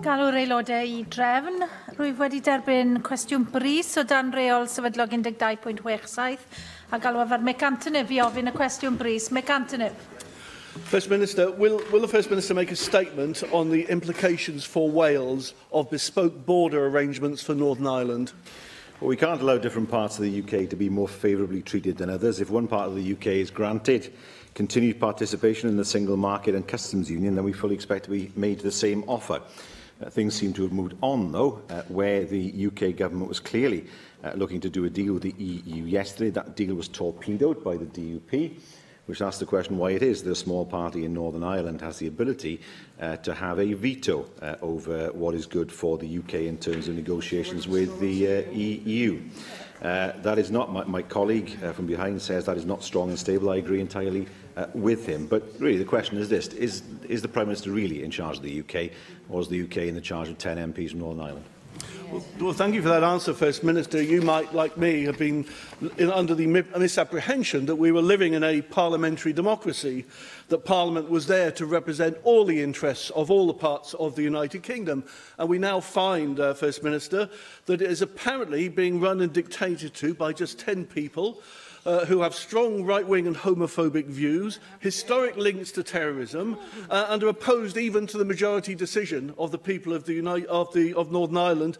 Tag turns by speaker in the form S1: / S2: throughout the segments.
S1: Galw'r aelodau I drefn. Rwyf wedi derbyn cwestiwn brys o dan reol sefydlog 12.67 a galwaf ar Mick Antonov I ofyn y cwestiwn brys. Mick Antonov.
S2: First Minister, will the First Minister make a statement on the implications for Wales of bespoke border arrangements for Northern Ireland?
S3: Well, we can't allow different parts of the UK to be more favourably treated than others. If one part of the UK is granted continued participation in the single market and customs union, then we fully expect to be made the same offer. Things seem to have moved on, though, where the UK government was clearly looking to do a deal with the EU yesterday. That deal was torpedoed by the DUP, which asks the question why it is that a small party in Northern Ireland has the ability to have a veto over what is good for the UK in terms of negotiations with the EU. That is not, my colleague from behind says that is not strong and stable. I agree entirely with him. But really the question is this, is the Prime Minister really in charge of the UK, or is the UK in the charge of 10 MPs from Northern Ireland?
S2: Well, thank you for that answer, First Minister. You might, like me, have been under the misapprehension that we were living in a parliamentary democracy, that Parliament was there to represent all the interests of all the parts of the United Kingdom. And we now find, First Minister, that it is apparently being run and dictated to by just 10 people who have strong right-wing and homophobic views, historic links to terrorism, and are opposed even to the majority decision of the people of, of Northern Ireland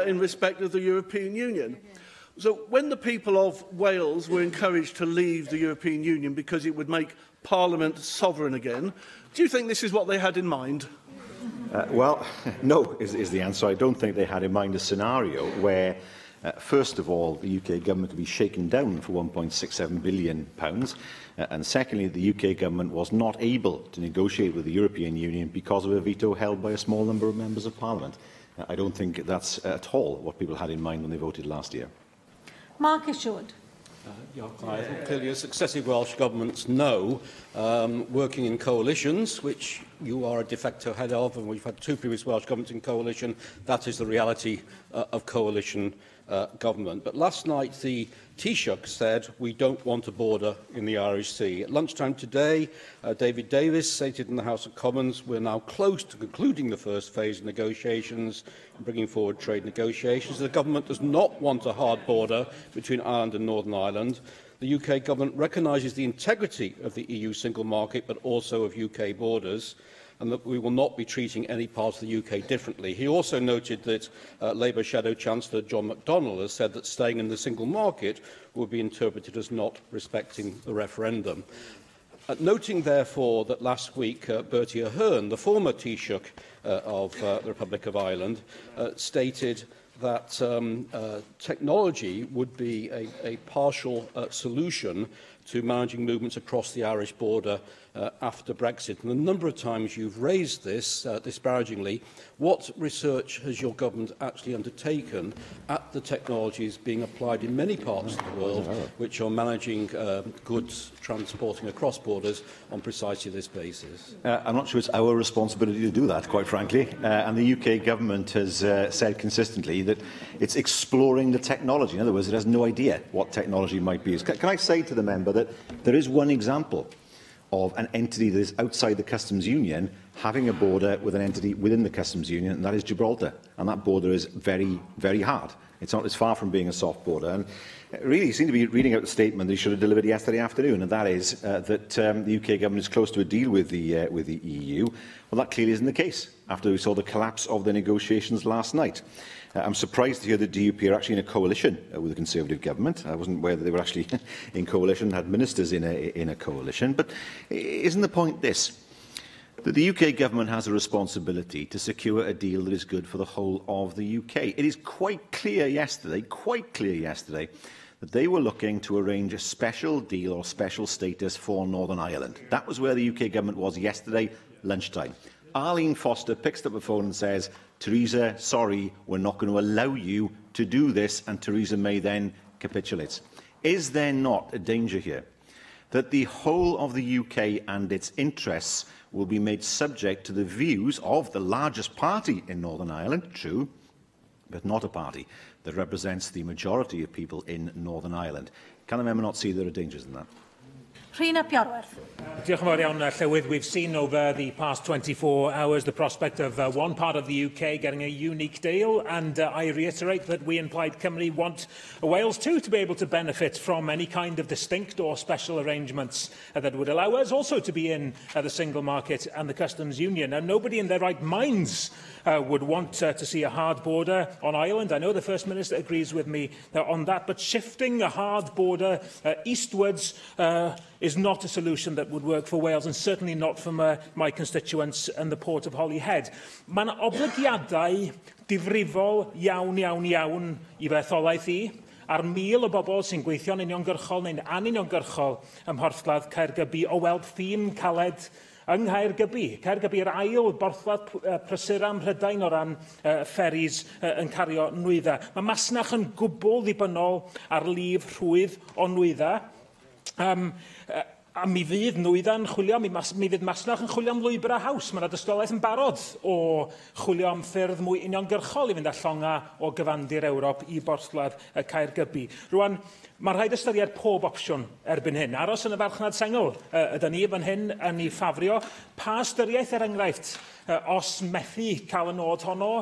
S2: in respect of the European Union. So when the people of Wales were encouraged to leave the European Union because it would make Parliament sovereign again, do you think this is what they had in mind?
S3: Well, no is the answer. I don't think they had in mind a scenario where first of all, the UK government could be shaken down for £1.67 billion, and secondly, the UK government was not able to negotiate with the European Union because of a veto held by a small number of members of Parliament. I don't think that's at all what people had in mind when they voted last year.
S1: Mark Ishord.
S4: I think clearly, as successive Welsh governments know, working in coalitions, which you are a de facto head of, and we've had two previous Welsh governments in coalition, that is the reality of coalition government. But last night, the Taoiseach said we don't want a border in the Irish Sea. At lunchtime today, David Davis stated in the House of Commons we're now close to concluding the first phase of negotiations and bringing forward trade negotiations. The government does not want a hard border between Ireland and Northern Ireland. The UK government recognises the integrity of the EU single market, but also of UK borders, and that we will not be treating any part of the UK differently. He also noted that Labour Shadow Chancellor John McDonnell has said that staying in the single market would be interpreted as not respecting the referendum. Noting, therefore, that last week Bertie Ahern, the former Taoiseach of the Republic of Ireland, stated that technology would be a partial solution to managing movements across the Irish border after Brexit. And a number of times you've raised this disparagingly. What research has your government actually undertaken at the technologies being applied in many parts of the world which are managing goods transporting across borders on precisely this basis?
S3: I'm not sure it's our responsibility to do that, quite frankly. And the UK government has said consistently that it's exploring the technology. In other words, it has no idea what technology might be used. Can I say to the member that there is one example of an entity that is outside the customs union having a border with an entity within the customs union, and that is Gibraltar. And that border is very, very hard. It's far from being a soft border. And really, you seem to be reading out the statement that you should have delivered yesterday afternoon, and that is that the UK government is close to a deal with the EU. Well, that clearly isn't the case after we saw the collapse of the negotiations last night. I'm surprised to hear that the DUP are actually in a coalition with the Conservative government. I wasn't aware that they were actually in coalition, had ministers in a coalition. But isn't the point this? That the UK government has a responsibility to secure a deal that is good for the whole of the UK. It is quite clear yesterday, that they were looking to arrange a special deal or special status for Northern Ireland. That was where the UK government was yesterday, lunchtime. Arlene Foster picks up the phone and says, Theresa, sorry, we're not going to allow you to do this, and Theresa May then capitulates. Is there not a danger here that the whole of the UK and its interests will be made subject to the views of the largest party in Northern Ireland, true, but not a party that represents the majority of people in Northern Ireland? Can the member not see there are dangers in that?
S1: Rhina Piarwerth.
S5: Diolch yn fawr iawn, Llywydd. We've seen over the past 24 hours the prospect of one part of the UK getting a unique deal, and I reiterate that we in Plaid Cymru want Wales too to be able to benefit from any kind of distinct or special arrangements that would allow us also to be in the single market and the customs union. And nobody in their right minds would want to see a hard border on Ireland. I know the First Minister agrees with me on that, but shifting a hard border eastwards is not a solution that would work for Wales, and certainly not for my constituents and the Port of Holyhead. Mae yna oblygiadau difrifol iawn I fetholaeth I, ar 1,000 o bobl sy'n gweithio'n uniongyrchol neu'n anuniongyrchol ym Mhorthladd Caergybi o weld ffin caled yng Nghaergybi. Caergybi yw'r ail borthladd prysura ym Mhrydain o ran ferries yn cario nwydda. Mae Masnach yn gwbl ddibynnol ar lif rhwydd o nwydda. A mi fydd nwydda'n chwilio, mi fydd Masnach yn chwilio am lwybr a haws. Mae yna dystiolaeth yn barod o chwilio am ffyrdd mwy uniongyrchol I fynd â llonga o gyfandir Ewrop I borthladd Caergybi. Rwan, mae rhaid ystyried pob opsiwn erbyn hyn. Aros yn y farchnad sengl ydyn ni fan hyn yn ei ffafrio. Pa ystyriaeth enghraifft os methu cael y nod honno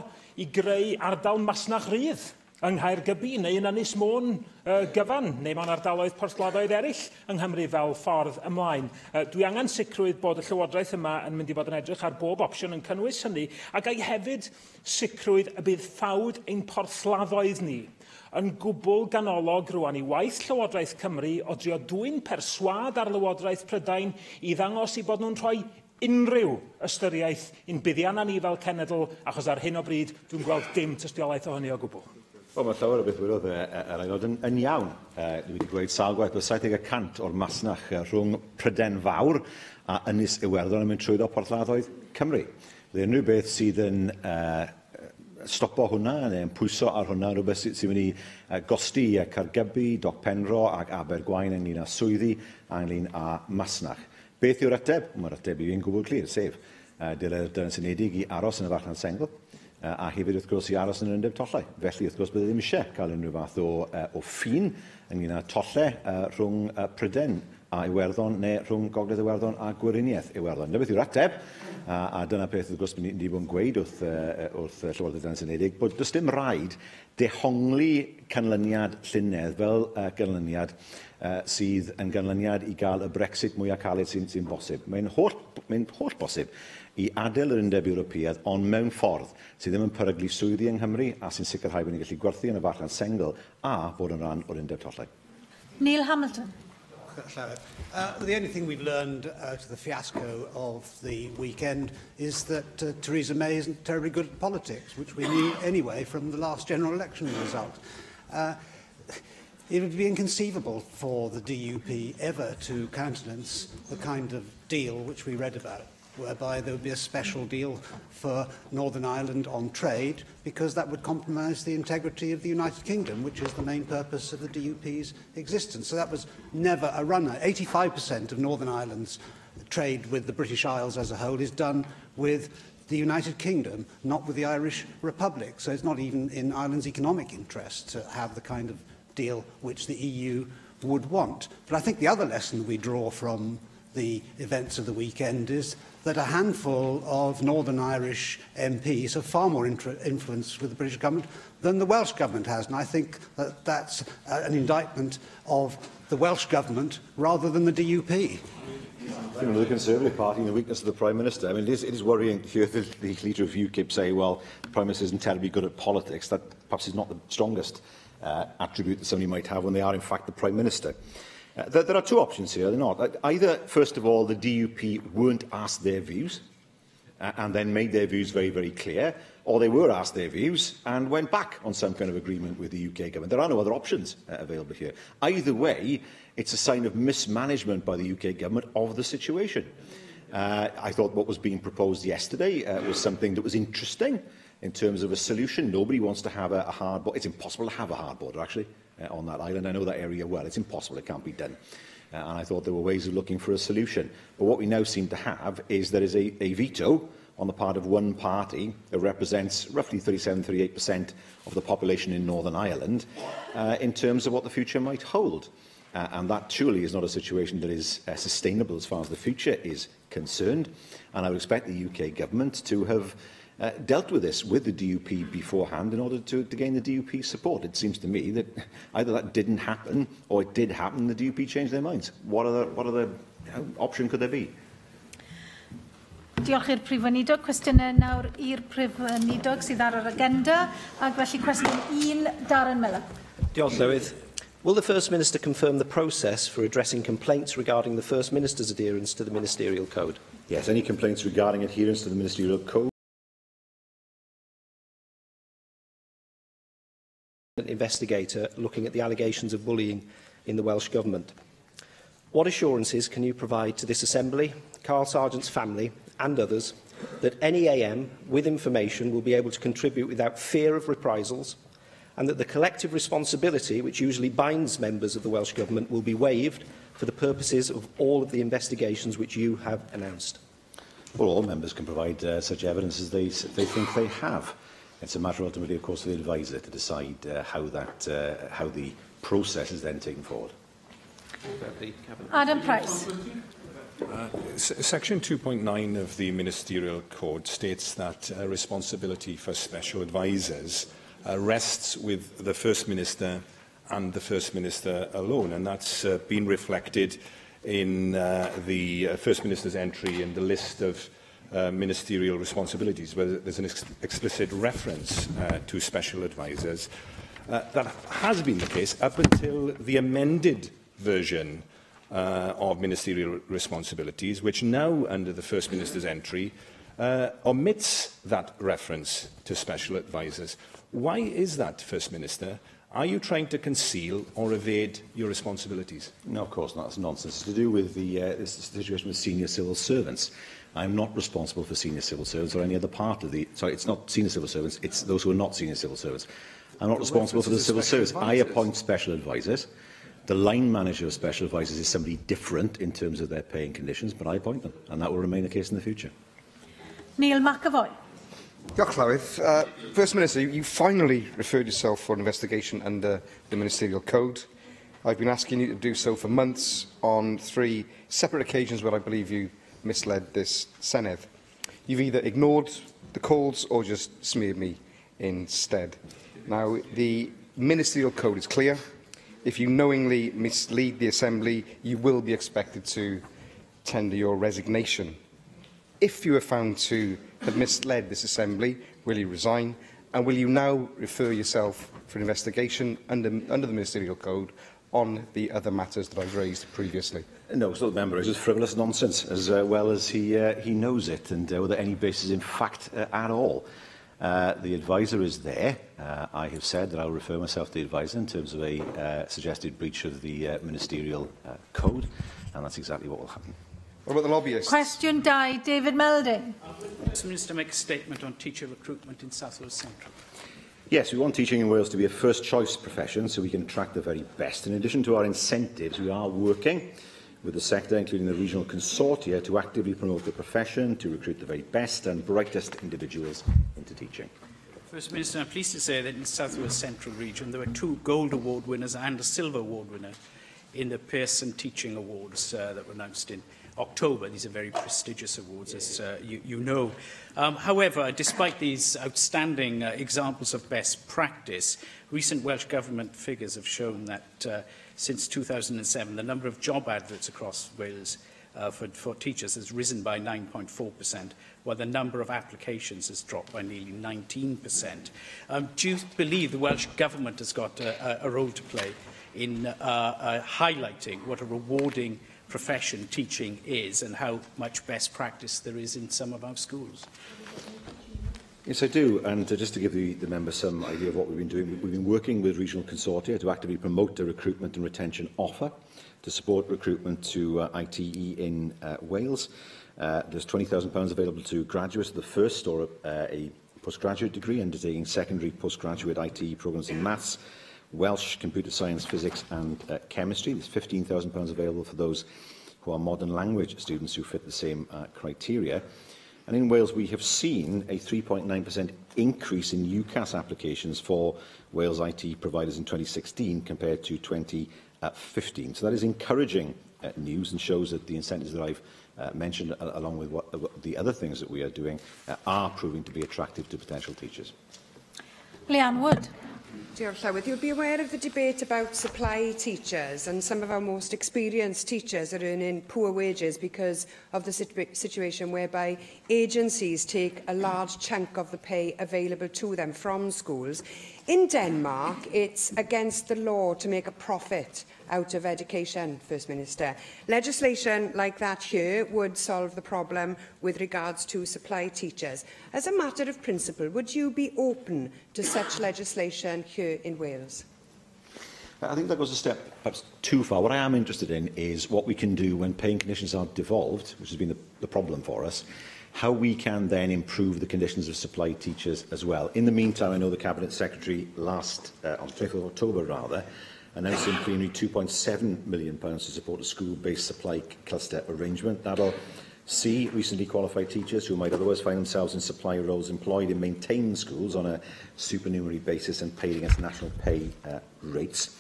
S5: I greu ardal Masnach rydd yng Nghaergybi neu yn Ynys Môn gyfan, neu mewn ardaloedd porthladdoedd eraill yng Nghymru fel ffordd ymlaen. Dwi angen sicrwydd bod y Llywodraeth yma yn mynd I fod yn edrych ar bob opsiwn yn cynnwys hynny, ac ai hefyd sicrwydd y bydd ffawd ein porthladdoedd ni yn gwbl ganolog rwan I waith Llywodraeth Cymru o drio dwyn perswad ar Lywodraeth Prydain I ddangos I bod nhw'n rhoi unrhyw ystyriaeth i'n buddiannau ni fel cenedl, achos ar hyn o bryd dwi'n gweld dim tystiolaeth o hynny o gwbl.
S3: Wel, mae llawer o beth wedodd yr aelod yn iawn. Dwi wedi gweud sawl gwaith bod 70% o'r masnach rhwng Pryden Fawr a Ynys Iwerddon yn mynd trwy o porthladdoedd Cymru. Fe unrhyw beth sydd yn stopo hwnna, neu'n pwyso ar hwnna, rhywbeth sy'n mynd I gosti Caergybi, Doc Penro ac Abergwaun ynglyn â swyddi a ynglyn â masnach. Beth yw'r ateb? Mae'r ateb I fi'n gwbl clir, sef dyle'r Dynes Unedig I aros yn y farchnad sengl, a hefyd wrth gwrs I aros yn yr undeb tollau. Felly wrth gwrs bydde ddim eisiau cael unrhyw fath o ffin ynglyn â tollau rhwng Pryden a Iwerddon neu rhwng Gogledd Iwerddon a Gweriniaeth Iwerddon. Dyna beth yw'r ateb, a dyna beth wrth gwrs ni wedi bod yn gweud wrth Llywodraeth Dynes Unedig, bod does dim rhaid dehongli canlyniad llynedd fel canlyniad sydd yn ganlyniad I gael y Brexit mwyaf caled sy'n bosib. Mae'n holl bosib I adael yr Undeb Ewropeaidd, ond mewn ffordd sydd ddim yn peryglu swyddi yng Nghymru a sy'n sicrhau bod ni'n gallu gwerthu yn y farchnad sengl a bod yn rhan o'r Undeb Tollau.
S1: Neil Hamilton.
S6: The only thing we've learned out of the fiasco of the weekend is that Theresa May isn't terribly good at politics, which we knew anyway from the last general election result. It would be inconceivable for the DUP ever to countenance the kind of deal which we read about, whereby there would be a special deal for Northern Ireland on trade, because that would compromise the integrity of the United Kingdom, which is the main purpose of the DUP's existence. So that was never a runner. 85% of Northern Ireland's trade with the British Isles as a whole is done with the United Kingdom, not with the Irish Republic. So it's not even in Ireland's economic interest to have the kind of deal which the EU would want. But I think the other lesson we draw from the events of the weekend is that a handful of Northern Irish MPs have far more influence with the British government than the Welsh government has. And I think that that's an indictment of the Welsh government rather than the DUP.
S3: The Conservative Party and the weakness of the Prime Minister. I mean, it is worrying to hear the leader of UKIP say, well, the Prime Minister isn't terribly good at politics. That perhaps is not the strongest attribute that somebody might have when they are, in fact, the Prime Minister. There are two options here, they're not. Either, first of all, the DUP weren't asked their views and then made their views very, very clear, or they were asked their views and went back on some kind of agreement with the UK government. There are no other options available here. Either way, it's a sign of mismanagement by the UK government of the situation. I thought what was being proposed yesterday was something that was interesting in terms of a solution. Nobody wants to have a hard border. It's impossible to have a hard border, actually, on that island. I know that area well. It's impossible. It can't be done. And I thought there were ways of looking for a solution. But what we now seem to have is there is a veto on the part of one party that represents roughly 37-38% of the population in Northern Ireland in terms of what the future might hold. And that surely is not a situation that is sustainable as far as the future is concerned. And I would expect the UK government to have dealt with this with the DUP beforehand in order to gain the DUP support. It seems to me that either that didn't happen or it did happen and the DUP changed their minds. What other option could there be?
S1: Diolch i'r Prif Weinidog. Cwestiynau nawr i'r Prif Weinidog sydd ar yr agenda. Ac felly cwestiwn 1, Darren Miller.
S7: Diolch, Llywydd. Will the First Minister confirm the process for addressing complaints regarding the First Minister's adherence to the Ministerial Code?
S3: Yes, any complaints regarding adherence to the Ministerial Code.
S7: Investigator looking at the allegations of bullying in the Welsh Government. What assurances can you provide to this Assembly, Carl Sargent's family and others that any AM with information will be able to contribute without fear of reprisals, and that the collective responsibility which usually binds members of the Welsh Government will be waived for the purposes of all of the investigations which you have announced?
S3: Well, all members can provide such evidence as they think they have. It's a matter ultimately, of course, for the adviser to decide how the process is then taken forward.
S1: Adam Price.
S8: Section 2.9 of the Ministerial Code states that responsibility for special advisers rests with the First Minister and the First Minister alone, and that's been reflected in the First Minister's entry in the list of ministerial responsibilities, where there's an explicit reference to special advisers. That has been the case up until the amended version of ministerial responsibilities, which now, under the First Minister's entry, omits that reference to special advisers. Why is that, First Minister? Are you trying to conceal or evade your responsibilities?
S3: No, of course not. That's nonsense. It's to do with the situation with senior civil servants. I'm not responsible for senior civil servants or any other part of the... Sorry, it's not senior civil servants, it's those who are not senior civil servants. I'm not responsible for the civil service. I appoint special advisers. The line manager of special advisers is somebody different in terms of their pay and conditions, but I appoint them, and that will remain the case in the future.
S1: Neil McAvoy.
S9: Diolch, Llywydd. First Minister, you finally referred yourself for an investigation under the Ministerial Code. I've been asking you to do so for months on 3 separate occasions where I believe you misled this Senedd. You've either ignored the calls or just smeared me instead. Now, the Ministerial Code is clear. If you knowingly mislead the Assembly, you will be expected to tender your resignation. If you are found to have misled this Assembly, will you resign? And will you now refer yourself for an investigation under the Ministerial Code on the other matters that I've raised previously?
S3: No, so the member is just frivolous nonsense, as well as he knows it, and without any basis in fact at all. The adviser is there. I have said that I'll refer myself to the adviser in terms of a suggested breach of the Ministerial Code, and that's exactly what will happen.
S9: What about the lobbyists?
S1: Question 2, David Melding.
S10: Does the Minister make a statement on teacher recruitment in South Wales Central?
S3: Yes, we want teaching in Wales to be a first-choice profession so we can attract the very best. In addition to our incentives, we are working with the sector, including the regional consortia, to actively promote the profession, to recruit the very best and brightest individuals into teaching.
S10: First Minister, I'm pleased to say that in the South Wales Central region there were 2 Gold Award winners and a Silver Award winner in the Pearson Teaching Awards that were announced in October. These are very prestigious awards, as you know. However, despite these outstanding examples of best practice, recent Welsh Government figures have shown that since 2007, the number of job adverts across Wales for teachers has risen by 9.4%, while the number of applications has dropped by nearly 19%. Do you believe the Welsh Government has got a role to play in highlighting what a rewarding profession teaching is and how much best practice there is in some of our schools?
S3: Yes, I do. And just to give the member some idea of what we've been doing, we've been working with regional consortia to actively promote a recruitment and retention offer to support recruitment to ITE in Wales. There's £20,000 available to graduates of the first or a postgraduate degree undertaking secondary postgraduate ITE programmes in maths, Welsh, computer science, physics and chemistry. There's £15,000 available for those who are modern language students who fit the same criteria. And in Wales, we have seen a 3.9% increase in UCAS applications for Wales IT providers in 2016 compared to 2015. So that is encouraging news and shows that the incentives that I've mentioned, along with the other things that we are doing, are proving to be attractive to potential teachers.
S1: Leanne Wood.
S11: Diolch, Llywydd. You'll be aware of the debate about supply teachers, and some of our most experienced teachers are earning poor wages because of the situation whereby agencies take a large chunk of the pay available to them from schools. In Denmark, it's against the law to make a profit out of education, First Minister. Legislation like that here would solve the problem with regards to supply teachers. As a matter of principle, would you be open to such legislation here in Wales?
S3: I think that goes a step perhaps too far. What I am interested in is what we can do when paying conditions are devolved, which has been the problem for us, how we can then improve the conditions of supply teachers as well. In the meantime, I know the Cabinet Secretary on 24th of October, announced in plenary £2.7 million to support a school-based supply cluster arrangement. That will see recently qualified teachers who might otherwise find themselves in supply roles employed in maintained schools on a supernumerary basis and paid against national pay rates.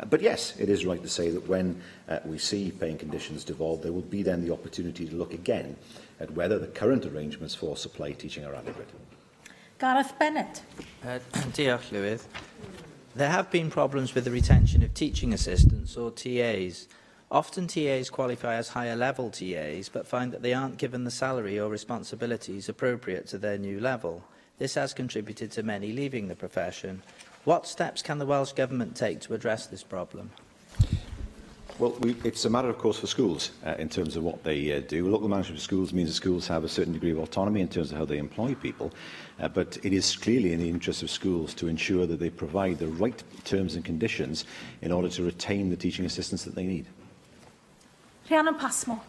S3: But yes, it is right to say that when we see paying conditions devolve, there will be then the opportunity to look again at whether the current arrangements for supply teaching are adequate.
S1: Gareth Bennett.
S12: Diolch, Llywydd. There have been problems with the retention of teaching assistants, or TAs. Often TAs qualify as higher level TAs, but find that they aren't given the salary or responsibilities appropriate to their new level. This has contributed to many leaving the profession. What steps can the Welsh Government take to address this problem?
S3: Well, it's a matter, of course, for schools in terms of what they do. Local management of schools means that schools have a certain degree of autonomy in terms of how they employ people, but it is clearly in the interest of schools to ensure that they provide the right terms and conditions in order to retain the teaching assistants that they need.
S1: Rhiannon Passmore.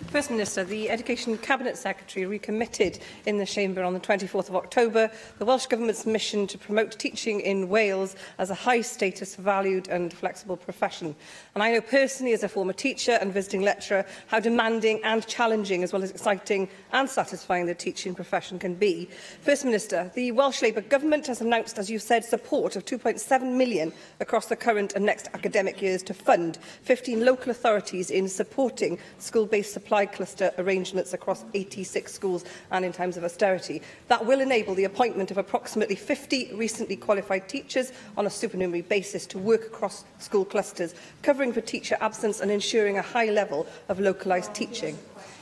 S13: First Minister, the Education Cabinet Secretary recommitted in the Chamber on the 24th of October the Welsh Government's mission to promote teaching in Wales as a high-status, valued and flexible profession. And I know personally, as a former teacher and visiting lecturer, how demanding and challenging, as well as exciting and satisfying, the teaching profession can be. First Minister, the Welsh Labour Government has announced, as you said, support of £2.7 million across the current and next academic years to fund 15 local authorities in supporting school-based supply cluster arrangements across 86 schools and in times of austerity. That will enable the appointment of approximately 50 recently qualified teachers on a supernumerary basis to work across school clusters, covering for teacher absence and ensuring a high level of localised teaching.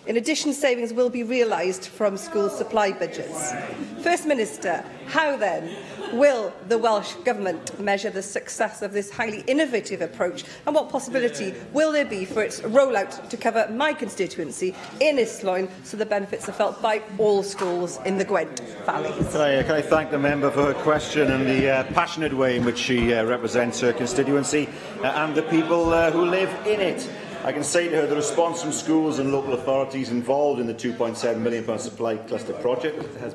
S13: In addition, savings will be realised from school supply budgets. First Minister, how then will the Welsh Government measure the success of this highly innovative approach, and what possibility will there be for its rollout to cover my constituency in Islwyn so the benefits are felt by all schools in the Gwent Valley?
S3: Can I thank the member for her question and the passionate way in which she represents her constituency and the people who live in it. I can say to her the response from schools and local authorities involved in the £2.7 million supply cluster project, has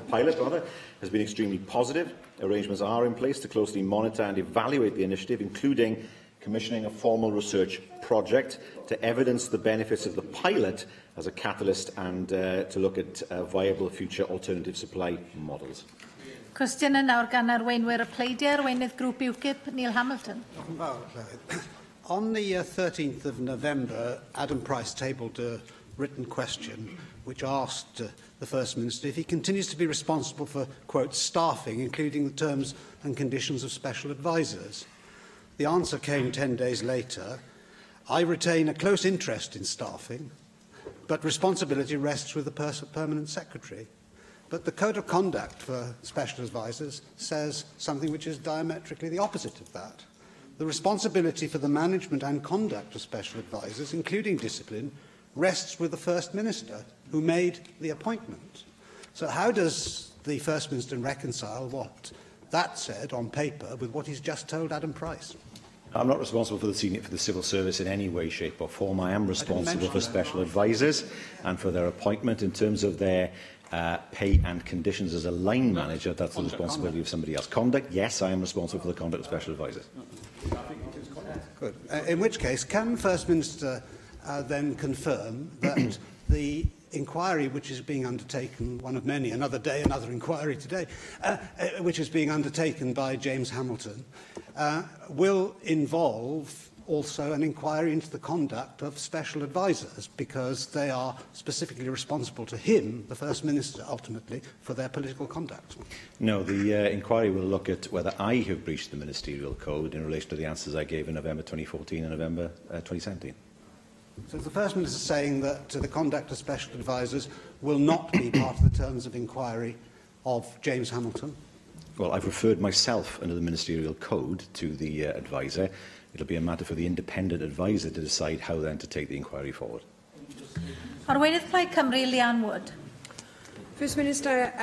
S3: been extremely positive. Arrangements are in place to closely monitor and evaluate the initiative, including commissioning a formal research project to evidence the benefits of the pilot as a catalyst and to look at viable future alternative supply models.
S1: Cwestiwn yn nawr gan arweinwyr y pleidiau, arweinydd grŵp UKIP, Neil Hamilton.
S6: On the 13th of November, Adam Price tabled a written question which asked the First Minister if he continues to be responsible for, quote, staffing, including the terms and conditions of special advisers. The answer came 10 days later. I retain a close interest in staffing, but responsibility rests with the Permanent Secretary. But the Code of Conduct for Special Advisers says something which is diametrically the opposite of that. The responsibility for the management and conduct of special advisers, including discipline, rests with the First Minister, who made the appointment. So how does the First Minister reconcile what that said on paper with what he's just told Adam Price?
S3: I'm not responsible for the civil service in any way, shape or form. I am responsible for special advisers and for their appointment in terms of their pay and conditions as a line manager. That's the responsibility of somebody else. Conduct, yes, I am responsible for the conduct of special advisers.
S6: Good. In which case, can the First Minister then confirm that the inquiry which is being undertaken, one of many, another day, another inquiry today, which is being undertaken by James Hamilton, will involve also an inquiry into the conduct of special advisers, because they are specifically responsible to him, the First Minister, ultimately, for their political conduct.
S3: No, the inquiry will look at whether I have breached the ministerial code in relation to the answers I gave in November 2014 and November 2017.
S6: So is the First Minister saying that the conduct of special advisers will not be part of the terms of inquiry of James Hamilton?
S3: Well, I've referred myself under the ministerial code to the adviser. It'll be a matter for the independent adviser to decide how then to take the inquiry forward.
S1: Arweinydd Plaid Cymru, Leanne Wood.
S11: First Minister,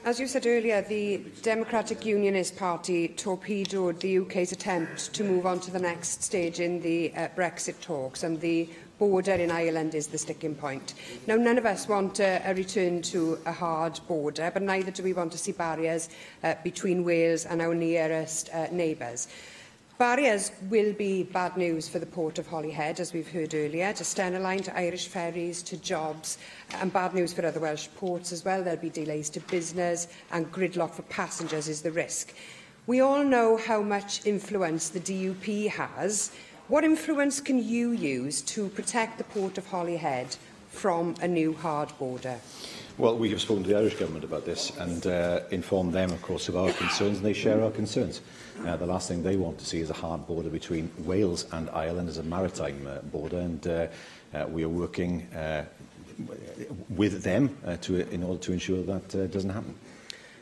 S11: as you said earlier, the Democratic Unionist Party torpedoed the UK's attempt to move on to the next stage in the Brexit talks, and the border in Ireland is the sticking point. Now, none of us want a return to a hard border, but neither do we want to see barriers between Wales and our nearest neighbours. Barriers will be bad news for the port of Holyhead, as we've heard earlier, to Stena Line, to Irish ferries, to jobs, and bad news for other Welsh ports as well. There'll be delays to business, and gridlock for passengers is the risk. We all know how much influence the DUP has. What influence can you use to protect the port of Holyhead from a new hard border?
S3: Well, we have spoken to the Irish Government about this and informed them, of course, of our concerns, and they share our concerns. The last thing they want to see is a hard border between Wales and Ireland as a maritime border, and we are working with them in order to ensure that doesn't happen.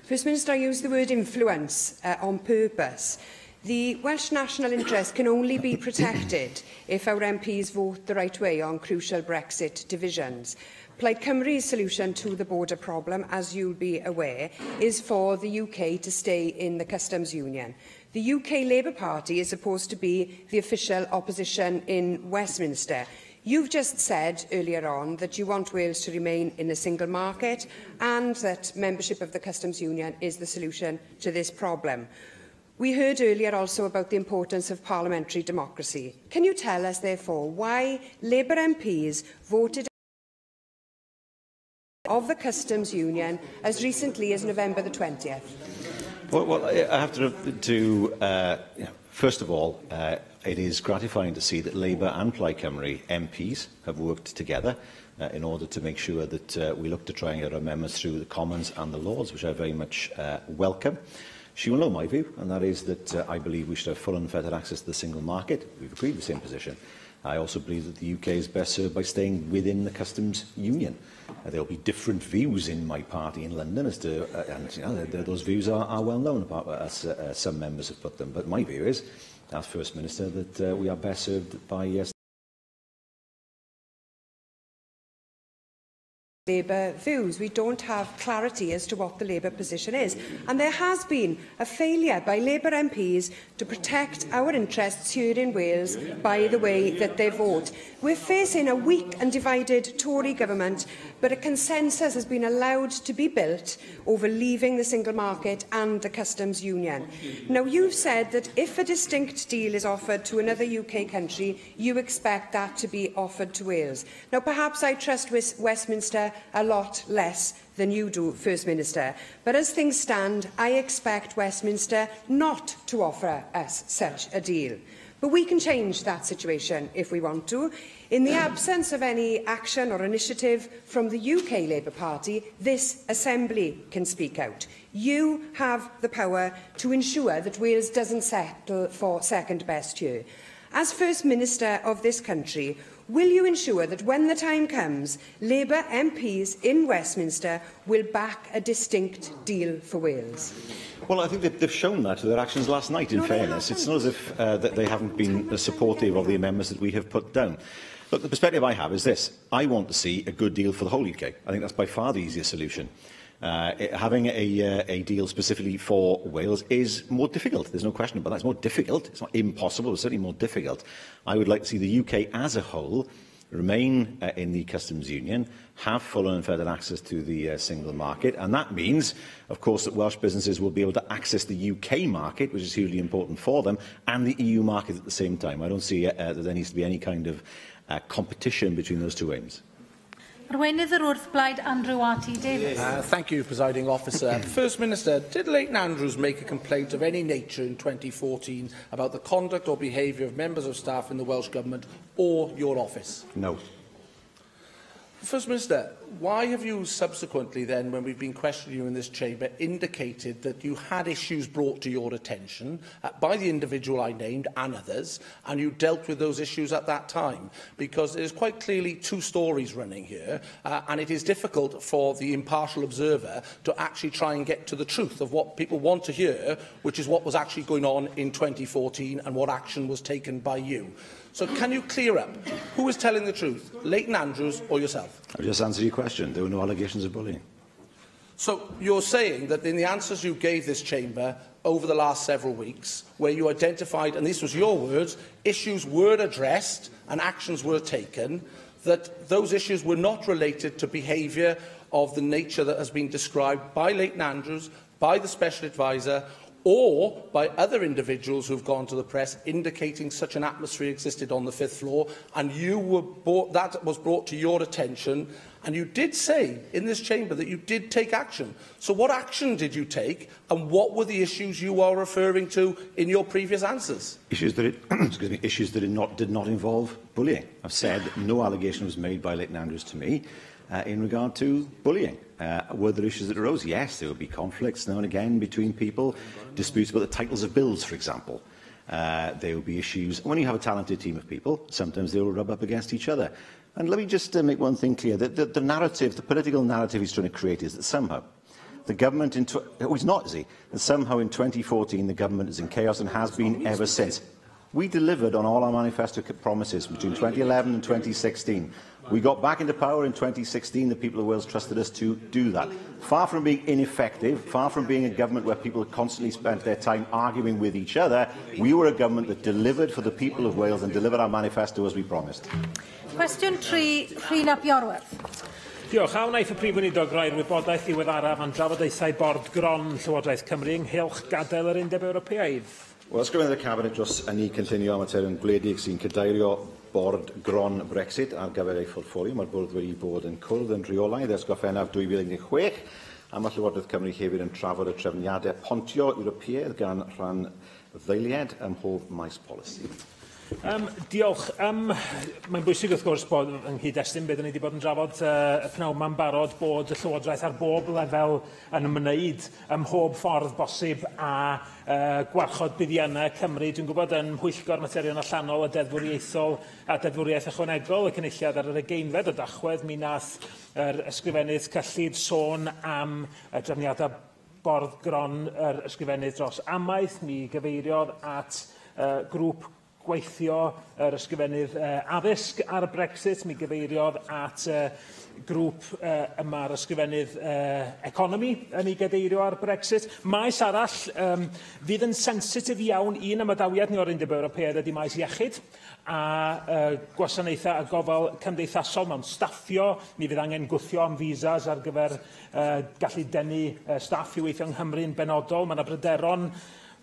S11: First Minister, I used the word influence on purpose. The Welsh national interest can only be protected if our MPs vote the right way on crucial Brexit divisions. Plaid Cymru's solution to the border problem, as you'll be aware, is for the UK to stay in the customs union. The UK Labour Party is supposed to be the official opposition in Westminster. You've just said earlier on that you want Wales to remain in a single market and that membership of the customs union is the solution to this problem. We heard earlier also about the importance of parliamentary democracy. Can you tell us, therefore, why Labour MPs voted of the customs union as recently as November the 20th?
S3: Well, I have to first of all, it is gratifying to see that Labour and Plaid Cymru MPs have worked together in order to make sure that we look to try and get our amendments through the Commons and the Lords, which I very much welcome. She will know my view, and that is that I believe we should have full and unfettered access to the single market. We've agreed the same position. I also believe that the UK is best served by staying within the customs union. There will be different views in my party in London as to, those views are well known, as some members have put them. But my view is, as First Minister, that we are best served by
S11: Labour views. We don't have clarity as to what the Labour position is. And there has been a failure by Labour MPs to protect our interests here in Wales by the way that they vote. We're facing a weak and divided Tory government, but a consensus has been allowed to be built over leaving the single market and the customs union. Now, you've said that if a distinct deal is offered to another UK country, you expect that to be offered to Wales. Now, perhaps I trust Westminster a lot less than you do, First Minister. But as things stand, I expect Westminster not to offer us such a deal. But we can change that situation if we want to. In the absence of any action or initiative from the UK Labour Party, this Assembly can speak out. You have the power to ensure that Wales doesn't settle for second best here. As First Minister of this country, will you ensure that when the time comes, Labour MPs in Westminster will back a distinct deal for Wales?
S3: Well, I think they've shown that with their actions last night, in fairness. It's not as if that they haven't been supportive of the amendments that we have put down. Look, the perspective I have is this. I want to see a good deal for the whole UK. I think that's by far the easiest solution. Having a deal specifically for Wales is more difficult. There's no question about that. It's more difficult. It's not impossible. It's certainly more difficult. I would like to see the UK as a whole remain in the customs union, have full and unfettered access to the single market, and that means, of course, that Welsh businesses will be able to access the UK market, which is hugely important for them, and the EU market at the same time. I don't see that there needs to be any kind of competition between those two aims.
S1: Arweinydd yr wrthblaid Andrew R.T. Davies.
S14: Thank you, Presiding Officer. First Minister, did Leighton Andrews make a complaint of any nature in 2014 about the conduct or behaviour of members of staff in the Welsh Government or your office?
S3: No.
S14: First Minister, why have you subsequently then, when we've been questioning you in this chamber, indicated that you had issues brought to your attention by the individual I named and others, and you dealt with those issues at that time? Because there's quite clearly two stories running here, and it is difficult for the impartial observer to actually try and get to the truth of what people want to hear, which is what was actually going on in 2014 and what action was taken by you. So can you clear up who is telling the truth, Leighton Andrews or yourself?
S3: I'll just answer your question. There were no allegations of bullying.
S14: So you're saying that in the answers you gave this chamber over the last several weeks, where you identified, and this was your words, issues were addressed and actions were taken, that those issues were not related to behaviour of the nature that has been described by Leighton Andrews, by the Special Advisor, or by other individuals who have gone to the press indicating such an atmosphere existed on the 5th floor, and that was brought to your attention, and you did say in this chamber that you did take action. So what action did you take, and what were the issues you are referring to in your previous answers?
S3: Issues that did not involve bullying. I've said that no allegation was made by Leighton Andrews to me in regard to bullying. Were there issues that arose? Yes, there would be conflicts now and again between people, disputes about the titles of bills, for example. There will be issues. When you have a talented team of people, sometimes they will rub up against each other. And let me just make one thing clear. The narrative, the political narrative he's trying to create is that somehow the government, it's not, is he? That somehow in 2014 the government is in chaos and has been ever since. We delivered on all our manifesto promises between 2011 and 2016. We got back into power in 2016. The people of Wales trusted us to do that. Far from being ineffective, far from being a government where people constantly spent their time arguing with each other, we were a government that delivered for the people of Wales and delivered our manifesto as we promised.
S1: Cwestiwn 3, Rhyn ap Iorwerth.
S5: Diolch. A wnaeth y Prif Weinidog roi'r wybodaeth ddiweddaraf am drafodaethau bord gron Llywodraeth Cymru ynghylch gadael yr Undeb Ewropeaidd.
S3: Wel, ysgrifennydd y Cabinet dros yn ei cynllunio am materion gwledig sy'n cydeirio bord gron Brexit ar gyfer ei fforffolio. Mae'r bwrdd wedi bod yn cwrdd yn rheolaidd ers Gorffennaf 2016, a mae Llywodraeth Cymru hefyd yn trafod y trefniadau pontio Ewropeaidd gan rhan ddeilied ym mhob maes polisi.
S5: Diolch. Mae'n bwysig wrth gwrs bod yng nghyd-destun beth ni wedi bod yn drafod y pnawn ma'n barod bod y Llywodraeth ar bob lefel yn ymwneud ym mhob ffordd bosib a gwarchod buddiannau Cymru. Dwi'n gwybod yn Mhwyllgor Materion Allanol y Deddfwriaethol a Deddfwriaeth Ychwanegol y cynulliad ar yr 20th o Dachwedd, mi nath yr ysgrifennydd cyllid sôn am y drefniadau bord gron yr ysgrifennydd dros amaeth. Mi gyfeiriodd at grŵp gweithio yr ysgrifennydd addysg ar y Brexit. Mi gyfeiriodd at grŵp yma'r ysgrifennydd economi yn ei gadeirio ar Brexit. Maes arall fydd yn sensitif iawn un ymadawiad ni o'r Undeb Ewropeaidd ydy maes iechyd a gwasanaethau a gofal cymdeithasol mewn staffio. Mi fydd angen gwthio am visas ar gyfer gallu denu staff i weithio yng Nghymru yn benodol. Mae yna bryderon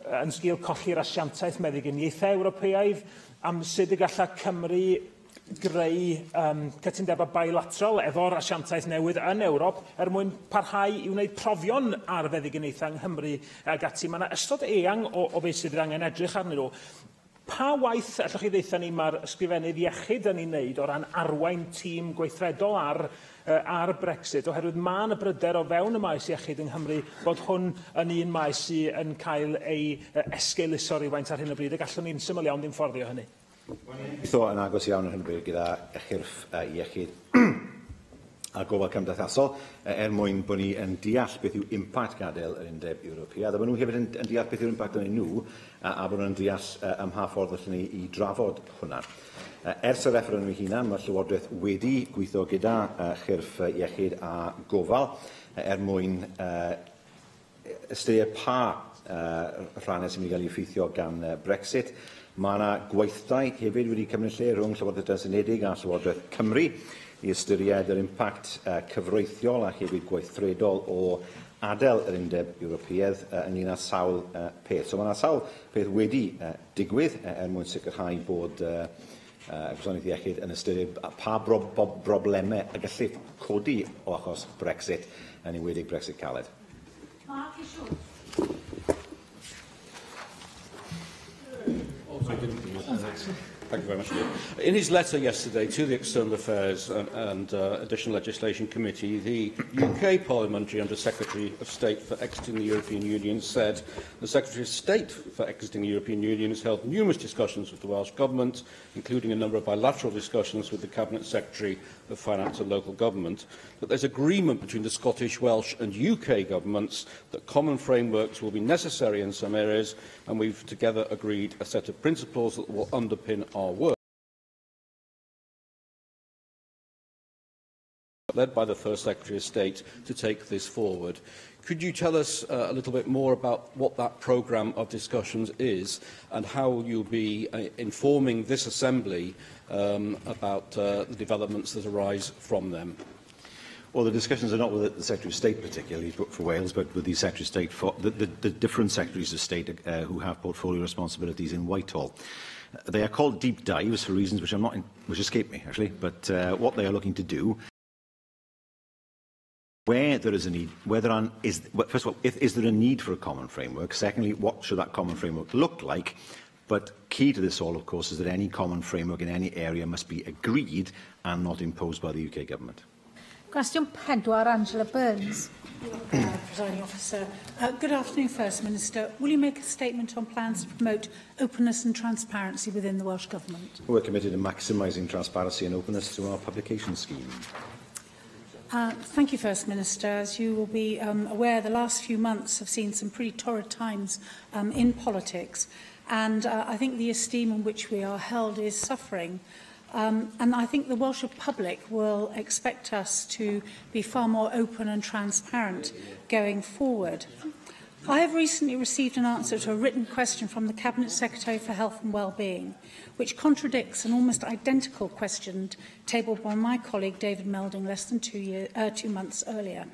S5: yn sgil colli'r asiantaeth meddyginiaethau Ewropeaidd am sut y galla Cymru greu cytundebau bilateral efo'r asiantaeth newydd yn Ewrop mwyn parhau i wneud profion ar feddyginiaethau yng Nghymru ag ati. Mae yna ystod eang o beth sydd angen edrych arnyn nhw. Pa waith allwch chi ddeitha ni mae'r ysgrifennydd iechyd yn ei wneud o ran arwain tîm gweithredol ar Brexit, oherwydd mae yna bryder o fewn y maes iechyd yng Nghymru bod hwn yn un maes sydd yn cael ei esgeiluso rhywfaint ar hyn o bryd, a gallwn ni'n syml iawn dim fforddio hynny.
S3: Eitho yn agos iawn yn hynny gyda chyrff iechyd a gofal cymdeithasol mwyn bod ni yn deall beth yw impact gadael yr Undeb Ewropeaidd. A maen nhw hefyd yn deall beth yw'r impact yn nhw a bod nhw'n deall ym mha ffordd allan ni i drafod hwnna. Ers y referendwm ei hunan, mae Llywodraeth wedi gweithio gyda chyrff iechyd a gofal mwyn ystyried pa rhannau sy'n mynd i gael ei effeithio gan Brexit. Mae yna gweithdai hefyd wedi cymryd lle rhwng Llywodraeth Unedig a Llywodraeth Cymru i ystyried yr impact cyfreithiol a hefyd gweithredol o adael yr Undeb Ewropeaidd ynglŷn â sawl peth. So mae yna sawl peth wedi digwydd mwyn sicrhau bod Gwasanaeth Iechyd yn ystyried pa broblemau y gallai codi o achos Brexit, yn enwedig Brexit caled.
S4: Thank you very much. In his letter yesterday to the External Affairs and Additional Legislation Committee, the UK Parliamentary Under Secretary of State for Exiting the European Union said the Secretary of State for Exiting the European Union has held numerous discussions with the Welsh Government, including a number of bilateral discussions with the Cabinet Secretary of Finance and Local Government, that there's agreement between the Scottish, Welsh and UK governments that common frameworks will be necessary in some areas, and we've together agreed a set of principles that will underpin our work, led by the First Secretary of State, to take this forward. Could you tell us a little bit more about what that programme of discussions is and how you'll be informing this Assembly about the developments that arise from them?
S3: Well, the discussions are not with the Secretary of State particularly for Wales, but with the Secretary of State for the different Secretaries of State who have portfolio responsibilities in Whitehall. They are called deep dives for reasons which escape me, actually, but what they are looking to do, where there is a need, first of all, is there a need for a common framework? Secondly, what should that common framework look like? But key to this all, of course, is that any common framework in any area must be agreed and not imposed by the UK Government.
S1: Question 4, Angela Burns.
S15: Presiding Officer. Good afternoon, First Minister. Will you make a statement on plans to promote openness and transparency within the Welsh Government?
S3: We're committed to maximising transparency and openness through our publication scheme.
S15: Thank you, First Minister. As you will be aware, the last few months have seen some pretty torrid times in politics, and I think the esteem in which we are held is suffering. And I think the Welsh public will expect us to be far more open and transparent going forward. I have recently received an answer to a written question from the Cabinet Secretary for Health and Wellbeing, which contradicts an almost identical question tabled by my colleague David Melding less than 2 months earlier.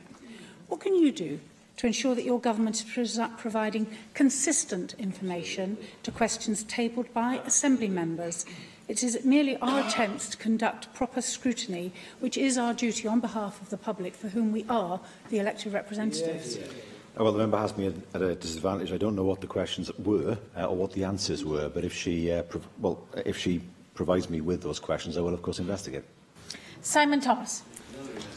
S15: What can you do to ensure that your government is providing consistent information to questions tabled by Assembly members? It is merely our attempts to conduct proper scrutiny, which is our duty on behalf of the public, for whom we are the elected representatives.
S3: Well, the member has me at a disadvantage. I don't know what the questions were or what the answers were, but if she provides me with those questions, I will, of course, investigate.
S1: Simon Thomas.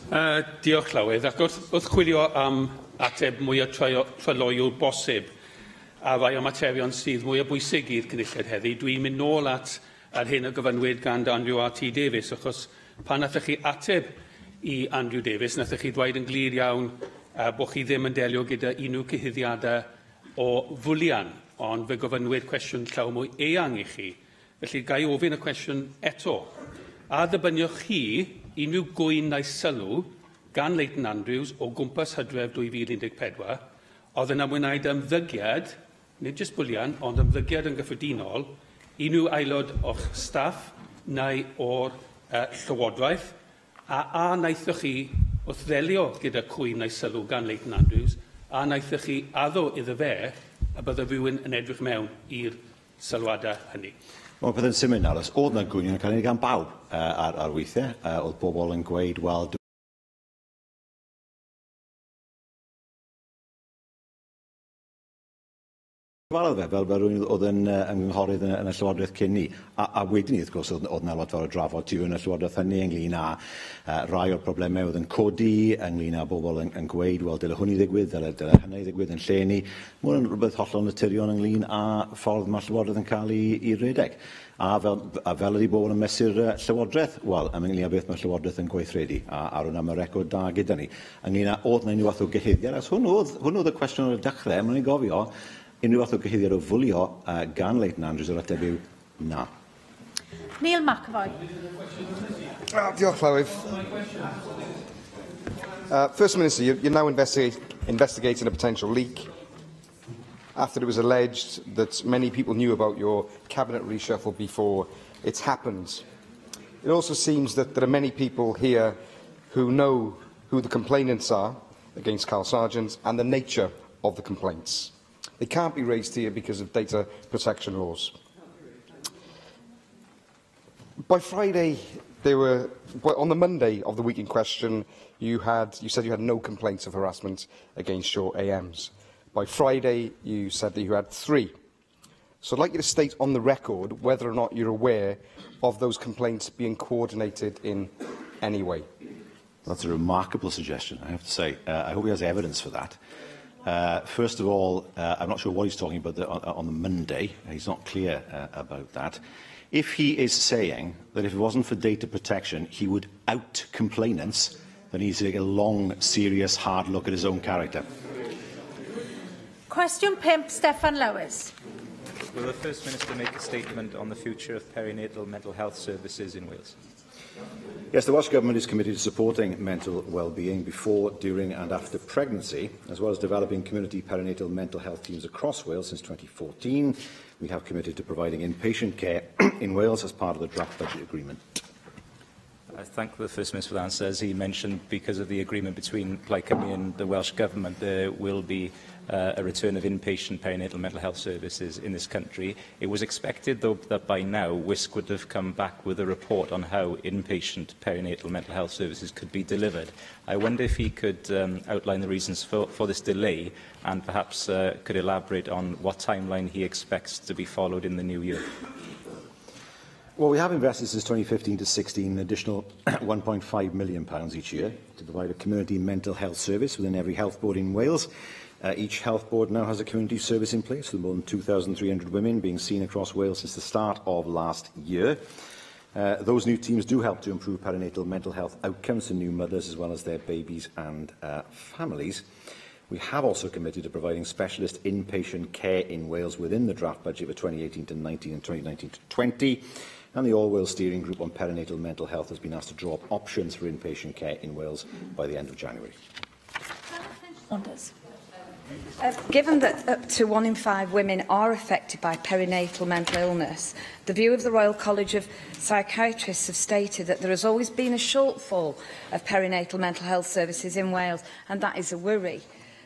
S16: Diolch Llywyd. Ac wrth chwilio am ateb mwy o troloiw bosib a rai o materion sydd mwy o bwysig i'r cynulliad heddi, dwi'n mynd nôl at ar hyn o gyfanwyd gan Andrew R.T. Davies, achos pan nathach chi ateb i Andrew Davies, nathach chi dweud yn glir iawn bod chi ddim yn delio gyda unrhyw cyhuddiadau o fwlian, ond fe gofynwyd cwestiwn llaw mwy eang i chi. Felly, gai ofyn y cwestiwn eto. A ddibynioch chi unrhyw gwyn neu sylw gan Leighton Andrews o gwmpas Hydref 2014 oedd yn ymwneud ymddygiad, nid jyst bwlian, ond ymddygiad yn gyffredinol, unrhyw aelod o'ch staff neu o'r Llywodraeth, a wnaethoch chi wrth ddelio gyda cwyn neu sylw gan Leighton Andrews, a wnaethoch chi addo iddo fe a bydde rhywun yn edrych mewn i'r sylwadau hynny.
S3: Wel, byddai'n symud nawr, os oedd yna gwyn yn cael ei gan bawb ar weithiau, oedd bobl yn gweud, wel, Cyfalodd fel rhywun oedd yn ymgynghorydd yn y Llywodraeth cyn ni. A wedyn ni, wrth gwrs, oedd yna lot fawr o drafod tu yn y Llywodraeth hynny ynglyn â rai o'r problemau oedd yn codi, ynglyn â bobl yn gweud, wel, dyle hwn i ddigwydd, dyle hynny i ddigwydd yn lle ni. Mae hwn yn rhywbeth hollol naturiol ynglyn â ffordd mae'r Llywodraeth yn cael ei redeg. A fel ydy bobl yn mesur Llywodraeth, wel, ynglyn â beth mae'r Llywodraeth yn gweithredu, a hwnna mae record da gyda ni. Ynglyn â oedd yna unrhyw fath o gyhuddiad, as hwn oedd y cwestiwn o'r dechrau, mae'n ei gofio, unrhyw fath o gyhuddiad o fwlio gan Leighton Andrews yr ateb yw na.
S1: Neil McAvoy.
S9: Diolch, Llywydd. First Minister, you're now investigating a potential leak after it was alleged that many people knew about your cabinet reshuffle before it's happened. It also seems that there are many people here who know who the complainants are against Carl Sargent and the nature of the complaints. They can't be raised here because of data protection laws. By Friday, on the Monday of the week in question, you said you had no complaints of harassment against your AMs. By Friday, you said that you had 3. So I'd like you to state on the record whether or not you're aware of those complaints being coordinated in any way.
S3: That's a remarkable suggestion, I have to say. I hope he has evidence for that. First of all, I'm not sure what he's talking about on the Monday. He's not clear about that. If he is saying that if it wasn't for data protection, he would out complainants, then he's taking a long, serious, hard look at his own character.
S1: Question 5, Steffan Lewis.
S17: Will the First Minister make a statement on the future of perinatal mental health services in Wales?
S3: Yes, the Welsh Government is committed to supporting mental well-being before, during and after pregnancy, as well as developing community perinatal mental health teams across Wales since 2014. We have committed to providing inpatient care in Wales as part of the draft budget agreement.
S17: I thank the First Minister for the answer. As he mentioned, because of the agreement between Plaid Cymru and the Welsh Government, there will be a return of inpatient perinatal mental health services in this country. It was expected, though, that by now WISC would have come back with a report on how inpatient perinatal mental health services could be delivered. I wonder if he could outline the reasons for this delay and perhaps could elaborate on what timeline he expects to be followed in the new year.
S3: Well, we have invested since 2015 to 16 an additional £1.5 million each year to provide a community mental health service within every health board in Wales. Each health board now has a community service in place, with more than 2,300 women being seen across Wales since the start of last year. Those new teams do help to improve perinatal mental health outcomes for new mothers as well as their babies and families. We have also committed to providing specialist inpatient care in Wales within the draft budget for 2018 to 19 and 2019 to 20. And the All-Wales Steering Group on Perinatal Mental Health has been asked to draw up options for inpatient care in Wales by the end of January.
S18: Given that up to 1 in 5 women are affected by perinatal mental illness, the view of the Royal College of Psychiatrists have stated that there has always been a shortfall of perinatal mental health services in Wales, and that is a worry.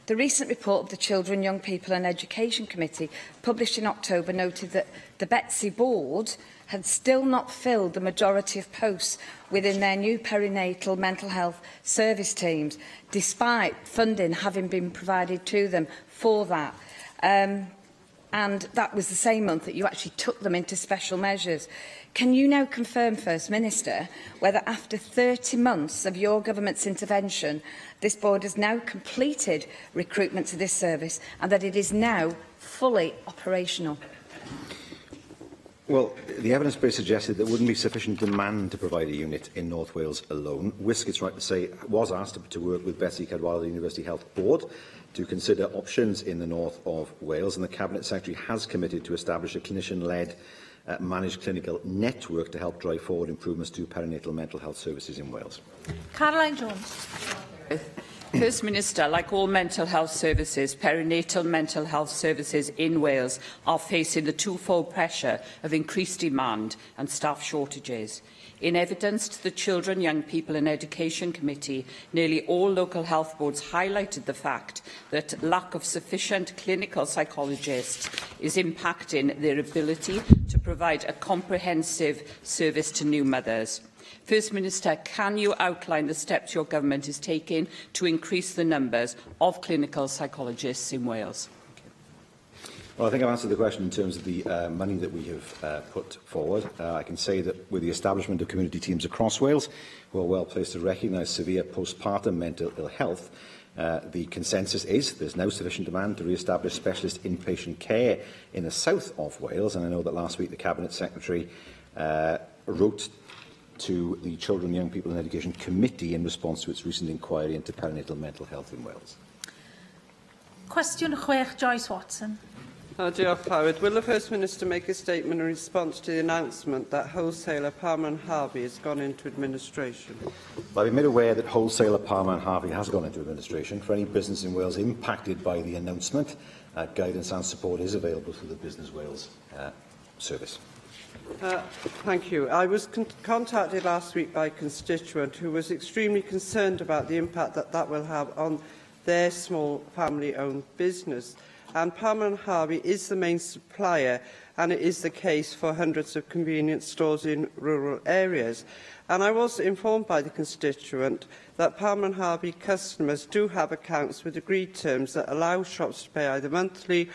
S18: The recent report of the Children, Young People and Education Committee, published in October, noted that the Betsy Board had still not filled the majority of posts within their new perinatal mental health service teams, despite funding having been provided to them for that. And that was the same month that you actually took them into special measures. Can you now confirm, First Minister, whether after 30 months of your government's intervention, this board has now completed recruitment to this service and that it is now fully operational?
S3: Well, the evidence base suggested there wouldn't be sufficient demand to provide a unit in North Wales alone. WISC, it's right to say, was asked to work with Betsy Cadwaladr University Health Board to consider options in the north of Wales, and the Cabinet Secretary has committed to establish a clinician-led managed clinical network to help drive forward improvements to perinatal mental health services in Wales.
S1: Caroline Jones.
S19: First Minister, like all mental health services, perinatal mental health services in Wales are facing the twofold pressure of increased demand and staff shortages. In evidence to the Children, Young People and Education Committee, nearly all local health boards highlighted the fact that lack of sufficient clinical psychologists is impacting their ability to provide a comprehensive service to new mothers. First Minister, can you outline the steps your government is taking to increase the numbers of clinical psychologists in Wales?
S3: Well, I think I've answered the question in terms of the money that we have put forward. I can say that with the establishment of community teams across Wales, who are well placed to recognise severe postpartum mental ill health, the consensus is there's now sufficient demand to re-establish specialist inpatient care in the south of Wales. And I know that last week the Cabinet Secretary wrote to the Children, Young People and Education Committee in response to its recent inquiry into perinatal mental health in Wales.
S1: Question 6, Joyce Watson.
S20: Diolch, Howard. Will the First Minister make a statement in response to the announcement that wholesaler Palmer & Harvey has gone into administration?
S3: Well, I've been made aware that wholesaler Palmer & Harvey has gone into administration. For any business in Wales impacted by the announcement, guidance and support is available through the Business Wales service.
S20: Thank you. I was contacted last week by a constituent who was extremely concerned about the impact that will have on their small family-owned business. and Palmer & Harvey is the main supplier, and it is the case for hundreds of convenience stores in rural areas. And I was informed by the constituent that Palmer & Harvey customers do have accounts with agreed terms that allow shops to pay either monthly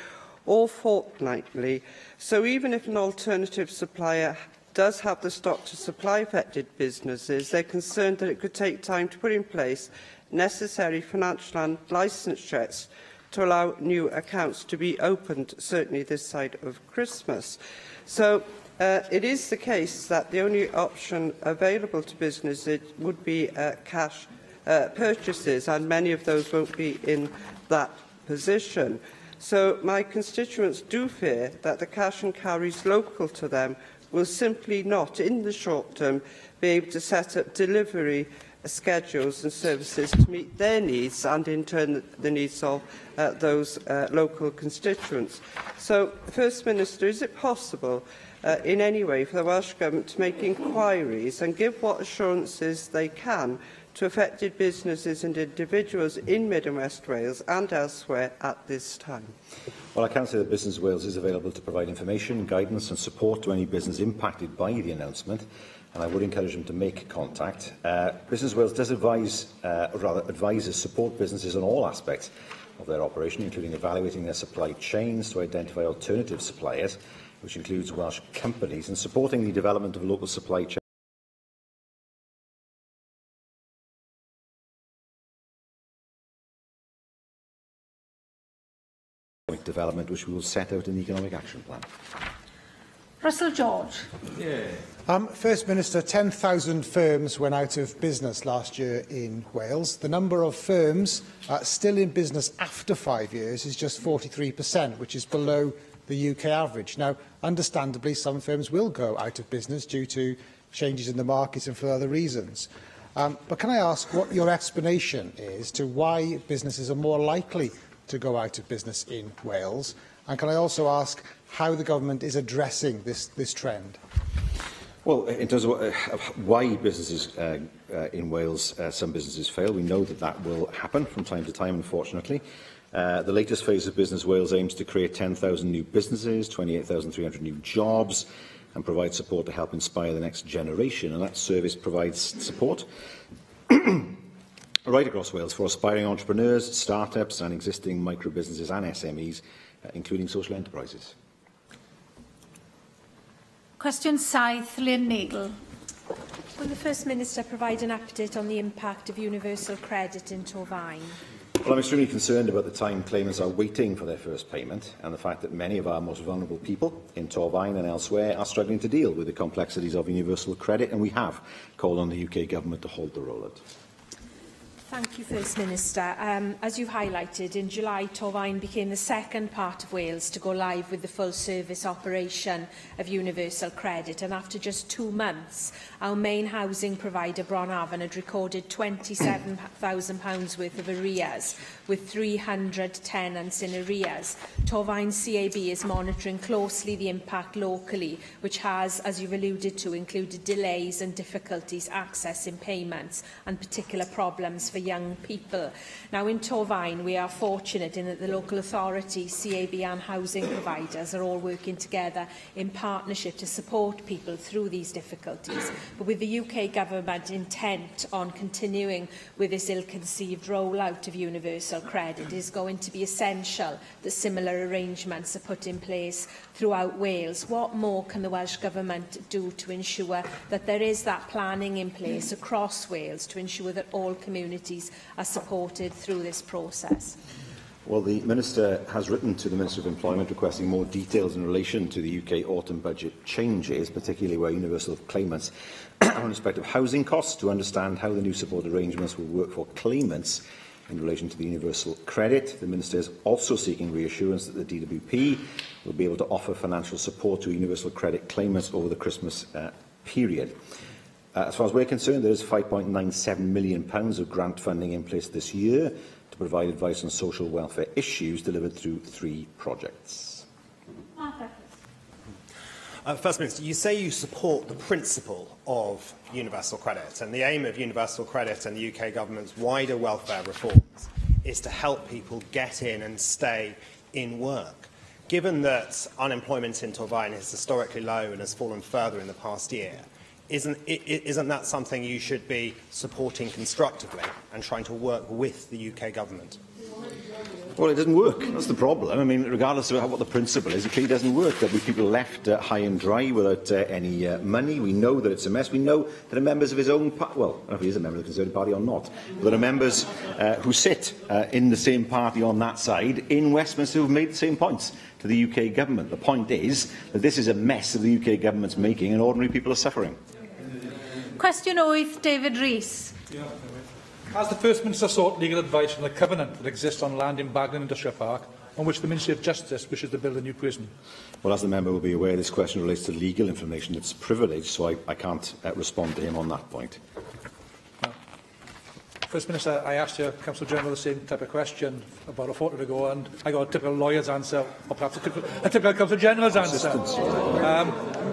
S20: or fortnightly. So even if an alternative supplier does have the stock to supply affected businesses, they're concerned that it could take time to put in place necessary financial and licence checks to allow new accounts to be opened, certainly this side of Christmas. So it is the case that the only option available to businesses would be cash purchases, and many of those won't be in that position. So my constituents do fear that the cash and carries local to them will simply not, in the short term, be able to set up delivery schedules and services to meet their needs and, in turn, the needs of those local constituents. So, First Minister, is it possible in any way for the Welsh Government to make inquiries and give what assurances they can to affected businesses and individuals in Mid and West Wales and elsewhere at this time?
S3: Well, I can say that Business Wales is available to provide information, guidance and support to any business impacted by the announcement, and I would encourage them to make contact. Business Wales does advises support businesses on all aspects of their operation, including evaluating their supply chains to identify alternative suppliers, which includes Welsh companies, and supporting the development of local supply chains. Development, which we will set out in the Economic Action Plan.
S1: Russell George.
S21: First Minister, 10,000 firms went out of business last year in Wales. The number of firms still in business after 5 years is just 43%, which is below the UK average. Now, understandably, some firms will go out of business due to changes in the market and for other reasons. But can I ask what your explanation is to why businesses are more likely to go out of business in Wales? And can I also ask how the government is addressing this trend?
S3: Well, in terms of why businesses in Wales, some businesses fail, we know that that will happen from time to time, unfortunately. The latest phase of Business Wales aims to create 10,000 new businesses, 28,300 new jobs, and provide support to help inspire the next generation. And that service provides support right across Wales for aspiring entrepreneurs, start-ups and existing micro-businesses and SMEs, including social enterprises.
S1: Question 7, Lynn Nagle.
S22: Will the First Minister provide an update on the impact of universal credit in Torfaen?
S3: Well, I'm extremely concerned about the time claimants are waiting for their first payment and the fact that many of our most vulnerable people in Torfaen and elsewhere are struggling to deal with the complexities of universal credit, and we have called on the UK Government to halt the rollout.
S22: Thank you, First Minister. As you highlighted, in July, Torfaen became the second part of Wales to go live with the full-service operation of universal credit. And after just 2 months, our main housing provider, Bronavon, had recorded £27,000 worth of arrears, with 300 tenants in arrears. Torfaen CAB is monitoring closely the impact locally, which has, as you've alluded to, included delays and difficulties accessing payments and particular problems for young people. Now, in Torfaen, we are fortunate in that the local authority, CAB and housing providers are all working together in partnership to support people through these difficulties. But with the UK Government intent on continuing with this ill-conceived rollout of universal credit, it is going to be essential that similar arrangements are put in place throughout Wales. What more can the Welsh Government do to ensure that there is that planning in place across Wales to ensure that all communities are supported through this process?
S3: Well, the Minister has written to the Minister of Employment requesting more details in relation to the UK autumn budget changes, particularly where universal claimants are in respect of housing costs, to understand how the new support arrangements will work for claimants in relation to the universal credit. The Minister is also seeking reassurance that the DWP will be able to offer financial support to universal credit claimants over the Christmas period. As far as we're concerned, there is £5.97 million of grant funding in place this year to provide advice on social welfare issues, delivered through 3 projects.
S23: First Minister, you say you support the principle of universal credit, and the aim of universal credit and the UK Government's wider welfare reforms is to help people get in and stay in work. Given that unemployment in Torfaen is historically low and has fallen further in the past year, isn't that something you should be supporting constructively and trying to work with the UK government?
S3: Well, it doesn't work. That's the problem. I mean, regardless of what the principle is, it clearly doesn't work. There'll be people left high and dry without any money. We know that it's a mess. We know that are members of his own party, well, I don't know if he is a member of the Conservative Party or not, but there are members who sit in the same party on that side in Westminster who have made the same points to the UK government. The point is that this is a mess that the UK government's making and ordinary people are suffering.
S1: Question 8, David Rees.
S2: Has the First Minister sought legal advice from the covenant that exists on land in Baglan Industrial Park, on which the Ministry of Justice wishes to build a new prison?
S3: Well, as the member will be aware, this question relates to legal information that's privileged, so I can't respond to him on that point.
S2: First Minister, I asked your Council General the same type of question about a fortnight ago, and I got a typical lawyer's answer, or perhaps a typical Council General's answer.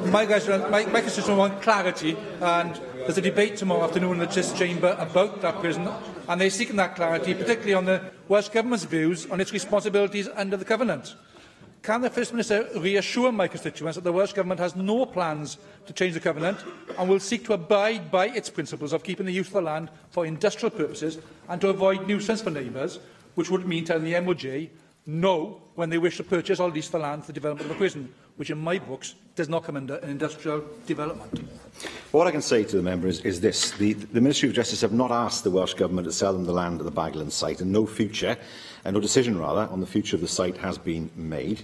S2: My constituents want clarity, and there's a debate tomorrow afternoon in this chamber about that prison, and they're seeking that clarity, particularly on the Welsh Government's views on its responsibilities under the Covenant. Can the First Minister reassure my constituents that the Welsh Government has no plans to change the Covenant and will seek to abide by its principles of keeping the use of the land for industrial purposes and to avoid nuisance for neighbours, which would mean telling the MOJ no when they wish to purchase or lease the land for the development of a prison, which in my books does not come under an industrial development?
S3: What I can say to the member is this. The Ministry of Justice have not asked the Welsh Government to sell them the land at the Baglan site, and no decision on the future of the site has been made.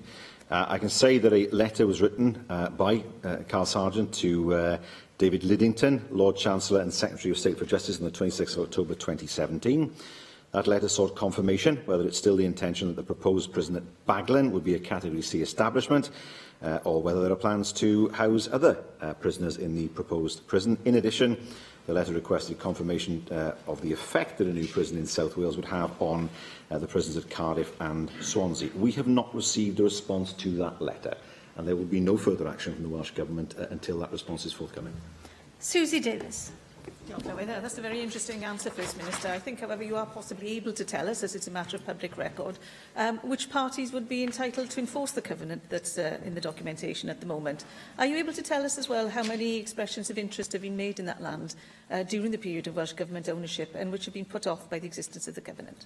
S3: I can say that a letter was written by Carl Sargent to David Lidington, Lord Chancellor and Secretary of State for Justice on the 26th of October 2017. That letter sought confirmation whether it's still the intention that the proposed prison at Baglan would be a Category C establishment, or whether there are plans to house other prisoners in the proposed prison. In addition, the letter requested confirmation of the effect that a new prison in South Wales would have on the prisons at Cardiff and Swansea. We have not received a response to that letter, and there will be no further action from the Welsh Government until that response is forthcoming.
S1: Susie Davis.
S7: That's a very interesting answer, First Minister. I think, however, you are possibly able to tell us, as it's a matter of public record, which parties would be entitled to enforce the covenant that's in the documentation at the moment. Are you able to tell us as well how many expressions of interest have been made in that land during the period of Welsh Government ownership and which have been put off by the existence of the covenant?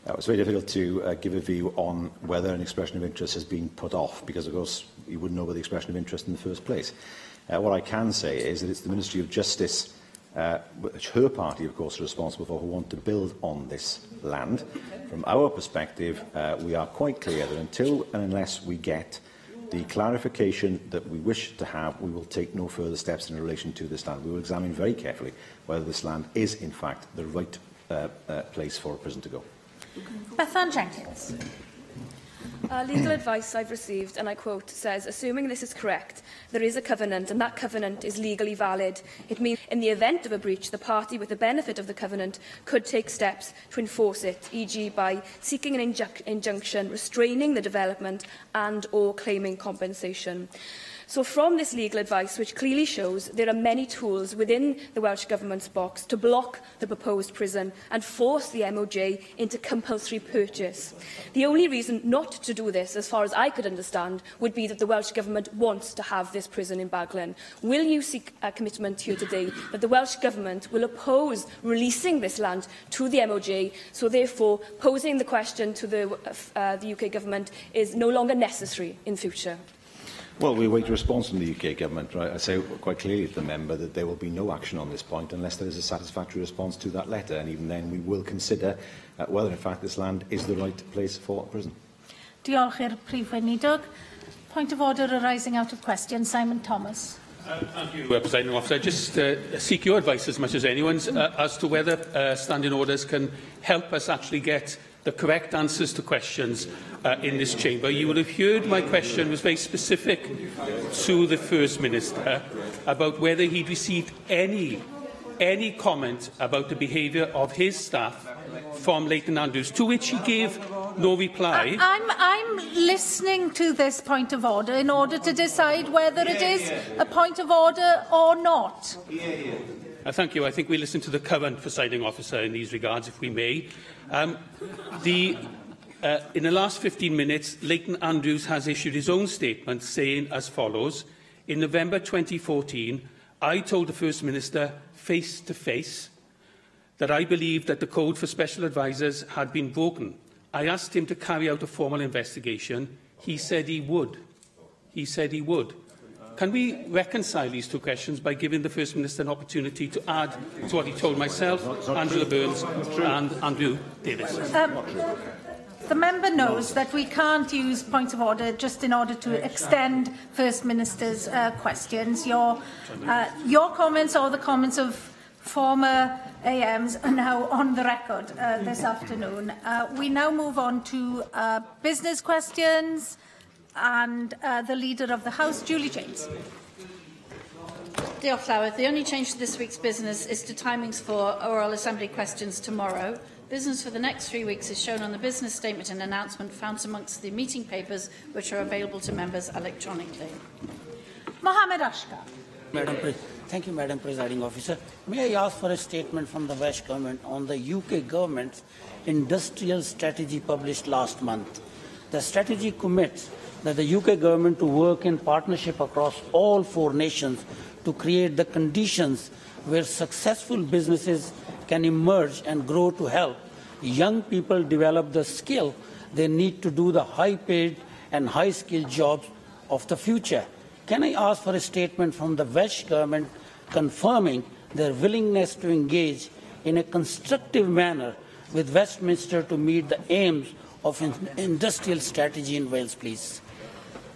S3: It's very difficult to give a view on whether an expression of interest has been put off, because, of course, you wouldn't know about the expression of interest in the first place. What I can say is that it's the Ministry of Justice, which her party, of course, is responsible for, who want to build on this land. From our perspective, we are quite clear that until and unless we get the clarification that we wish to have, we will take no further steps in relation to this land. We will examine very carefully whether this land is, in fact, the right place for a prison to go.
S1: Bethan Jenkins.
S8: Legal advice I've received, and I quote, says, assuming this is correct, there is a covenant and that covenant is legally valid. It means in the event of a breach, the party with the benefit of the covenant could take steps to enforce it, e.g. by seeking an injunction, restraining the development and or claiming compensation. So from this legal advice, which clearly shows there are many tools within the Welsh Government's box to block the proposed prison and force the MOJ into compulsory purchase. The only reason not to do this, as far as I could understand, would be that the Welsh Government wants to have this prison in Baglan. Will you seek a commitment here today that the Welsh Government will oppose releasing this land to the MOJ, so therefore posing the question to the UK Government is no longer necessary in future?
S3: Well, we wait a response from the UK Government. Right? I say quite clearly to the member that there will be no action on this point unless there is a satisfactory response to that letter, and even then we will consider whether, in fact, this land is the right place for a prison.
S1: Diolch i'r Prif Weinidog. Point of order arising out of question, Simon Thomas.
S16: Thank you, Presiding Officer. Just seek your advice as much as anyone's as to whether standing orders can help us actually get the correct answers to questions in this chamber. You would have heard my question was very specific to the First Minister about whether he'd received any comment about the behaviour of his staff from Leighton Andrews, to which he gave no reply.
S1: I'm listening to this point of order in order to decide whether it is a point of order or not.
S16: Thank you. I think we listen to the current Presiding Officer in these regards, if we may. The In the last 15 minutes, Leighton Andrews has issued his own statement saying as follows: in November 2014, I told the First Minister face to face that I believed that the Code for Special Advisers had been broken. I asked him to carry out a formal investigation. He said he would. He said he would. Can we reconcile these two questions by giving the First Minister an opportunity to add to what he told myself, Angela Burns and Andrew Davis?
S1: The member knows that we can't use point of order just in order to extend First Minister's questions. Your comments or the comments of former AMs are now on the record this afternoon. We now move on to business questions and the Leader of the House, Julie James.
S10: Diolch Llywyd. The only change to this week's business is to timings for oral assembly questions tomorrow. Business for the next 3 weeks is shown on the business statement and announcement found amongst the meeting papers, which are available to members electronically.
S1: Mohammed Ashkar.
S12: Thank you, Madam Presiding Officer. May I ask for a statement from the Welsh Government on the UK Government's industrial strategy published last month? The strategy commits that the UK Government to work in partnership across all 4 nations to create the conditions where successful businesses can emerge and grow to help young people develop the skill they need to do the high-paid and high-skilled jobs of the future. Can I ask for a statement from the Welsh Government confirming their willingness to engage in a constructive manner with Westminster to meet the aims of an industrial strategy in Wales, please?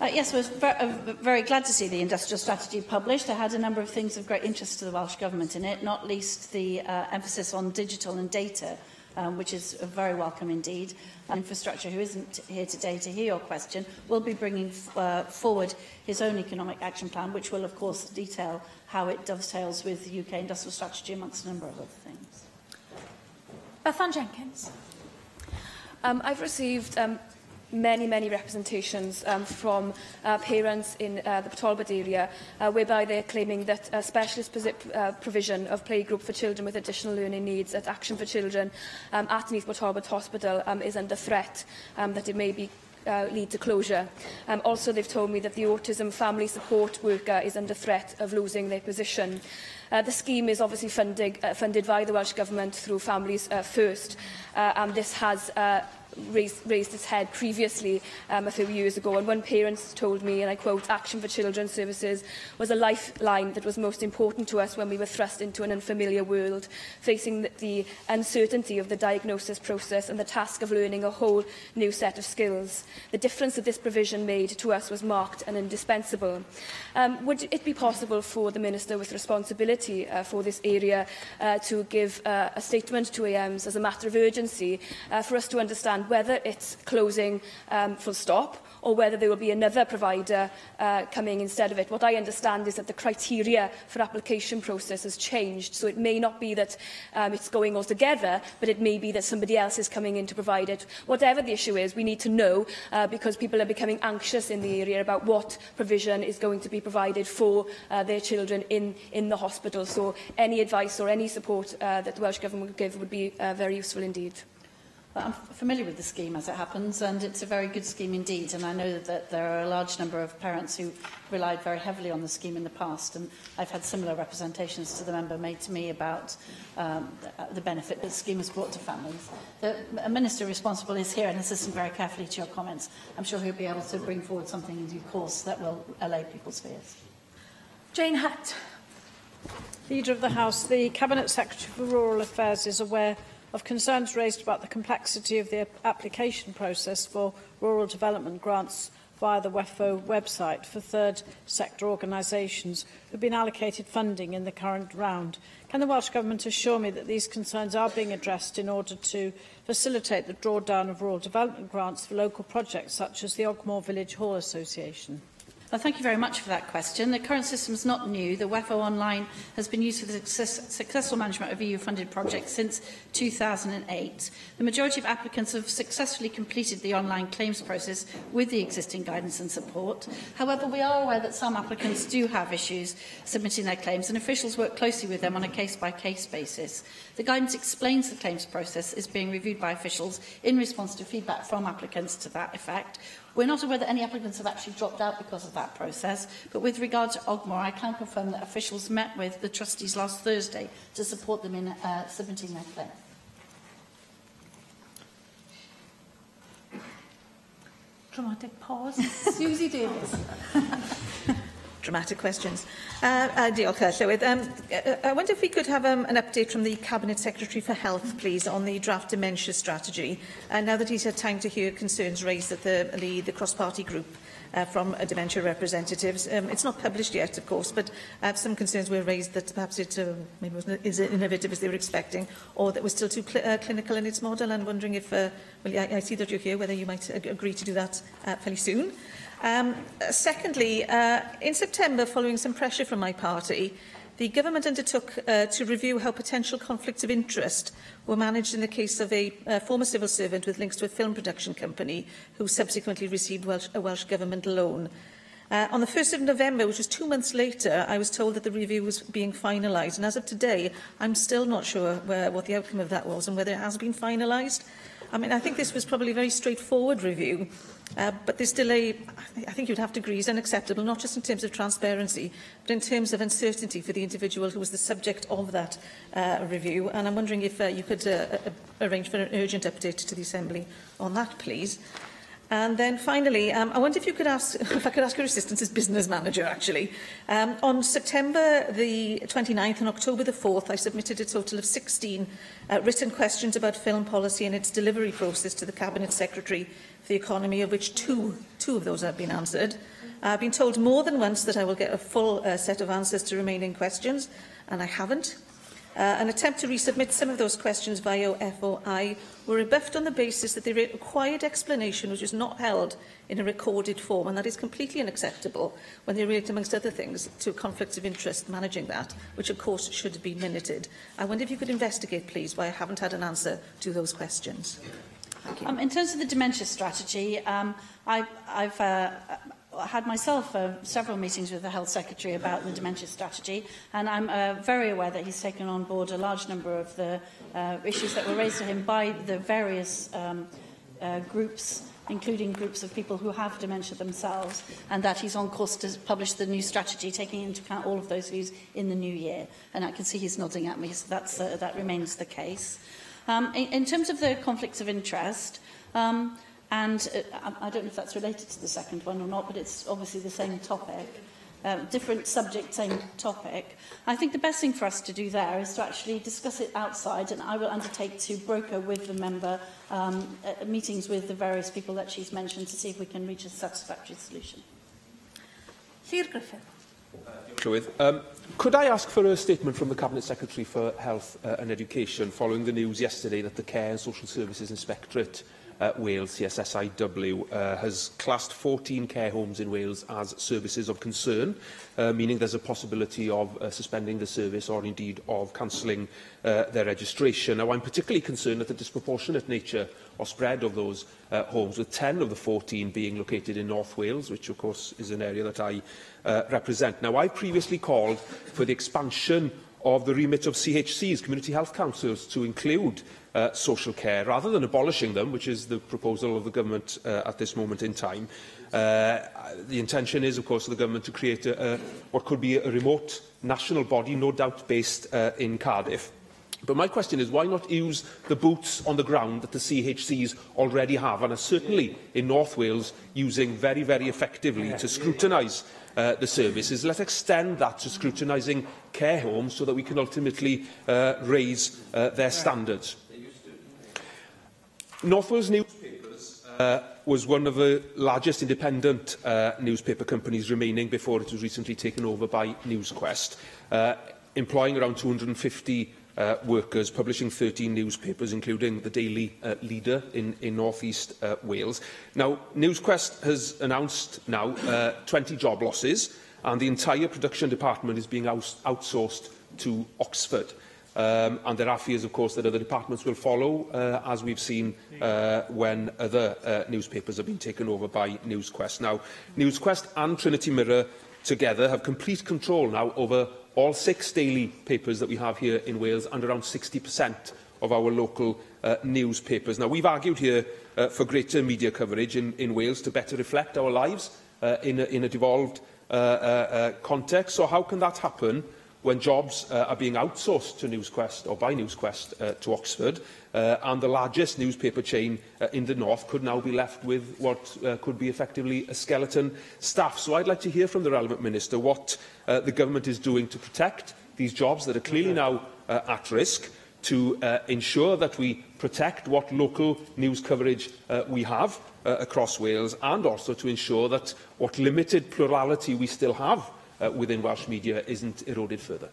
S10: Yes, I was very glad to see the industrial strategy published. It had a number of things of great interest to the Welsh Government in it, not least the emphasis on digital and data, which is very welcome indeed. Infrastructure, who isn't here today to hear your question, will be bringing forward his own economic action plan, which will, of course, detail how it dovetails with the UK industrial strategy, amongst a number of other things.
S1: Bethan Jenkins.
S8: I've received many representations from parents in the Talbot area, whereby they're claiming that specialist provision of playgroup for children with additional learning needs at Action for Children at Neath Talbot Hospital is under threat, that it may be lead to closure. Also, they've told me that the autism family support worker is under threat of losing their position. The scheme is obviously funded by the Welsh Government through Families First, and this has raised its head previously a few years ago, and one parent told me, and I quote, "Action for Children's Services was a lifeline that was most important to us when we were thrust into an unfamiliar world, facing the uncertainty of the diagnosis process and the task of learning a whole new set of skills. The difference that this provision made to us was marked and indispensable." Would it be possible for the Minister with responsibility for this area to give a statement to AMs as a matter of urgency for us to understand whether it's closing full stop or whether there will be another provider coming instead of it? What I understand is that the criteria for application process has changed, so it may not be that it's going altogether, but it may be that somebody else is coming in to provide it. Whatever the issue is, we need to know, because people are becoming anxious in the area about what provision is going to be provided for their children in the hospital. So any advice or any support that the Welsh Government would give would be very useful indeed.
S10: I'm familiar with the scheme as it happens, and it's a very good scheme indeed, and I know that there are a large number of parents who relied very heavily on the scheme in the past, and I've had similar representations to the member made to me about the benefit that the scheme has brought to families. The Minister responsible is here and has listened very carefully to your comments. I'm sure he'll be able to bring forward something in due course that will allay people's fears.
S1: Jane Hutt.
S13: Leader of the House, the Cabinet Secretary for Rural Affairs is aware of concerns raised about the complexity of the application process for rural development grants via the WEFO website for third sector organisations who have been allocated funding in the current round. Can the Welsh Government assure me that these concerns are being addressed in order to facilitate the drawdown of rural development grants for local projects such as the Ogmore Village Hall Association?
S10: Well, thank you very much for that question. The current system is not new. The WEFO Online has been used for the successful management of EU-funded projects since 2008. The majority of applicants have successfully completed the online claims process with the existing guidance and support. However, we are aware that some applicants do have issues submitting their claims, and officials work closely with them on a case-by-case basis. The guidance explains the claims process is being reviewed by officials in response to feedback from applicants to that effect. We're not aware that any applicants have actually dropped out because of that process, but with regard to Ogmore, I can confirm that officials met with the trustees last Thursday to support them in submitting their claim.
S1: Dramatic pause. Susie Davis.
S7: Dramatic questions. Diolch, Llywydd. I wonder if we could have an update from the Cabinet Secretary for Health, please, on the draft dementia strategy. Now that he's had time to hear concerns raised at the cross-party group from dementia representatives. It's not published yet, of course, but some concerns were raised that perhaps it maybe wasn't as innovative as they were expecting, or that was still too clinical in its model. And wondering if, well, I see that you're here, whether you might agree to do that fairly soon. Secondly, in September, following some pressure from my party, the government undertook to review how potential conflicts of interest were managed in the case of a former civil servant with links to a film production company who subsequently received a Welsh Government loan. On the 1st of November, which was 2 months later, I was told that the review was being finalised, and as of today, I'm still not sure what the outcome of that was and whether it has been finalised. I mean, I think this was probably a very straightforward review, but this delay, I think you'd have to agree, is unacceptable, not just in terms of transparency, but in terms of uncertainty for the individual who was the subject of that review. And I'm wondering if you could arrange for an urgent update to the Assembly on that, please. And then finally, I wonder if you could if I could ask your assistance as business manager, actually. On September the 29th and October the 4th, I submitted a total of 16 written questions about film policy and its delivery process to the Cabinet Secretary for the Economy, of which two of those have been answered. I've been told more than once that I will get a full set of answers to remaining questions, and I haven't. An attempt to resubmit some of those questions via FOI were rebuffed on the basis that they required explanation which is not held in a recorded form, and that is completely unacceptable when they relate, amongst other things, to conflicts of interest managing that, which of course should be minuted. I wonder if you could investigate, please, why I haven't had an answer to those questions. Thank you.
S10: In terms of the dementia strategy, I've had myself several meetings with the Health Secretary about the dementia strategy, and I'm very aware that he's taken on board a large number of the issues that were raised to him by the various groups, including groups of people who have dementia themselves, and that he's on course to publish the new strategy, taking into account all of those views in the new year. And I can see he's nodding at me, so that remains the case. In terms of the conflicts of interest, and I don't know if that's related to the second one or not, but it's obviously the same topic. Different subject, same topic. I think the best thing for us to do there is to actually discuss it outside, and I will undertake to broker with the member meetings with the various people that she's mentioned to see if we can reach a satisfactory solution.
S1: Llŷr Griffith.
S6: Could I ask for a statement from the Cabinet Secretary for Health and Education following the news yesterday that the Care and Social Services Inspectorate Wales, CSSIW, has classed 14 care homes in Wales as services of concern, meaning there's a possibility of suspending the service or indeed of cancelling their registration. Now, I'm particularly concerned at the disproportionate nature or spread of those homes, with 10 of the 14 being located in North Wales, which of course is an area that I represent. Now, I previously called for the expansion of the remit of CHCs, Community Health Councils, to include social care, rather than abolishing them, which is the proposal of the government at this moment in time. The intention is, of course, for the government to create what could be a remote national body, no doubt based in Cardiff. But my question is, why not use the boots on the ground that the CHCs already have, and are certainly in North Wales using very, very effectively to scrutinise the services? Let's extend that to scrutinising care homes so that we can ultimately raise their standards. North Wales Newspapers was one of the largest independent newspaper companies remaining before it was recently taken over by NewsQuest, employing around 250 workers publishing 13 newspapers, including the Daily Leader in North East Wales. Now, NewsQuest has announced now 20 job losses, and the entire production department is being outsourced to Oxford. And there are fears, of course, that other departments will follow, as we've seen when other newspapers have been taken over by NewsQuest. Now, NewsQuest and Trinity Mirror together have complete control now over all 6 daily papers that we have here in Wales, and around 60% of our local newspapers. Now, we've argued here for greater media coverage in Wales to better reflect our lives in a devolved context. So how can that happen when jobs are being outsourced to NewsQuest, or by NewsQuest, to Oxford, and the largest newspaper chain in the north could now be left with what could be effectively a skeleton staff? So I'd like to hear from the relevant minister what the government is doing to protect these jobs that are clearly now at risk, to ensure that we protect what local news coverage we have across Wales, and also to ensure that what limited plurality we still have within Welsh media isn't eroded further.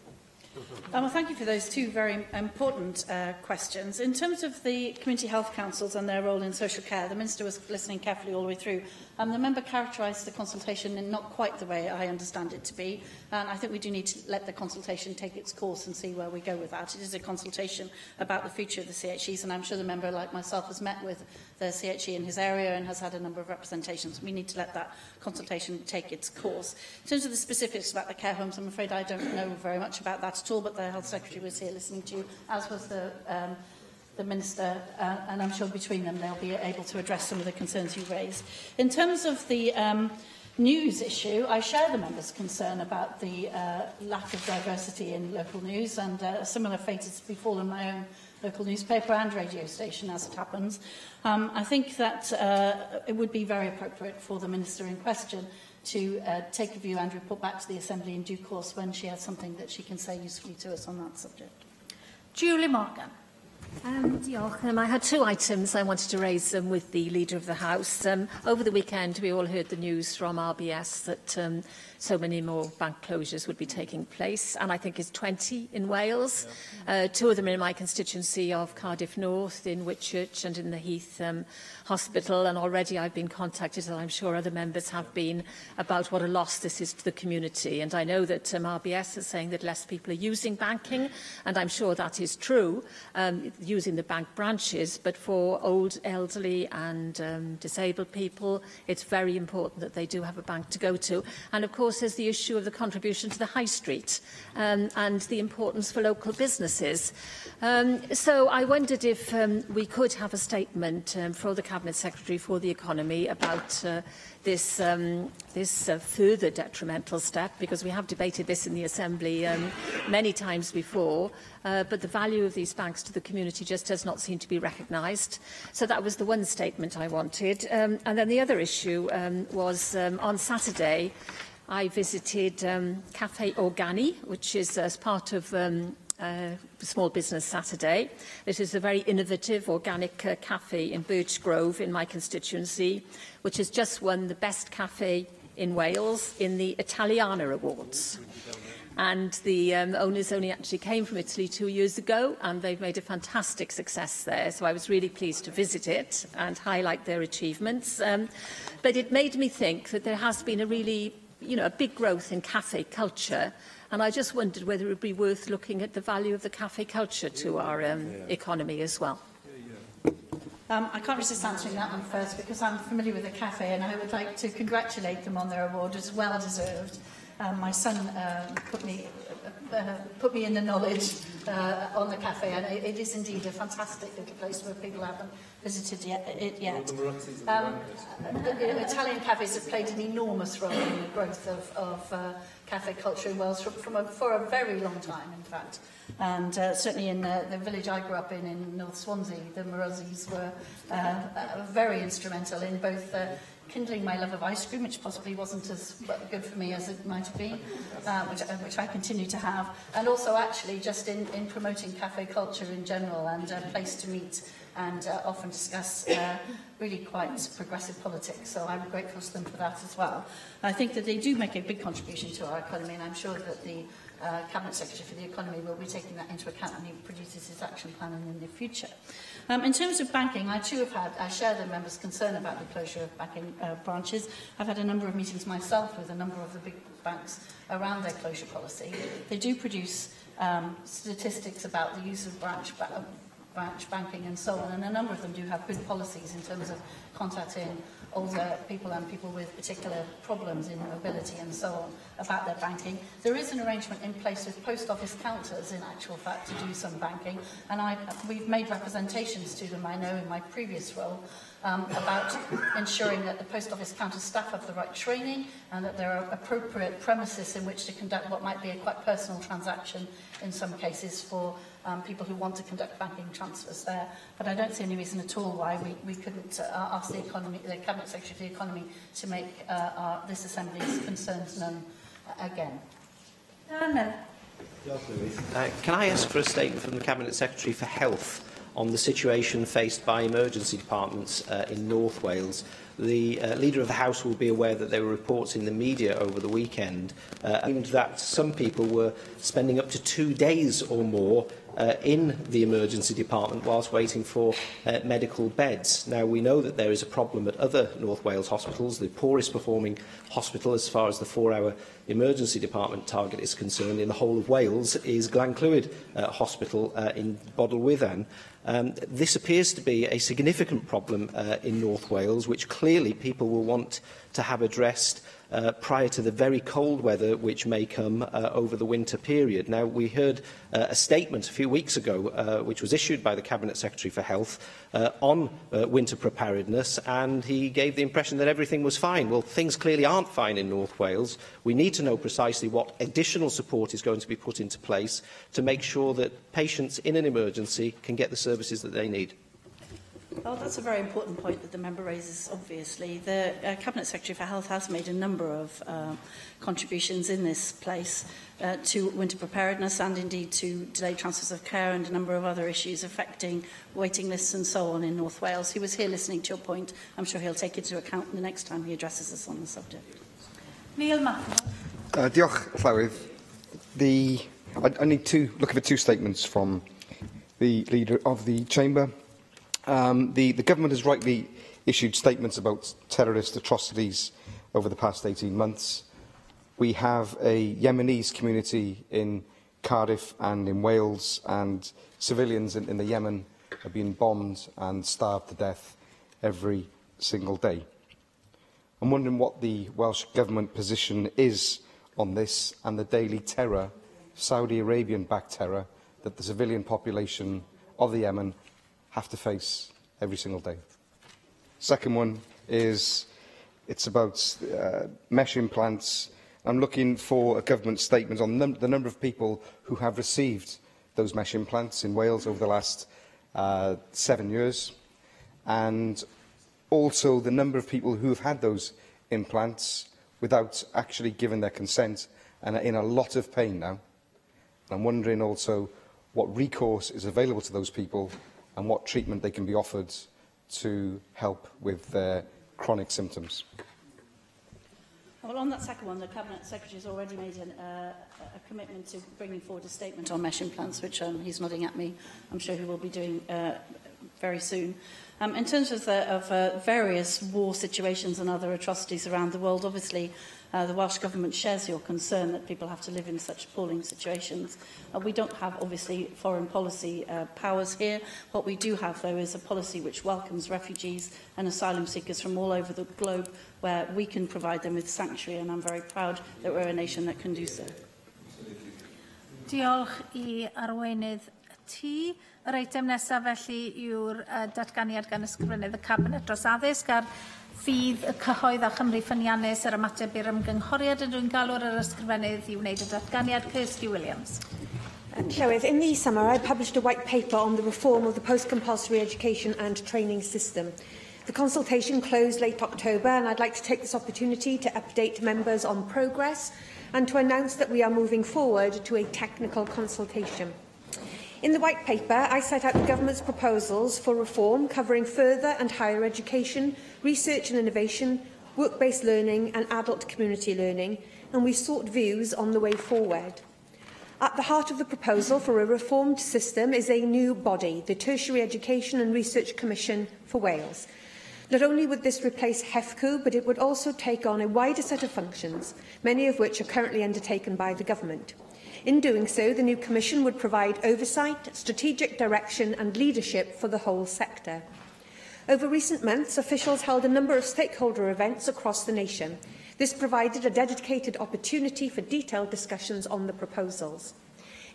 S10: Well, thank you for those two very important questions. In terms of the community health councils and their role in social care, the Minister was listening carefully all the way through. The member characterised the consultation in not quite the way I understand it to be, and I think we do need to let the consultation take its course and see where we go with that. It is a consultation about the future of the CHEs, and I'm sure the member, like myself, has met with the CHE in his area and has had a number of representations. We need to let that consultation take its course. In terms of the specifics about the care homes, I'm afraid I don't know very much about that at all, but the Health Secretary was here listening to you, as was the Minister, and I'm sure between them they'll be able to address some of the concerns you raised. In terms of the news issue, I share the member's concern about the lack of diversity in local news, and a similar fate has befallen my own local newspaper and radio station, as it happens. I think that it would be very appropriate for the Minister in question to take a view and report back to the Assembly in due course when she has something that she can say usefully to us on that subject.
S1: Julie Morgan.
S5: Diolch. I had 2 items I wanted to raise with the Leader of the House. Over the weekend, we all heard the news from RBS that so many more bank closures would be taking place, and I think it's 20 in Wales. 2 of them in my constituency of Cardiff North, in Whitchurch and in the Heath Hospital, and already I've been contacted, and I'm sure other members have been, about what a loss this is to the community. And I know that RBS is saying that less people are using banking, and I'm sure that is true, using the bank branches, but for old, elderly and disabled people, it's very important that they do have a bank to go to. And of course, there's the issue of the contribution to the high street and the importance for local businesses. So I wondered if we could have a statement for the Cabinet Secretary for the Economy about this further detrimental step, because we have debated this in the Assembly many times before, but the value of these banks to the community just does not seem to be recognised. So that was the one statement I wanted. And then the other issue was on Saturday, I visited Café Organi, which is as part of Small Business Saturday. This is a very innovative organic cafe in Birch Grove in my constituency, which has just won the best cafe in Wales in the Italiana Awards. And the owners only actually came from Italy 2 years ago, and they've made a fantastic success there. So I was really pleased to visit it and highlight their achievements. But it made me think that there has been a really, a big growth in cafe culture. And I just wondered whether it would be worth looking at the value of the cafe culture to our economy as well.
S10: I can't resist answering that one first, because I'm familiar with the cafe, and I would like to congratulate them on their award. It's well deserved. My son put me in the knowledge on the cafe, and it is indeed a fantastic little place where people haven't visited it yet. The Italian cafes have played an enormous role in the growth of cafe culture in Wales for a very long time, in fact. And certainly in the village I grew up in North Swansea, the Morosis were very instrumental in both kindling my love of ice cream, which possibly wasn't as good for me as it might have been, which I continue to have, and also actually just in promoting cafe culture in general and a place to meet and often discuss really quite progressive politics. So I'm grateful to them for that as well. I think that they do make a big contribution to our economy, and I'm sure that the Cabinet Secretary for the Economy will be taking that into account when he produces his action plan in the near future. In terms of banking, I too I share the members' concern about the closure of banking branches. I've had a number of meetings myself with a number of the big banks around their closure policy. They do produce statistics about the use of branch banking and so on, and a number of them do have good policies in terms of contacting older people and people with particular problems in mobility and so on about their banking. There is an arrangement in place with post office counters, in actual fact, to do some banking, and we've made representations to them, I know, in my previous role, about ensuring that the post office counter staff have the right training and that there are appropriate premises in which to conduct what might be a quite personal transaction in some cases for people who want to conduct banking transfers there. But I don't see any reason at all why we couldn't ask the Cabinet Secretary for the Economy to make this Assembly's concerns known again.
S4: Can I ask for a statement from the Cabinet Secretary for Health on the situation faced by emergency departments in North Wales? The Leader of the House will be aware that there were reports in the media over the weekend that some people were spending up to 2 days or more in the emergency department whilst waiting for medical beds. Now, we know that there is a problem at other North Wales hospitals. The poorest performing hospital as far as the 4-hour emergency department target is concerned in the whole of Wales is Glenclwyd Hospital in Bodilwyddan. This appears to be a significant problem in North Wales, which clearly people will want to have addressed prior to the very cold weather which may come over the winter period. Now, we heard a statement a few weeks ago which was issued by the Cabinet Secretary for Health on winter preparedness, and he gave the impression that everything was fine. Well, things clearly aren't fine in North Wales. We need to know precisely what additional support is going to be put into place to make sure that patients in an emergency can get the services that they need.
S10: Well, that's a very important point that the member raises, obviously. The Cabinet Secretary for Health has made a number of contributions in this place to winter preparedness and indeed to delayed transfers of care and a number of other issues affecting waiting lists and so on in North Wales. He was here listening to your point. I'm sure he'll take it into account the next time he addresses us on the subject. Neil Matthews.
S9: Diolch, Llywydd. I need to look for 2 statements from the Leader of the Chamber. The government has rightly issued statements about terrorist atrocities over the past 18 months. We have a Yemenis community in Cardiff and in Wales, and civilians in the Yemen are being bombed and starved to death every single day. I'm wondering what the Welsh Government position is on this and the daily terror, Saudi Arabian-backed terror, that the civilian population of the Yemen have to face every single day. Second one is, it's about mesh implants. I'm looking for a government statement on the number of people who have received those mesh implants in Wales over the last 7 years, and also the number of people who have had those implants without actually giving their consent and are in a lot of pain now. I'm wondering also what recourse is available to those people and what treatment they can be offered to help with their chronic symptoms.
S10: Well, on that second one, the Cabinet Secretary has already made a commitment to bringing forward a statement on mesh implants, which he's nodding at me. I'm sure he will be doing very soon. In terms of various war situations and other atrocities around the world, obviously the Welsh Government shares your concern that people have to live in such appalling situations. We don't have, obviously, foreign policy powers here. What we do have, though, is a policy which welcomes refugees and asylum seekers from all over the globe, where we can provide them with sanctuary, and I'm very proud that we're a nation that can do so.
S1: Diolch I arweinydd T. Yr eitem nesaf felly yw'r datganiad gan ysgrifennydd y Cabinet dros addysg ar fydd y cyhoedd a Chymru ffyniannus yr ymateb i'r ymgynghoriad yn dwi'n galw'r yr ysgrifennydd I wneud y datganiad. Kirsty Williams.
S11: Llywydd, in the summer I published a white paper on the reform of the post-compulsory education and training system. The consultation closed late October, and I'd like to take this opportunity to update members on progress and to announce that we are moving forward to a technical consultation. In the White Paper, I set out the Government's proposals for reform covering further and higher education, research and innovation, work-based learning and adult community learning, and we sought views on the way forward. At the heart of the proposal for a reformed system is a new body, the Tertiary Education and Research Commission for Wales. Not only would this replace HEFCU, but it would also take on a wider set of functions, many of which are currently undertaken by the Government. In doing so, the new Commission would provide oversight, strategic direction and leadership for the whole sector. Over recent months, officials held a number of stakeholder events across the nation. This provided a dedicated opportunity for detailed discussions on the proposals.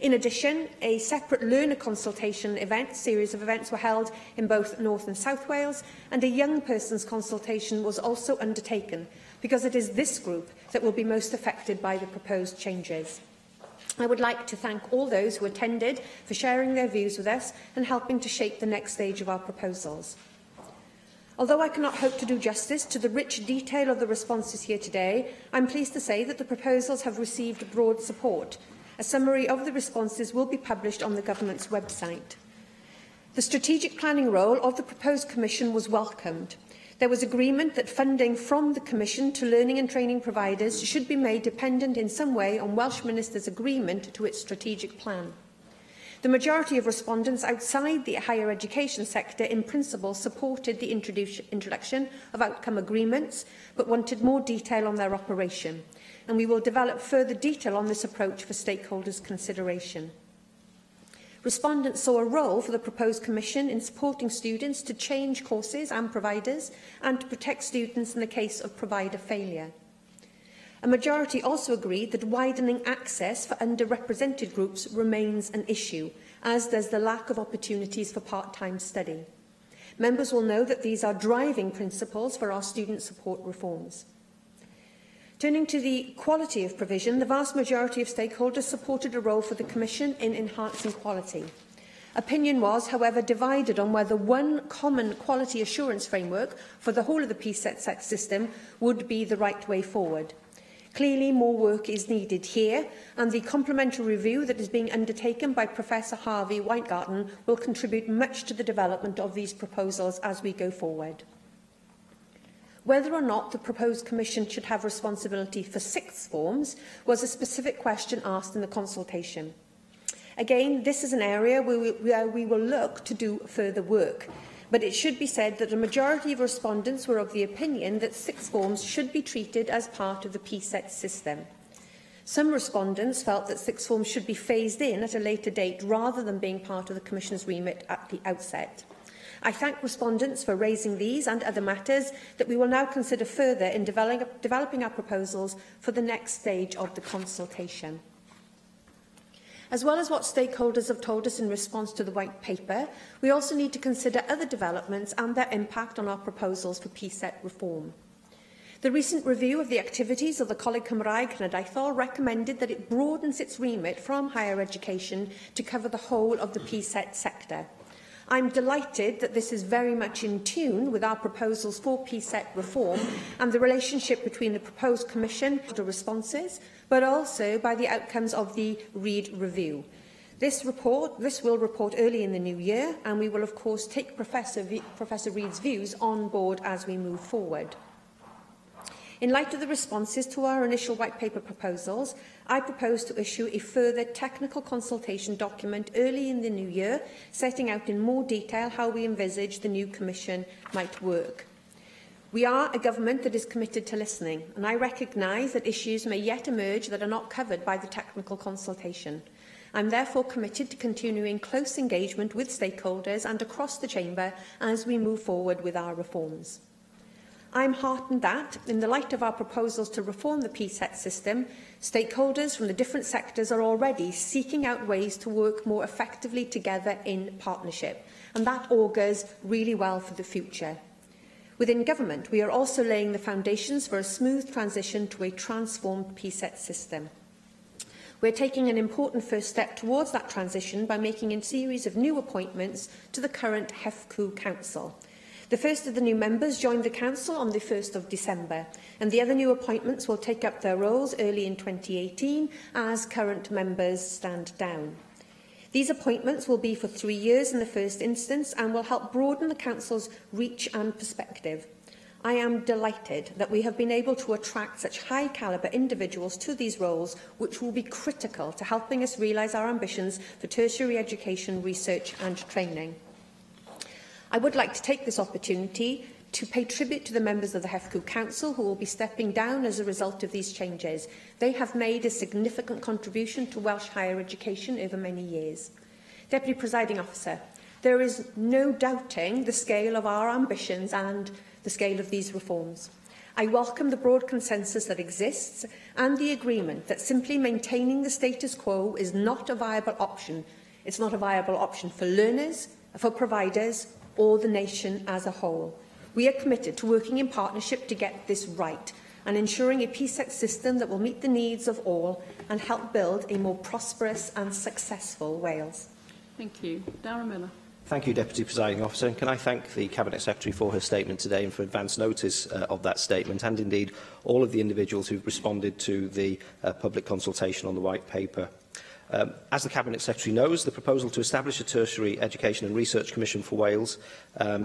S11: In addition, a separate learner consultation series of events were held in both North and South Wales, and a young persons consultation was also undertaken, because it is this group that will be most affected by the proposed changes. I would like to thank all those who attended for sharing their views with us and helping to shape the next stage of our proposals. Although I cannot hope to do justice to the rich detail of the responses here today, I am pleased to say that the proposals have received broad support. A summary of the responses will be published on the Government's website. The strategic planning role of the proposed Commission was welcomed. There was agreement that funding from the Commission to learning and training providers should be made dependent in some way on Welsh Ministers' agreement to its strategic plan. The majority of respondents outside the higher education sector in principle supported the introduction of outcome agreements, but wanted more detail on their operation, and we will develop further detail on this approach for stakeholders' consideration. Respondents saw a role for the proposed Commission in supporting students to change courses and providers, and to protect students in the case of provider failure. A majority also agreed that widening access for underrepresented groups remains an issue, as does the lack of opportunities for part-time study. Members will know that these are driving principles for our student support reforms. Turning to the quality of provision, the vast majority of stakeholders supported a role for the Commission in enhancing quality. Opinion was, however, divided on whether one common quality assurance framework for the whole of the PSET system would be the right way forward. Clearly, more work is needed here, and the complementary review that is being undertaken by Professor Harvey Weingarten will contribute much to the development of these proposals as we go forward. Whether or not the proposed Commission should have responsibility for sixth forms was a specific question asked in the consultation. Again, this is an area where we will look to do further work. But it should be said that a majority of respondents were of the opinion that sixth forms should be treated as part of the PSET system. Some respondents felt that sixth forms should be phased in at a later date rather than being part of the Commission's remit at the outset. I thank respondents for raising these and other matters that we will now consider further in developing our proposals for the next stage of the consultation. As well as what stakeholders have told us in response to the White Paper, we also need to consider other developments and their impact on our proposals for PSET reform. The recent review of the activities of the Coleg Cymraeg Cenedlaethol recommended that it broadens its remit from higher education to cover the whole of the PSET sector. I'm delighted that this is very much in tune with our proposals for PSET reform and the relationship between the proposed Commission and the responses, but also by the outcomes of the Reid review. This will report early in the new year, and we will of course take Professor Reid's views on board as we move forward. In light of the responses to our initial White Paper proposals, I propose to issue a further technical consultation document early in the new year, setting out in more detail how we envisage the new Commission might work. We are a government that is committed to listening, and I recognise that issues may yet emerge that are not covered by the technical consultation. I am therefore committed to continuing close engagement with stakeholders and across the Chamber as we move forward with our reforms. I am heartened that, in the light of our proposals to reform the PSET system, stakeholders from the different sectors are already seeking out ways to work more effectively together in partnership, and that augurs really well for the future. Within government, we are also laying the foundations for a smooth transition to a transformed PSET system. We are taking an important first step towards that transition by making a series of new appointments to the current HEFCU Council. The first of the new members joined the Council on the 1st of December, and the other new appointments will take up their roles early in 2018 as current members stand down. These appointments will be for 3 years in the first instance and will help broaden the Council's reach and perspective. I am delighted that we have been able to attract such high-calibre individuals to these roles, which will be critical to helping us realise our ambitions for tertiary education, research and training. I would like to take this opportunity to pay tribute to the members of the HEFCU Council who will be stepping down as a result of these changes. They have made a significant contribution to Welsh higher education over many years. Deputy Presiding Officer, there is no doubting the scale of our ambitions and the scale of these reforms. I welcome the broad consensus that exists and the agreement that simply maintaining the status quo is not a viable option. It's not a viable option for learners, for providers or the nation as a whole. We are committed to working in partnership to get this right and ensuring a PSET system that will meet the needs of all and help build a more prosperous and successful Wales.
S14: Thank you. Darren Miller.
S4: Thank you, Deputy Presiding Officer. And can I thank the Cabinet Secretary for her statement today and for advance notice of that statement, and indeed all of the individuals who have responded to the public consultation on the White Paper. As the Cabinet Secretary knows, the proposal to establish a Tertiary Education and Research Commission for Wales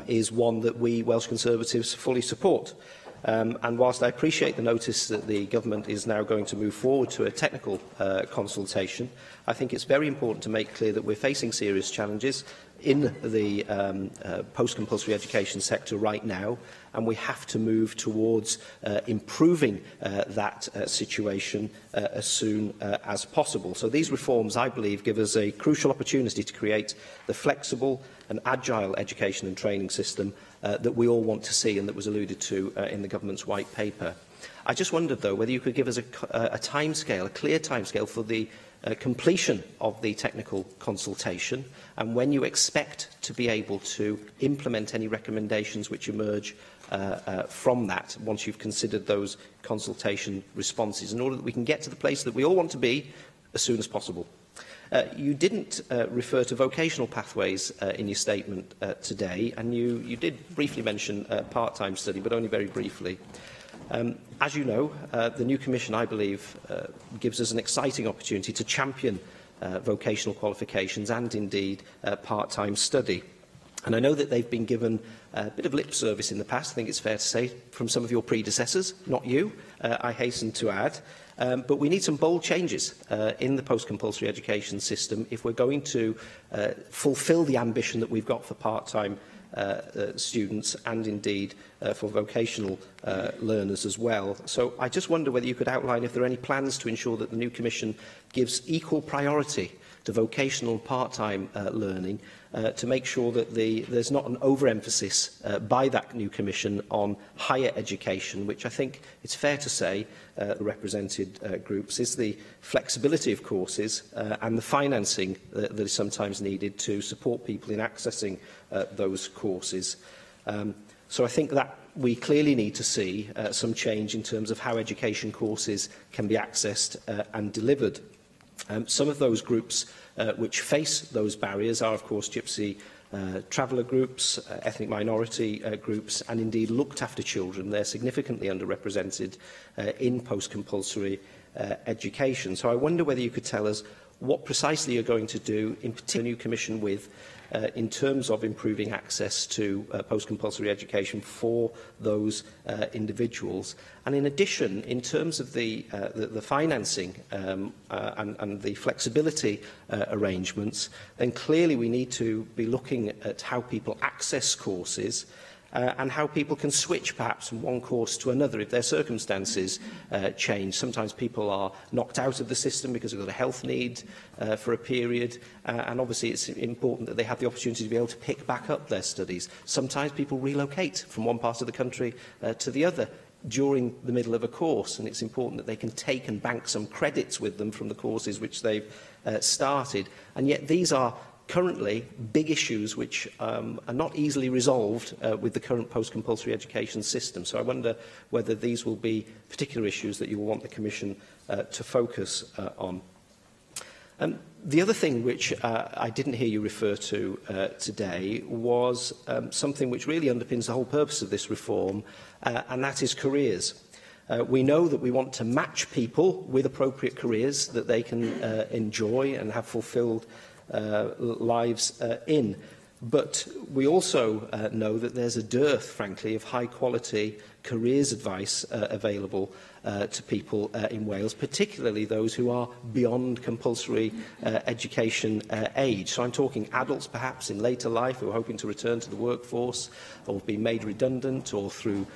S4: is one that we Welsh Conservatives fully support. And whilst I appreciate the notice that the Government is now going to move forward to a technical consultation, I think it's very important to make clear that we're facing serious challenges in the post-compulsory education sector right now, and we have to move towards improving that situation as soon as possible. So these reforms, I believe, give us a crucial opportunity to create the flexible and agile education and training system that we all want to see and that was alluded to in the Government's White Paper. I just wondered, though, whether you could give us a timescale, a clear timescale for the completion of the technical consultation, and when you expect to be able to implement any recommendations which emerge from that, once you've considered those consultation responses, in order that we can get to the place that we all want to be as soon as possible. You didn't refer to vocational pathways in your statement today, and you did briefly mention part-time study, but only very briefly. As you know, the new Commission, I believe, gives us an exciting opportunity to champion vocational qualifications and, indeed, part-time study. And I know that they've been given a bit of lip service in the past, I think it's fair to say, from some of your predecessors, not you, I hasten to add. But we need some bold changes in the post-compulsory education system if we're going to fulfil the ambition that we've got for part-time students and indeed for vocational learners as well. So I just wonder whether you could outline if there are any plans to ensure that the new Commission gives equal priority to vocational and part-time learning to make sure that there's not an overemphasis by that new Commission on higher education, which I think it's fair to say the represented groups is the flexibility of courses and the financing that is sometimes needed to support people in accessing those courses. So I think that we clearly need to see some change in terms of how education courses can be accessed and delivered. Some of those groups which face those barriers are, of course, Gypsy traveller groups, ethnic minority groups, and indeed looked after children. They're significantly underrepresented in post-compulsory education. So I wonder whether you could tell us what precisely you're going to do, in particular, new Commission with in terms of improving access to post-compulsory education for those individuals. And in addition, in terms of the financing and the flexibility arrangements, then clearly we need to be looking at how people access courses and how people can switch perhaps from one course to another if their circumstances change. Sometimes people are knocked out of the system because they've got a health need for a period, and obviously it's important that they have the opportunity to be able to pick back up their studies. Sometimes people relocate from one part of the country to the other during the middle of a course, and it's important that they can take and bank some credits with them from the courses which they've started. And yet these are currently big issues which are not easily resolved with the current post-compulsory education system. So I wonder whether these will be particular issues that you will want the Commission to focus on. The other thing which I didn't hear you refer to today was something which really underpins the whole purpose of this reform, and that is careers. We know that we want to match people with appropriate careers that they can enjoy and have fulfilled lives in. But we also know that there's a dearth, frankly, of high-quality careers advice available to people in Wales, particularly those who are beyond compulsory education age. So I'm talking adults, perhaps, in later life who are hoping to return to the workforce or be made redundant or through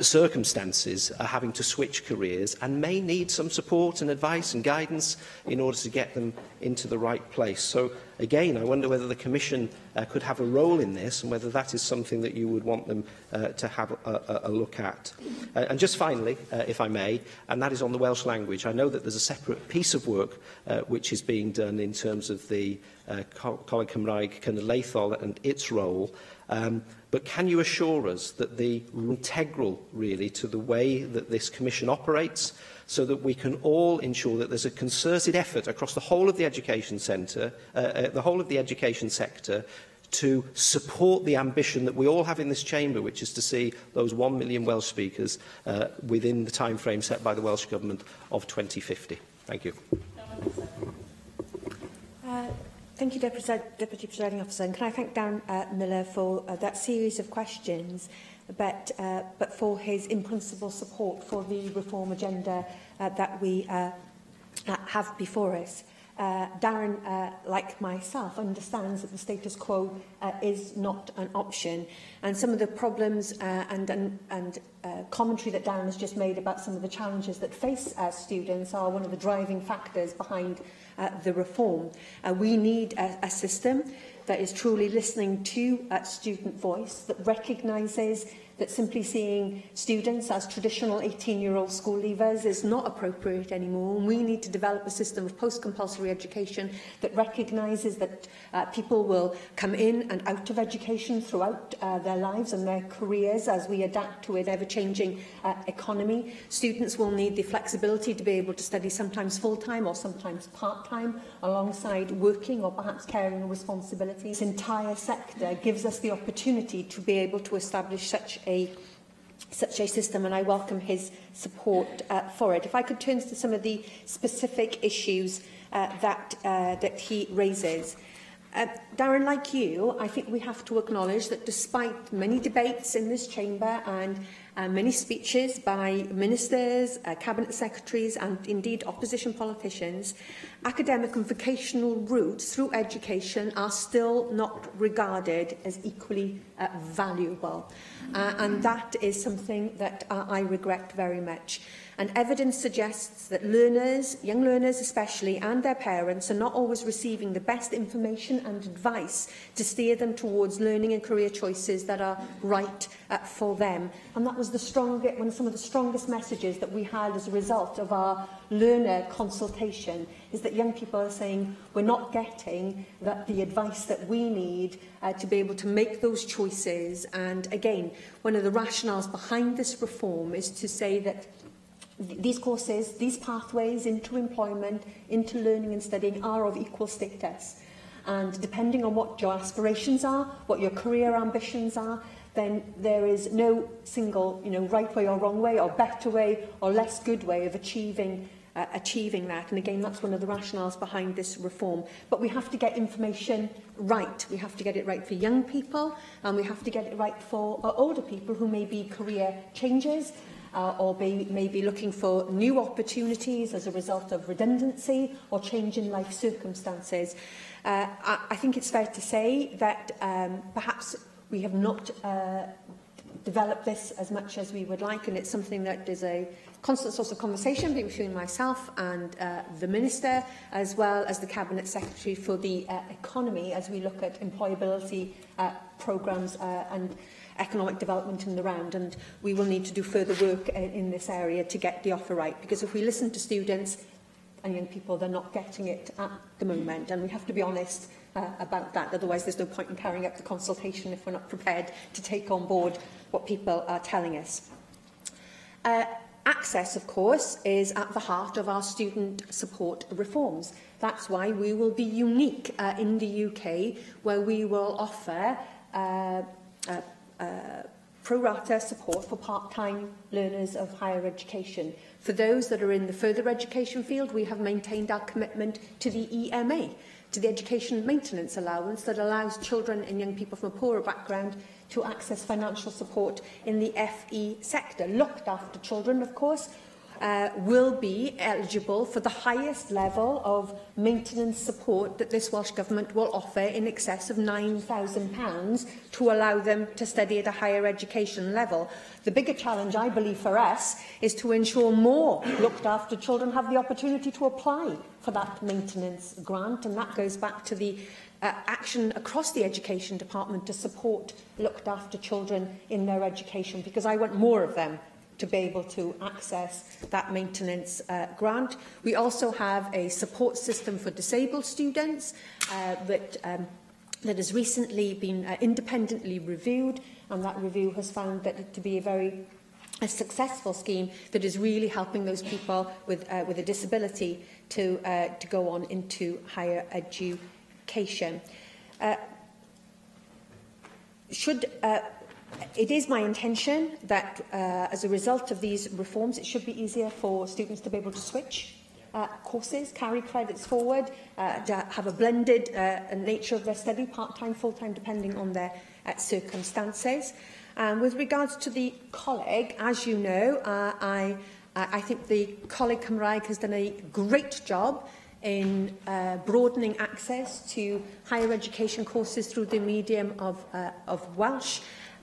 S4: circumstances are having to switch careers and may need some support and advice and guidance in order to get them into the right place. So again, I wonder whether the Commission could have a role in this and whether that is something that you would want them to have a look at. And just finally, if I may, and that is on the Welsh language. I know that there's a separate piece of work which is being done in terms of the Coleg Cymraeg Cenedlaethol and its role. But can you assure us that the integral, really, to the way that this Commission operates, so that we can all ensure that there's a concerted effort across the whole of the education sector, to support the ambition that we all have in this chamber, which is to see those 1 million Welsh speakers within the time frame set by the Welsh Government of 2050. Thank you.
S11: Thank you, Deputy Presiding Officer. And can I thank Dan Miller for that series of questions, but for his in-principle support for the reform agenda that we have before us. Darren, like myself, understands that the status quo is not an option, and some of the problems and commentary that Darren has just made about some of the challenges that face students are one of the driving factors behind the reform. We need a system that is truly listening to student voice, that recognises that simply seeing students as traditional 18-year-old school leavers is not appropriate anymore. And we need to develop a system of post-compulsory education that recognises that people will come in and out of education throughout their lives and their careers as we adapt to an ever-changing economy. Students will need the flexibility to be able to study sometimes full-time or sometimes part-time alongside working or perhaps caring responsibilities. This entire sector gives us the opportunity to be able to establish such a system, and I welcome his support for it. If I could turn to some of the specific issues that he raises. Darren, like you, I think we have to acknowledge that despite many debates in this chamber and many speeches by ministers, cabinet secretaries and indeed opposition politicians, academic and vocational routes through education are still not regarded as equally valuable. And that is something that I regret very much. And evidence suggests that learners, young learners especially, and their parents are not always receiving the best information and advice to steer them towards learning and career choices that are right for them. And that was one of some of the strongest messages that we had as a result of our learner consultation, is that young people are saying we're not getting the advice that we need to be able to make those choices. And again, one of the rationales behind this reform is to say that these courses, these pathways into employment, into learning and studying are of equal status. And depending on what your aspirations are, what your career ambitions are, then there is no single, right way or wrong way, or better way or less good way of achieving that. And again, that's one of the rationales behind this reform. But we have to get information right. We have to get it right for young people, and we have to get it right for older people who may be career changers, or may be looking for new opportunities as a result of redundancy or change in life circumstances. I think it's fair to say that perhaps we have not developed this as much as we would like, and it's something that is a constant source of conversation between myself and the Minister, as well as the Cabinet Secretary for the Economy, as we look at employability programmes and economic development in the round. And we will need to do further work in this area to get the offer right, because if we listen to students and young people, they're not getting it at the moment, and we have to be honest about that. Otherwise there's no point in carrying out the consultation if we're not prepared to take on board what people are telling us. Access, of course, is at the heart of our student support reforms. That's why we will be unique in the UK, where we will offer pro rata support for part-time learners of higher education. For those that are in the further education field, we have maintained our commitment to the EMA. to the education maintenance allowance that allows children and young people from a poorer background to access financial support in the FE sector. Looked after children, of course, will be eligible for the highest level of maintenance support that this Welsh Government will offer, in excess of £9,000, to allow them to study at a higher education level. The bigger challenge, I believe, for us is to ensure more looked after children have the opportunity to apply for that maintenance grant, and that goes back to the action across the Education Department to support looked after children in their education, because I want more of them to be able to access that maintenance grant. We also have a support system for disabled students that has recently been independently reviewed, and that review has found that to be a successful scheme that is really helping those people with a disability to go on into higher education. It is my intention that, as a result of these reforms, it should be easier for students to be able to switch courses, carry credits forward, to have a blended nature of their study, part-time, full-time, depending on their circumstances. With regards to the Coleg, as you know, I think the Coleg Cymraeg has done a great job in broadening access to higher education courses through the medium of Welsh.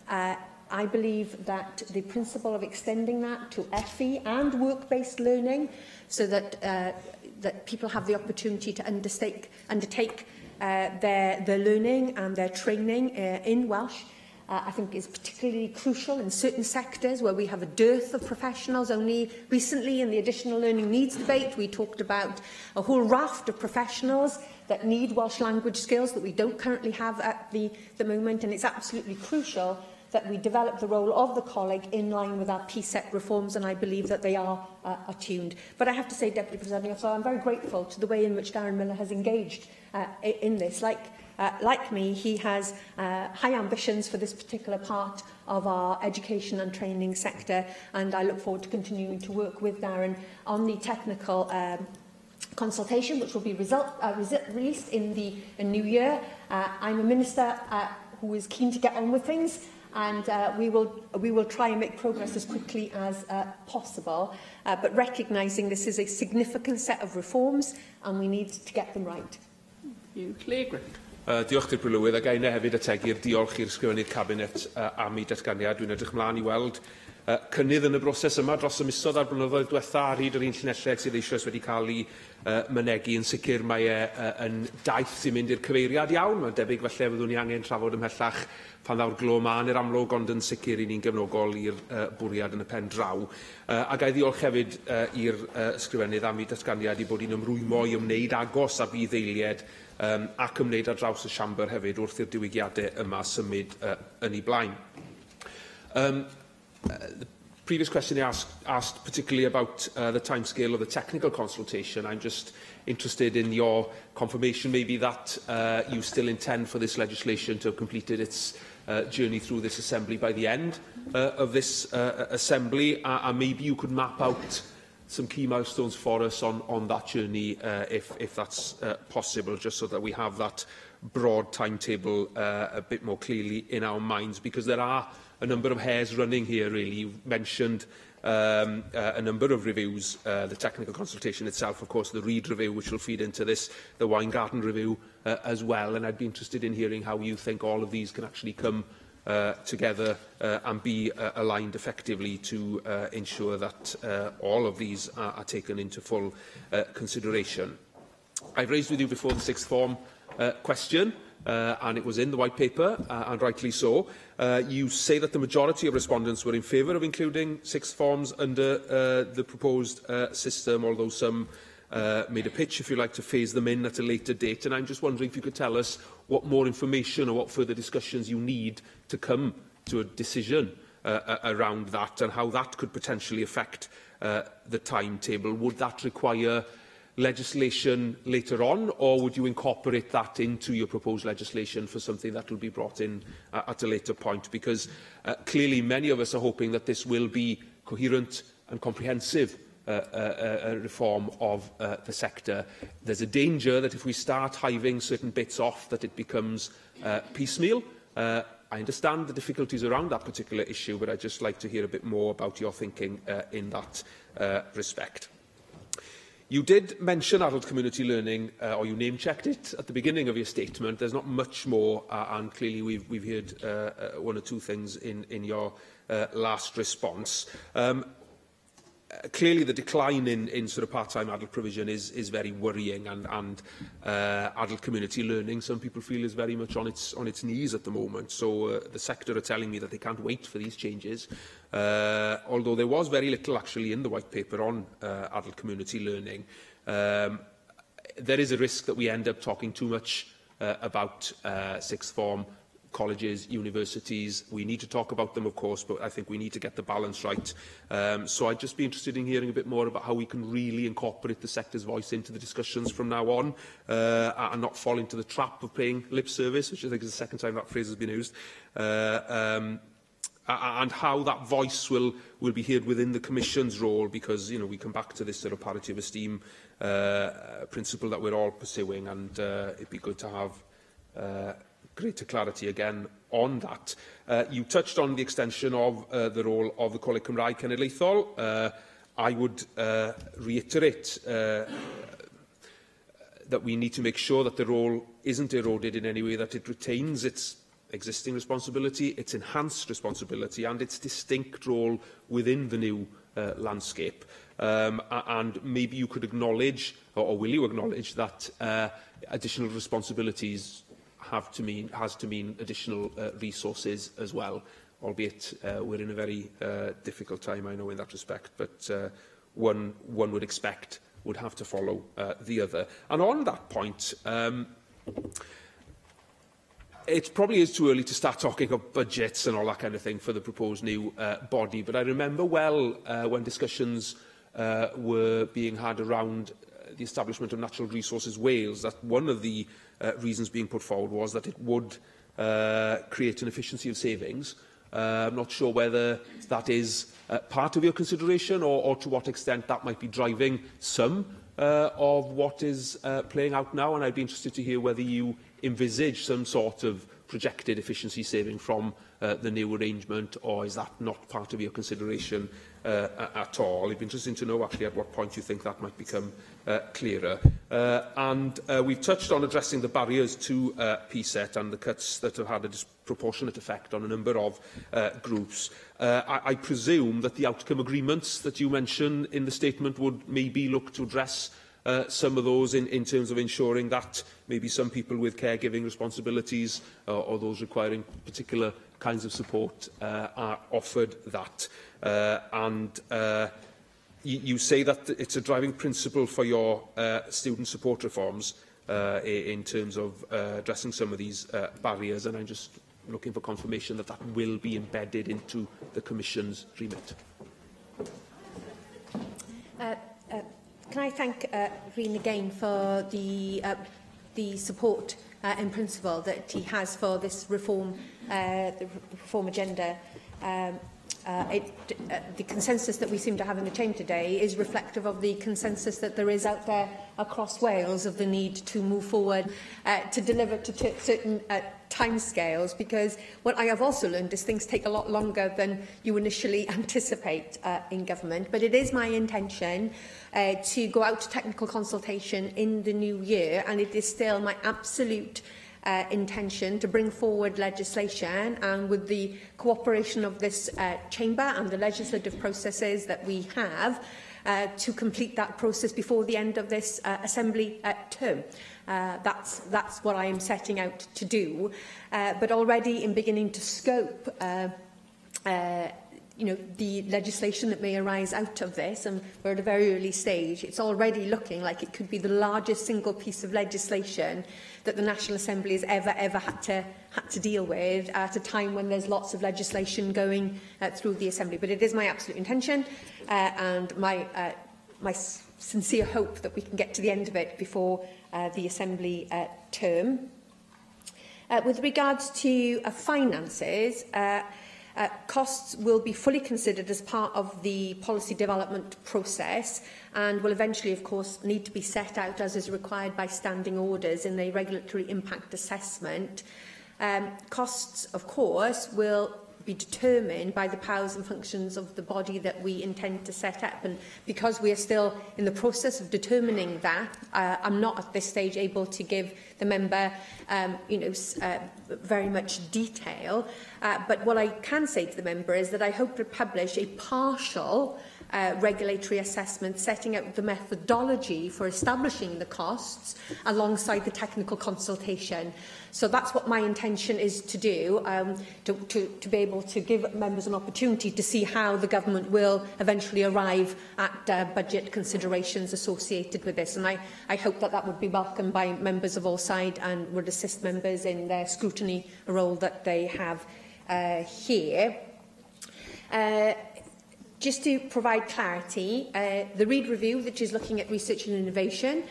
S11: I believe that the principle of extending that to FE and work-based learning, so that that people have the opportunity to undertake their learning and their training in Welsh, I think is particularly crucial in certain sectors where we have a dearth of professionals. Only recently, in the additional learning needs debate, we talked about a whole raft of professionals that need Welsh language skills that we don't currently have at the moment, and it's absolutely crucial that we develop the role of the Coleg in line with our PSET reforms, and I believe that they are attuned. But I have to say, Deputy Presiding Officer, I'm very grateful to the way in which Darren Miller has engaged in this. Like me, he has high ambitions for this particular part of our education and training sector, and I look forward to continuing to work with Darren on the technical consultation, which will be released in the new year. I'm a minister who is keen to get on with things, and we will try and make progress as quickly as possible, but recognising this is a significant set of reforms and we need to get them right.
S6: Diolch i'r Brylywydd, ac aina hefyd ategu'r diolch i'r sgrifennydd Cabinet am ei datganiad. Dwi'n edrych ymlaen i weld cynnydd yn y broses yma dros y misoedd a'r blynyddoedd diwetha ar hyd yr un llinelleg sydd eisoes wedi cael ei mynegu. Yn sicr mae yn daith sy'n mynd i'r cyfeiriad iawn. Mae'n debyg falle fyddwn ni angen trafod ymhellach pan ddaw'r glo ma'n i'r amlwg, ond yn sicr i ni'n gefnogol i'r bwriad yn y pen draw. A gai ddiolch hefyd i'r ysgrifennydd am ei datganiad i bod hi'n ymrwymo i ymwneud agos a budd-eiliad ac ymwneud ar draws y siambr hefyd wrth i'r diwygiadau yma symud yn ei blaen. The previous question I asked particularly about the timescale of the technical consultation. I'm just interested in your confirmation maybe that you still intend for this legislation to have completed its journey through this Assembly by the end of this Assembly, and maybe you could map out some key milestones for us on that journey if that's possible, just so that we have that broad timetable a bit more clearly in our minds, because there are a number of hairs running here, really. You've mentioned a number of reviews, the technical consultation itself, of course, the Reid review, which will feed into this, the Weingarten review as well, and I'd be interested in hearing how you think all of these can actually come together and be aligned effectively to ensure that all of these are taken into full consideration. I've raised with you before the sixth form question, and it was in the white paper, and rightly so. You say that the majority of respondents were in favour of including sixth forms under the proposed system, although some made a pitch, if you like, to phase them in at a later date. And I'm just wondering if you could tell us what more information or what further discussions you need to come to a decision around that, and how that could potentially affect the timetable. Would that require legislation later on, or would you incorporate that into your proposed legislation for something that will be brought in at a later point? Because clearly many of us are hoping that this will be coherent and comprehensive a reform of the sector. There's a danger that if we start hiving certain bits off, that it becomes piecemeal. I understand the difficulties around that particular issue, but I'd just like to hear a bit more about your thinking in that respect. You did mention adult community learning, or you name-checked it at the beginning of your statement. There's not much more, and clearly we've heard one or two things in your last response. Clearly, the decline in sort of part-time adult provision is very worrying, and adult community learning, some people feel, is very much on its knees at the moment. So the sector are telling me that they can't wait for these changes. Although there was very little actually in the white paper on adult community learning, there is a risk that we end up talking too much about sixth form colleges, universities. We need to talk about them, of course, but I think we need to get the balance right. So I'd just be interested in hearing a bit more about how we can really incorporate the sector's voice into the discussions from now on, and not fall into the trap of paying lip service, which I think is the second time that phrase has been used, and how that voice will be heard within the Commission's role, because we come back to this sort of parity of esteem principle that we're all pursuing, and it'd be good to have greater clarity again on that. You touched on the extension of the role of the Coleg Cymraeg Cenedlaethol. I would reiterate that we need to make sure that the role isn't eroded in any way, that it retains its existing responsibility, its enhanced responsibility and its distinct role within the new landscape. And maybe you could acknowledge, or will you acknowledge, that additional responsibilities has to mean additional resources as well, albeit we're in a very difficult time, I know, in that respect, but one would expect would have to follow the other. And on that point, it probably is too early to start talking of budgets and all that kind of thing for the proposed new body, but I remember well when discussions were being had around the establishment of Natural Resources Wales, that one of the reasons being put forward was that it would create an efficiency of savings. I'm not sure whether that is part of your consideration, or to what extent that might be driving some of what is playing out now, and I'd be interested to hear whether you envisage some sort of projected efficiency saving from the new arrangement, or is that not part of your consideration at all? It'd be interesting to know actually at what point you think that might become clearer. And we've touched on addressing the barriers to PSET and the cuts that have had a disproportionate effect on a number of groups. I presume that the outcome agreements that you mention in the statement would maybe look to address some of those in terms of ensuring that maybe some people with caregiving responsibilities or those requiring particular kinds of support are offered that. You say that it's a driving principle for your student support reforms in terms of addressing some of these barriers, and I'm just looking for confirmation that that will be embedded into the Commission's remit.
S22: Can I thank Rhyn again for the support in principle that he has for this reform, the reform agenda. The consensus that we seem to have in the Chamber today is reflective of the consensus that there is out there across Wales of the need to move forward to deliver to certain timescales, because what I have also learned is things take a lot longer than you initially anticipate in government. But it is my intention to go out to technical consultation in the new year, and it is still my absolute intention to bring forward legislation, and with the cooperation of this chamber and the legislative processes that we have, to complete that process before the end of this Assembly term. That's what I am setting out to do. But already in beginning to scope the legislation that may arise out of this, and we're at a very early stage, it's already looking like it could be the largest single piece of legislation that the National Assembly has ever had to deal with at a time when there's lots of legislation going through the Assembly. But it is my absolute intention and my sincere hope that we can get to the end of it before the Assembly term. With regards to finances,
S11: Costs will be fully considered as part of the policy development process and will eventually, of course, need to be set out as is required by standing orders in a regulatory impact assessment. Costs, of course, will be determined by the powers and functions of the body that we intend to set up. And because we are still in the process of determining that, I'm not at this stage able to give the member very much detail. But what I can say to the member is that I hope to publish a partial regulatory assessment setting out the methodology for establishing the costs alongside the technical consultation. So that's what my intention is to do, to be able to give members an opportunity to see how the government will eventually arrive at budget considerations associated with this. And I hope that that would be welcomed by members of all sides and would assist members in their scrutiny role that they have here. Just to provide clarity, the Reid Review, which is looking at research and innovation,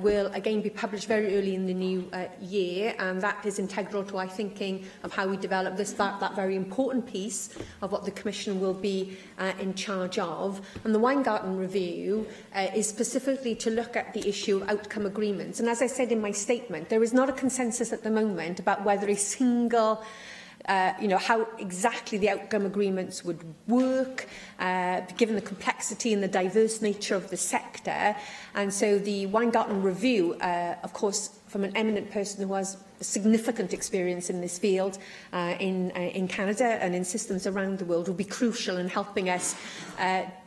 S11: will again be published very early in the new year, and that is integral to our thinking of how we develop that very important piece of what the Commission will be in charge of. And the Weingarten Review is specifically to look at the issue of outcome agreements. And as I said in my statement, there is not a consensus at the moment about whether a single how exactly the outcome agreements would work, given the complexity and the diverse nature of the sector. And so the Weingarten Review, of course, from an eminent person who has significant experience in this field in Canada and in systems around the world, will be crucial in helping us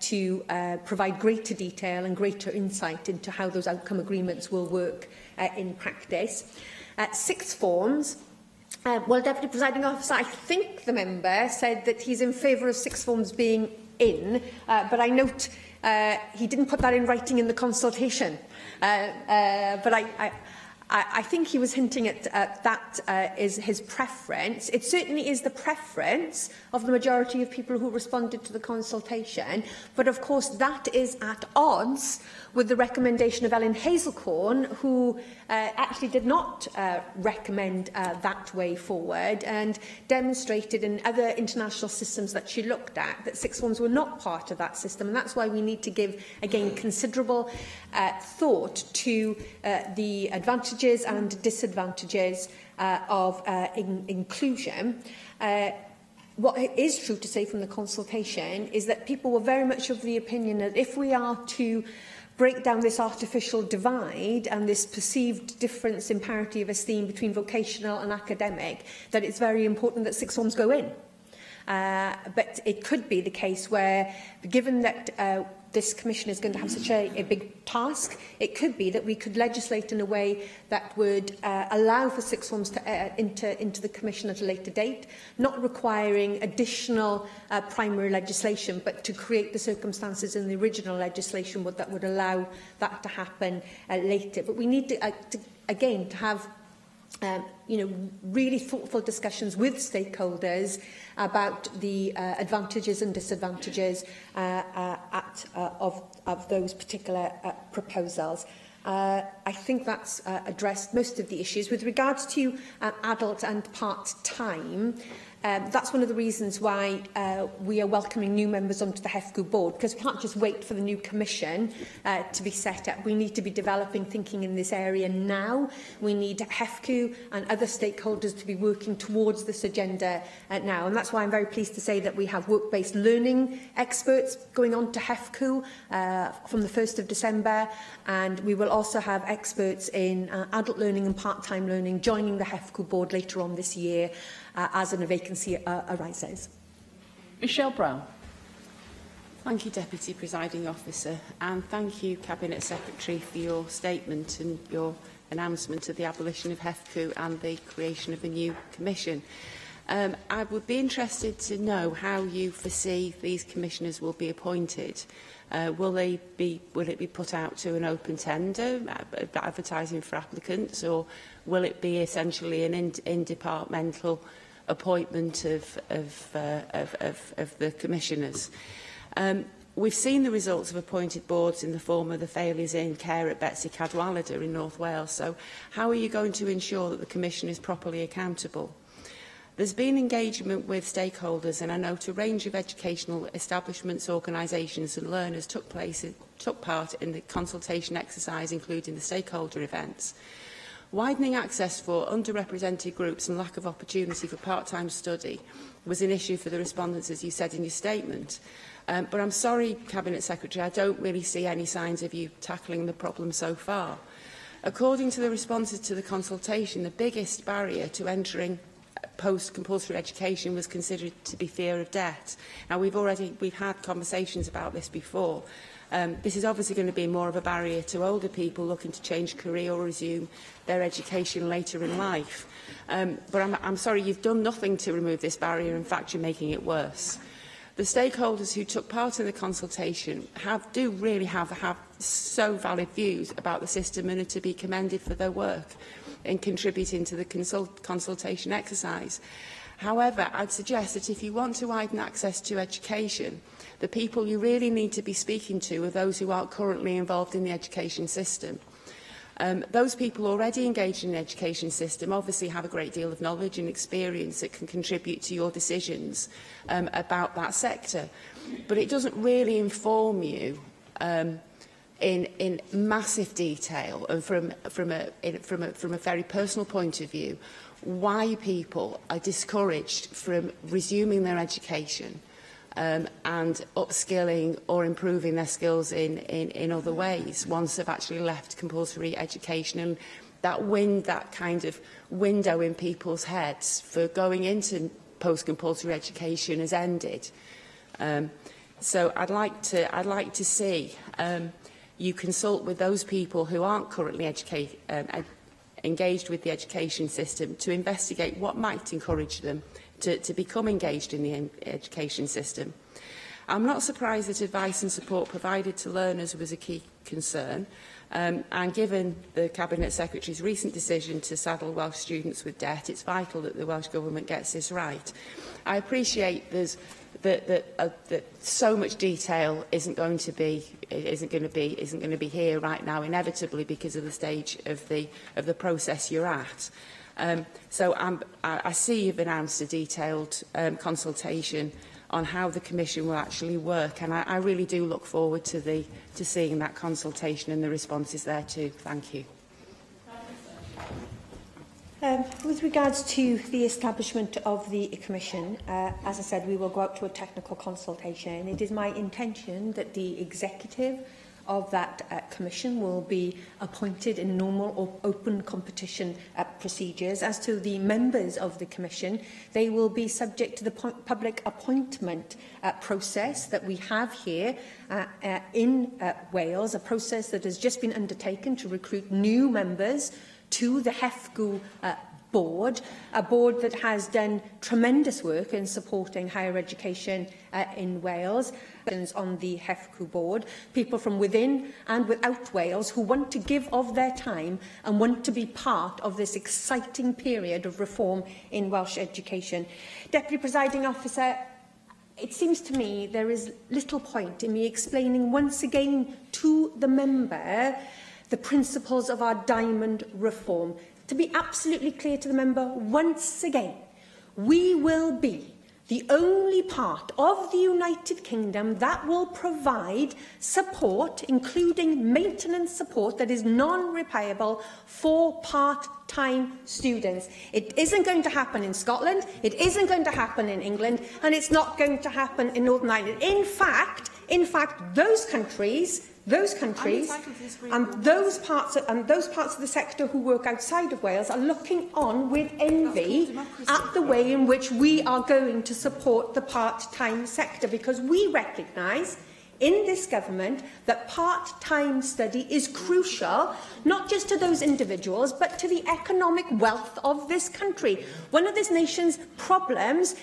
S11: to provide greater detail and greater insight into how those outcome agreements will work in practice. Sixth forms. Well, Deputy Presiding Officer, I think the member said that he's in favour of sixth forms being in, but I note he didn't put that in writing in the consultation. But I think he was hinting at that is his preference. It certainly is the preference of the majority of people who responded to the consultation, but of course that is at odds with the recommendation of Ellen Hazelcorn, who actually did not recommend that way forward and demonstrated in other international systems that she looked at that sixth forms were not part of that system. And that's why we need to give, again, considerable thought to the advantages and disadvantages of inclusion. What is true to say from the consultation is that people were very much of the opinion that if we are to break down this artificial divide and this perceived difference in parity of esteem between vocational and academic, that it's very important that sixth forms go in. But it could be the case where, given that this Commission is going to have such a big task, it could be that we could legislate in a way that would allow for sixth forms to enter into the Commission at a later date, not requiring additional primary legislation, but to create the circumstances in the original legislation that would allow that to happen later. But we need to again, to have really thoughtful discussions with stakeholders about the advantages and disadvantages of those particular proposals. I think that's addressed most of the issues. With regards to adult and part-time, that's one of the reasons why we are welcoming new members onto the HEFCU board, because we can't just wait for the new commission to be set up. We need to be developing thinking in this area now. We need HEFCU and other stakeholders to be working towards this agenda now. And that's why I'm very pleased to say that we have work-based learning experts going on to HEFCU from the 1st of December. And we will also have experts in adult learning and part-time learning joining the HEFCU board later on this year as a vacancy arises.
S14: Michelle Brown.
S15: Thank you, Deputy Presiding Officer, and thank you, Cabinet Secretary, for your statement and your announcement of the abolition of HEFCU and the creation of a new commission. I would be interested to know how you foresee these commissioners will be appointed. Will it be put out to an open tender, advertising for applicants, or will it be essentially an interdepartmental appointment of the commissioners? We've seen the results of appointed boards in the form of the failures in care at Betsy Cadwallader in North Wales. So how are you going to ensure that the Commission is properly accountable? There's been engagement with stakeholders, and I note a range of educational establishments, organisations and learners took part in the consultation exercise, including the stakeholder events. Widening access for underrepresented groups and lack of opportunity for part-time study was an issue for the respondents, as you said in your statement. But I'm sorry, Cabinet Secretary, I don't really see any signs of you tackling the problem so far. According to the responses to the consultation, the biggest barrier to entering post-compulsory education was considered to be fear of debt. Now, we've had conversations about this before. This is obviously going to be more of a barrier to older people looking to change career or resume their education later in life. But I'm sorry, you've done nothing to remove this barrier. In fact, you're making it worse. The stakeholders who took part in the consultation do really have so valid views about the system and are to be commended for their work in contributing to the consultation exercise. However, I'd suggest that if you want to widen access to education, the people you really need to be speaking to are those who aren't currently involved in the education system. Those people already engaged in the education system obviously have a great deal of knowledge and experience that can contribute to your decisions about that sector. But it doesn't really inform you in massive detail and from a very personal point of view why people are discouraged from resuming their education and upskilling or improving their skills in other ways once they've actually left compulsory education, and that kind of window in people's heads for going into post-compulsory education has ended. So I'd like to see you consult with those people who aren't currently engaged with the education system to investigate what might encourage them to become engaged in the education system. I'm not surprised that advice and support provided to learners was a key concern, and given the Cabinet Secretary's recent decision to saddle Welsh students with debt, it's vital that the Welsh Government gets this right. I appreciate that so much detail isn't going to be here right now, inevitably because of the stage of the process you're at. So I see you've announced a detailed consultation on how the Commission will actually work, and I really do look forward to seeing that consultation and the responses there too. Thank you.
S11: With regards to the establishment of the Commission, as I said, we will go out to a technical consultation. It is my intention that the executive of that Commission will be appointed in normal or open competition procedures. As to the members of the Commission, they will be subject to the public appointment process that we have here in Wales, a process that has just been undertaken to recruit new members to the HEFCW board, a board that has done tremendous work in supporting higher education in Wales. On the HEFCW board, people from within and without Wales who want to give of their time and want to be part of this exciting period of reform in Welsh education. Deputy Presiding Officer, it seems to me there is little point in me explaining once again to the member the principles of our diamond reform. To be absolutely clear to the member once again, we will be the only part of the United Kingdom that will provide support, including maintenance support that is non-repayable for part-time students. It isn't going to happen in Scotland, it isn't going to happen in England, and it's not going to happen in Northern Ireland. In fact, those countries and those parts of the sector who work outside of Wales are looking on with envy at the way in which we are going to support the part-time sector, because we recognise in this government that part-time study is crucial, not just to those individuals, but to the economic wealth of this country. One of this nation's problems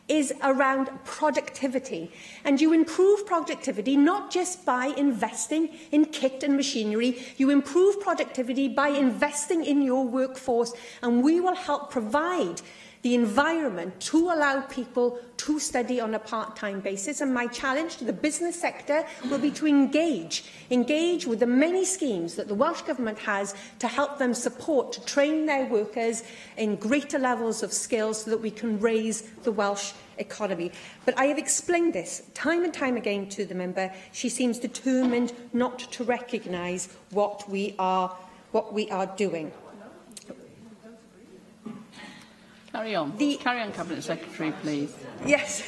S11: is around productivity. And you improve productivity not just by investing in kit and machinery, you improve productivity by investing in your workforce, and we will help provide the environment to allow people to study on a part-time basis. And my challenge to the business sector will be to engage with the many schemes that the Welsh Government has to help them support, to train their workers in greater levels of skills so that we can raise the Welsh economy. But I have explained this time and time again to the member. She seems determined not to recognise what we are doing.
S14: Carry on. Carry on, Cabinet Secretary, please.
S11: Yes,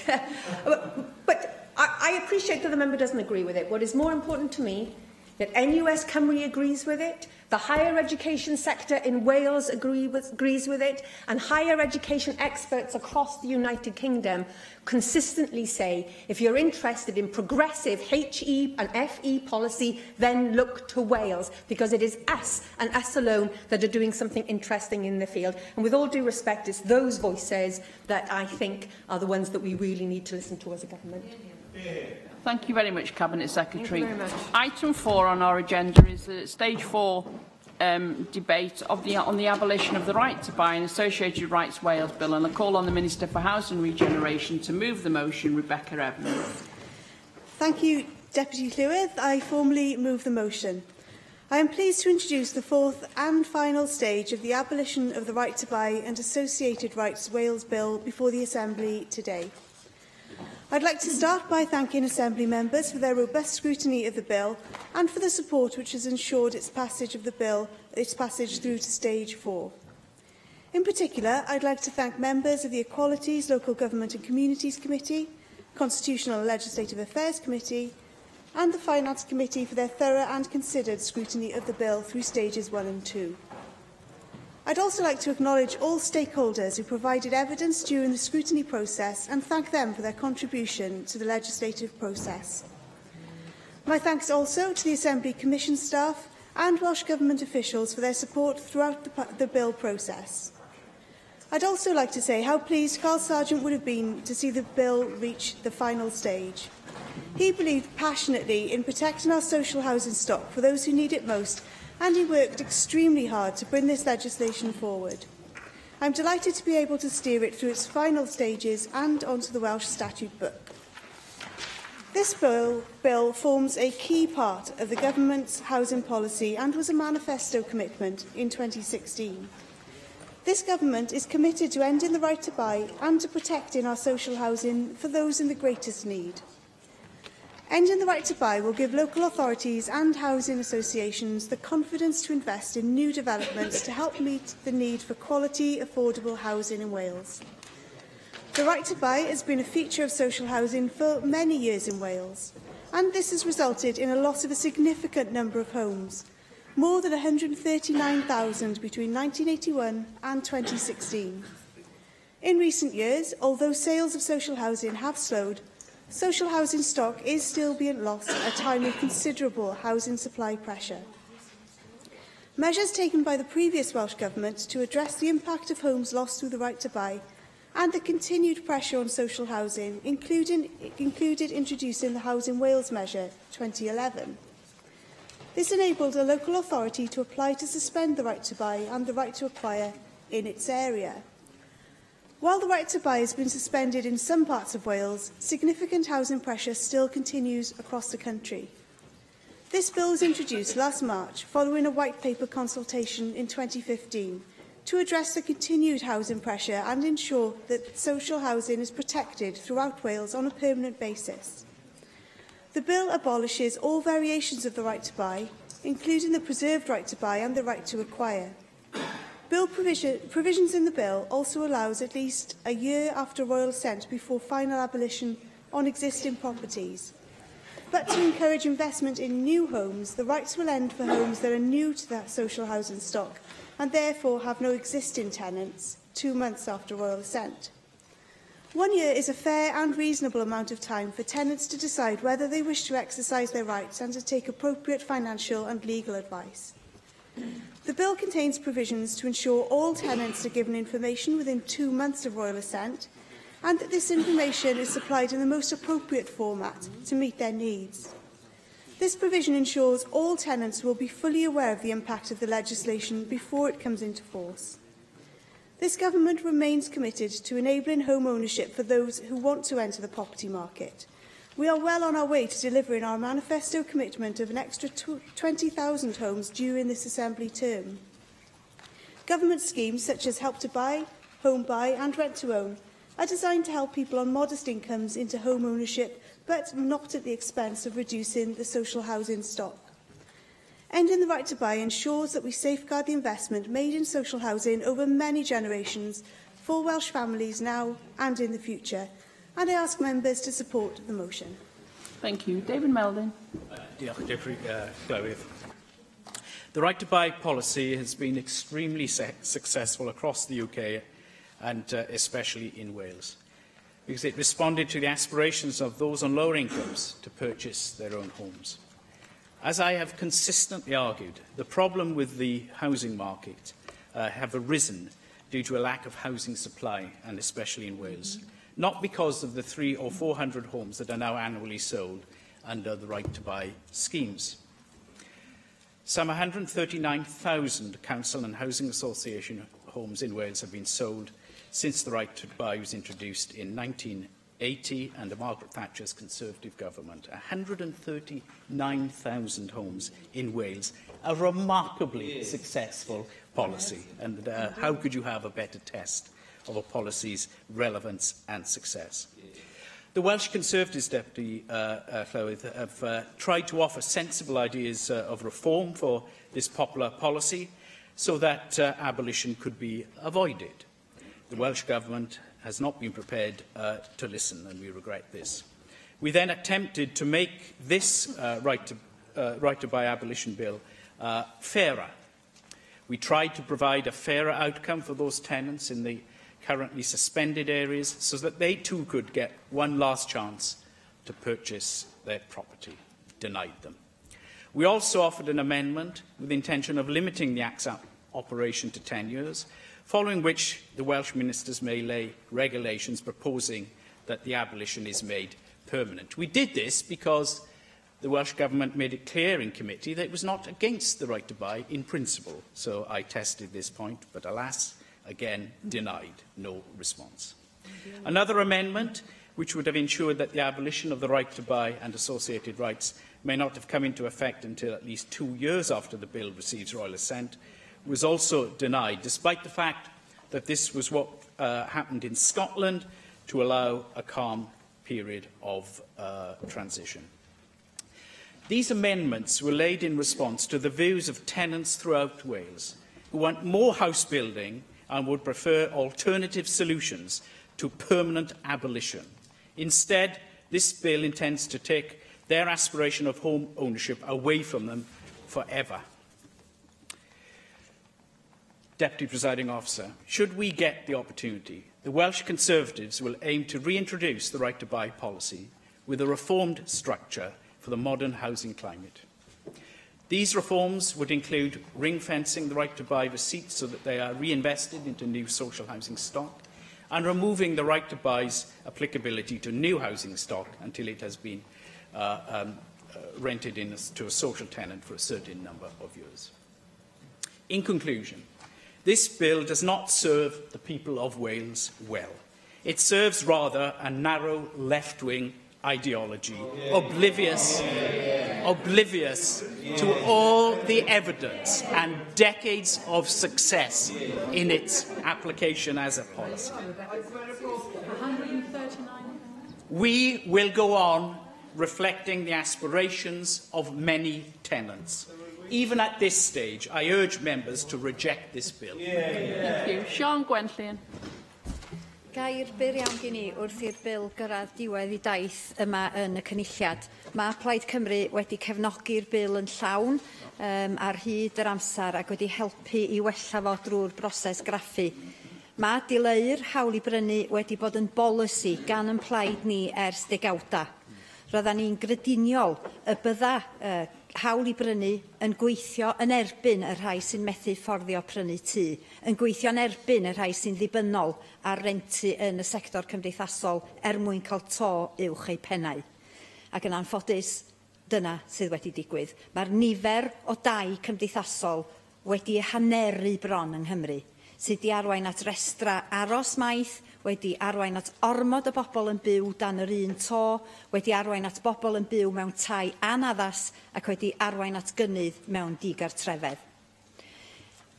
S11: but I appreciate that the member doesn't agree with it. What is more important to me, that NUS Cymru agrees with it, the higher education sector in Wales agrees with it, and higher education experts across the United Kingdom consistently say, if you're interested in progressive HE and FE policy, then look to Wales, because it is us and us alone that are doing something interesting in the field. And with all due respect, it's those voices that I think are the ones that we really need to listen to as a government.
S14: Thank you very much, Cabinet Secretary. Thank you very much. Item 4 on our agenda is the Stage 4 debate on the abolition of the right to buy and associated rights Wales Bill, and I call on the Minister for Housing Regeneration to move the motion. Rebecca Evans.
S17: Thank you, Deputy Llywydd. I formally move the motion. I am pleased to introduce the fourth and final stage of the abolition of the right to buy and associated rights Wales Bill before the Assembly today. I'd like to start by thanking Assembly members for their robust scrutiny of the bill and for the support which has ensured its passage through to Stage 4. In particular, I'd like to thank members of the Equalities, Local Government and Communities Committee, Constitutional and Legislative Affairs Committee and the Finance Committee for their thorough and considered scrutiny of the bill through Stages 1 and 2. I'd also like to acknowledge all stakeholders who provided evidence during the scrutiny process and thank them for their contribution to the legislative process. My thanks also to the Assembly Commission staff and Welsh Government officials for their support throughout the bill process. I'd also like to say how pleased Carl Sargent would have been to see the bill reach the final stage. He believed passionately in protecting our social housing stock for those who need it most, and he worked extremely hard to bring this legislation forward. I'm delighted to be able to steer it through its final stages and onto the Welsh Statute Book. This bill forms a key part of the Government's housing policy and was a manifesto commitment in 2016. This Government is committed to ending the right to buy and to protecting our social housing for those in the greatest need. Ending the right to buy will give local authorities and housing associations the confidence to invest in new developments to help meet the need for quality, affordable housing in Wales. The right to buy has been a feature of social housing for many years in Wales, and this has resulted in a loss of a significant number of homes, more than 139,000 between 1981 and 2016. In recent years, although sales of social housing have slowed, social housing stock is still being lost at a time of considerable housing supply pressure. Measures taken by the previous Welsh Government to address the impact of homes lost through the right to buy and the continued pressure on social housing included introducing the Housing Wales Measure 2011. This enabled a local authority to apply to suspend the right to buy and the right to acquire in its area. While the right to buy has been suspended in some parts of Wales, significant housing pressure still continues across the country. This bill was introduced last March following a white paper consultation in 2015 to address the continued housing pressure and ensure that social housing is protected throughout Wales on a permanent basis. The bill abolishes all variations of the right to buy, including the preserved right to buy and the right to acquire. Provisions in the bill also allows at least a year after royal assent before final abolition on existing properties. But to encourage investment in new homes, the rights will end for homes that are new to that social housing stock and therefore have no existing tenants 2 months after royal assent. 1 year is a fair and reasonable amount of time for tenants to decide whether they wish to exercise their rights and to take appropriate financial and legal advice. The bill contains provisions to ensure all tenants are given information within 2 months of royal assent and that this information is supplied in the most appropriate format to meet their needs. This provision ensures all tenants will be fully aware of the impact of the legislation before it comes into force. This government remains committed to enabling home ownership for those who want to enter the property market. We are well on our way to delivering our manifesto commitment of an extra 20,000 homes during this Assembly term. Government schemes such as Help to Buy, Home Buy and Rent to Own are designed to help people on modest incomes into home ownership, but not at the expense of reducing the social housing stock. Ending the right to buy ensures that we safeguard the investment made in social housing over many generations for Welsh families now and in the future. And I ask members to support the motion.
S14: Thank you. David Melding.
S18: Diolch, Deputy Clywyd. The right to buy policy has been extremely successful across the UK and especially in Wales, because it responded to the aspirations of those on lower incomes to purchase their own homes. As I have consistently argued, the problem with the housing market have arisen due to a lack of housing supply, and especially in Wales, not because of the 300 or 400 homes that are now annually sold under the right to buy schemes. Some 139,000 council and housing association homes in Wales have been sold since the right to buy was introduced in 1980 under Margaret Thatcher's Conservative government. 139,000 homes in Wales, a remarkably successful policy. And how could you have a better test of a policy's relevance and success? The Welsh Conservatives, Deputy Clywyd, have tried to offer sensible ideas of reform for this popular policy so that abolition could be avoided. The Welsh Government has not been prepared to listen, and we regret this. We then attempted to make this right to buy abolition bill fairer. We tried to provide a fairer outcome for those tenants in the currently suspended areas so that they too could get one last chance to purchase their property. Denied them. We also offered an amendment with the intention of limiting the Act's operation to 10 years, following which the Welsh ministers may lay regulations proposing that the abolition is made permanent. We did this because the Welsh Government made it clear in committee that it was not against the right to buy in principle. So I tested this point, but alas, again, denied, no response. Another amendment, which would have ensured that the abolition of the right to buy and associated rights may not have come into effect until at least 2 years after the bill receives royal assent, was also denied, despite the fact that this was what happened in Scotland to allow a calm period of transition. These amendments were laid in response to the views of tenants throughout Wales who want more house building and would prefer alternative solutions to permanent abolition. Instead, this bill intends to take their aspiration of home ownership away from them forever. Deputy Presiding Officer, should we get the opportunity, the Welsh Conservatives will aim to reintroduce the right to buy policy with a reformed structure for the modern housing climate. These reforms would include ring-fencing the right to buy receipts so that they are reinvested into new social housing stock, and removing the right to buy's applicability to new housing stock until it has been rented to a social tenant for a certain number of years. In conclusion, this bill does not serve the people of Wales well. It serves rather a narrow left-wing ideology, oblivious to all the evidence and decades of success in its application as a policy. We will go on reflecting the aspirations of many tenants. Even at this stage, I urge members to reject this bill.
S14: Thank you. Siôn Gwenllian.
S19: Gair byr iawn gen i wrth i'r bil gyrraedd diwedd I daith yma yn y cynulliad. Mae Plaid Cymru wedi cefnogi'r bil yn llawn ar hyd yr amser ac wedi helpu I wella fo drwy'r broses graffu. Mae dileu'r hawl I brynu wedi bod yn bolisi gan yn plaid ni ers degawda. Roeddan ni'n grediniol y bydda hawl I brynu yn gweithio yn erbyn y rhai sy'n methu fforddio prynu tŷ, yn gweithio yn erbyn y rhai sy'n ddibynnol ar rentu yn y sector cymdeithasol mwyn cael to uwch eu pennau. Ac yn anffodus, dyna sydd wedi digwydd. Mae'r nifer o dai cymdeithasol wedi haneru bron yng Nghymru. sydd wedi arwain at restra aros maith, wedi arwain at ormod o bobl yn byw dan yr un to, wedi arwain at bobl yn byw mewn tai anaddas ac wedi arwain at gynnydd mewn digartrefedd.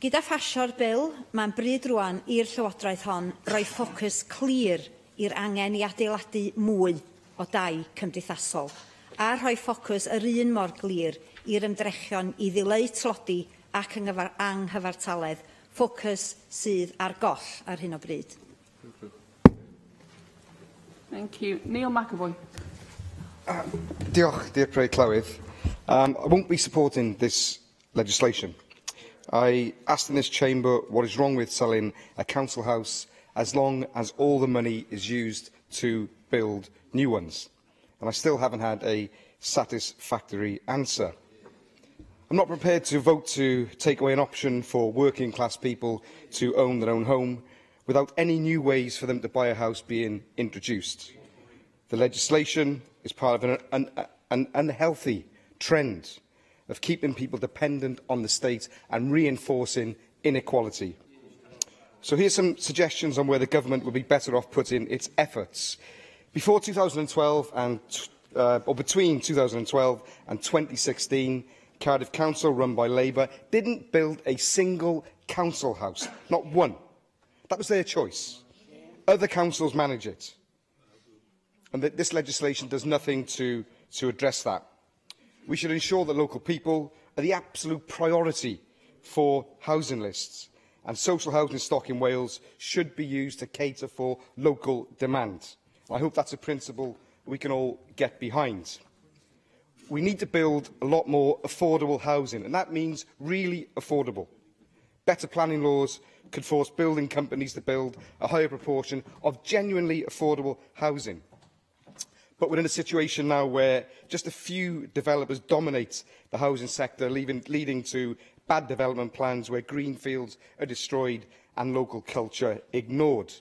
S19: Gyda ffasio'r bil, mae'n bryd rwan i'r Llywodraeth hon roi ffocws clir i'r angen i adeiladu mwy o dai cymdeithasol, a rhoi ffocws yr un mor glir i'r ymdrechion i ddileu tlodi ac anghyfartaledd, ffocws sydd ar goll ar hyn o bryd.
S14: Thank you. Neil McAvoy.
S9: Diolch, Dir Pryd Clywyd. I won't be supporting this legislation. I asked in this chamber what is wrong with selling a council house as long as all the money is used to build new ones. And I still haven't had a satisfactory answer. I'm not prepared to vote to take away an option for working class people to own their own home without any new ways for them to buy a house being introduced. The legislation is part of an unhealthy trend of keeping people dependent on the state and reinforcing inequality. So here's some suggestions on where the government would be better off putting its efforts. Before 2012 or between 2012 and 2016, Cardiff Council, run by Labour, didn't build a single council house, not one. That was their choice. Other councils manage it. And this legislation does nothing to address that. We should ensure that local people are the absolute priority for housing lists, and social housing stock in Wales should be used to cater for local demand. I hope that's a principle we can all get behind. We need to build a lot more affordable housing, and that means really affordable. Better planning laws could force building companies to build a higher proportion of genuinely affordable housing. But we're in a situation now where just a few developers dominate the housing sector, leading to bad development plans where greenfields are destroyed and local culture ignored.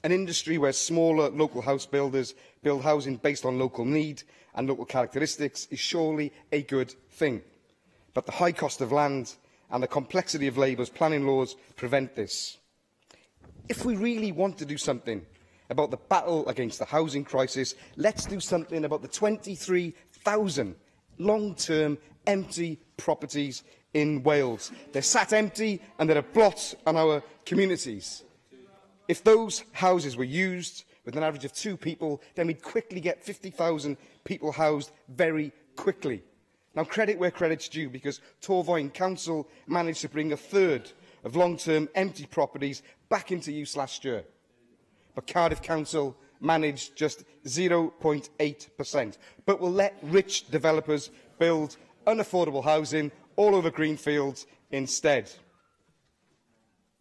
S9: An industry where smaller local house builders build housing based on local need and local characteristics is surely a good thing. But the high cost of land and the complexity of Labour's planning laws prevent this. If we really want to do something about the battle against the housing crisis, let's do something about the 23,000 long-term empty properties in Wales. They're sat empty and they're a blot on our communities. If those houses were used with an average of 2 people, then we'd quickly get 50,000 people housed very quickly. Now, credit where credit's due, because Torfaen Council managed to bring a third of long-term empty properties back into use last year. But Cardiff Council managed just 0.8%, but will let rich developers build unaffordable housing all over greenfields instead.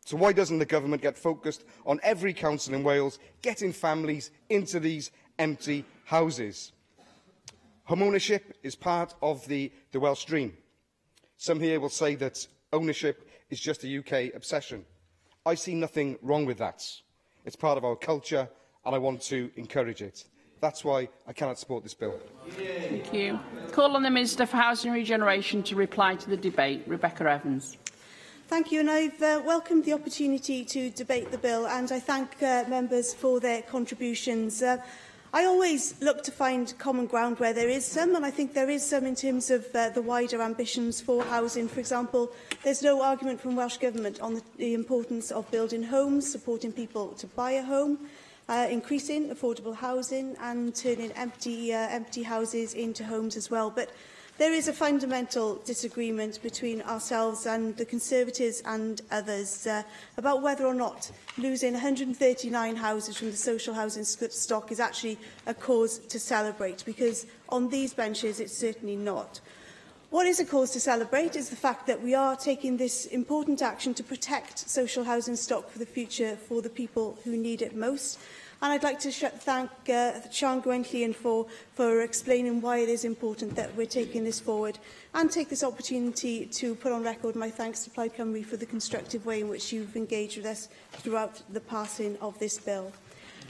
S9: So why doesn't the government get focused on every council in Wales getting families into these empty houses? Home ownership is part of the Welsh dream. Some here will say that ownership is just a UK obsession. I see nothing wrong with that. It's part of our culture, and I want to encourage it. That's why I cannot support this bill.
S14: Thank you. Call on the Minister for Housing and Regeneration to reply to the debate. Rebecca Evans.
S17: Thank you, and I've welcomed the opportunity to debate the bill, and I thank members for their contributions. I always look to find common ground where there is some, and I think there is some in terms of the wider ambitions for housing. For example, there's no argument from Welsh Government on the importance of building homes, supporting people to buy a home, increasing affordable housing and turning empty houses into homes as well. But there is a fundamental disagreement between ourselves and the Conservatives and others about whether or not losing 139 houses from the social housing stock is actually a cause to celebrate, because on these benches it's certainly not. What is a cause to celebrate is the fact that we are taking this important action to protect social housing stock for the future for the people who need it most. And I'd like to thank Sian Gwenllian for explaining why it is important that we're taking this forward, and take this opportunity to put on record my thanks to Plaid Cymru for the constructive way in which you've engaged with us throughout the passing of this bill.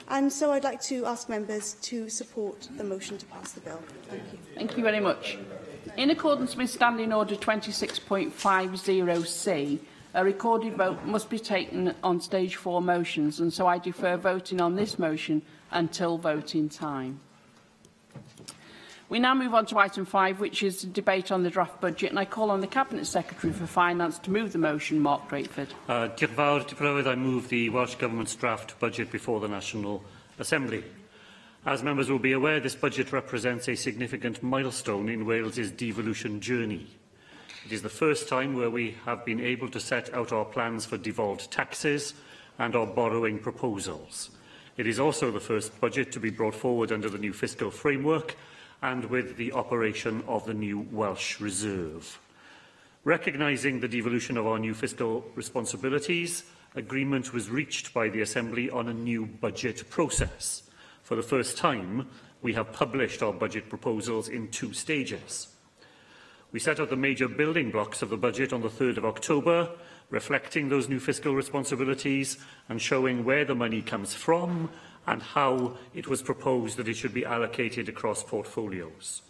S17: And so I'd like to ask members to support the motion to pass the bill. Thank you.
S14: Thank you very much. In accordance with Standing Order 26.50C, a recorded vote must be taken on stage 4 motions, and so I defer voting on this motion until voting time. We now move on to item 5, which is the debate on the draft budget, and I call on the Cabinet Secretary for Finance to move the motion, Mark Drakeford.
S20: Diolch yn fawr, Diolch. I move the Welsh Government's draft budget before the National Assembly. As members will be aware, this budget represents a significant milestone in Wales's devolution journey. It is the first time where we have been able to set out our plans for devolved taxes and our borrowing proposals. It is also the first budget to be brought forward under the new fiscal framework and with the operation of the new Welsh Reserve. Recognising the devolution of our new fiscal responsibilities, agreement was reached by the Assembly on a new budget process. For the first time, we have published our budget proposals in 2 stages. We set out the major building blocks of the budget on the 3rd of October, reflecting those new fiscal responsibilities and showing where the money comes from and how it was proposed that it should be allocated across portfolios.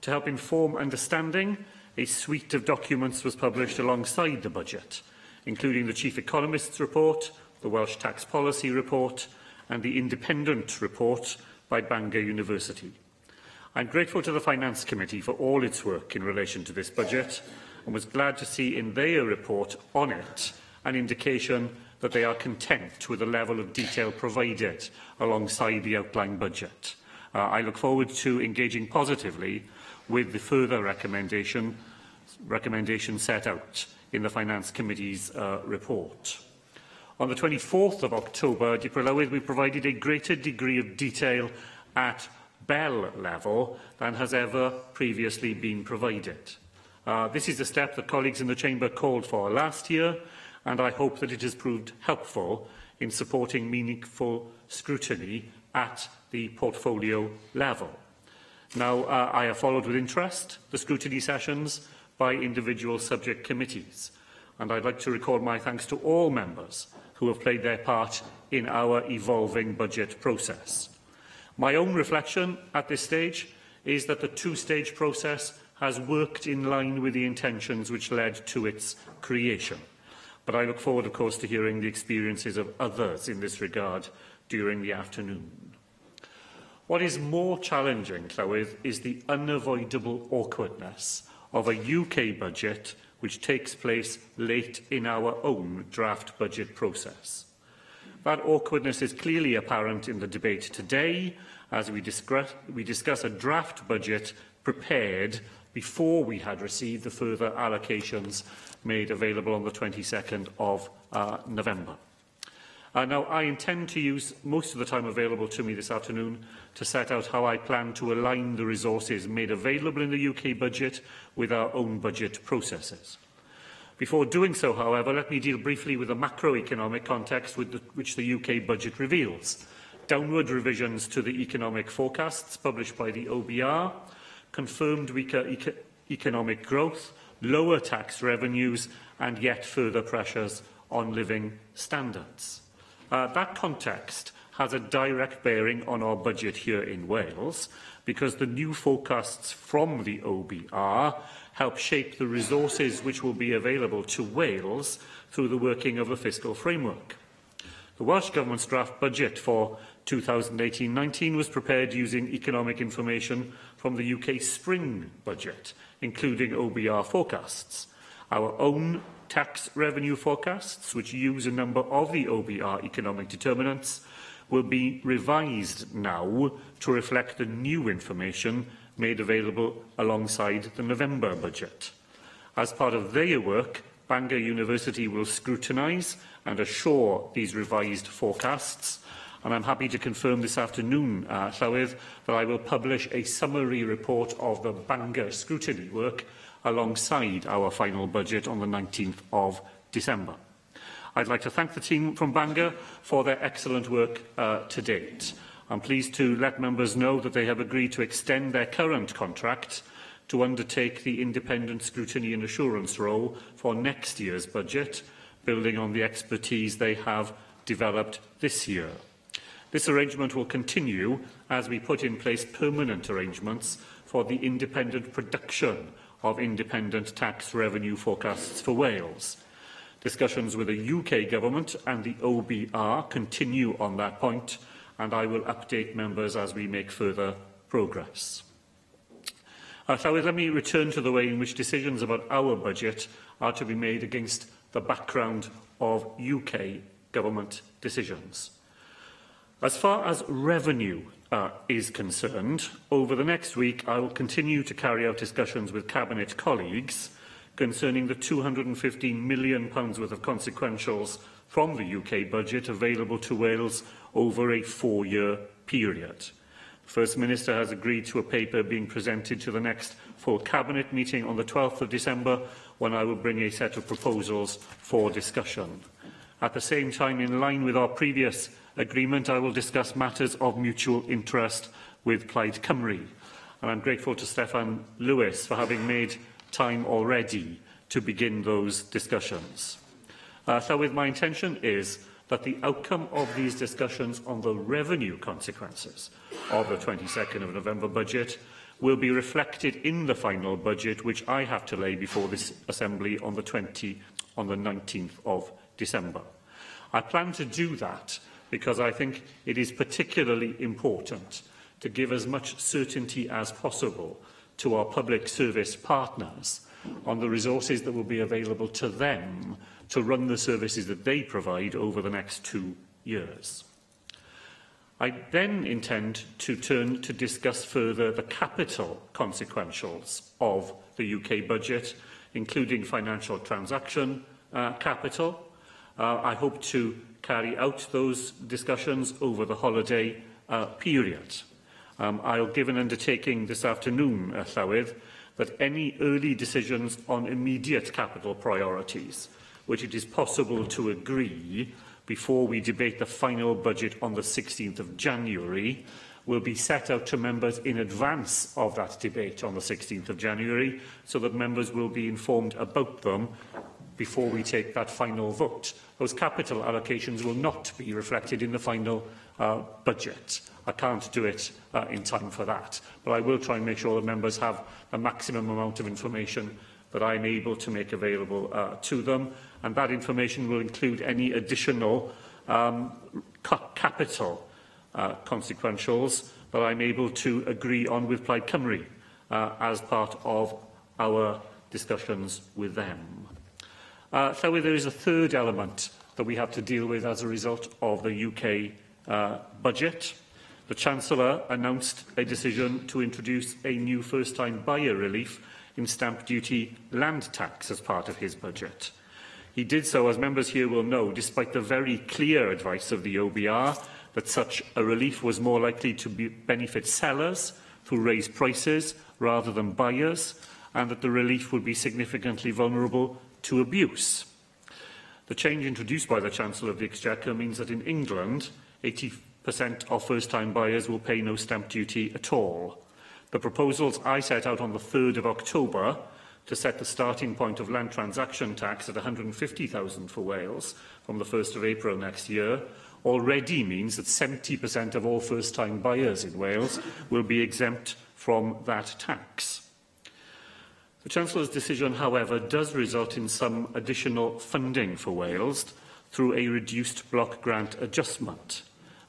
S20: To help inform understanding, a suite of documents was published alongside the budget, including the Chief Economist's report, the Welsh Tax Policy report, and the independent report by Bangor University. I'm grateful to the Finance Committee for all its work in relation to this budget and was glad to see in their report on it an indication that they are content with the level of detail provided alongside the outline budget. I look forward to engaging positively with the further recommendations set out in the Finance Committee's report. On the 24th of October, we provided a greater degree of detail at Bell level than has ever previously been provided. This is a step that colleagues in the Chamber called for last year, and I hope that it has proved helpful in supporting meaningful scrutiny at the portfolio level. Now, I have followed with interest the scrutiny sessions by individual subject committees, and I'd like to record my thanks to all members who have played their part in our evolving budget process. My own reflection at this stage is that the 2-stage process has worked in line with the intentions which led to its creation. But I look forward, of course, to hearing the experiences of others in this regard during the afternoon. What is more challenging, Llywydd, is the unavoidable awkwardness of a UK budget which takes place late in our own draft budget process. That awkwardness is clearly apparent in the debate today, as we discuss a draft budget prepared before we had received the further allocations made available on the 22nd of November. Now, I intend to use most of the time available to me this afternoon to set out how I plan to align the resources made available in the UK budget with our own budget processes. Before doing so, however, let me deal briefly with the macroeconomic context which the UK budget reveals. Downward revisions to the economic forecasts published by the OBR, confirmed weaker economic growth, lower tax revenues, and yet further pressures on living standards. That context has a direct bearing on our budget here in Wales, because the new forecasts from the OBR help shape the resources which will be available to Wales through the working of the fiscal framework. The Welsh Government's draft budget for 2018-19 was prepared using economic information from the UK spring budget, including OBR forecasts. Our own tax revenue forecasts, which use a number of the OBR economic determinants, will be revised now to reflect the new information made available alongside the November budget. As part of their work, Bangor University will scrutinise and assure these revised forecasts, and I'm happy to confirm this afternoon, Llywydd, that I will publish a summary report of the Bangor scrutiny work alongside our final budget on the 19th of December. I'd like to thank the team from Bangor for their excellent work to date. I'm pleased to let members know that they have agreed to extend their current contract to undertake the independent scrutiny and assurance role for next year's budget, building on the expertise they have developed this year. This arrangement will continue as we put in place permanent arrangements for the independent production of independent tax revenue forecasts for Wales. Discussions with the UK Government and the OBR continue on that point, and I will update members as we make further progress. Let me return to the way in which decisions about our budget are to be made against the background of UK Government decisions. As far as revenue is concerned, over the next week I will continue to carry out discussions with Cabinet colleagues concerning the £215 million worth of consequentials from the UK budget available to Wales over a 4-year period. The First Minister has agreed to a paper being presented to the next full Cabinet meeting on the 12th of December, when I will bring a set of proposals for discussion. At the same time, in line with our previous agreement, I will discuss matters of mutual interest with Plaid Cymru. And I'm grateful to Steffan Lewis for having made time already to begin those discussions. My intention is that the outcome of these discussions on the revenue consequences of the 22nd of November budget will be reflected in the final budget, which I have to lay before this Assembly on the 19th of December. I plan to do that because I think it is particularly important to give as much certainty as possible to our public service partners on the resources that will be available to them to run the services that they provide over the next 2 years. I then intend to turn to discuss further the capital consequentials of the UK budget, including financial transaction capital. I hope to carry out those discussions over the holiday period. I'll give an undertaking this afternoon, Llywyd, that any early decisions on immediate capital priorities, which it is possible to agree before we debate the final budget on the 16th of January, will be set out to members in advance of that debate on the 16th of January, so that members will be informed about them before we take that final vote. Those capital allocations will not be reflected in the final budget. I can't do it in time for that, but I will try and make sure that members have the maximum amount of information that I am able to make available to them, and that information will include any additional capital consequentials that I am able to agree on with Plaid Cymru as part of our discussions with them. There is a third element that we have to deal with as a result of the UK budget. The Chancellor announced a decision to introduce a new first-time buyer relief in stamp duty land tax as part of his budget. He did so, as members here will know, despite the very clear advice of the OBR that such a relief was more likely to benefit sellers through raised prices rather than buyers, and that the relief would be significantly vulnerable to abuse. The change introduced by the Chancellor of the Exchequer means that in England, 80% of first-time buyers will pay no stamp duty at all. The proposals I set out on the 3rd of October to set the starting point of land transaction tax at £150,000 for Wales from the 1st of April next year already means that 70% of all first-time buyers in Wales will be exempt from that tax. The Chancellor's decision, however, does result in some additional funding for Wales through a reduced block grant adjustment.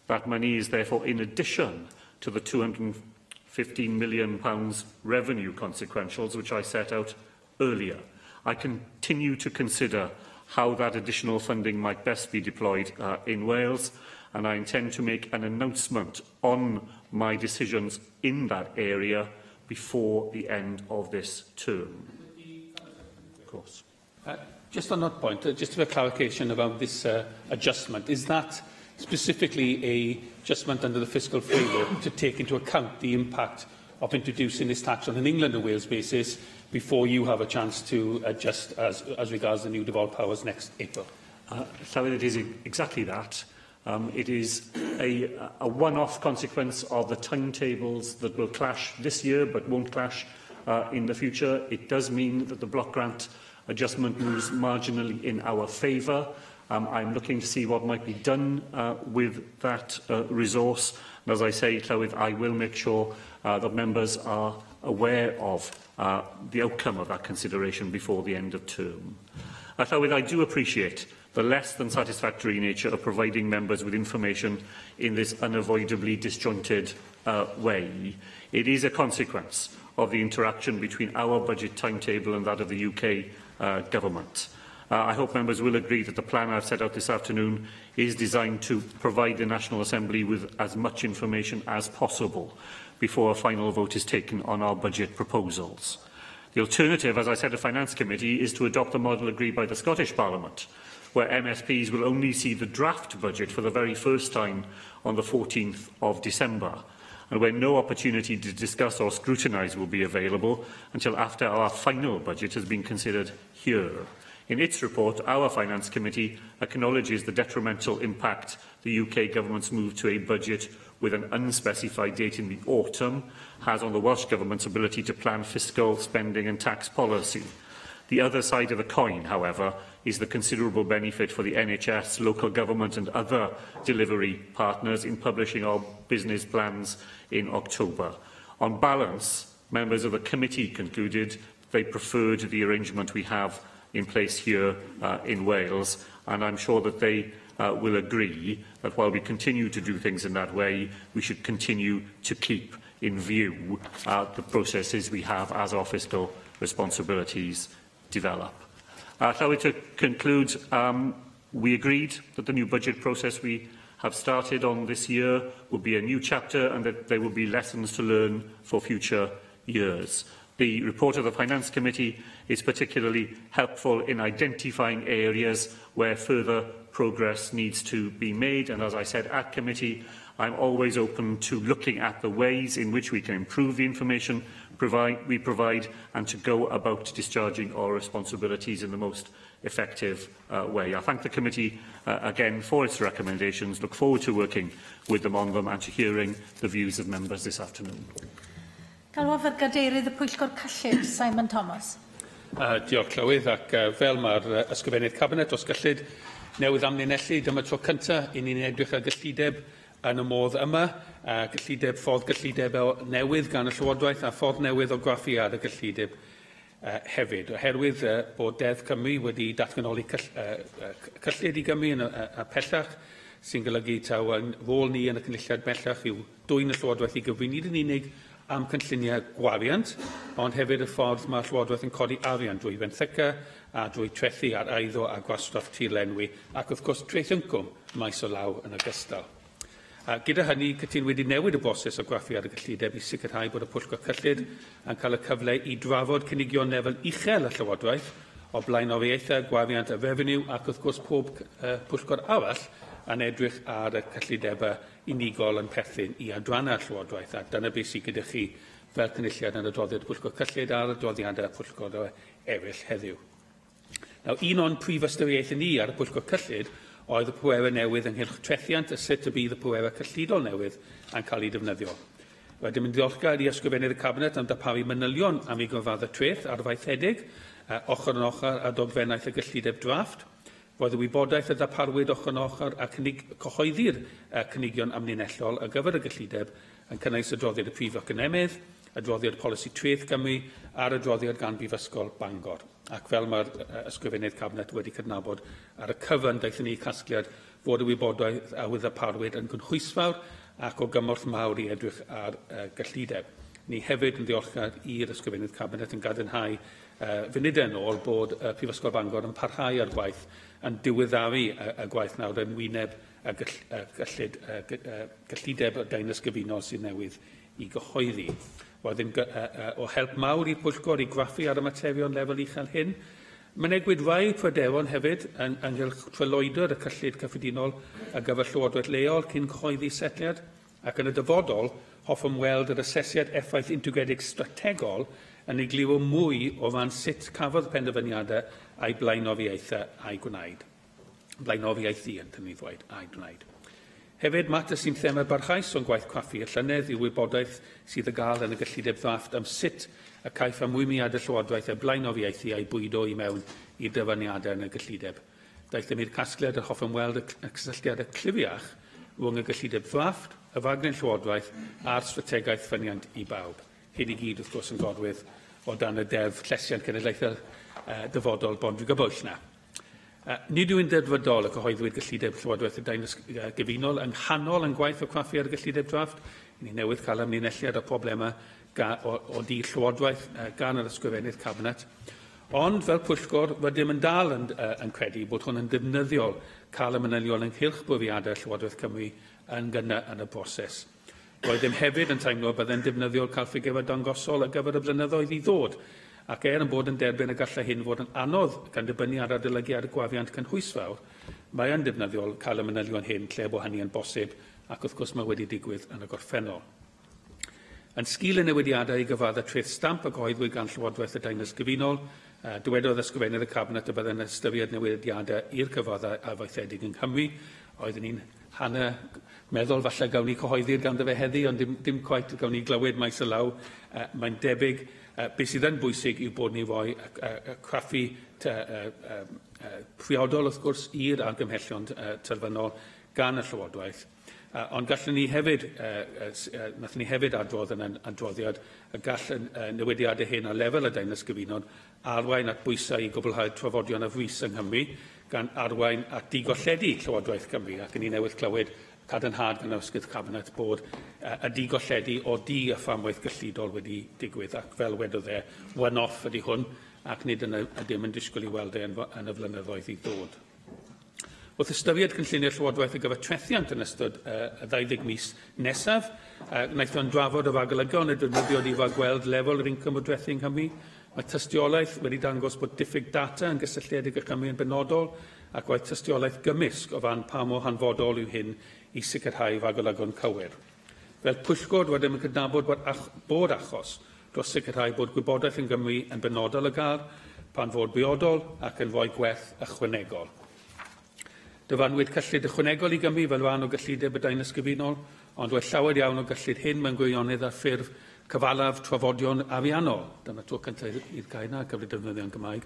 S20: That money is therefore in addition to the £215 million revenue consequentials which I set out earlier. I continue to consider how that additional funding might best be deployed in Wales, and I intend to make an announcement on my decisions in that area before the end of this term. Of course.
S16: Just on that point, just for clarification about this adjustment, is that specifically a adjustment under the fiscal framework to take into account the impact of introducing this tax on an England and Wales basis before you have a chance to adjust as regards the new devolved powers next April?
S20: So it is exactly that. It is a one-off consequence of the timetables that will clash this year but won't clash in the future. It does mean that the block grant adjustment moves marginally in our favour. I'm looking to see what might be done with that resource. And as I say, Llywydd, I will make sure that members are aware of the outcome of that consideration before the end of term. Llywyd, I do appreciate the less than satisfactory nature of providing members with information in this unavoidably disjointed way. It is a consequence of the interaction between our budget timetable and that of the UK Government. I hope members will agree that the plan I've set out this afternoon is designed to provide the National Assembly with as much information as possible before a final vote is taken on our budget proposals. The alternative, as I said at Finance Committee, is to adopt the model agreed by the Scottish Parliament, where MSPs will only see the draft budget for the very first time on the 14th of December, and where no opportunity to discuss or scrutinise will be available until after our final budget has been considered here. In its report, our Finance Committee acknowledges the detrimental impact the UK Government's move to a budget with an unspecified date in the autumn has on the Welsh Government's ability to plan fiscal, spending and tax policy. The other side of the coin, however, is the considerable benefit for the NHS, local government and other delivery partners in publishing our business plans in October. On balance, members of the committee concluded they preferred the arrangement we have in place here in Wales, and I'm sure that they will agree that while we continue to do things in that way, we should continue to keep in view the processes we have as our fiscal responsibilities develop. Shall we to conclude, we agreed that the new budget process we have started on this year will be a new chapter and that there will be lessons to learn for future years. The report of the Finance Committee is particularly helpful in identifying areas where further progress needs to be made, and as I said at committee, I'm always open to looking at the ways in which we can improve the information we provide and to go about discharging our responsibilities in the most effective way. I thank the committee again for its recommendations, look forward to working with them on them and to hearing the views of members this afternoon.
S1: Galwaf ar gadeirydd y Pwyllgor Cyllid, Simon Thomas.
S16: Diolch Llywydd, ac fel mae'r ysgrifennydd Cabinet os gyllid newydd amlinellu, dyma tro cyntaf i ni'n edrych ar gyllideb yn y modd yma, ffordd gyllideb newydd gan y Llywodraeth a ffordd newydd o graffu ar y gyllideb hefyd. Oherwydd bod Deddf Cymru wedi datganoli cyllid i Gymru yn y pellach, sy'n golygu taw rôl ni yn y cynulliad bellach yw dwyn y Llywodraeth i gyfri nid yn unig am cynlluniau gwariant, ond hefyd y ffordd mae'r Llywodraeth yn codi arian drwy fenthyca a drwy trethu ar eiddo a gwastraff tirlenwi ac wrth gwrs traeth incwm maes o law yn ogystal. Gyda hynny, cytun wedi newid y broses o graffu ar y gyllideb i sicrhau bod y Pwyllgor Cyllid yn cael y cyfle i drafod cynigion lefel uchel y Llywodraeth o blaenoriaethau, gwariant a refeniw ac wrth gwrs pob pwyllgor arall yn edrych ar y cyllidebau unigol yn perthyn i adrannau'r Llywodraeth, a dyna beth sydd gyda chi fel cynulliad yn adroddiad Pwyllgor Cyllid a'r adroddiadau Pwyllgor eraill heddiw. Un o'n prif ystyriaethau ni ar y Pwyllgor Cyllid oedd y pwerau newydd ynghylch trethiant y sut y bydd y pwerau cyllidol newydd yn cael ei defnyddio. Rydym yn ddiolchgar i ysgrifennydd y Cabinet am darparu manylion am ei gyrfaoedd treth arfaethedig, ochr yn ochr a dogfennaeth y gyllideb drafft. Roedd y wybodaeth y darparwyd ochr yn ochr a cyhoeddi'r cynigion amlinellol ar gyfer y gyllideb yn cynnwys adroddiad y Prif Economydd, adroddiad Polisi Treth Cymru a'r adroddiad gan Brifysgol Bangor. Ac fel mae'r ysgrifennydd Cabinet wedi cydnabod ar y cyfan daethon ni casgliad fod y wybodaeth a wyddarparwyd yn gynhwysfawr ac o gymorth mawr i edrych ar gyllideb. Ni hefyd yn ddiolchgar i'r ysgrifennydd Cabinet yn gadarnhau funudau yn ôl bod Prifysgol Bangor yn parhau ar gwaith yn diweddaru y gwaith nawr yn wyneb y gyllideb deunas gyfunol sydd newydd i gyhoeddi. Roedd o help mawr i'r Pwyllgor i graffu ar y materion lefel uchel hyn. Mynegwyd rai pryderon hefyd ynghylch trylwydr y cyllid cyffredinol ar gyfer Llywodraeth leol cyn cyhoeddi setliad, ac yn y dyfodol hoffwn weld yr asesiad effaith integredig strategol yn egluro mwy o ran sut cafodd penderfyniadau a'i blaenoriaethau a'i gwneud. Blaenoriaethu yn tynnu ddweud a'i gwneud. Hefyd, mater sy'n thema barhaus o'n gwaith craffu y llynedd yw wybodaeth sydd y gael yn y gyllideb ddrafft am sut y caiff amwymiad y Llywodraeth a'i blaenoriaethu a'i bwydo i mewn i'r dyfyniadau yn y gyllideb. Daeth ym i'r casgliad y hoffwn weld y cysylltiadau clifiach rhwng y gyllideb ddrafft, y faglen Llywodraeth a'r strategaeth ffyniant i bawb. Hyn i gyd, wrth gwrs, yn godwydd o dan y deddf llesiant cenedlaethol dyfodol Bondrwg y Bwll na. Nid yw'n derbydol y cyhoeddwyd gyllideb Llywodraeth y Dain Gyfunol yng nghanol yn gwaith o craffu ar y gyllideb drafft. Ni newydd cael ymlinelliad o problemau o di Llywodraeth gan yr ysgrifennydd Cabinet. Ond fel pwyllgor, rydym yn dal yn credu bod hwn yn defnyddiol cael y manylion ynghylch bwriadau Llywodraeth Cymru yn gynnar yn y broses. Roeddym hefyd yn teimlo byddai'n defnyddiol cael ffigurau dangosol ar gyfer y blynyddoedd i ddod, ac yn bod yn derbyn y gallai hyn fod yn anodd gan dibynnu ar adolygiad y gwafiant cynhwysfawr, mae yn defnyddiol cael y manylion hyn lle bod hynny yn bosib, ac wrth gwrs mae wedi digwydd yn y gorffennol. Yn sgil y newidiadau i gyfadda treth stamp y gyhoeddwyd gan Llywodraeth y Dain Gyfunol, dywedodd ysgrifennydd y Cabinet y byddai'n ystyried newidiadau i'r cyfadda arfaethedig yng Nghymru. Oeddwn ni'n meddwl falle gawn ni cyhoeddi'r ganddo fe heddi, ond dim cweit gawn ni glywed maes y law. Mae'n debyg beth sydd yn bwysig yw bod ni roi craffu priodol wrth gwrs i'r argymhellion terfynol gan y Llywodraeth. Ond gallwn ni hefyd, nathon ni hefyd adrodd yn adroddiad y gall newidiadau hyn a lefel y Dain Gyfunol arwain at bwysau i gwblhau trafodion y frys yng Nghymru, gan arwain at digolledi Llywodraeth Cymru, ac yn ei newydd clywed cadarnhad gan ysgwydd Cabinet bod y digolledi o di y fframwaith gyllidol wedi digwydd, ac fel wedodd one-off ydy hwn, ac nid ydym yn disgwyl i weld yn y flynyddoedd i ddod. Wrth ystyried cynllunio Llywodraeth ar gyfer trethiant yn ystod y 20 mis nesaf, wnaethon drafod y ragolygon y defnyddio i ragweld lefel yr incwm o drethu yng Nghymru. Mae tystiolaeth wedi dangos bod diffyg data yn gysylltiedig â Cymru yn benodol, ac oedd tystiolaeth gymysg o fan pa mor hanfodol yw hyn i sicrhau ragolygon cywir. Fel pwyllgor, rydym yn cydnabod bod achos dros sicrhau bod gwybodaeth yn Gymru yn benodol y gael, pan fod briodol ac yn fwy gwerth ychwanegol. Dyfanwyd cyllid ychwanegol i Gymru fel rhan o gyllideb y Dain Gyfunol, ond wedi llawer iawn o gyllid hyn mewn gwirionedd ar ffurf cyfalaf trafodion ariannol. Dyma tro cyntaf i'r gair na, cyfle defnyddio'n Gymraeg.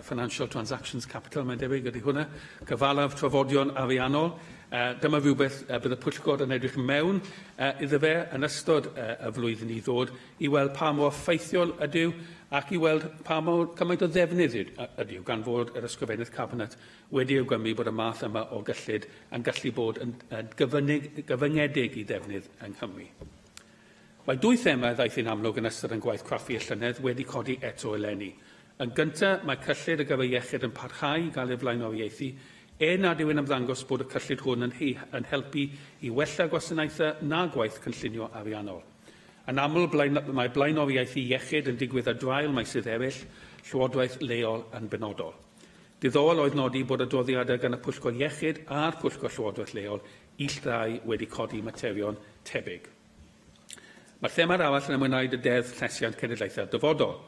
S16: Financial Transactions Capital, mae'n debyg ydy hwnna. Cyfalaf trafodion ariannol. Dyma rhywbeth bydd y pwyllgor yn edrych mewn iddo fe yn ystod y flwyddyn i ddod i weld pa mor ffeithiol ydyw ac i weld pa mor cymaint o ddefnydd ydyw gan fod yr ysgrifennydd Cabinet wedi awgrymu bod y math yma o gyllid yn gallu bod yn gyfyngedig i ddefnydd yng Nghymru. Mae dwy thema ddaeth yn amlwg yn ystod yn gwaith craffu y llynedd wedi codi eto eleni. Yn gyntaf, mae cyllid y gyfer iechyd yn parhau i gael ei flaenoriaethu, nad yw yn ymddangos bod y cyllid hwn yn helpu i wella gwasanaethau na gwaith cynllunio ariannol. Yn aml, mae blaenoriaethu iechyd yn digwydd ar draul meysydd eraill, Llywodraeth leol yn benodol. Diddorol oedd nodi bod adroddiadau gan y Pwyllgor Iechyd a'r Pwyllgor Llywodraeth leol llai wedi codi materion tebyg. Mae'r thema arall yn ymwneud y deddf llesiant cenedlaethau dyfodol.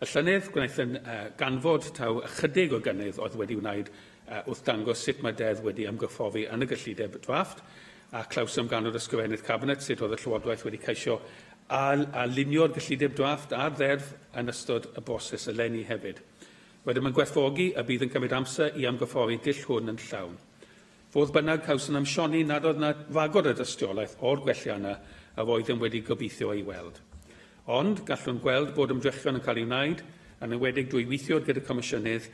S16: Y llynedd gwnaethon ganfod taw ychydig o gynnydd oedd wedi wneud wrth dangos sut mae deddf wedi ymgyffori yn y gyllideb drafft, a clawsom gan yr ysgrifennydd Cabinet sut oedd y Llywodraeth wedi ceisio a lunio'r gyllideb drafft a'r ddeddf yn ystod y broses eleni hefyd. Wedyn mae'n gwerthfogi a bydd yn cymryd amser i ymgyffori dull hwn yn llawn. Fodd bynnag cawson ymsioni nad oedd na fagor y dystiolaeth o'r gwelliannau a roeddem wedi gobeithio ei weld. Ond gallwn gweld bod ymdrechion yn cael ei wneud, yn enwedig drwy weithio gyda Comisiynydd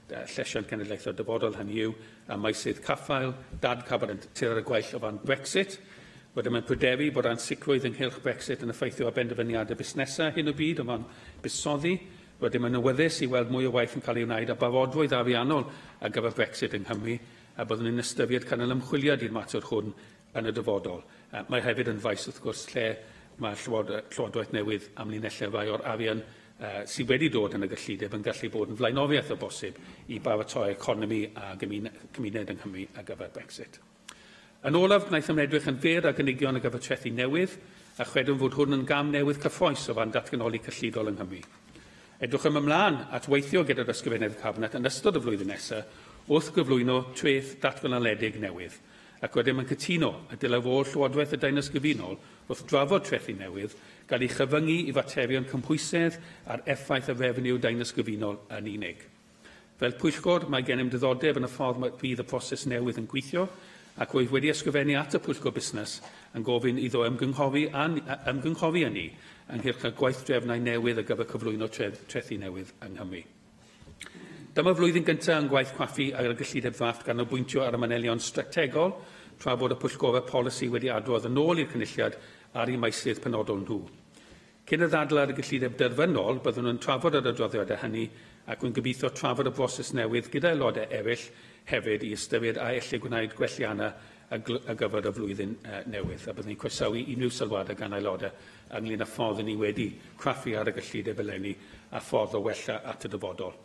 S16: Llesiant Cenedlaethol Dyfodol hynny yw a meysydd caffael, dad Cabinet tir y gwell o fan Brexit. Wedyn mae'n pryderu bod ansicrwydd ynghylch Brexit yn effeithio ar benderfyniadau busnesau hyn o byd o fan busoddi. Wedyn mae'n awyddus i weld mwy o waith yn cael ei wneud a barodrwydd ariannol ar gyfer Brexit yng Nghymru, a byddwn ni'n ystyried cynnal ymchwiliad i'r mater hwn yn y dyfodol. Mae hefyd yn faes wrth gwrs lle mae Llywodraeth newydd amlinellau rai o'r arian sydd wedi dod yn y gyllideb yn gallu bod yn flaenoriaeth o bosib i baratoi economi a gymuned yng Nghymru ar gyfer Brexit. Yn olaf, gwnaethom edrych yn fyr a gynigion ar gyfer trethu newydd, a chwedwn fod hwn yn gam newydd cyffroes o fan datganoli cyllidol yng Nghymru. Edrychom ymlaen at weithio gyda'r ysgrifennydd Cabinet yn ystod y flwyddyn nesaf wrth gyflwyno treth datganoledig newydd, ac wedyn mae'n cytuno y dylai fod Llywodraeth y Dain Gyfunol wrth drafod trethu newydd gael ei chyfyngu i faterion cymhwysedd ar effaith y refeniw Dain Gyfunol yn unig. Fel pwyllgor, mae gennym diddordeb yn y ffordd mae bydd y proses newydd yn gweithio, ac wyf wedi ysgrifennu at y Pwyllgor Busnes yn gofyn iddo ymgynghori hynny ynghylch y gwaith drefnau newydd ar gyfer cyflwyno trethu newydd yng Nghymru. Dyma flwyddyn gyntaf yn gwaith craffu ar y gyllideb ddrafft gan obwyntio ar y manylion strategol, tra bod y pwyllgorau polisi wedi adrodd yn ôl i'r cynulliad ar eu meisydd penodol nhw. Cyn y ddadl ar y gyllideb derfynol, byddwn nhw'n trafod yr adroddiadau hynny ac yn gobeithio trafod y broses newydd gyda aelodau eraill hefyd i ystyried a ellir gwneud gwelliannau ar gyfer y flwyddyn newydd. A byddwn ni'n croesawu unrhyw sylwadau gan aelodau ynglŷn â ffordd ni wedi craffu ar y gyllideb eleni a ffordd o wella at y dyfodol.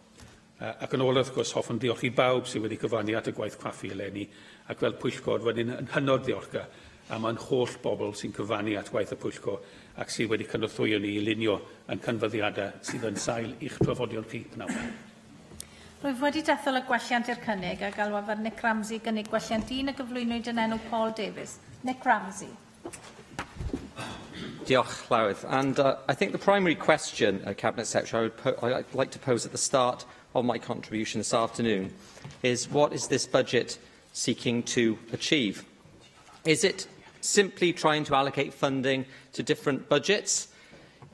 S16: Ac yn ôl, wrth gwrs, hoffwn diolch i bawb sydd wedi cyfrannu at y gwaith craffu eleni ac fel pwyllgor wedyn yn hynod ddiolchgar am yn holl bobl sy'n cyfrannu at gwaith y pwyllgor ac sydd wedi cynorthwyo ni i lunio yn cynfyddiadau sydd yn sail i'ch trafodion chi nawr.
S1: Rwyf wedi dethol y gwelliant i'r cynnig a galwaf ar Nick Ramsey gynnig gwelliant un y gyflwynwyd yn enw Paul Davies. Nick Ramsey.
S2: Diolch, Llywyd. And I think the primary question, Cabinet Secretary, I'd like to pose at the start of my contribution this afternoon is what is this budget seeking to achieve? Is it simply trying to allocate funding to different budgets?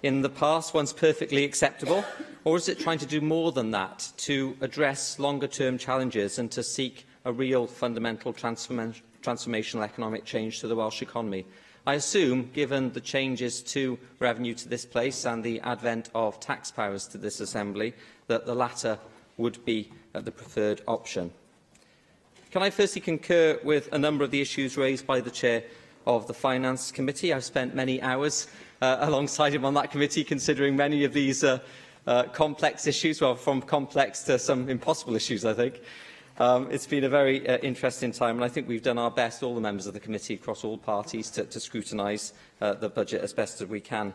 S2: In the past, one's perfectly acceptable. Or is it trying to do more than that, to address longer-term challenges and to seek a real fundamental transformational economic change to the Welsh economy? I assume, given the changes to revenue to this place and the advent of tax powers to this Assembly, that the latter would be the preferred option. Can I firstly concur with a number of the issues raised by the Chair of the Finance Committee? I've spent many hours alongside him on that committee, considering many of these complex issues, well, from complex to some impossible issues, I think. It's been a very interesting time, and I think we've done our best, all the members of the committee across all parties, to scrutinise the budget as best as we can.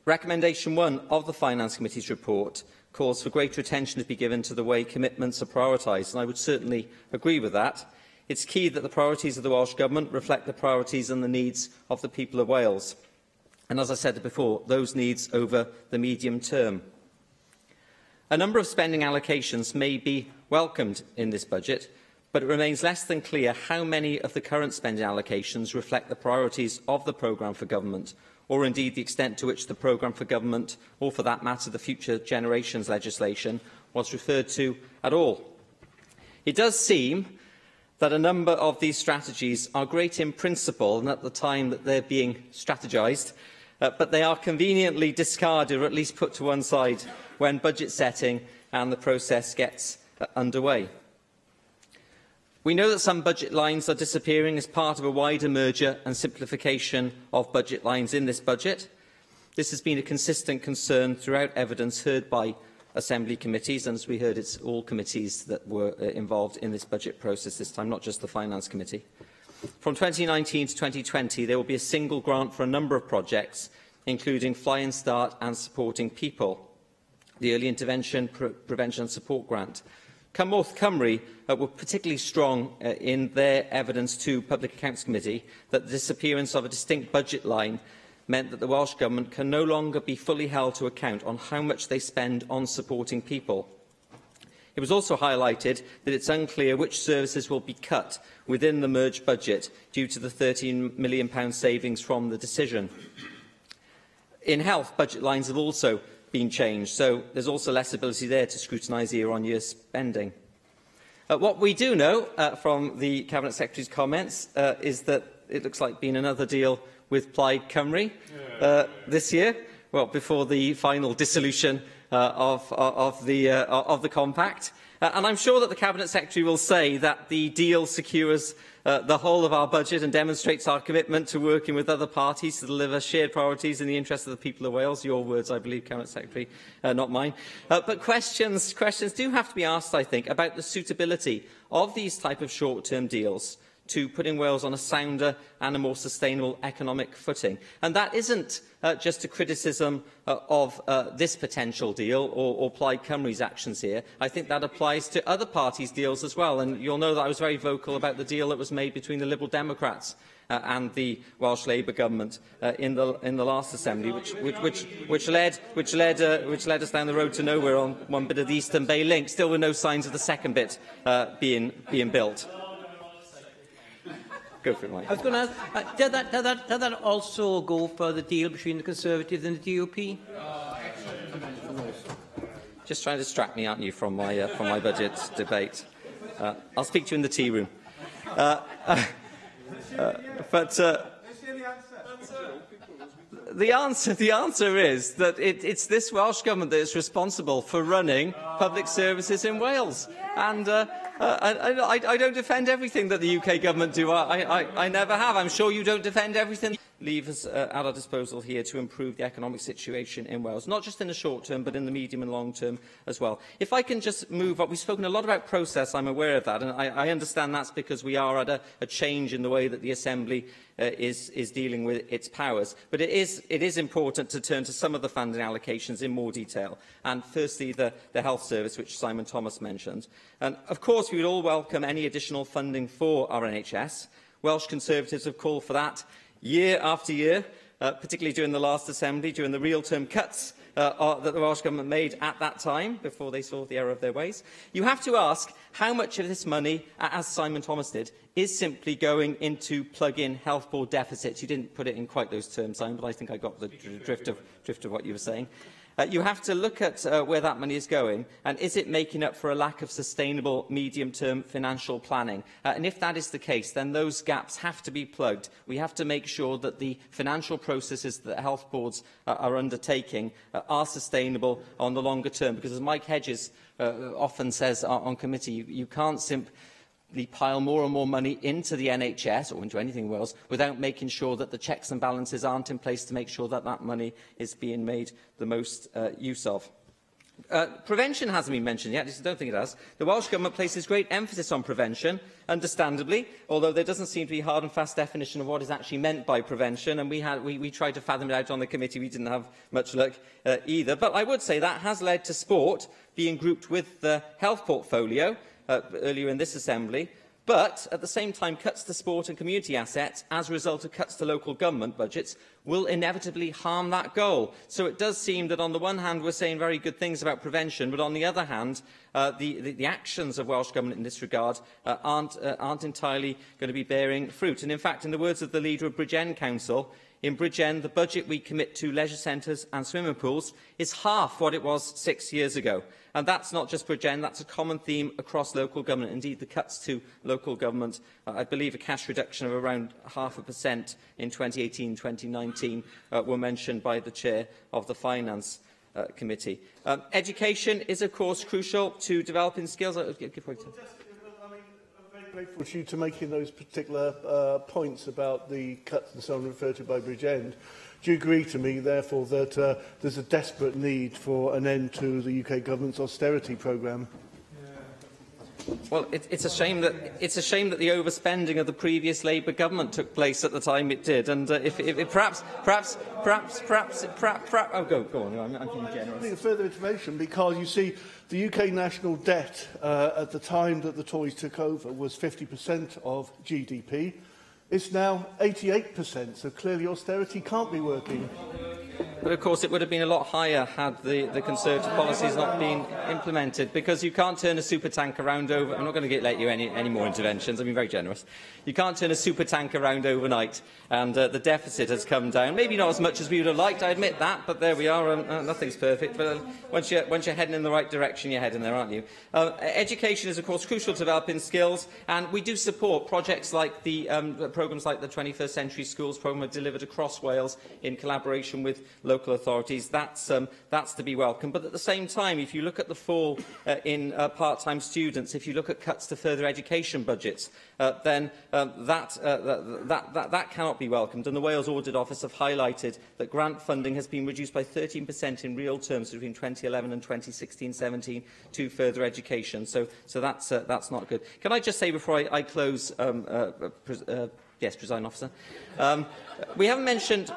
S2: Recommendation 1 of the Finance Committee's report calls for greater attention to be given to the way commitments are prioritised, and I would certainly agree with that. It's key that the priorities of the Welsh Government reflect the priorities and the needs of the people of Wales. And as I said before, those needs over the medium term. A number of spending allocations may be welcomed in this budget, but it remains less than clear how many of the current spending allocations reflect the priorities of the programme for government, or indeed the extent to which the programme for government, or for that matter the Future Generations legislation, was referred to at all. It does seem that a number of these strategies are great in principle and at the time that they're being strategised, but they are conveniently discarded or at least put to one side when budget setting and the process gets underway. We know that some budget lines are disappearing as part of a wider merger and simplification of budget lines in this budget. This has been a consistent concern throughout evidence heard by Assembly committees, and as we heard, it's all committees that were involved in this budget process this time, not just the Finance Committee. From 2019 to 2020, there will be a single grant for a number of projects, including Fly and Start and Supporting People, the Early Intervention, Prevention and Support Grant. Cymorth Cymru were particularly strong in their evidence to Public Accounts Committee that the disappearance of a distinct budget line meant that the Welsh Government can no longer be fully held to account on how much they spend on supporting people. It was also highlighted that it's unclear which services will be cut within the merged budget due to the £13 million savings from the decision. In health, budget lines have also been changed, so there's also less ability there to scrutinise year-on-year spending. What we do know from the Cabinet Secretary's comments is that it looks like being another deal with Plaid Cymru this year, well, before the final dissolution of the compact. And I'm sure that the Cabinet Secretary will say that the deal secures the whole of our budget and demonstrates our commitment to working with other parties to deliver shared priorities in the interest of the people of Wales. Your words, I believe, Cabinet Secretary, not mine. But questions do have to be asked, I think, about the suitability of these type of short-term deals to putting Wales on a sounder and a more sustainable economic footing. And that isn't just a criticism of this potential deal or Plaid Cymru's actions here. I think that applies to other parties' deals as well. And you'll know that I was very vocal about the deal that was made between the Liberal Democrats and the Welsh Labour government in the last Assembly, which led us down the road to nowhere on one bit of the Eastern Bay Link, still with no signs of the second bit being built. Go for it, Mike.
S21: I was going to ask, does that also go for the deal between the Conservatives and the DUP?
S2: Just trying to distract me, aren't you, from my budget debate? I'll speak to you in the tea room. The answer is that it's this Welsh Government that is responsible for running public services in Wales. And I don't defend everything that the UK Government do. I never have. I'm sure you don't defend everything. Leave us at our disposal here to improve the economic situation in Wales, not just in the short term, but in the medium and long term as well. If I can just move up, we've spoken a lot about process, I'm aware of that, and I understand that's because we are at a change in the way that the Assembly is dealing with its powers. But it is important to turn to some of the funding allocations in more detail. And firstly, the health service, which Simon Thomas mentioned. And of course, we would all welcome any additional funding for our NHS. Welsh Conservatives have called for that year after year, particularly during the last Assembly, during the real-term cuts that the Welsh Government made at that time, before they saw the error of their ways. You have to ask how much of this money, as Simon Thomas did, is simply going into plug-in health board deficits. You didn't put it in quite those terms, Simon, but I think I got the drift of what you were saying. You have to look at where that money is going, and is it making up for a lack of sustainable medium-term financial planning? And if that is the case, then those gaps have to be plugged. We have to make sure that the financial processes that health boards are undertaking are sustainable on the longer term, because as Mike Hedges often says on committee, you can't simply pile more and more money into the NHS or into anything in Wales without making sure that the checks and balances aren't in place to make sure that that money is being made the most use of. Prevention hasn't been mentioned yet. I don't think it has. The Welsh Government places great emphasis on prevention, understandably, although there doesn't seem to be a hard and fast definition of what is actually meant by prevention, and we tried to fathom it out on the committee. We didn't have much luck either. But I would say that has led to sport being grouped with the health portfolio earlier in this Assembly, but at the same time cuts to sport and community assets as a result of cuts to local government budgets will inevitably harm that goal. So it does seem that on the one hand we're saying very good things about prevention, but on the other hand the actions of Welsh Government in this regard aren't entirely going to be bearing fruit. And in fact, in the words of the leader of Bridgend Council, in Bridgend, the budget we commit to leisure centres and swimming pools is half what it was 6 years ago. And that's not just Bridgend, that's a common theme across local government. Indeed, the cuts to local government, I believe a cash reduction of around 0.5% in 2018-2019 were mentioned by the Chair of the Finance Committee. Education is, of course, crucial to developing skills.
S3: Grateful to you to making those particular points about the cuts and so on referred to by Bridgend. Do you agree to me, therefore, that there's a desperate need for an end to the UK Government's austerity programme?
S2: Well, it's a shame that the overspending of the previous Labour government took place at the time it did, and if perhaps, oh, go on. I'm being generous.
S3: I need further information because you see, the UK national debt at the time that the Tories took over was 50% of GDP. It's now 88%, so clearly austerity can't be working.
S2: But of course it would have been a lot higher had the Conservative policies not been implemented, because you can't turn a supertanker around over... I'm not going to let you any more interventions, I've been very generous. You can't turn a supertanker around overnight, and the deficit has come down. Maybe not as much as we would have liked, I admit that, but there we are, nothing's perfect. But once you're heading in the right direction, you're heading there, aren't you? Education is of course crucial to developing skills, and we do support projects like the programmes like the 21st Century Schools programme delivered across Wales in collaboration with local authorities. That's to be welcome. But at the same time, if you look at the fall in part-time students, if you look at cuts to further education budgets, then that cannot be welcomed. And the Wales Audit Office have highlighted that grant funding has been reduced by 13% in real terms between 2011 and 2016-17 to further education. So that's not good. Can I just say before I close, yes, Presiding Officer. We haven't mentioned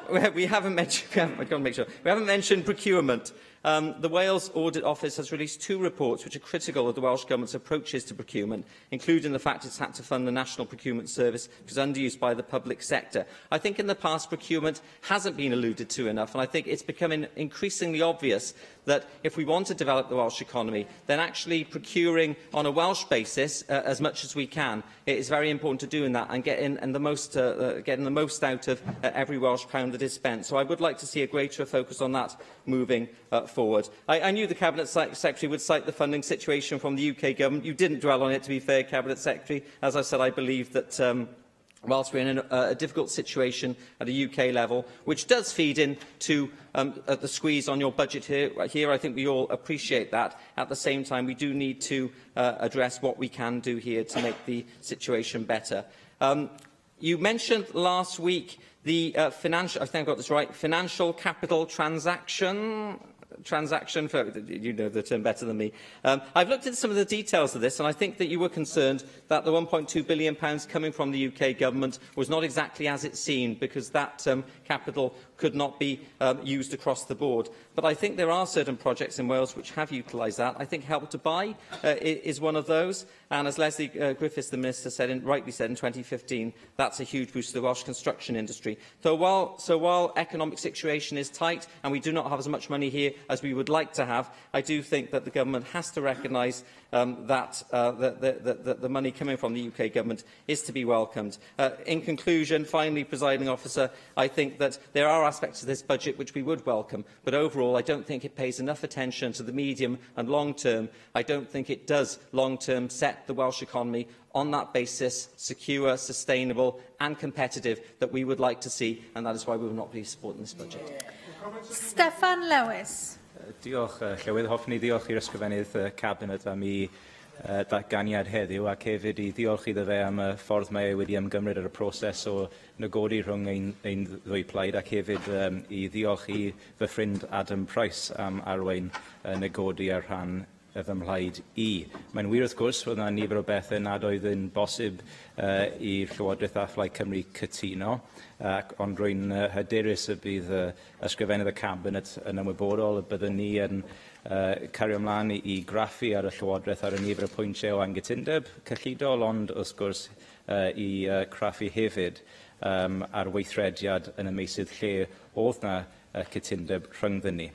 S2: procurement. The Wales Audit Office has released 2 reports which are critical of the Welsh Government's approaches to procurement, including the fact it's had to fund the National Procurement Service, which is underused by the public sector. I think in the past procurement hasn't been alluded to enough, and I think it's becoming increasingly obvious that if we want to develop the Welsh economy, then actually procuring on a Welsh basis as much as we can, it is very important to doing that and getting the most out of every Welsh pound that is spent. So I would like to see a greater focus on that moving forward. I knew the Cabinet Secretary would cite the funding situation from the UK Government. You didn't dwell on it, to be fair, Cabinet Secretary. As I said, I believe that whilst we're in a difficult situation at a UK level, which does feed into the squeeze on your budget here, I think we all appreciate that. At the same time, we do need to address what we can do here to make the situation better. You mentioned last week the financial, I think I got this right, financial capital transaction, you know the term better than me. I've looked at some of the details of this, and I think that you were concerned that the £1.2 billion coming from the UK Government was not exactly as it seemed, because that capital could not be used across the board. But I think there are certain projects in Wales which have utilised that. I think Help to Buy is one of those, and as Leslie Griffiths, the Minister, rightly said in 2015, that's a huge boost to the Welsh construction industry. So while economic situation is tight and we do not have as much money here as we would like to have, I do think that the Government has to recognise that the money coming from the UK Government is to be welcomed. In conclusion, finally, Presiding Officer, I think that there are aspects of this budget which we would welcome, but overall I don't think it pays enough attention to the medium and long term. I don't think it does long term set the Welsh economy on that basis, secure, sustainable and competitive, that we would like to see, and that is why we will not be supporting this budget.
S1: Steffan Lewis.
S8: Diolch, Llywydd. Hoffwn I ddiolch i'r ysgrifennydd Cabinet am ei datganiad heddiw, ac hefyd I ddiolch iddo fe am y ffordd mae wedi ymgymryd ar y proses o negodi rhwng ein ddwy plaid, ac hefyd I ddiolch I fy ffrind Adam Price am arwain negodi ar rhan fy mhlaid I. Mae'n wir wrth gwrs fod yna nifer o bethau nad oedd yn bosib i'r Llywodraeth a Phlaid Cymru cytuno, ond rwy'n hyderus y bydd ysgrifennydd y Cabinet yn ymwybodol y byddwn ni yn cario ymlaen I graffu ar y Llywodraeth ar y nifer o pwyntiau o anghytundeb cyllidol, ond wrth gwrs I craffu hefyd ar weithrediad yn y meysydd lle oedd yna cytundeb rhyngddyn ni.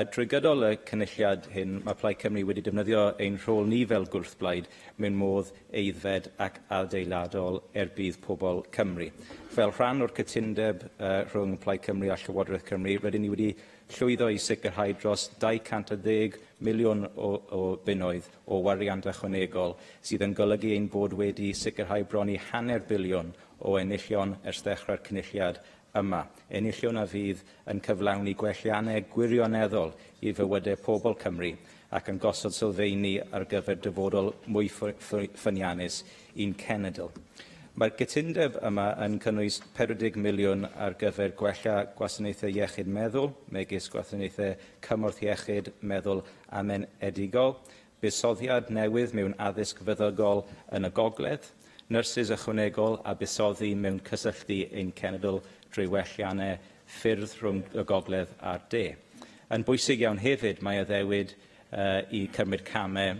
S8: Trwy gydol y cynulliad hyn, mae Plaid Cymru wedi defnyddio ein rhôl ni fel gwrthblaid mewn modd eiddfed ac adeiladol bydd pobl Cymru. Fel rhan o'r cytundeb rhwng Plaid Cymru a Llywodraeth Cymru, rydyn ni wedi llwyddo I sicrhau dros 210 miliwn o bunnoedd o wariant ychwanegol, sydd yn golygu ein bod wedi sicrhau bron I £1 biliwn o enillion ers ddechrau'r cynulliad yma. Enillion a fydd yn cyflawni gwelliannau gwirioneddol I fywydau pobl Cymru ac yn gosod sylfaeni ar gyfer dyfodol mwy ffyniannus i'n cenedl. Mae'r gytundeb yma yn cynnwys 40 miliwn ar gyfer gwella gwasanaethau iechyd meddwl, megis gwasanaethau cymorth iechyd meddwl amenedigol, buddsoddiad newydd mewn addysg feddygol yn y gogledd, nyrsys ychwanegol a buddsoddi mewn cysylltu ein cenedl drwy welliannau ffyrdd rhwng y gogledd a'r de. Yn bwysig iawn hefyd mae addewid I cymryd camau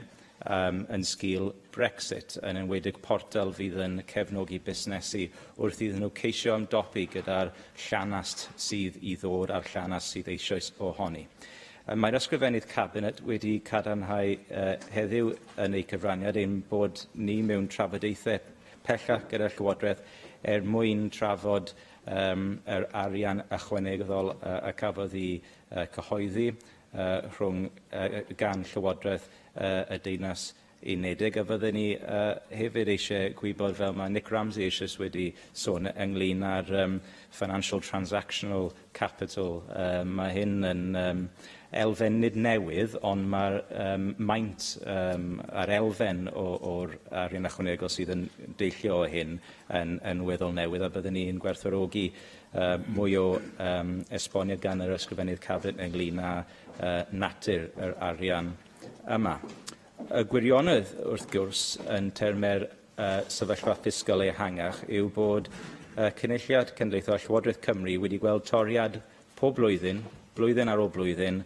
S8: yn sgil Brexit, yn enwedig portal fydd yn cefnogi busnesu wrth iddyn nhw ceisio ymdopi gyda'r llanast sydd I ddod a'r llanast sydd eisoes ohoni. Mae'r ysgrifennydd Cabinet wedi cadarnhau heddiw yn ei cyfraniad ein bod ni mewn trafodaethau pellach gyda'r Llywodraeth mwyn trafod yr arian ychwanegol a cafodd I cyhoeddi rhwng gan Llywodraeth y Deyrnas Unedig, a fydden ni hefyd eisiau gwybod, fel mae Nick Ramsey eisiau wedi sôn ynglyn â'r Financial Transactional Capital. Mae hyn yn elfen nid newydd, ond mae'r maint a'r elfen o'r arian ychwanegol sydd yn deillio o hyn yn weddol newydd, a byddwn ni'n gwerthfawrogi mwy o esboniad gan yr ysgrifennydd Cabinet ynglyn â natur yr arian yma. Y gwirionedd, wrth gwrs, yn termau'r sefyllfa ffiscal ehangach yw bod cynulliad cenedlaethol Llywodraeth Cymru wedi gweld toriad pob blwyddyn, blwyddyn ar ôl blwyddyn,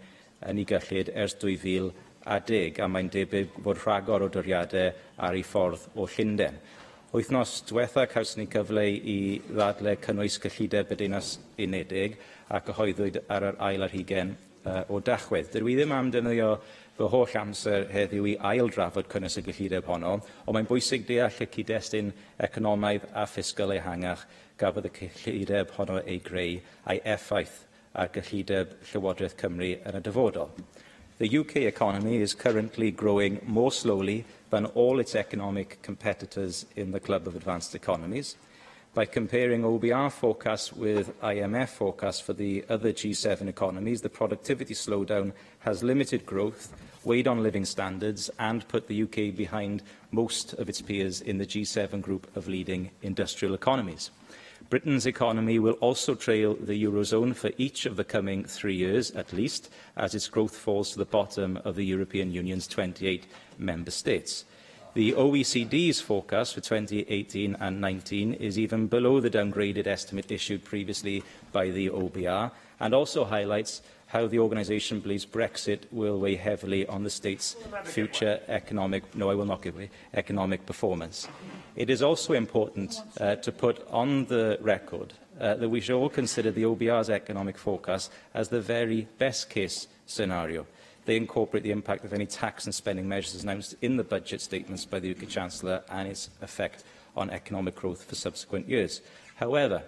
S8: yn ei gyllid ers 2010, a mae'n debyg fod rhagor o doriadau ar ei ffordd o Llundain. Wythnos diwetha cawson ni cyfle I ddadlau cynnwys cyllideb y Deyrnas Unedig a cyhoeddwyd ar yr ail ar hugain o Dachwedd. Dydw I ddim am defnyddio fy holl amser heddiw I ail drafod cynnwys y gyllideb honno, ond mae'n bwysig deall y cyd-destun economaidd a ffiscal ehangach gafodd y cyllideb honno ei greu a'i effaith ar gyllideb Llywodraeth Cymru yn y dyfodol. The UK economy is currently growing more slowly than all its economic competitors in the Club of Advanced Economies. By comparing OBR forecasts with IMF forecasts for the other G7 economies, the productivity slowdown has limited growth, weighed on living standards and put the UK behind most of its peers in the G7 group of leading industrial economies. Britain's economy will also trail the Eurozone for each of the coming 3 years, at least, as its growth falls to the bottom of the European Union's 28 member states. The OECD's forecast for 2018 and 19 is even below the downgraded estimate issued previously by the OBR, and also highlights how the organisation believes Brexit will weigh heavily on the state's future economic performance. It is also important to put on the record that we should all consider the OBR's economic forecast as the very best case scenario. They incorporate the impact of any tax and spending measures announced in the budget statements by the UK Chancellor and its effect on economic growth for subsequent years. However,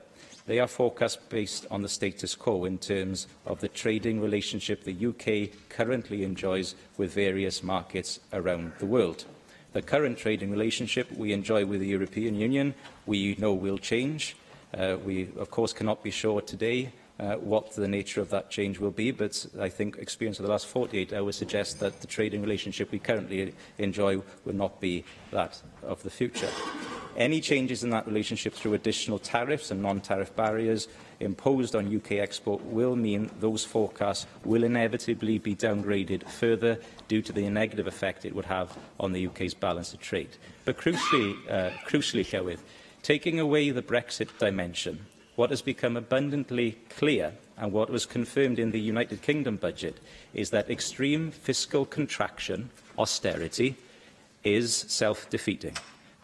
S8: they are forecast based on the status quo in terms of the trading relationship the UK currently enjoys with various markets around the world. The current trading relationship we enjoy with the European Union, we know will change. We, of course, cannot be sure today what the nature of that change will be, but I think experience of the last 48 hours suggests that the trading relationship we currently enjoy will not be that of the future. Any changes in that relationship through additional tariffs and non-tariff barriers imposed on UK export will mean those forecasts will inevitably be downgraded further due to the negative effect it would have on the UK's balance of trade. But crucially, Llywydd, taking away the Brexit dimension, what has become abundantly clear and what was confirmed in the United Kingdom budget is that extreme fiscal contraction, austerity, is self-defeating.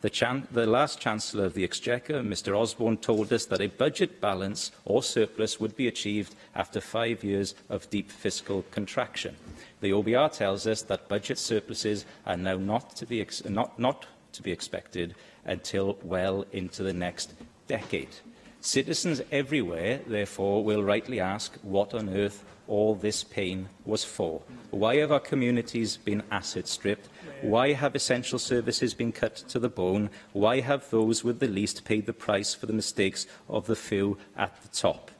S8: The last Chancellor of the Exchequer, Mr Osborne, told us that a budget balance or surplus would be achieved after 5 years of deep fiscal contraction. The OBR tells us that budget surpluses are now not to be expected until well into the next decade. Citizens everywhere, therefore, will rightly ask what on earth all this pain was for. Why have our communities been asset stripped? Why have essential services been cut to the bone? Why have those with the least paid the price for the mistakes of the few at the top?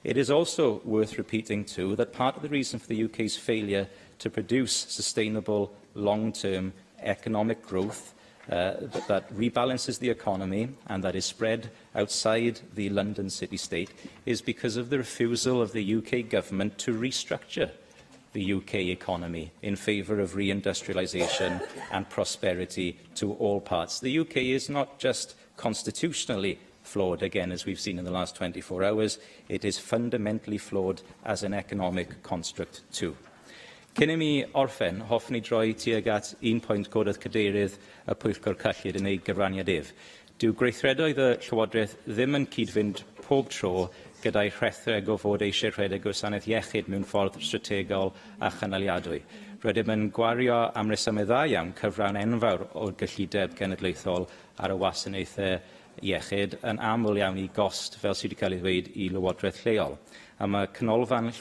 S8: It is also worth repeating, too, that part of the reason for the UK's failure to produce sustainable, long-term economic growth that rebalances the economy and that is spread outside the London city-state is because of the refusal of the UK government to restructure the UK economy in favour of reindustrialisation and prosperity to all parts. The UK is not just constitutionally flawed, again, as we've seen in the last 24 hours, it is fundamentally flawed as an economic construct too. Cyn I mi orffen, hoffwn i droi tuag at un pwynt gododd cadeirydd y Pwyllgor Cyllid yn ei gyfraniad ef. Dyw gweithredoedd y Llywodraeth ddim yn cyd-fynd pob tro gyda'i rhethreg o fod eisiau rhedeg gwasanaeth iechyd mewn ffordd strategol a chanaliadwy. Rydym yn gwario am resymau dda iawn cyfran enfawr o'r gyllideb genedlaethol ar y wasanaethau iechyd yn aml iawn i gost, fel sydd wedi cael ei ddweud, i Lywodraeth leol. A mae canolfan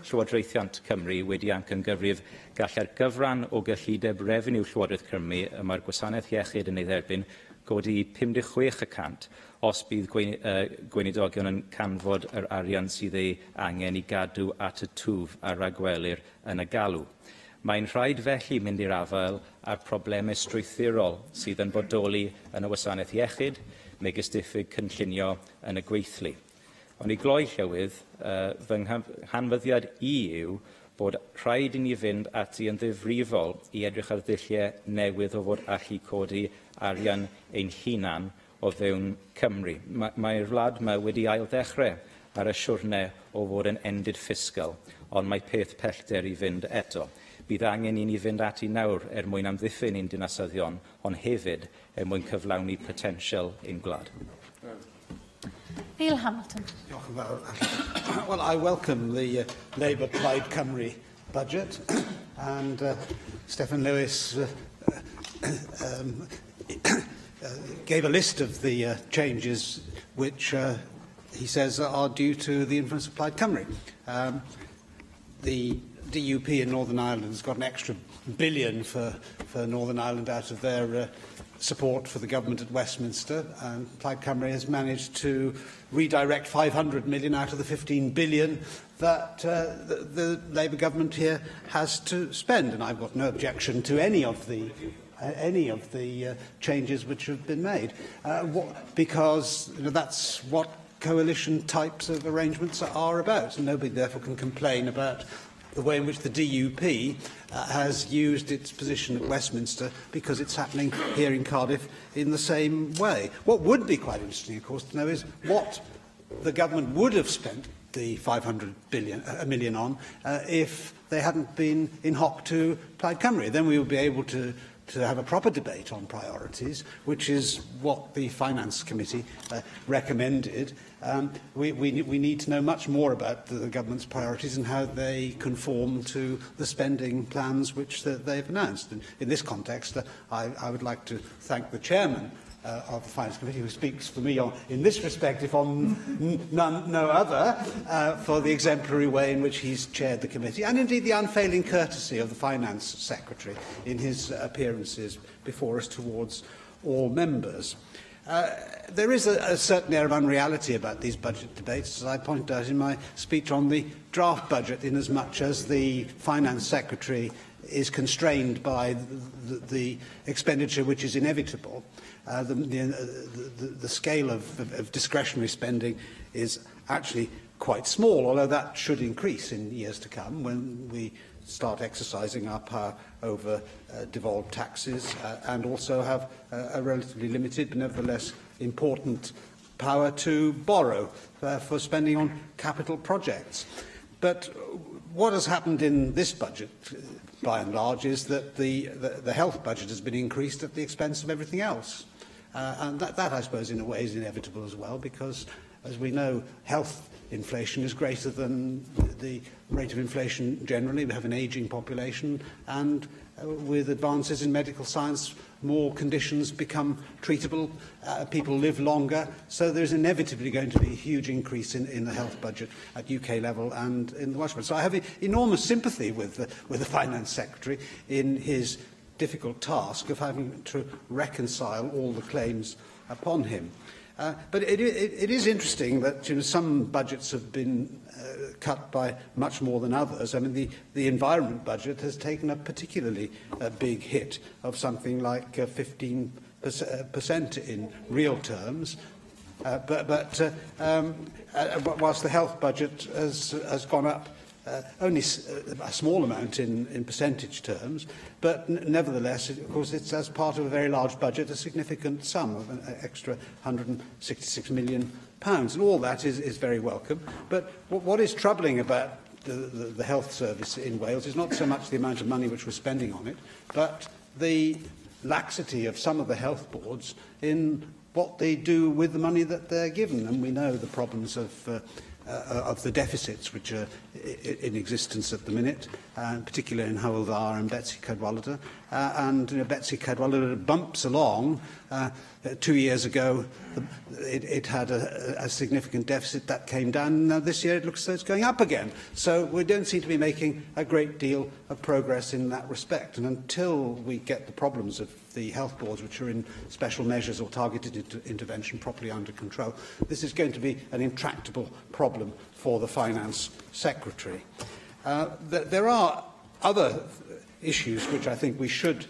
S8: Llywodraethiant Cymru wedi amcangyfrif gallai'r gyfran o gyllideb refeniw Llywodraeth Cymru y mae'r gwasanaeth iechyd yn ei dderbyn godi 56% os bydd gweinidogion yn canfod yr arian sydd ei angen i gadw at y twf a ragwelir yn y galw. Mae'n rhaid felly mynd i'r afael ar problemau strwythurol sydd yn bodoli yn y wasanaeth iechyd, megis diffyg cynllunio yn y gweithlu. Ond i gloi Llywydd, fy nghanfyddiad i yw bod rhaid i ni fynd ati yn ddifrifol i edrych ar ddulliau newydd o fod allu codi arian ein hunan o fewn Cymru. Mae'r wlad yma wedi ail ddechrau ar y siwrne o fod yn endid ffiscal, ond mae peth pellter i fynd eto. Bydd angen i ni fynd ati nawr mwyn amddiffyn ein dinasyddion, ond hefyd mwyn cyflawni potensial ein gwlad.
S1: Neil Hamilton.
S12: Well, I welcome the Labour Plaid Cymru budget, and Stephen Lewis gave a list of the changes which he says, are due to the influence of Plaid Cymru. The DUP in Northern Ireland has got an extra billion for Northern Ireland out of their support for the government at Westminster, and Plaid Cymru has managed to redirect 500 million out of the 15 billion that the Labour government here has to spend. And I've got no objection to any of the changes which have been made, because that's what coalition types of arrangements are about, and nobody therefore can complain about the way in which the DUP has used its position at Westminster, because it's happening here in Cardiff in the same way. What would be quite interesting, of course, to know is what the government would have spent the 500 million on if they hadn't been in hock to Plaid Cymru. Then we would be able to have a proper debate on priorities, which is what the Finance Committee recommended. We need to know much more about the government's priorities and how they conform to the spending plans which they've announced. And in this context, I would like to thank the chairman of the Finance Committee, who speaks for me in this respect, if on no other, for the exemplary way in which he's chaired the committee, and indeed the unfailing courtesy of the Finance Secretary in his appearances before us towards all members. There is a certain air of unreality about these budget debates, as I pointed out in my speech on the draft budget, inasmuch as the Finance Secretary is constrained by the expenditure which is inevitable. The scale of discretionary spending is actually quite small, although that should increase in years to come when we start exercising our power over devolved taxes and also have a relatively limited but nevertheless important power to borrow for spending on capital projects. But what has happened in this budget, by and large, is that the health budget has been increased at the expense of everything else. And that, I suppose, in a way is inevitable as well, because, as we know, health inflation is greater than the rate of inflation generally. We have an ageing population, and with advances in medical science, more conditions become treatable, people live longer, so there's inevitably going to be a huge increase in the health budget at UK level and in the Welsh budget. So I have enormous sympathy with the Finance Secretary in his difficult task of having to reconcile all the claims upon him. But it is interesting that some budgets have been cut by much more than others. I mean, the environment budget has taken a particularly big hit of something like 15% in real terms. Whilst the health budget has gone up only a small amount in percentage terms, but nevertheless, of course, it's as part of a very large budget, a significant sum of an extra £166 million. And all that is very welcome. But what is troubling about the health service in Wales is not so much the amount of money which we're spending on it, but the laxity of some of the health boards in what they do with the money that they're given. And we know the problems of the deficits which are in existence at the minute, particularly in Hywel Dda and Betsy Cadwaladr. Betsy Cadwaladr bumps along. 2 years ago, it had a significant deficit that came down. Now this year, it looks as though it's going up again. So we don't seem to be making a great deal of progress in that respect. And until we get the problems of the health boards, which are in special measures or targeted intervention, properly under control, this is going to be an intractable problem for the Finance Secretary. There are other issues which I think we should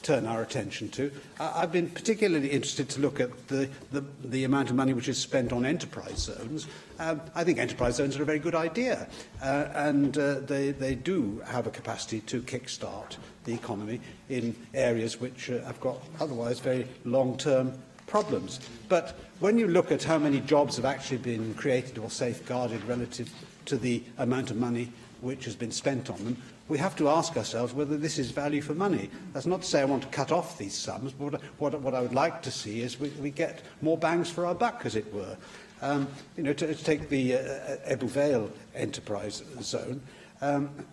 S12: turn our attention to. I've been particularly interested to look at the amount of money which is spent on enterprise zones. I think enterprise zones are a very good idea, and they do have a capacity to kickstart the economy in areas which have got otherwise very long-term problems. But when you look at how many jobs have actually been created or safeguarded relative to the amount of money which has been spent on them, we have to ask ourselves whether this is value for money. That's not to say I want to cut off these sums, but what I would like to see is we get more bangs for our buck, as it were. To take the Ebbw Vale enterprise zone,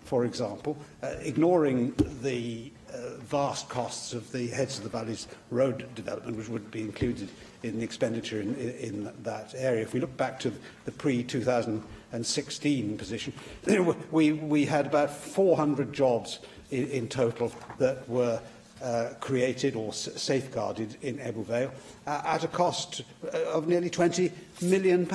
S12: for example, ignoring the vast costs of the Heads of the Valleys road development, which would be included in the expenditure in that area. If we look back to the pre-2016 position, we had about 400 jobs in total that were created or safeguarded in Ebbw Vale at a cost of nearly £20 million.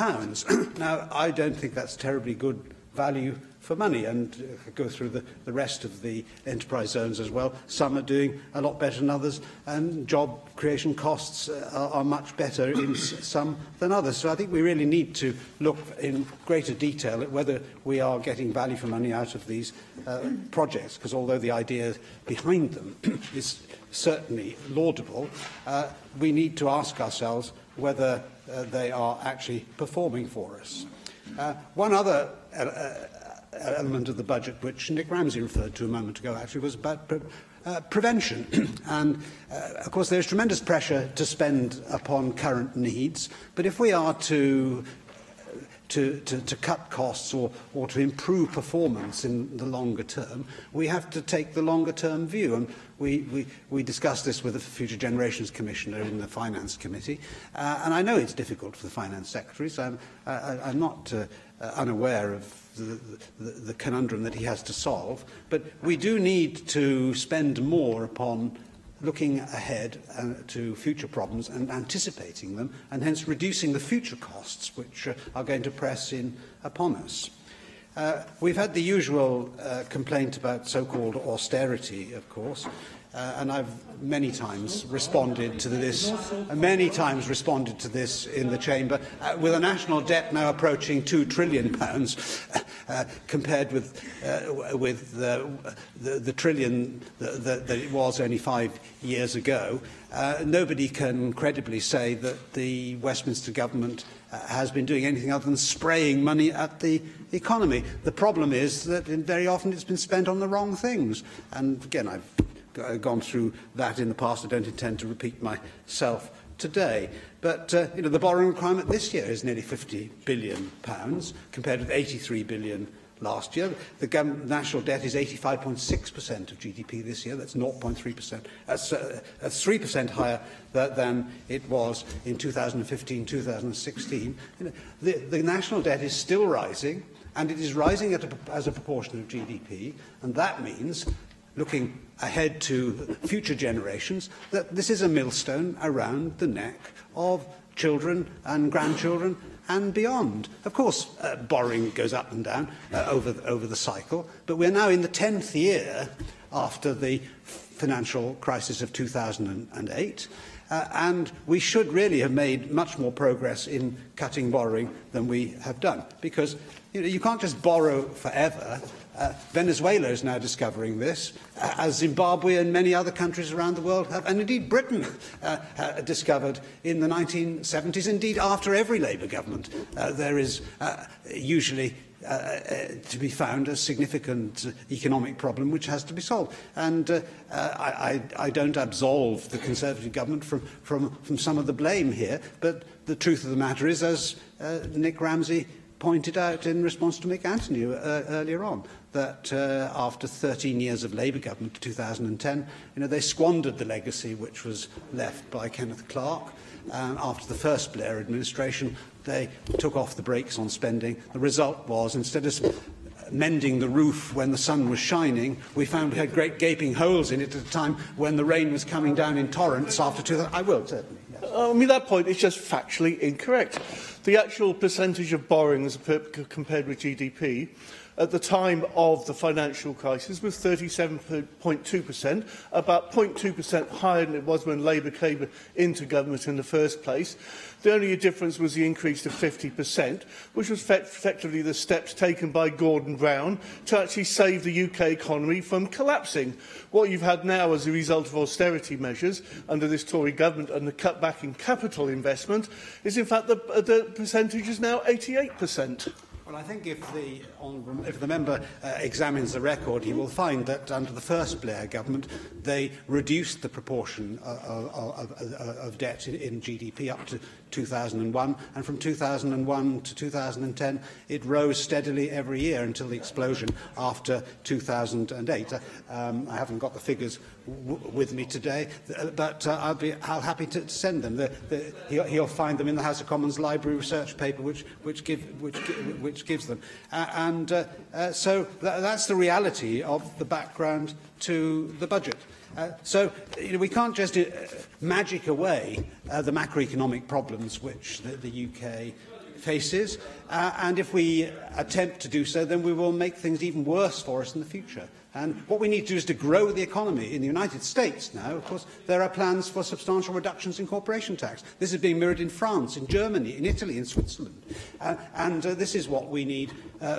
S12: Now, I don't think that's terribly good value for money, and go through the rest of the enterprise zones as well. Some are doing a lot better than others, and job creation costs are much better in some than others. So I think we really need to look in greater detail at whether we are getting value for money out of these projects, because although the idea behind them is certainly laudable, we need to ask ourselves whether they are actually performing for us. One other element of the budget, which Nick Ramsey referred to a moment ago, actually, was about prevention. And, of course, there is tremendous pressure to spend upon current needs, but if we are to cut costs or to improve performance in the longer term, we have to take the longer term view. And we discussed this with the Future Generations Commissioner in the Finance Committee, and I know it's difficult for the Finance Secretary, so I'm not unaware of the conundrum that he has to solve, but we do need to spend more upon looking ahead to future problems and anticipating them, and hence reducing the future costs which are going to press in upon us. We've had the usual complaint about so-called austerity, of course, and I've many times responded to this, in the Chamber, with a national debt now approaching £2 trillion, compared with the trillion that it was only 5 years ago. Nobody can credibly say that the Westminster government has been doing anything other than spraying money at the economy. The problem is that very often it's been spent on the wrong things. And again, I've gone through that in the past. I don't intend to repeat myself today. But the borrowing requirement this year is nearly £50 billion, compared with £83 billion last year. The national debt is 85.6% of GDP this year. That's 0.3%. That's 3% higher than it was in 2015-2016. The national debt is still rising, and it is rising as a proportion of GDP, and that means, looking ahead to future generations, that this is a millstone around the neck of children and grandchildren and beyond. Of course, borrowing goes up and down over the cycle, but we're now in the 10th year after the financial crisis of 2008, and we should really have made much more progress in cutting borrowing than we have done, because you can't just borrow forever. Venezuela is now discovering this, as Zimbabwe and many other countries around the world have, and indeed Britain discovered in the 1970s. Indeed, after every Labour government, there is usually to be found a significant economic problem which has to be solved. And I don't absolve the Conservative government from some of the blame here, but the truth of the matter is, as Nick Ramsey pointed out in response to Mick Anthony earlier on, that after 13 years of Labour government to 2010, they squandered the legacy which was left by Kenneth Clarke. After the first Blair administration, they took off the brakes on spending. The result was, instead of mending the roof when the sun was shining, we found we had great gaping holes in it at a time when the rain was coming down in torrents after 2000. I will, certainly. Yes.
S3: I mean, that point is just factually incorrect. The actual percentage of borrowing as compared with GDP at the time of the financial crisis was 37.2%, about 0.2% higher than it was when Labour came into government in the first place. The only difference was the increase to 50%, which was effectively the steps taken by Gordon Brown to actually save the UK economy from collapsing. What you've had now as a result of austerity measures under this Tory government and the cutback in capital investment is, in fact, the percentage is now 88%.
S12: Well, I think if the member examines the record, he will find that under the first Blair government, they reduced the proportion of debt in GDP up to 2001, and from 2001 to 2010 it rose steadily every year until the explosion after 2008. I haven't got the figures with me today, but I'll happy to send them. He'll find them in the House of Commons Library research paper, which gives them. So that's the reality of the background to the budget. So we can't just magic away the macroeconomic problems which the UK faces, and if we attempt to do so, then we will make things even worse for us in the future. And what we need to do is to grow the economy. In the United States now, of course, there are plans for substantial reductions in corporation tax. This is being mirrored in France, in Germany, in Italy, in Switzerland. This is what we need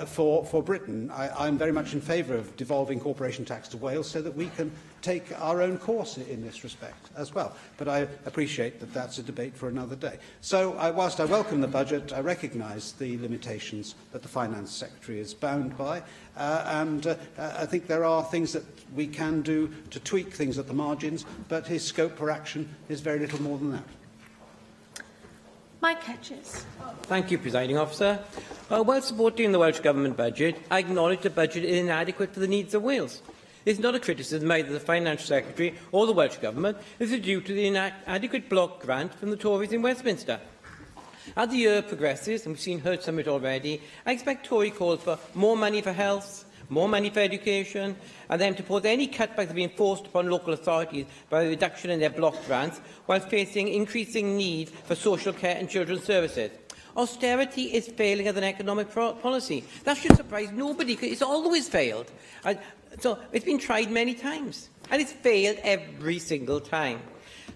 S12: for Britain. I'm very much in favour of devolving corporation tax to Wales so that we can take our own course in this respect as well. But I appreciate that that's a debate for another day. So whilst I welcome the budget, I recognise the limitations that the Finance Secretary is bound by. I think there are things that we can do to tweak things at the margins, but his scope for action is very little more than that.
S1: Mike Hedges.
S7: Thank you, Presiding Officer. While supporting the Welsh Government budget, I acknowledge the budget is inadequate for the needs of Wales. This is not a criticism either of the Finance Secretary or the Welsh Government. This is due to the inadequate block grant from the Tories in Westminster. As the year progresses, and we've heard some of it already, I expect Tory calls for more money for health, more money for education, and them to put any cutbacks being forced upon local authorities by a reduction in their block grants, while facing increasing need for social care and children's services. Austerity is failing as an economic policy. That should surprise nobody, because it's always failed. So it's been tried many times, and it's failed every single time.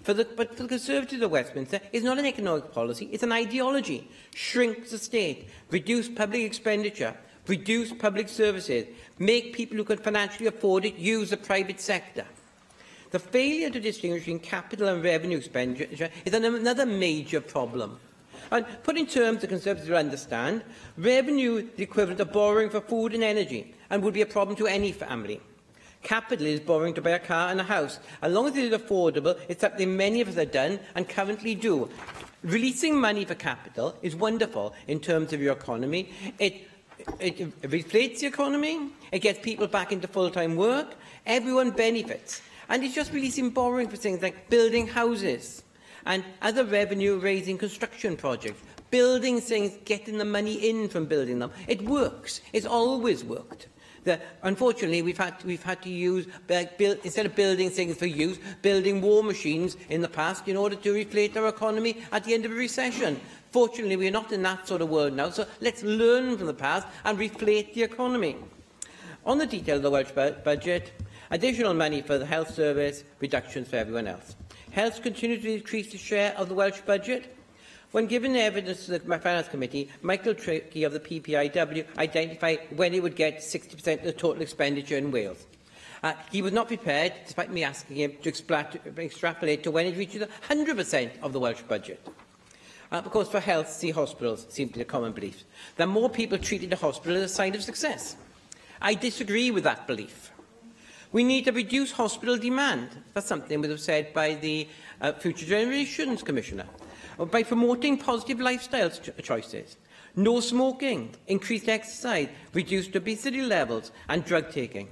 S7: But for the Conservatives of Westminster, it's not an economic policy, it's an ideology. Shrink the state, reduce public expenditure, reduce public services, make people who can financially afford it use the private sector. The failure to distinguish between capital and revenue expenditure is another major problem. And put in terms the Conservatives will understand, revenue is the equivalent of borrowing for food and energy and would be a problem to any family. Capital is borrowing to buy a car and a house. As long as it is affordable, it's something many of us have done and currently do. Releasing money for capital is wonderful in terms of your economy. It reflates the economy, it gets people back into full-time work, everyone benefits. And it's just releasing borrowing for things like building houses and other revenue-raising construction projects. Building things, getting the money in from building them. It works. It's always worked. Unfortunately, we've had to use, instead of building things for use, building war machines in the past in order to reflate our economy at the end of a recession. Fortunately, we're not in that sort of world now, so let's learn from the past and reflate the economy. On the detail of the Welsh budget, additional money for the health service, reductions for everyone else. Health continues to increase the share of the Welsh budget. When given evidence to the Finance Committee, Michael Trickey of the PPIW identified when it would get 60% of the total expenditure in Wales. He was not prepared, despite me asking him, to extrapolate to when it reaches 100% of the Welsh budget. Of course, for health, see hospitals seem to be a common belief. The more people treated in hospital is a sign of success. I disagree with that belief. We need to reduce hospital demand. That's something that was said by the Future Generations Commissioner. By promoting positive lifestyle choices, no smoking, increased exercise, reduced obesity levels and drug taking.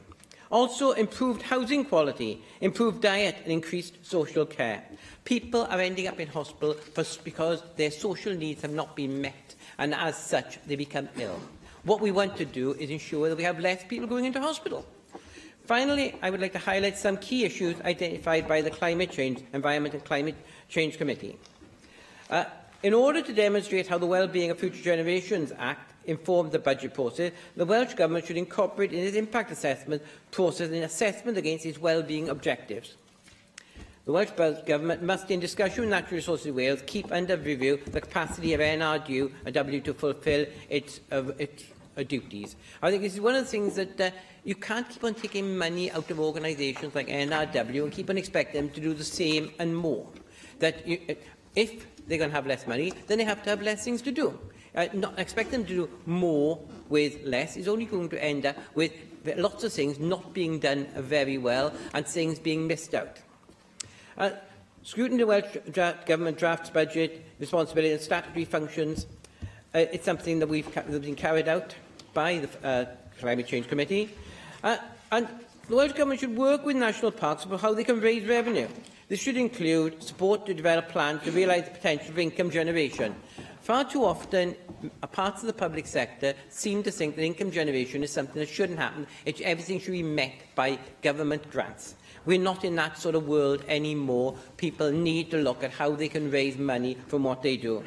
S7: Also, improved housing quality, improved diet and increased social care. People are ending up in hospital because their social needs have not been met, and as such, they become ill. What we want to do is ensure that we have less people going into hospital. Finally, I would like to highlight some key issues identified by the Environment and Climate Change Committee. In order to demonstrate how the Wellbeing of Future Generations Act informed the budget process, the Welsh Government should incorporate in its impact assessment process an assessment against its wellbeing objectives. The Welsh Government must, in discussion with Natural Resources Wales, keep under review the capacity of NRW to fulfil its duties. I think this is one of the things that you can't keep on taking money out of organisations like NRW and keep on expecting them to do the same and more. If they're going to have less money, then they have to have less things to do. Not expect them to do more with less is only going to end up with lots of things not being done very well and things being missed out. Scrutiny of the Welsh Government drafts budget, responsibility and statutory functions. It's something that that's been carried out by the Climate Change Committee. And the Welsh Government should work with national parks about how they can raise revenue. This should include support to develop plans to realise the potential of income generation. Far too often, parts of the public sector seem to think that income generation is something that shouldn't happen. Everything should be met by government grants. We're not in that sort of world anymore. People need to look at how they can raise money from what they do.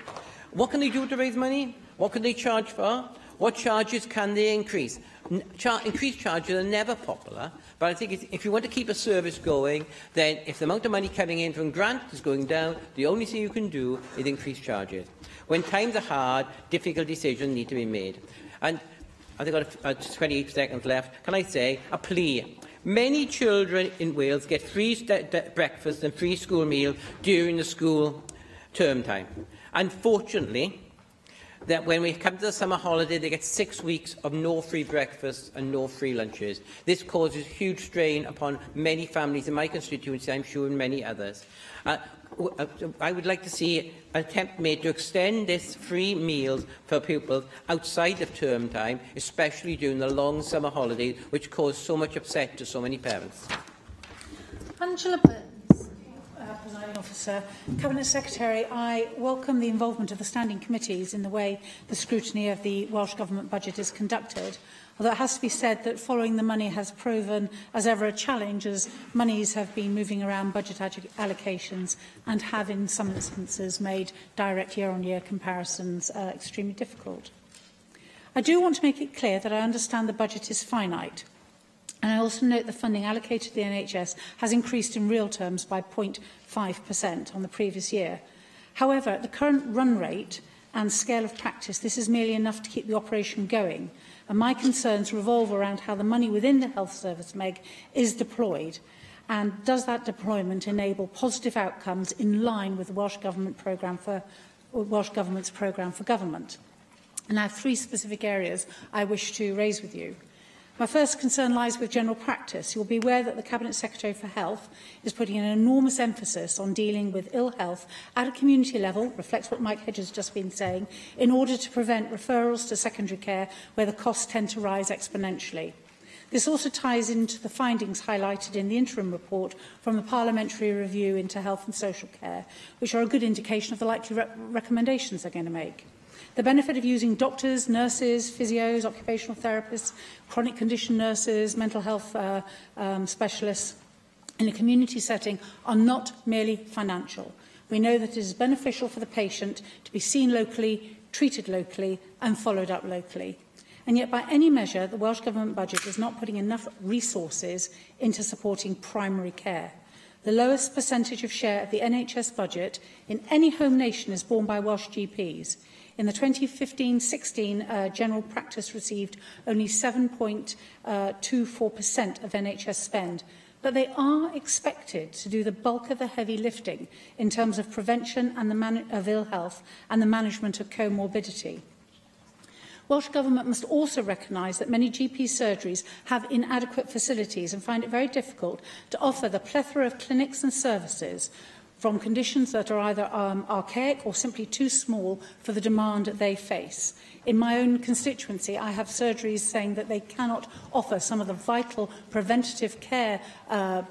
S7: What can they do to raise money? What can they charge for? What charges can they increase? Increased charges are never popular, but I think if you want to keep a service going, then if the amount of money coming in from grants is going down, the only thing you can do is increase charges. When times are hard, difficult decisions need to be made. And I think I've got 28 seconds left. Can I say a plea? Many children in Wales get free breakfast and free school meal during the school term time. Unfortunately, that when we come to the summer holiday, they get 6 weeks of no free breakfast and no free lunches. This causes huge strain upon many families in my constituency, I'm sure, and many others. I would like to see an attempt made to extend this free meals for pupils outside of term time, especially during the long summer holidays, which cause so much upset to so many parents.
S1: Angela Burns, Presiding Officer. Cabinet Secretary, I welcome the involvement of the standing committees in the way the scrutiny of the Welsh Government budget is conducted. Although it has to be said that following the money has proven as ever a challenge, as monies have been moving around budget allocations and have in some instances made direct year-on-year comparisons extremely difficult. I do want to make it clear that I understand the budget is finite, and I also note the funding allocated to the NHS has increased in real terms by 0.5% on the previous year. However, at the current run rate and scale of practice, this is merely enough to keep the operation going, and my concerns revolve around how the money within the Health Service MEG is deployed, and does that deployment enable positive outcomes in line with the Welsh Government's programme for government. And I have 3 specific areas I wish to raise with you. My first concern lies with general practice. You will be aware that the Cabinet Secretary for Health is putting an enormous emphasis on dealing with ill health at a community level, reflects what Mike Hedges has just been saying, in order to prevent referrals to secondary care where the costs tend to rise exponentially. This also ties into the findings highlighted in the interim report from the Parliamentary Review into Health and Social Care, which are a good indication of the likely recommendations they're going to make. The benefit of using doctors, nurses, physios, occupational therapists, chronic condition nurses, mental health specialists in a community setting are not merely financial. We know that it is beneficial for the patient to be seen locally, treated locally and followed up locally. And yet, by any measure, the Welsh Government budget is not putting enough resources into supporting primary care. The lowest percentage of share of the NHS budget in any home nation is borne by Welsh GPs. In the 2015-16 general practice received only 7.24% of NHS spend, but they are expected to do the bulk of the heavy lifting in terms of prevention and of ill health and the management of comorbidity. Welsh Government must also recognise that many GP surgeries have inadequate facilities and find it very difficult to offer the plethora of clinics and services from conditions that are either archaic or simply too small for the demand they face. In my own constituency, I have surgeries saying that they cannot offer some of the vital preventative care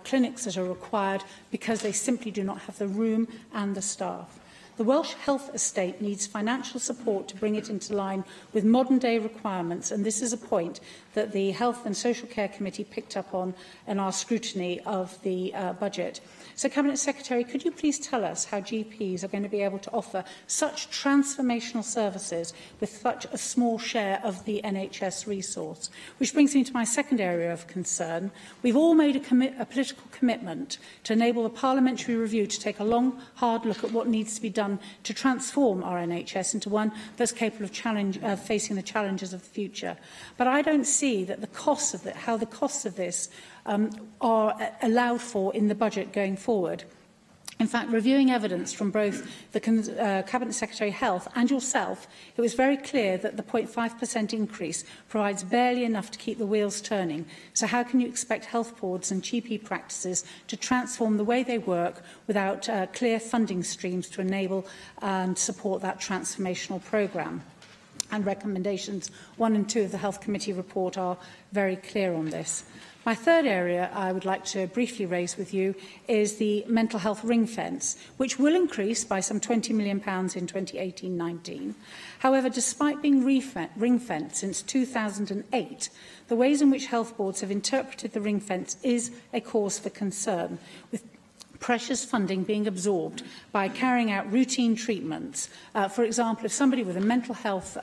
S1: clinics that are required because they simply do not have the room and the staff. The Welsh Health Estate needs financial support to bring it into line with modern-day requirements, and this is a point that the Health and Social Care Committee picked up on in our scrutiny of the budget. So, Cabinet Secretary, could you please tell us how GPs are going to be able to offer such transformational services with such a small share of the NHS resource? Which brings me to my second area of concern. We've all made a political commitment to enable the parliamentary review to take a long, hard look at what needs to be done to transform our NHS into one that's capable of facing the challenges of the future. But I don't see that how the costs of this are allowed for in the budget going forward. In fact, reviewing evidence from both the Cabinet Secretary Health and yourself, it was very clear that the 0.5% increase provides barely enough to keep the wheels turning. So how can you expect health boards and GP practices to transform the way they work without clear funding streams to enable and support that transformational programme? And recommendations 1 and 2 of the Health Committee report are very clear on this. My third area I would like to briefly raise with you is the mental health ring fence, which will increase by some £20 million in 2018-19. However, despite being ring fenced since 2008, the ways in which health boards have interpreted the ring fence is a cause for concern, with precious funding being absorbed by carrying out routine treatments. For example, if somebody with a mental health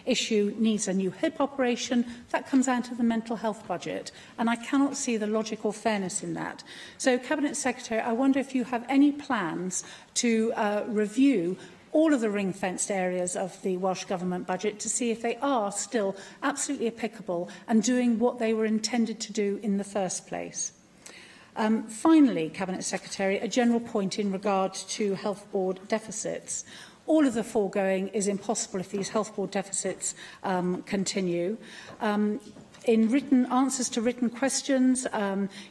S1: issue needs a new hip operation, that comes out of the mental health budget. And I cannot see the logic or fairness in that. So, Cabinet Secretary, I wonder if you have any plans to review all of the ring-fenced areas of the Welsh Government budget to see if they are still absolutely applicable and doing what they were intended to do in the first place. Finally, Cabinet Secretary, a general point in regard to health board deficits. All of the foregoing is impossible if these health board deficits continue. In written answers to written questions,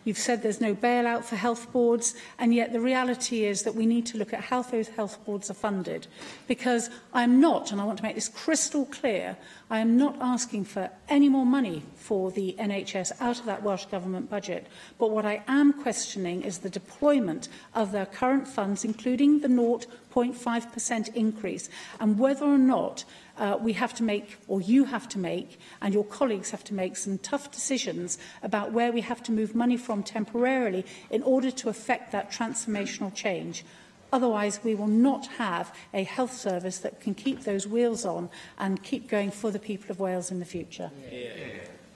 S1: you've said there's no bailout for health boards, and yet the reality is that we need to look at how those health boards are funded. Because I'm not, and I want to make this crystal clear, I am not asking for any more money for the NHS out of that Welsh Government budget. But what I am questioning is the deployment of their current funds, including the 0.5% increase, and whether or not we have to make, or you have to make, and your colleagues have to make some tough decisions about where we have to move money from temporarily in order to effect that transformational change. Otherwise, we will not have a health service that can keep those wheels on and keep going for the people of Wales in the future.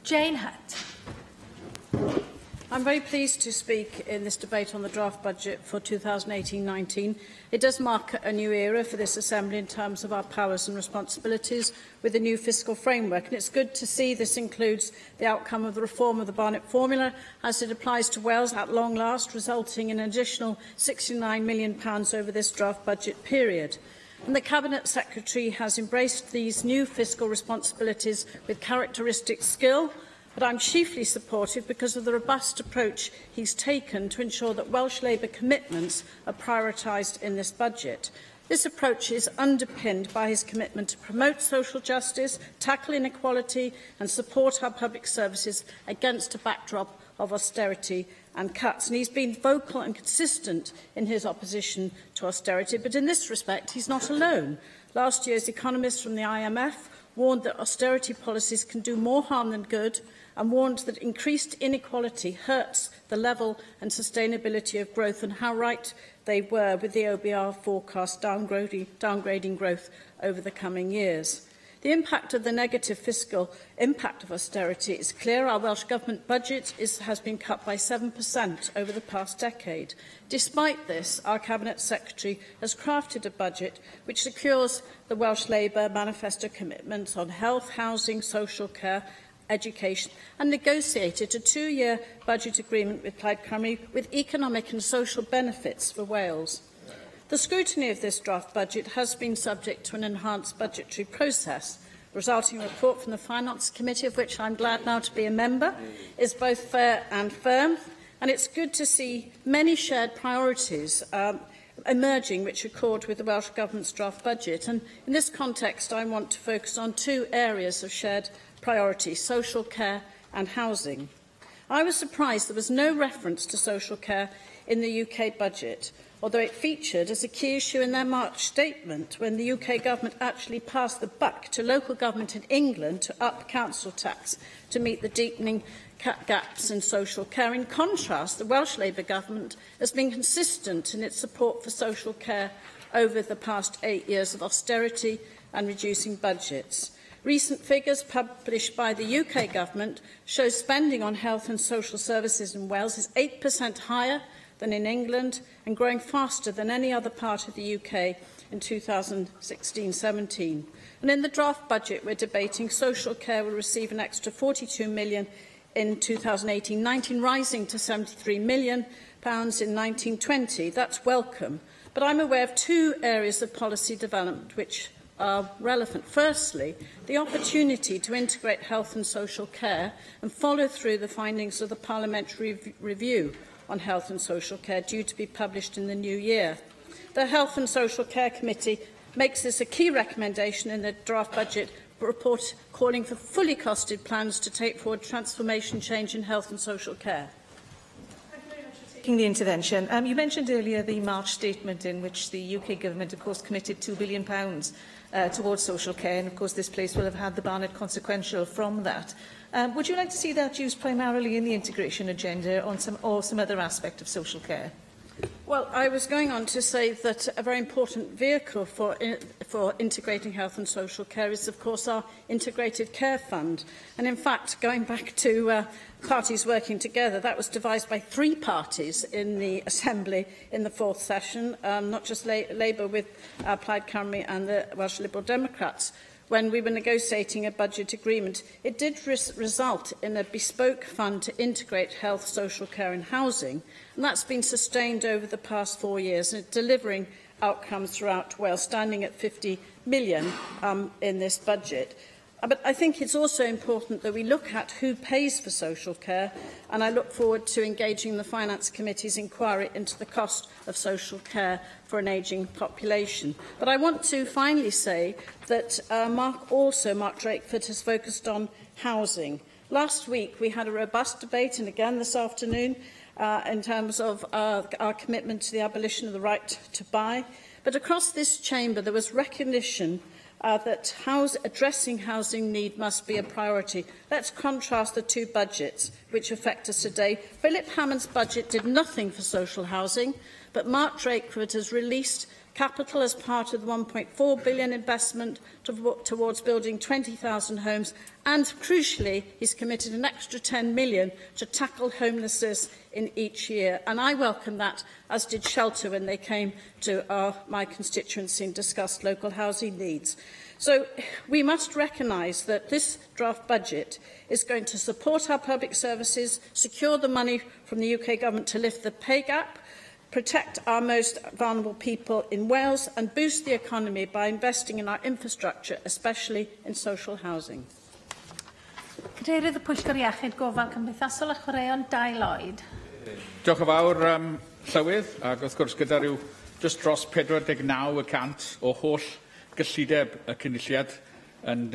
S10: Jane Hutt. I'm very pleased to speak in this debate on the draft budget for 2018-19. It does mark a new era for this Assembly in terms of our powers and responsibilities with a new fiscal framework, and it's good to see this includes the outcome of the reform of the Barnett Formula as it applies to Wales at long last, resulting in an additional £69 million over this draft budget period. And the Cabinet Secretary has embraced these new fiscal responsibilities with characteristic skill, but I'm chiefly supportive because of the robust approach he's taken to ensure that Welsh Labour commitments are prioritised in this budget. This approach is underpinned by his commitment to promote social justice, tackle inequality and support our public services against a backdrop of austerity and cuts. And he's been vocal and consistent in his opposition to austerity, but in this respect he's not alone. Last year's economists from the IMF warned that austerity policies can do more harm than good, and warned that increased inequality hurts the level and sustainability of growth, and how right they were with the OBR forecast downgrading growth over the coming years. The impact of the negative fiscal impact of austerity is clear. Our Welsh Government budget has been cut by 7% over the past decade. Despite this, our Cabinet Secretary has crafted a budget which secures the Welsh Labour manifesto commitments on health, housing, social care, education, and negotiated a 2-year budget agreement with Plaid Cymru with economic and social benefits for Wales. The scrutiny of this draft budget has been subject to an enhanced budgetary process. The resulting report from the Finance Committee, of which I'm glad now to be a member, is both fair and firm, and it's good to see many shared priorities emerging which accord with the Welsh Government's draft budget. And in this context, I want to focus on 2 areas of shared priority: social care and housing. I was surprised there was no reference to social care in the UK budget, although it featured as a key issue in their March statement when the UK government actually passed the buck to local government in England to up council tax to meet the deepening gaps in social care. In contrast, the Welsh Labour government has been consistent in its support for social care over the past 8 years of austerity and reducing budgets. Recent figures published by the UK government show spending on health and social services in Wales is 8% higher than in England and growing faster than any other part of the UK in 2016-17. And in the draft budget we're debating, social care will receive an extra £42 million
S5: in 2018-19, rising to £73 million in 1920. That's welcome. But I'm aware of two areas of policy development which are relevant. Firstly, the opportunity to integrate health and social care and follow through the findings of the Parliamentary Review on Health and Social Care, due to be published in the new year. The Health and Social Care Committee makes this a key recommendation in the draft budget report, calling for fully costed plans to take forward transformation change in health and social care.
S13: Taking the intervention, you mentioned earlier the March statement in which the UK Government, of course, committed £2 billion towards social care, and of course this place will have had the Barnett consequential from that. Would you like to see that used primarily in the integration agenda on some other aspect of social care?
S5: Well, I was going on to say that a very important vehicle for integrating health and social care is, of course, our Integrated Care Fund. And in fact, going back to parties working together, that was devised by three parties in the Assembly in the fourth session, not just Labour with Plaid Cymru and the Welsh Liberal Democrats. When we were negotiating a budget agreement, it did result in a bespoke fund to integrate health, social care and housing, and that's been sustained over the past 4 years, and delivering outcomes throughout Wales, standing at £50 million in this budget. But I think it's also important that we look at who pays for social care, and I look forward to engaging the Finance Committee's inquiry into the cost of social care for an ageing population. But I want to finally say that Mark Drakeford has focused on housing. Last week we had a robust debate, and again this afternoon, in terms of our commitment to the abolition of the right to buy. But across this chamber there was recognition that addressing housing need must be a priority. Let's contrast the two budgets which affect us today. Philip Hammond's budget did nothing for social housing, but Mark Drakeford has released capital as part of the £1.4 billion investment towards building 20,000 homes, and crucially he's committed an extra £10 million to tackle homelessness in each year. And I welcome that, as did Shelter when they came to my constituency and discussed local housing needs. So we must recognise that this draft budget is going to support our public services, secure the money from the UK Government to lift the pay gap, protect our most vulnerable people in Wales and boost the economy by investing in our infrastructure, especially in social housing.
S1: Cadeirydd y Pwyllgor Iechyd Gofal Cymdeithasol a Chwaraeon Dai Lloyd.
S23: Diolch yn fawr, Llywydd, ac wrth gwrs gyda rhyw just dros 49% o holl gyllideb y cynulliad yn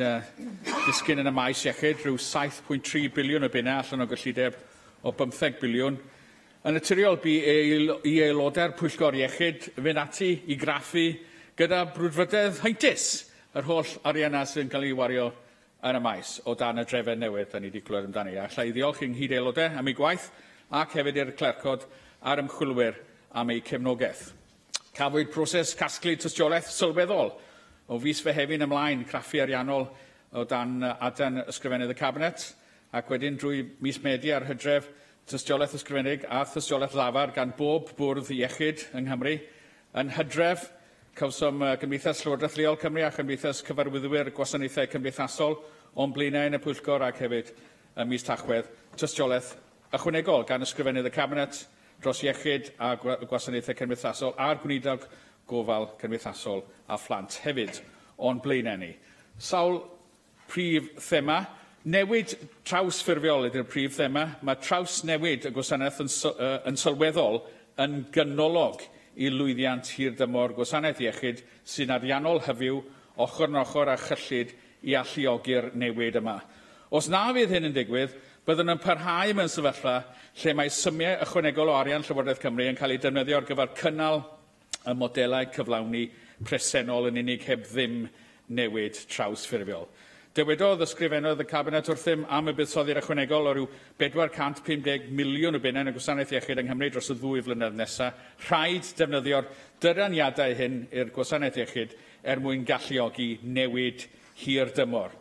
S23: disgyn yn y maes iechyd, rhyw 7.3 biliwn o bunau allan o gyllideb o 15 biliwn. Yn naturiol bu i aelodau'r Pwyllgor Iechyd fynd ati i graffu gyda brwdfrydedd heintus yr holl arianna sy'n cael ei wario yn y maes o dan y drefn newydd da ni wedi clywed amdani. A llai ddiolch i'n nghyd aelodau am ei gwaith ac hefyd i'r clercod a'r ymchwilwyr am ei cefnogaeth. Cafwyd proses casglu tystiolaeth sylweddol o fis Fehefin ymlaen craffu ariannol o dan adan ysgrifennydd y Cabinet, ac wedyn drwy mis Medi ar Hydref tystiolaeth ysgrifennig a tystiolaeth lafar gan bob bwrdd iechyd yng Nghymru. Yn Hydref, cawsom Gymdeithas Llywodraeth Leol Cymru a Chymdeithas Cyfarwyddwyr Gwasanaethau Cymdeithasol o'n blaenau yn y Pwyllgor ac hefyd mis Tachwedd tystiolaeth ychwanegol gan ysgrifennydd y Cabinet dros iechyd a Gwasanaethau Cymdeithasol a'r Gweinidog Gofal Cymdeithasol a Phlant hefyd o'n blaenau ni. Sawl prif thema. Newid trawsffurfiol ydy'r prif thema. Mae traws newid y gwasanaeth yn sylweddol yn gynolog i lwyddiant hirdymor gwasanaeth iechyd sy'n ariannol hyfyw ochr yn ochr a chyllid i alluogi'r newid yma. Os na fydd hyn yn digwydd, byddwn yn parhau mewn sefyllfa lle mae symiau ychwanegol o arian Llywodraeth Cymru yn cael ei defnyddio ar gyfer cynnal y modelau cyflawni presennol yn unig heb ddim newid trawsffurfiol. Dywedodd ysgrifennodd y Cabinet wrthym am y buddsoddiad ychwanegol o ryw 450 miliwn o bunnau yn y gwasanaeth iechyd yng Nghymru dros y 2 flynedd nesaf. Rhaid defnyddio'r dyraniadau hyn i'r gwasanaeth iechyd mwyn galluogi newid hirdymor.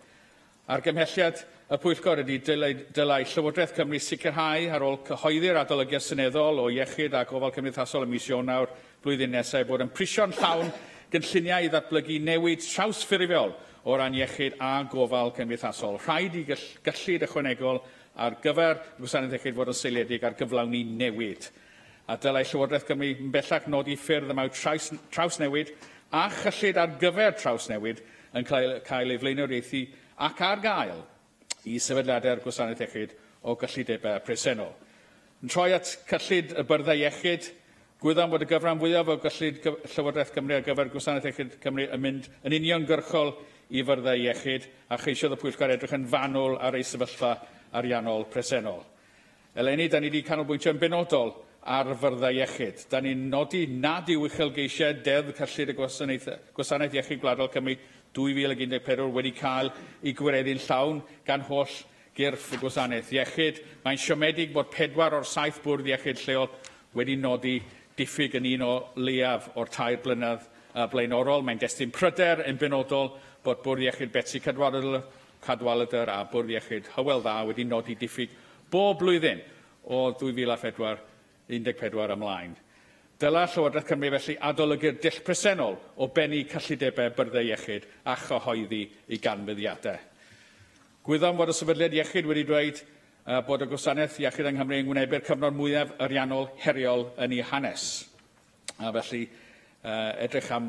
S23: Argymhelliad y Pwyllgor ydy dylai Llywodraeth Cymru sicrhau ar ôl cyhoeddi'r adolygiad seneddol o iechyd a gofal cymdeithasol ym mis Ionawr blwyddyn nesaf bod yn prisio'n llawn gynlluniau i ddatblygu newid trawsffurfiol o ran iechyd a gofal cymdeithasol. Rhaid i gyllid ychwanegol ar gyfer gwasanaeth iechyd fod yn seiliedig ar gyflawni newid. A dylai Llywodraeth Cymru yn bellach nodi ffyrdd yma trawsnewid a chyllid ar gyfer trawsnewid yn cael ei flaenoriaethu ac ar gael i sefydliadau'r gwasanaeth iechyd o gyllidebau presennol. Yn troi at cyllid y byrddau iechyd, gwyddam bod y gyfran fwyaf o gyllid Llywodraeth Cymru ar gyfer gwasanaeth iechyd Cymru yn mynd yn uniongyrchol i fyrddau iechyd a cheisiodd y pwyllgor edrych yn fanwl ar ei sefyllfa ariannol presennol. Eleni, da ni wedi canolbwyntio yn benodol ar fyrddau iechyd. Da ni'n nodi nad yw uchelgeisiau deddf cyllid y gwasanaeth iechyd gwladol Cymru 2014 wedi cael ei gwireddu'n llawn gan holl gyrff y gwasanaeth iechyd. Mae'n siomedig bod 4 o'r 7 bwrdd iechyd lleol wedi nodi diffyg yn un o leiaf o'r 2 blynedd blaenorol. Mae'n destun pryder yn benodol bod bwrdd iechyd Betsy Cadwaladr a bwrdd iechyd Hywel Dda wedi nodi diffyg bob blwyddyn o 2014 ymlaen. Dyla Llywodraeth Cymru felly adolygu'r dull presennol o bennu cyllidebau byrddau iechyd a chyhoeddi ei ganfyddiadau. Gwyddom fod y sefydliad iechyd wedi dweud bod y gwasanaeth iechyd yng Nghymru yn wynebu'r cyfnod mwyaf ariannol heriol yn ei hanes. A felly edrych am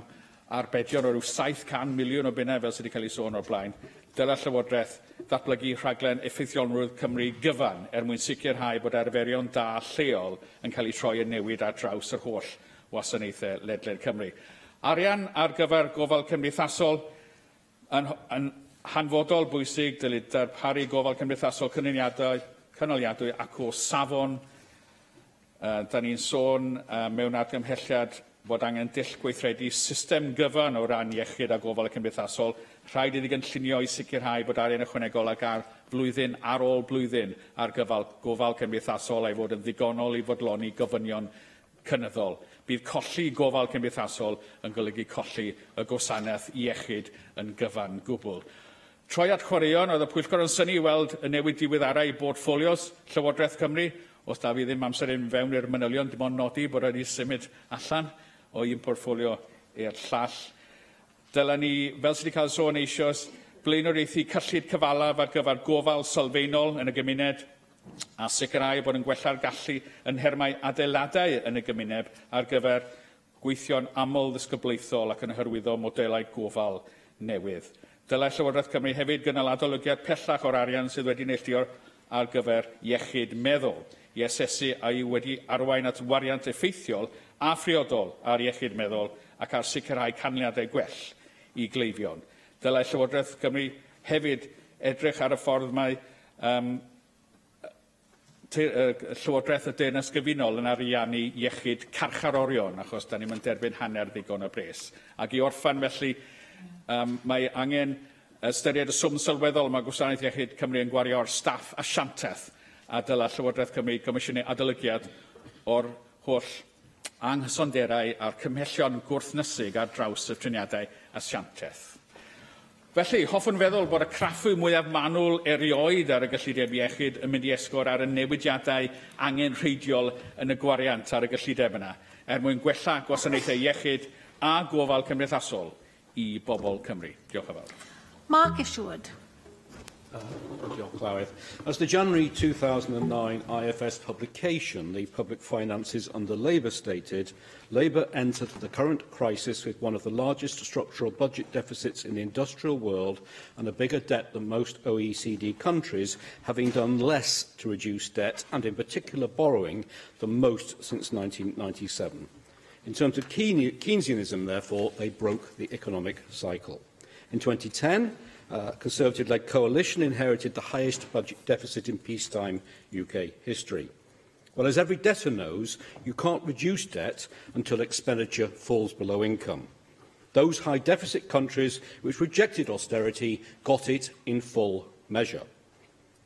S23: arbedion o ryw 700 miliwn o bunnau fel sydd wedi cael ei sôn o'r blaen. Dyla Llywodraeth ddatblygu rhaglen effeithiolrwydd Cymru gyfan mwyn sicrhau bod arferion da lleol yn cael ei troi yn newid ar draws yr holl wasanaethau ledled Cymru. Arian ar gyfer gofal cymdeithasol yn hanfodol bwysig, dylid darparu gofal cymdeithasol cynaliadwy ac o safon. Da ni'n sôn mewn argymhelliad bod angen dull gweithredu system gyfan o ran iechyd a gofal y cymdeithasol. Rhaid iddi gynllunio i sicrhau bod arian ychwanegol ag ar flwyddyn ar ôl blwyddyn ar gofal cymdeithasol ei fod yn ddigonol i fodloni gofynion cynyddol. Bydd colli gofal cymdeithasol yn golygu colli y gwasanaeth iechyd yn gyfan gwbl. Troi at chwaraeon, oedd y pwyllgor yn syni weld y newid diweddarau portfolios Llywodraeth Cymru. Os da fi ddim amser yn fewn i'r manylion, dim ond nodi bod wedi symud allan o un portfolio i'r llall. Dyla ni, fel sydd wedi cael sôn eisoes, blaenoriaethu cyllid cyfalaf ar gyfer gofal sylfaenol yn y gymuned a sicrhau bod yn gwella'r gallu yn nhermau adeiladau yn y gymuned ar gyfer gweithio'n aml ddisgyblaethol ac yn hyrwyddo modelau gofal newydd. Dylai Llywodraeth Cymru hefyd gynnal adolygiad pellach o'r arian sydd wedi neilltuo ar gyfer iechyd meddwl i asesu a yw wedi arwain at wariant effeithiol a phriodol ar iechyd meddwl ac ar sicrhau canlyniadau gwell i gleifion. Dylai Llywodraeth Cymru hefyd edrych ar y ffordd mae Llywodraeth y Deyrnas Gyfunol yn ariannu iechyd carcharorion, achos da ni'n derbyn hanner ddigon o bres. Ac i orffan felly, mae angen ystyried y swm sylweddol mae Gwasanaeth Iechyd Cymru yn gwario o'r staff asiantaeth a dyla Llywodraeth Cymru gomisiynu adolygiad o'r holl anghysonderau a'r cymhellion gwrthnysig ar draws y triniadau asiantaeth. Felly, hoffwn feddwl bod y craffu mwyaf manwl erioed ar y gyllideb iechyd yn mynd i esgor ar y newidiadau angenrheidiol yn y gwariant ar y gyllideb yna, mwyn gwella gwasanaethau iechyd a gofal cymdeithasol i bobl Cymru. Diolch yn fawr.
S1: Mark Isherwood.
S4: As the January 2009 IFS publication, the Public Finances under Labour stated, Labour entered the current crisis with one of the largest structural budget deficits in the industrial world and a bigger debt than most OECD countries, having done less to reduce debt and in particular borrowing than most since 1997. In terms of Keynesianism, therefore, they broke the economic cycle. In 2010, a Conservative-led coalition inherited the highest budget deficit in peacetime UK history. Well, as every debtor knows, you can't reduce debt until expenditure falls below income. Those high-deficit countries which rejected austerity got it in full measure.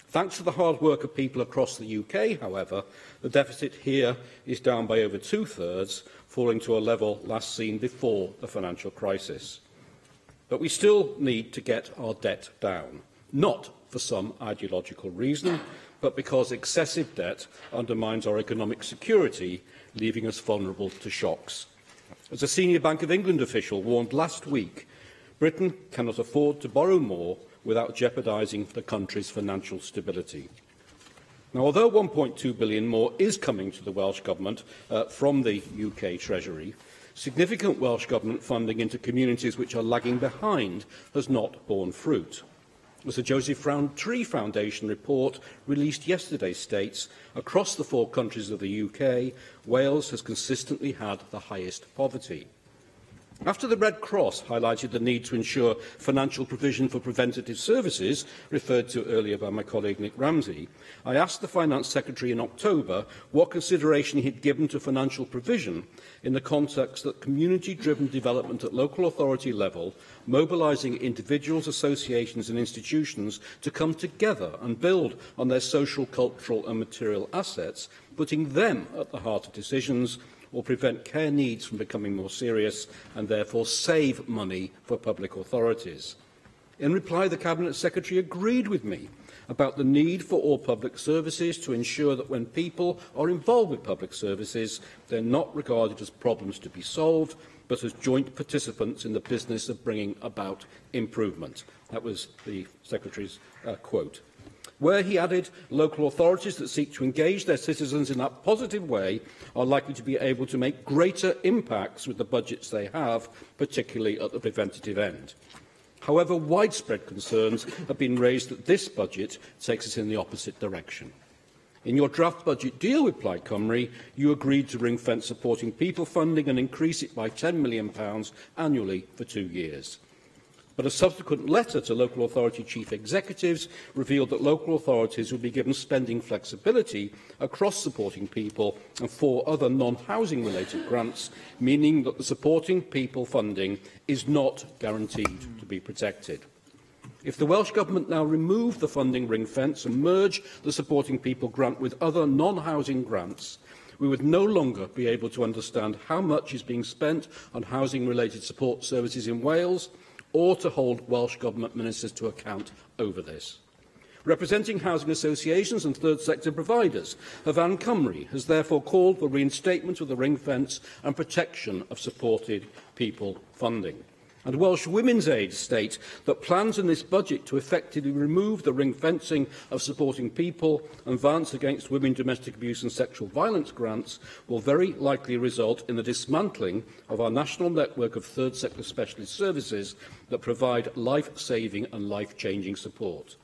S4: Thanks to the hard work of people across the UK, however, the deficit here is down by over two-thirds, falling to a level last seen before the financial crisis. But we still need to get our debt down, not for some ideological reason, but because excessive debt undermines our economic security, leaving us vulnerable to shocks. As a senior Bank of England official warned last week, Britain cannot afford to borrow more without jeopardising the country's financial stability. Now, although £1.2 billion more is coming to the Welsh Government from the UK Treasury, significant Welsh Government funding into communities which are lagging behind has not borne fruit. As the Joseph Rowntree Foundation report released yesterday states, across the 4 countries of the UK, Wales has consistently had the highest poverty. After the Red Cross highlighted the need to ensure financial provision for preventative services, referred to earlier by my colleague Nick Ramsey, I asked the Finance Secretary in October what consideration he had given to financial provision in the context that community-driven development at local authority level, mobilising individuals, associations and institutions to come together and build on their social, cultural and material assets, putting them at the heart of decisions, or prevent care needs from becoming more serious and therefore save money for public authorities. In reply, the Cabinet Secretary agreed with me about the need for all public services to ensure that when people are involved with public services, they're not regarded as problems to be solved, but as joint participants in the business of bringing about improvement. That was the Secretary's quote. Where he added, local authorities that seek to engage their citizens in that positive way are likely to be able to make greater impacts with the budgets they have, particularly at the preventative end. However, widespread concerns have been raised that this budget takes us in the opposite direction. In your draft budget deal with Plaid Cymru, you agreed to ring-fence supporting people funding and increase it by £10 million annually for 2 years. But a subsequent letter to local authority chief executives revealed that local authorities would be given spending flexibility across supporting people and 4 other non-housing related grants, meaning that the supporting people funding is not guaranteed to be protected. If the Welsh Government now remove the funding ring fence and merge the supporting people grant with other non-housing grants, we would no longer be able to understand how much is being spent on housing related support services in Wales, or to hold Welsh Government ministers to account over this. Representing housing associations and third sector providers, Havan Cymru has therefore called for reinstatement of the ring fence and protection of supported people funding. And Welsh Women's Aid state that plans in this budget to effectively remove the ring fencing of supporting people and advance against women domestic abuse and sexual violence grants will very likely result in the dismantling of our national network of third sector specialist services that provide life-saving and life-changing support.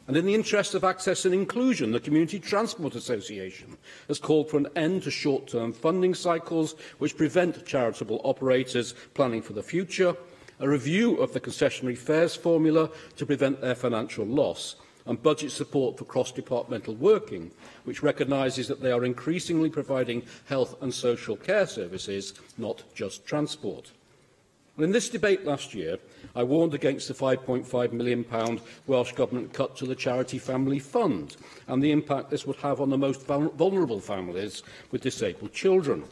S4: And in the interest of access and inclusion, the Community Transport Association has called for an end to short-term funding cycles which prevent charitable operators planning for the future, a review of the concessionary fares formula to prevent their financial loss, and budget support for cross-departmental working, which recognises that they are increasingly providing health and social care services, not just transport. In this debate last year, I warned against the £5.5 million Welsh Government cut to the Charity Family Fund and the impact this would have on the most vulnerable families with disabled children.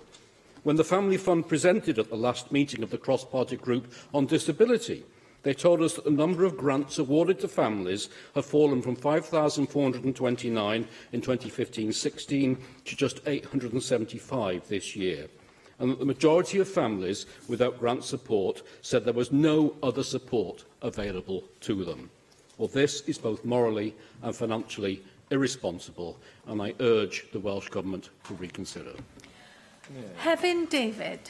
S4: When the Family Fund presented at the last meeting of the cross-party group on disability, they told us that the number of grants awarded to families have fallen from 5,429 in 2015-16 to just 875 this year, and that the majority of families without grant support said there was no other support available to them. Well, this is both morally and financially irresponsible, and I urge the Welsh Government to reconsider.
S1: Hefin David.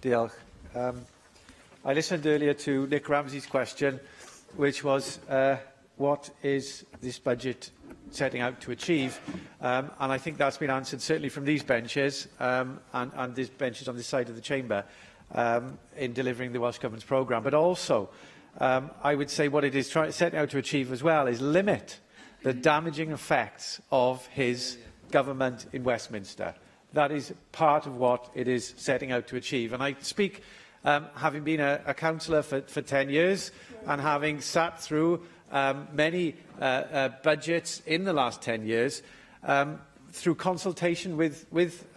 S6: Diolch. I listened earlier to Nick Ramsey's question, which was, what is this budget setting out to achieve? And I think that's been answered certainly from these benches and these benches on this side of the chamber in delivering the Welsh Government's programme. But also, I would say what it is setting out to achieve as well is limit the damaging effects of his government in Westminster. That is part of what it is setting out to achieve. And I speak having been a councillor for 10 years and having sat through many budgets in the last 10 years, through consultation with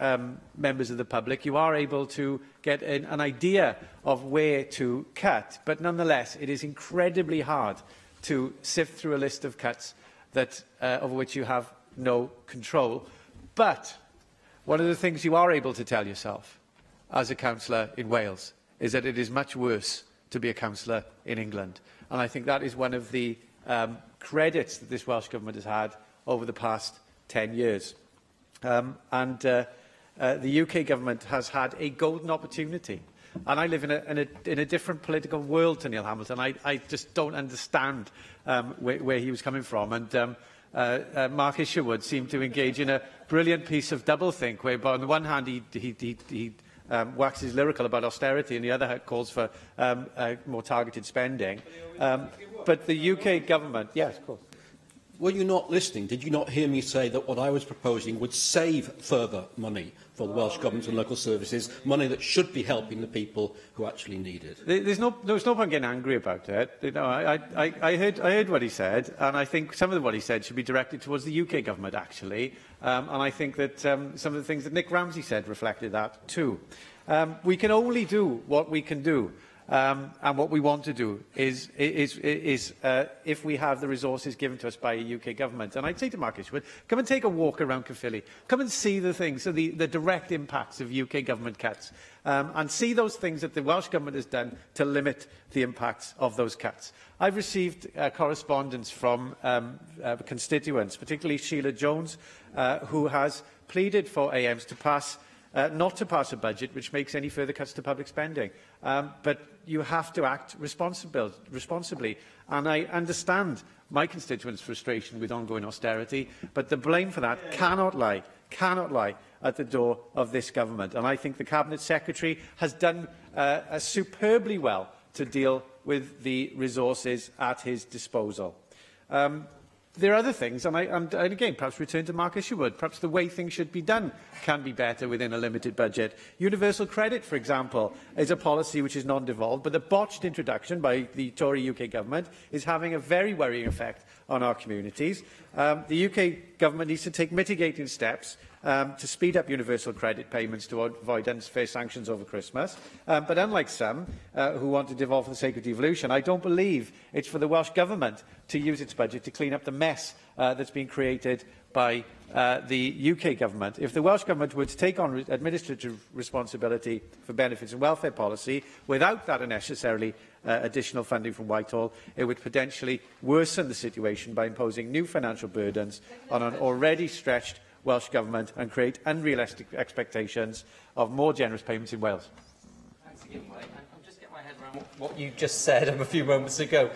S6: members of the public, you are able to get an idea of where to cut. But nonetheless, it is incredibly hard to sift through a list of cuts that, over which you have no control. But one of the things you are able to tell yourself as a councillor in Wales is that it is much worse to be a councillor in England. And I think that is one of the credits that this Welsh Government has had over the past 10 years. The UK Government has had a golden opportunity. And I live in a different political world to Neil Hamilton. I just don't understand where he was coming from. And Mark Isherwood seemed to engage in a brilliant piece of doublethink, whereby on the one hand he waxes lyrical about austerity, and the other hand calls for more targeted spending. But the UK Government, yes, of course.
S4: Were you not listening? Did you not hear me say that what I was proposing would save further money for the Welsh Government and local services, money that should be helping the people who actually need it?
S6: There's no point getting angry about it. You know, I heard what he said, and I think some of what he said should be directed towards the UK Government, actually. And I think that some of the things that Nick Ramsey said reflected that too. We can only do what we can do. And what we want to do is if we have the resources given to us by a UK Government, and I'd say to Mark Isherwood, come and take a walk around Caerphilly. Come and see the things, so the direct impacts of UK Government cuts, and see those things that the Welsh Government has done to limit the impacts of those cuts. I've received correspondence from constituents, particularly Sheila Jones, who has pleaded for AMs to pass not to pass a budget which makes any further cuts to public spending. But you have to act responsibly. And I understand my constituents' frustration with ongoing austerity, but the blame for that cannot lie at the door of this government. And I think the Cabinet Secretary has done superbly well to deal with the resources at his disposal. There are other things, and again, perhaps return to Mark Isherwood. Perhaps the way things should be done can be better within a limited budget. Universal credit, for example, is a policy which is non-devolved, but the botched introduction by the Tory UK Government is having a very worrying effect on our communities. The UK Government needs to take mitigating steps to speed up universal credit payments to avoid unfair sanctions over Christmas. But unlike some who want to devolve for the sake of devolution, I don't believe it's for the Welsh Government to use its budget to clean up the mess that's been created by the UK Government. If the Welsh Government were to take on administrative responsibility for benefits and welfare policy without that unnecessarily additional funding from Whitehall, it would potentially worsen the situation by imposing new financial burdens on an already stretched Welsh Government and create unrealistic expectations of more generous payments in Wales.
S2: I'm just getting my head around what you just said a few moments ago.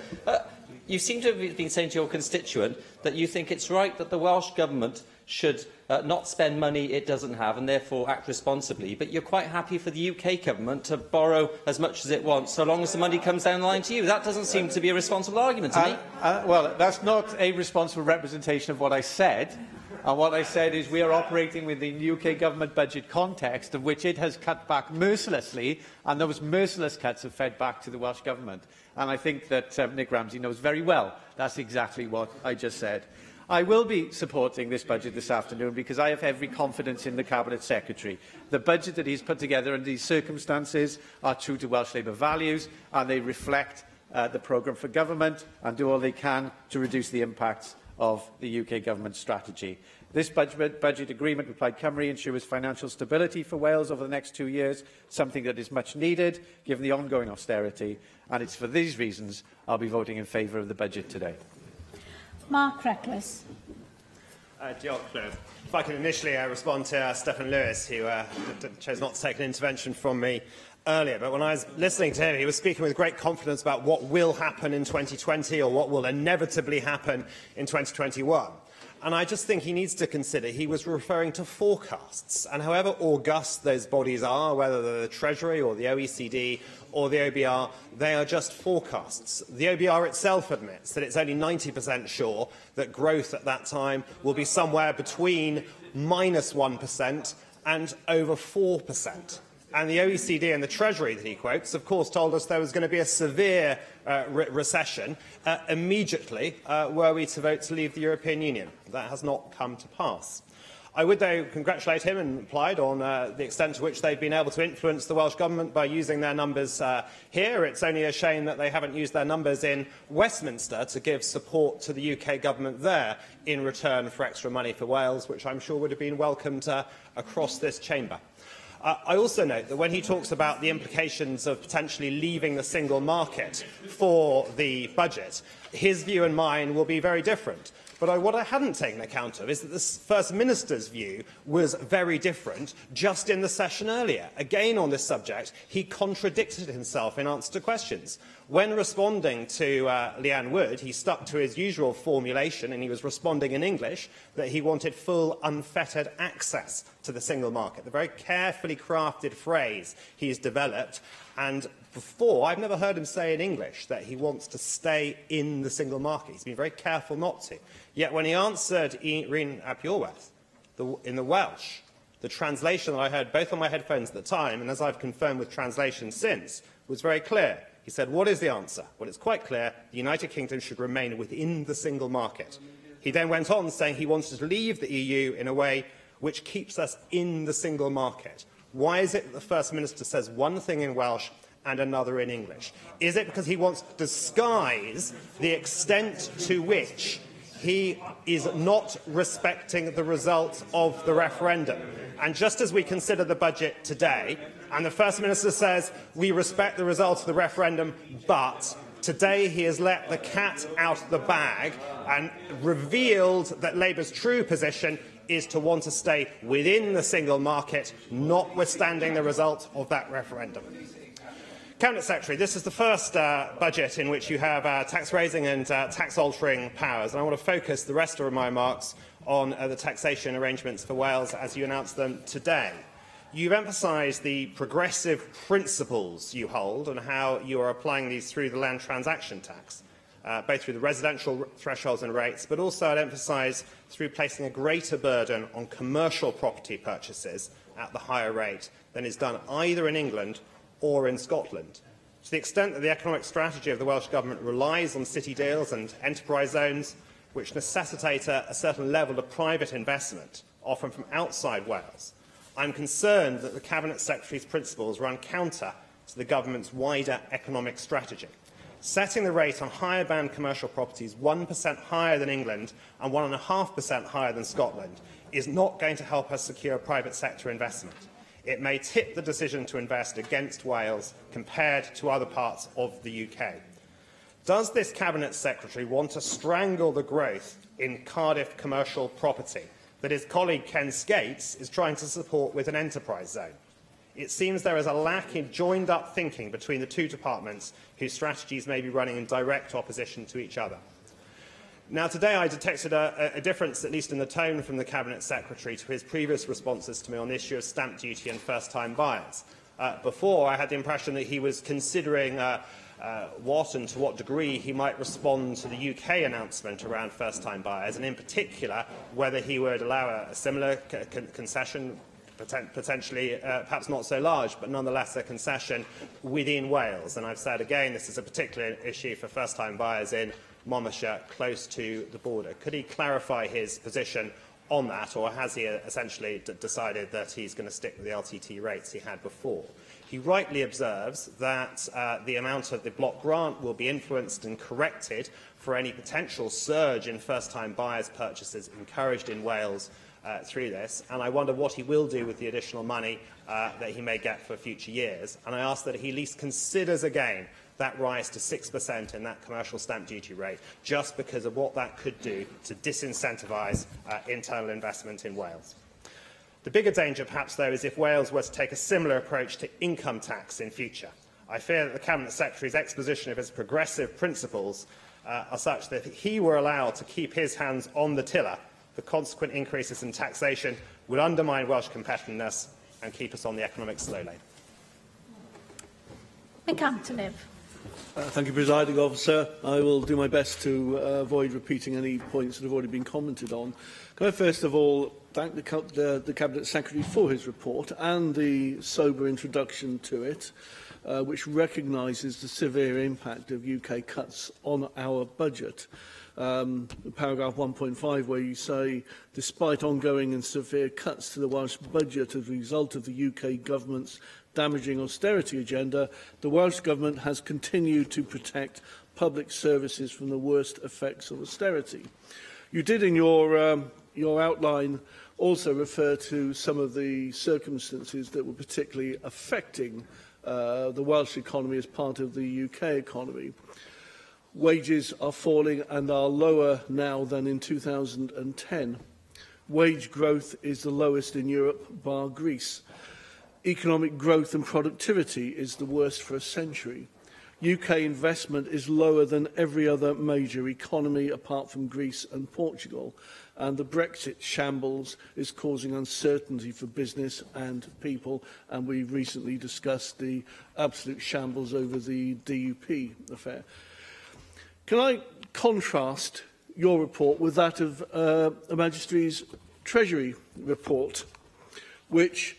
S2: You seem to have been saying to your constituent that you think it's right that the Welsh Government should not spend money it doesn't have and therefore act responsibly, but you're quite happy for the UK Government to borrow as much as it wants so long as the money comes down the line to you. That doesn't seem to be a responsible argument to me.
S6: Well, that's not a responsible representation of what I said. And what I said is we are operating within the UK Government budget context, of which it has cut back mercilessly, and those merciless cuts have fed back to the Welsh Government. And I think that Nick Ramsey knows very well that's exactly what I just said. I will be supporting this budget this afternoon because I have every confidence in the Cabinet Secretary. The budget that he's put together in these circumstances are true to Welsh Labour values, and they reflect the programme for government and do all they can to reduce the impacts of the UK Government strategy. This budget agreement with Plaid Cymru ensures financial stability for Wales over the next 2 years, something that is much needed given the ongoing austerity, and it's for these reasons I'll be voting in favour of the budget today.
S1: Mark Reckless.
S11: If I can initially respond to Stephen Lewis, who chose not to take an intervention from me earlier, but when I was listening to him, he was speaking with great confidence about what will happen in 2020 or what will inevitably happen in 2021. And I just think he needs to consider he was referring to forecasts. And however august those bodies are, whether they're the Treasury or the OECD or the OBR, they are just forecasts. The OBR itself admits that it's only 90% sure that growth at that time will be somewhere between -1% and over 4%. And the OECD and the Treasury that he quotes, of course, told us there was going to be a severe recession immediately were we to vote to leave the European Union. That has not come to pass. I would, though, congratulate him and Plaid on the extent to which they've been able to influence the Welsh Government by using their numbers here. It's only a shame that they haven't used their numbers in Westminster to give support to the UK Government there in return for extra money for Wales, which I'm sure would have been welcomed across this chamber. I also note that when he talks about the implications of potentially leaving the single market for the budget, his view and mine will be very different. But what I hadn't taken account of is that the First Minister's view was very different just in the session earlier. Again, on this subject, he contradicted himself in answer to questions. When responding to Leanne Wood, he stuck to his usual formulation, and he was responding in English, that he wanted full, unfettered access to the single market, the very carefully crafted phrase he's developed. And before, I've never heard him say in English that he wants to stay in the single market. He's been very careful not to. Yet when he answered Irene ap Iorwerth in the Welsh, the translation that I heard both on my headphones at the time, and as I've confirmed with translation since, was very clear. He said, what is the answer? Well, it's quite clear. The United Kingdom should remain within the single market. He then went on saying he wanted to leave the EU in a way which keeps us in the single market. Why is it that the First Minister says one thing in Welsh and another in English? Is it because he wants to disguise the extent to which he is not respecting the result of the referendum? And just as we consider the budget today, and the First Minister says we respect the result of the referendum, but today he has let the cat out of the bag and revealed that Labour's true position is to want to stay within the single market, notwithstanding the result of that referendum. Cabinet Secretary, this is the first budget in which you have tax-raising and tax-altering powers, and I want to focus the rest of my remarks on the taxation arrangements for Wales as you announced them today. You've emphasised the progressive principles you hold and how you are applying these through the land transaction tax, both through the residential thresholds and rates, but also I'd emphasise through placing a greater burden on commercial property purchases at the higher rate than is done either in England or in Scotland. To the extent that the economic strategy of the Welsh Government relies on city deals and enterprise zones, which necessitate a certain level of private investment, often from outside Wales, I'm concerned that the Cabinet Secretary's principles run counter to the Government's wider economic strategy. Setting the rate on higher band commercial properties 1% higher than England and 1.5% higher than Scotland is not going to help us secure private sector investment. It may tip the decision to invest against Wales compared to other parts of the UK. Does this Cabinet Secretary want to strangle the growth in Cardiff commercial property that his colleague Ken Skates is trying to support with an enterprise zone? It seems there is a lack in joined-up thinking between the two departments whose strategies may be running in direct opposition to each other. Now, today I detected a difference, at least in the tone, from the Cabinet Secretary to his previous responses to me on the issue of stamp duty and first-time buyers. Before, I had the impression that he was considering what and to what degree he might respond to the UK announcement around first-time buyers, and in particular, whether he would allow a similar concession, potentially perhaps not so large, but nonetheless a concession within Wales. And I've said again, this is a particular issue for first-time buyers in Monmouthshire, close to the border. Could he clarify his position on that, or has he essentially decided that he's going to stick with the LTT rates he had before? He rightly observes that the amount of the block grant will be influenced and corrected for any potential surge in first-time buyers' purchases encouraged in Wales through this, and I wonder what he will do with the additional money that he may get for future years. And I ask that he at least considers again that rise to 6% in that commercial stamp duty rate, just because of what that could do to disincentivise internal investment in Wales. The bigger danger, perhaps, though, is if Wales were to take a similar approach to income tax in future. I fear that the Cabinet Secretary's exposition of his progressive principles are such that if he were allowed to keep his hands on the tiller, the consequent increases in taxation would undermine Welsh competitiveness and keep us on the economic slow lane.
S1: McAntonev.
S15: Thank you, Presiding Officer. I will do my best to avoid repeating any points that have already been commented on. Can I first of all thank the Cabinet Secretary for his report and the sober introduction to it, which recognises the severe impact of UK cuts on our budget. Paragraph 1.5, where you say, despite ongoing and severe cuts to the Welsh budget as a result of the UK Government's damaging austerity agenda, the Welsh Government has continued to protect public services from the worst effects of austerity. You did, in your
S3: your outline also refer to some of the circumstances that were particularly affecting the Welsh economy as part of the UK economy. Wages are falling and are lower now than in 2010. Wage growth is the lowest in Europe, bar Greece. Economic growth and productivity is the worst for a century. UK investment is lower than every other major economy apart from Greece and Portugal, and the Brexit shambles is causing uncertainty for business and people, and we recently discussed the absolute shambles over the DUP affair. Can I contrast your report with that of Her Majesty's Treasury report, which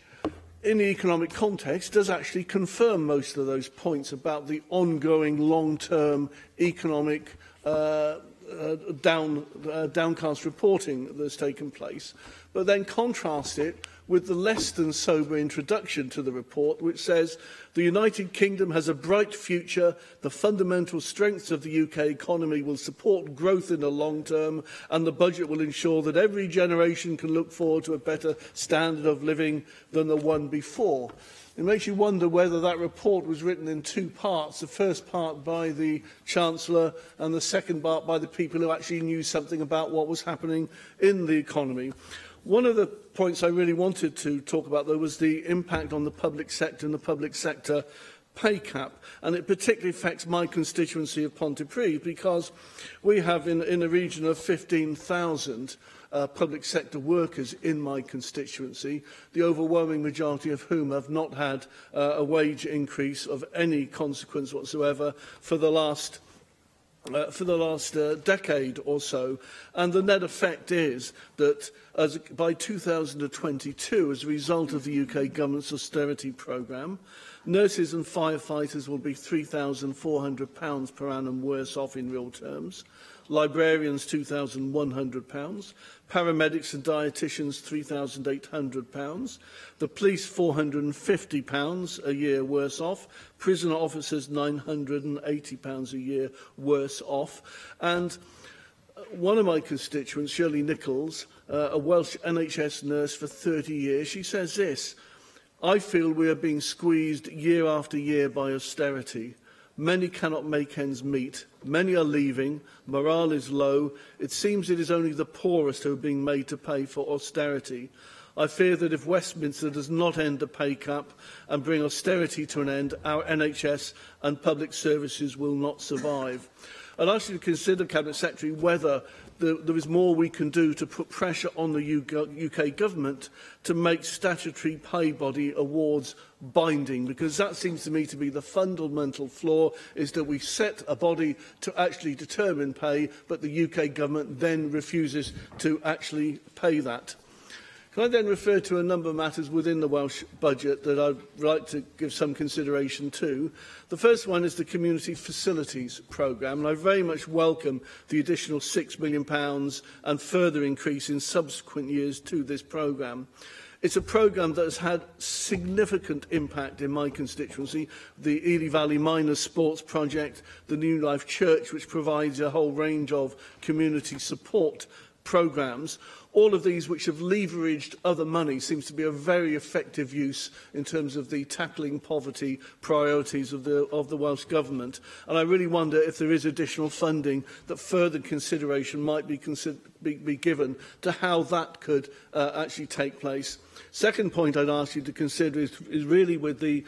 S3: in the economic context does actually confirm most of those points about the ongoing long-term economic downcast reporting that's taken place, but then contrast it with the less than sober introduction to the report, which says the United Kingdom has a bright future, the fundamental strengths of the UK economy will support growth in the long term, and the budget will ensure that every generation can look forward to a better standard of living than the one before. It makes you wonder whether that report was written in two parts, the first part by the Chancellor and the second part by the people who actually knew something about what was happening in the economy. One of the points I really wanted to talk about, though, was the impact on the public sector and the public sector pay cap, and it particularly affects my constituency of Pontypridd, because we have in a region of 15,000 public sector workers in my constituency, the overwhelming majority of whom have not had a wage increase of any consequence whatsoever for the last decade or so. And the net effect is that by 2022, as a result of the UK government's austerity programme, nurses and firefighters will be £3,400 per annum worse off in real terms, librarians £2,100, paramedics and dietitians £3,800, the police £450 a year worse off, prisoner officers £980 a year worse off, and one of my constituents, Shirley Nichols, a Welsh NHS nurse for 30 years, she says this: I feel we are being squeezed year after year by austerity. Many cannot make ends meet. Many are leaving. Morale is low. It seems it is only the poorest who are being made to pay for austerity. I fear that if Westminster does not end the pay cap and bring austerity to an end, our NHS and public services will not survive. I'd ask you to consider, Cabinet Secretary, whether there is more we can do to put pressure on the UK government to make statutory pay body awards binding, because that seems to me to be the fundamental flaw, is that we set a body to actually determine pay, but the UK government then refuses to actually pay that. Can I then refer to a number of matters within the Welsh budget that I'd like to give some consideration to? The first one is the Community Facilities Programme, and I very much welcome the additional £6 million and further increase in subsequent years to this programme. It's a programme that has had significant impact in my constituency. The Ely Valley Miners Sports Project, the New Life Church, which provides a whole range of community support programmes. All of these which have leveraged other money seems to be a very effective use in terms of the tackling poverty priorities of the Welsh Government. And I really wonder if there is additional funding that further consideration might be given to how that could actually take place. Second point I'd ask you to consider is really with the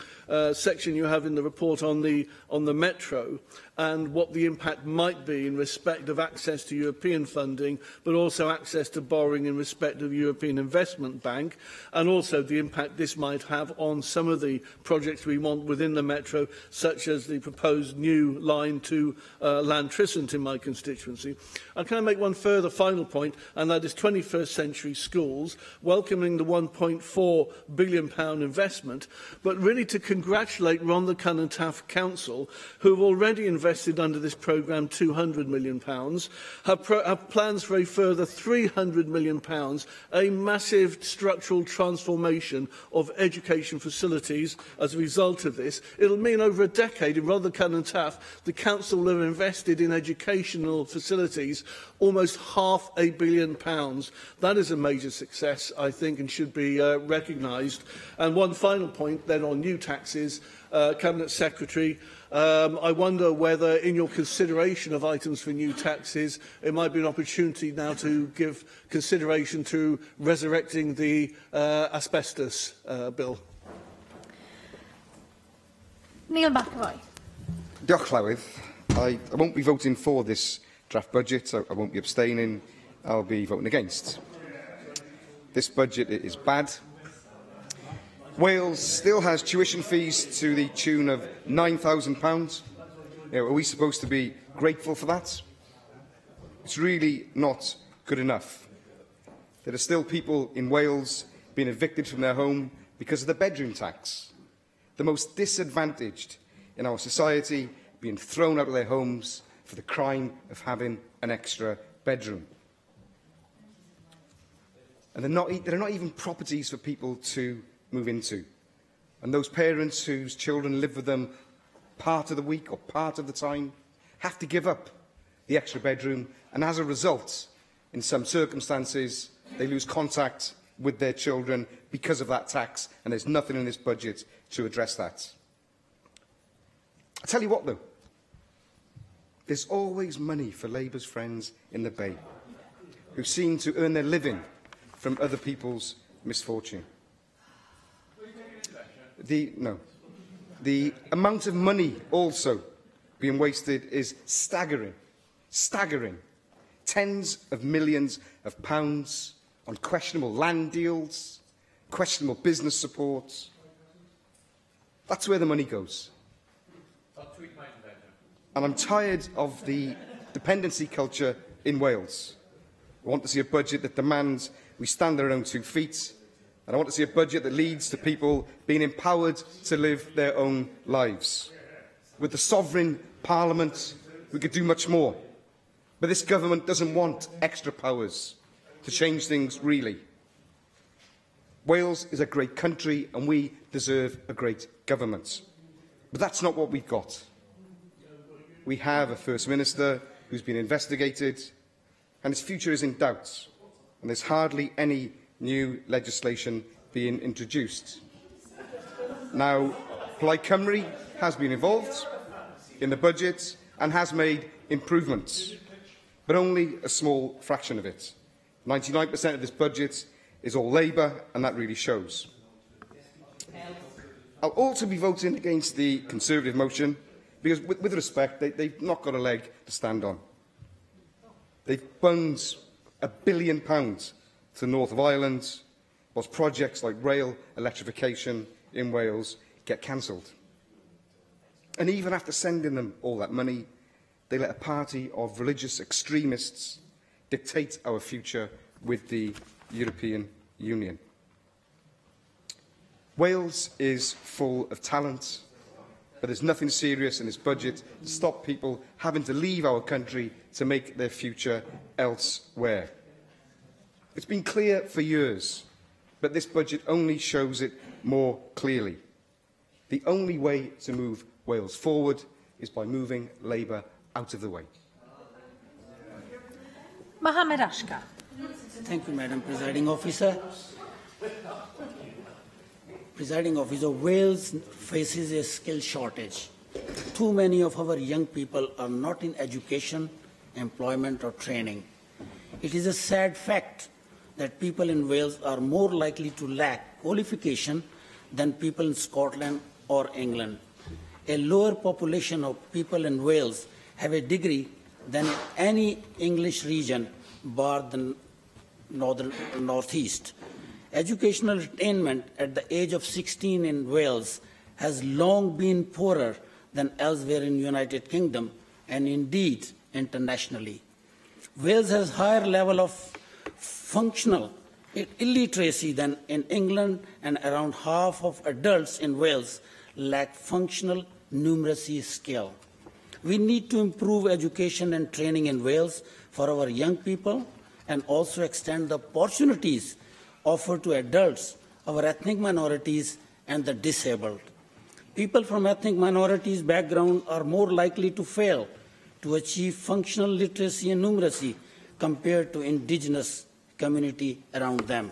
S3: section you have in the report on the Metro, and what the impact might be in respect of access to European funding, but also access to borrowing in respect of the European Investment Bank, and also the impact this might have on some of the projects we want within the Metro, such as the proposed new line to Llantrisant in my constituency. And can I make one further final point, and that is 21st century schools, welcoming the £1.2
S15: £1.4 billion investment, but really to congratulate Rhondda Cynon Taf Council, who have already invested under this programme £200 million, have plans for a further £300 million, a massive structural transformation of education facilities as a result of this. It'll mean over a decade in Rhondda Cynon Taf, the council will have invested in educational facilities almost £500 million. That is a major success, I think, and should be recognised. And one final point then on new taxes, Cabinet Secretary, I wonder whether in your consideration of items for new taxes, it might be an opportunity now to give consideration to resurrecting the asbestos bill.
S1: Neil McAvoy.
S9: Diolch, Llywydd. I won't be voting for this draft budget. I won't be abstaining. I'll be voting against. This budget is bad. Wales still has tuition fees to the tune of £9,000. Are we supposed to be grateful for that? It's really not good enough. There are still people in Wales being evicted from their home because of the bedroom tax. The most disadvantaged in our society being thrown out of their homes for the crime of having an extra bedroom. And there are not even properties for people to move into. And those parents whose children live with them part of the week or part of the time have to give up the extra bedroom, and as a result, in some circumstances, they lose contact with their children because of that tax, and there's nothing in this budget to address that. I tell you what, though, there's always money for Labour's friends in the Bay, who seem to earn their living from other people's misfortune. The amount of money also being wasted is staggering. Staggering. Tens of millions of pounds on questionable land deals, questionable business support. That's where the money goes. And I'm tired of the dependency culture in Wales. I want to see a budget that demands we stand on our own 2 feet, and I want to see a budget that leads to people being empowered to live their own lives. With the sovereign parliament, we could do much more. But this government doesn't want extra powers to change things, really. Wales is a great country, and we deserve a great government. But that's not what we've got. We have a First Minister who's been investigated, and his future is in doubt, and there's hardly any new legislation being introduced. Now, Plaid Cymru has been involved in the budget and has made improvements, but only a small fraction of it. 99% of this budget is all Labour, and that really shows. I'll also be voting against the Conservative motion because, with respect, they've not got a leg to stand on. They've bunged £1 billion to the north of Ireland, whilst projects like rail electrification in Wales get cancelled. And even after sending them all that money, they let a party of religious extremists dictate our future with the European Union. Wales is full of talent, but there's nothing serious in this budget to stop people having to leave our country to make their future elsewhere. It's been clear for years, but this budget only shows it more clearly. The only way to move Wales forward is by moving Labour out of the way.
S1: Mohamed Ashkar.
S18: Thank you, Madam Presiding Officer. Presiding Officer, Wales faces a skill shortage. Too many of our young people are not in education, employment or training. It is a sad fact that people in Wales are more likely to lack qualification than people in Scotland or England. A lower population of people in Wales have a degree than any English region, bar the northeast. Educational attainment at the age of 16 in Wales has long been poorer than elsewhere in the United Kingdom and indeed internationally. Wales has higher level of functional illiteracy than in England, and around half of adults in Wales lack functional numeracy skill. We need to improve education and training in Wales for our young people and also extend the opportunities offered to adults, our ethnic minorities, and the disabled. People from ethnic minorities background are more likely to fail to achieve functional literacy and numeracy compared to indigenous community around them.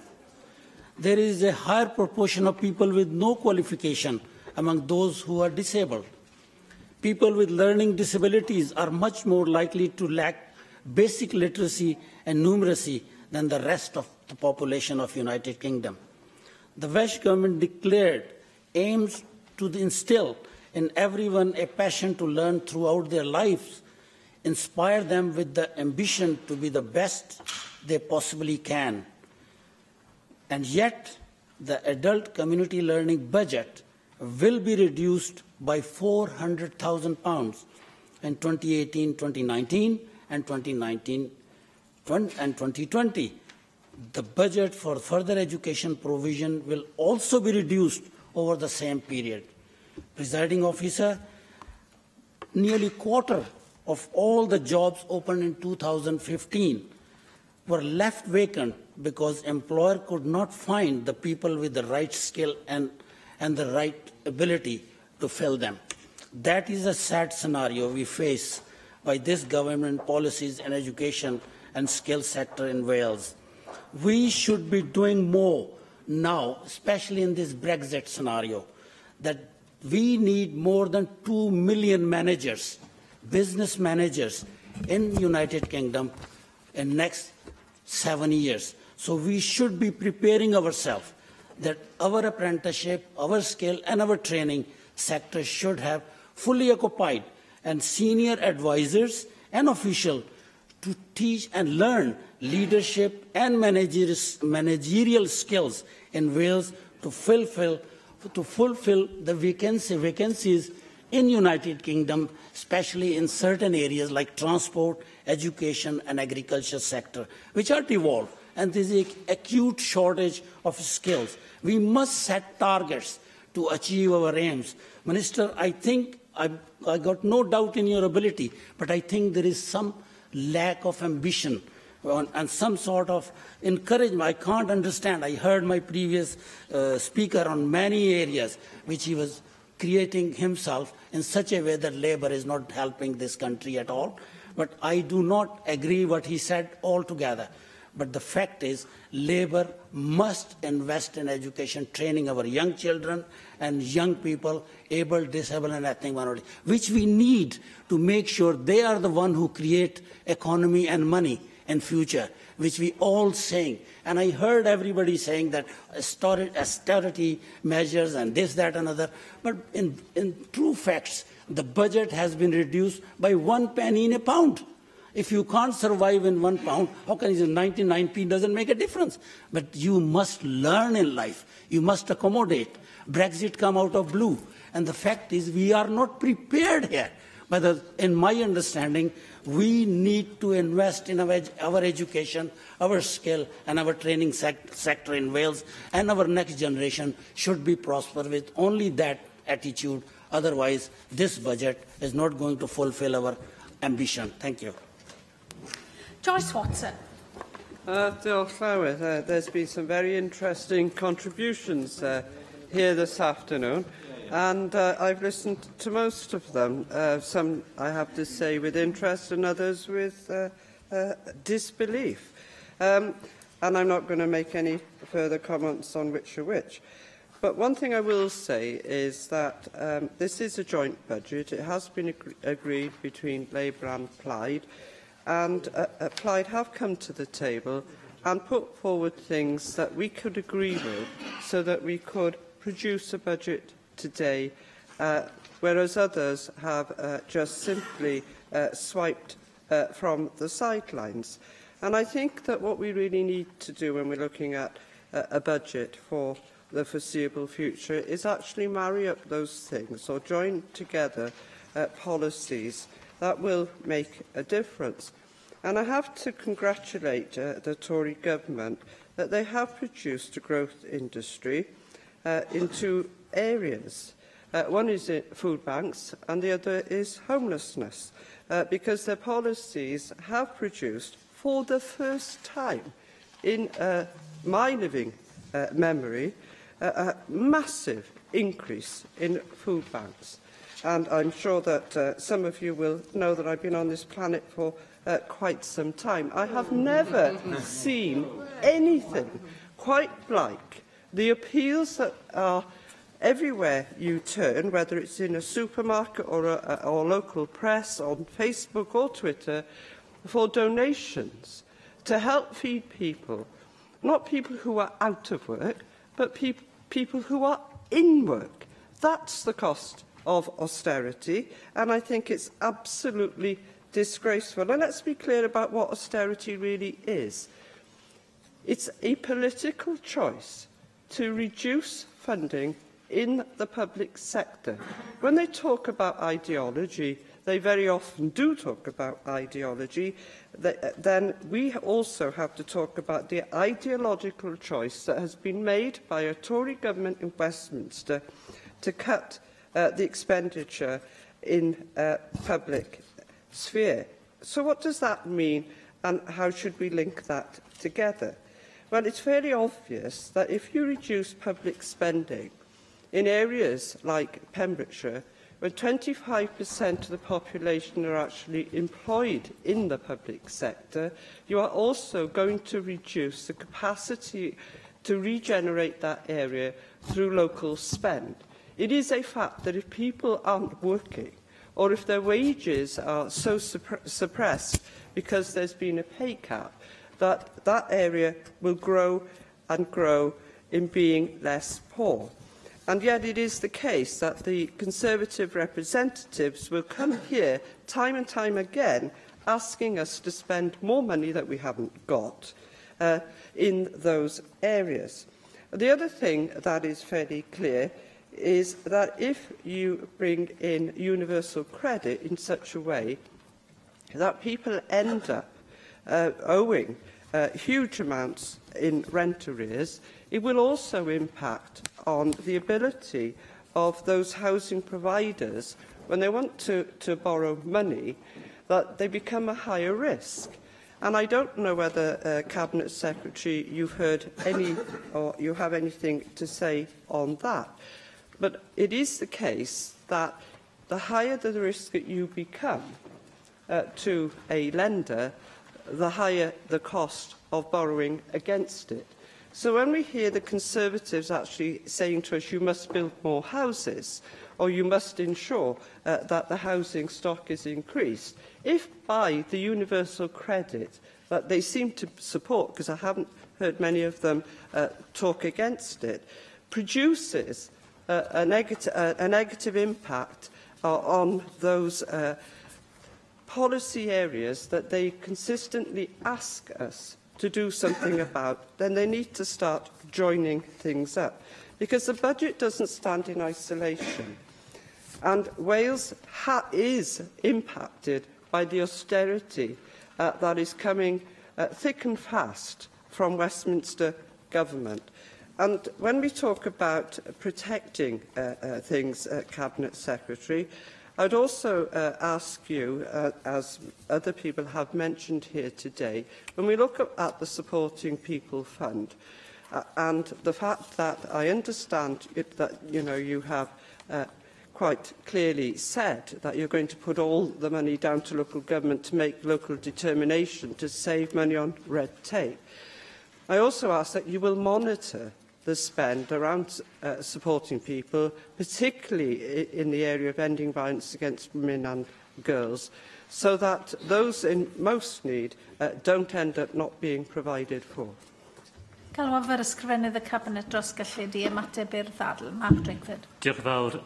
S18: There is a higher proportion of people with no qualification among those who are disabled. People with learning disabilities are much more likely to lack basic literacy and numeracy than the rest of the population of the United Kingdom. The Welsh Government declared aims to instill in everyone a passion to learn throughout their lives, inspire them with the ambition to be the best they possibly can. And yet, the adult community learning budget will be reduced by £400,000 in 2018-2019 and 2019 and 2020. The budget for further education provision will also be reduced over the same period. Presiding officer, nearly a quarter of all the jobs opened in 2015 were left vacant because employer could not find the people with the right skill and the right ability to fill them. That is a sad scenario we face by this government policies in education and skill sector in Wales. We should be doing more now, especially in this Brexit scenario, that we need more than 2 million managers, business managers in the United Kingdom in the next 7 years. So we should be preparing ourselves that our apprenticeship, our skill and our training sector should have fully occupied and senior advisors and officials to teach and learn leadership and managerial skills in Wales to fulfill the vacancies in United Kingdom, especially in certain areas like transport, education and agriculture sector, which are devolved. And there is an acute shortage of skills. We must set targets to achieve our aims. Minister, I think I got no doubt in your ability, but I think there is some lack of ambition and some sort of encouragement. I can't understand. I heard my previous speaker on many areas which he was creating himself in such a way that Labour is not helping this country at all. But I do not agree what he said altogether. But the fact is, Labour must invest in education, training our young children and young people, able, disabled and ethnic minorities, which we need to make sure they are the ones who create economy and money in future, which we all saying. And I heard everybody saying that austerity measures and this, that and other. But in true facts, the budget has been reduced by 1 penny in a pound. If you can't survive in £1, how can you say 99p doesn't make a difference? But you must learn in life. You must accommodate. Brexit come out of blue. And the fact is we are not prepared here. But in my understanding, we need to invest in our education, our skill and our training sector in Wales, and our next generation should be prosper with only that attitude. Otherwise, this budget is not going to fulfill our ambition. Thank you.
S1: Joyce Watson.
S17: Diolch Llywyd. There's been some very interesting contributions here this afternoon, and I've listened to most of them. Some, I have to say, with interest, and others with disbelief. And I'm not going to make any further comments on which are which. But one thing I will say is that this is a joint budget. It has been agreed between Labour and Plaid. And Plaid have come to the table and put forward things that we could agree with so that we could produce a budget today, whereas others have just simply swiped from the sidelines. And I think that what we really need to do when we're looking at a budget for the foreseeable future is actually marry up those things or join together policies that will make a difference. And I have to congratulate the Tory government that they have produced a growth industry in two areas. One is food banks and the other is homelessness, because their policies have produced, for the first time in my living memory, a massive increase in food banks. And I'm sure that some of you will know that I've been on this planet for quite some time. I have never seen anything quite like the appeals that are everywhere you turn, whether it's in a supermarket or local press, on Facebook or Twitter, for donations to help feed people, not people who are out of work, but people who are in work. That's the cost of austerity, and I think it's absolutely disgraceful. And let's be clear about what austerity really is. It's a political choice to reduce funding in the public sector. When they talk about ideology, they very often do talk about ideology, then we also have to talk about the ideological choice that has been made by a Tory government in Westminster to cut the expenditure in public sphere. So what does that mean, and how should we link that together? Well, it's fairly obvious that if you reduce public spending in areas like Pembrokeshire, where 25% of the population are actually employed in the public sector, you are also going to reduce the capacity to regenerate that area through local spend. It is a fact that if people aren't working, or if their wages are so suppressed because there's been a pay cap, that area will grow and grow in being less poor. And yet it is the case that the Conservative representatives will come here time and time again asking us to spend more money that we haven't got in those areas. The other thing that is fairly clear is that if you bring in universal credit in such a way that people end up owing huge amounts in rent arrears, it will also impact on the ability of those housing providers, when they want to borrow money, that they become a higher risk. And I don't know whether, Cabinet Secretary, you've heard any or you have anything to say on that. But it is the case that the higher the risk that you become to a lender, the higher the cost of borrowing against it. So when we hear the Conservatives actually saying to us, you must build more houses, or you must ensure that the housing stock is increased, if by the universal credit that they seem to support, because I haven't heard many of them talk against it, produces a negative impact on those policy areas that they consistently ask us to do something about, then they need to start joining things up. Because the budget doesn't stand in isolation. And Wales is impacted by the austerity that is coming thick and fast from Westminster government. And when we talk about protecting things, Cabinet Secretary, I'd also ask you, as other people have mentioned here today, when we look at the Supporting People Fund, and the fact that I understand that you have quite clearly said that you're going to put all the money down to local government to make local determination to save money on red tape. I also ask that you will monitor the spend around supporting people, particularly in the area of ending violence against women and girls, so that those in most need don't end up not being provided for.
S1: Galwaf yr ysgrifennydd y Cabinet dros gyllidu ymateb i'r ddadl. Mark Drakeford.
S20: Diolch yn fawr,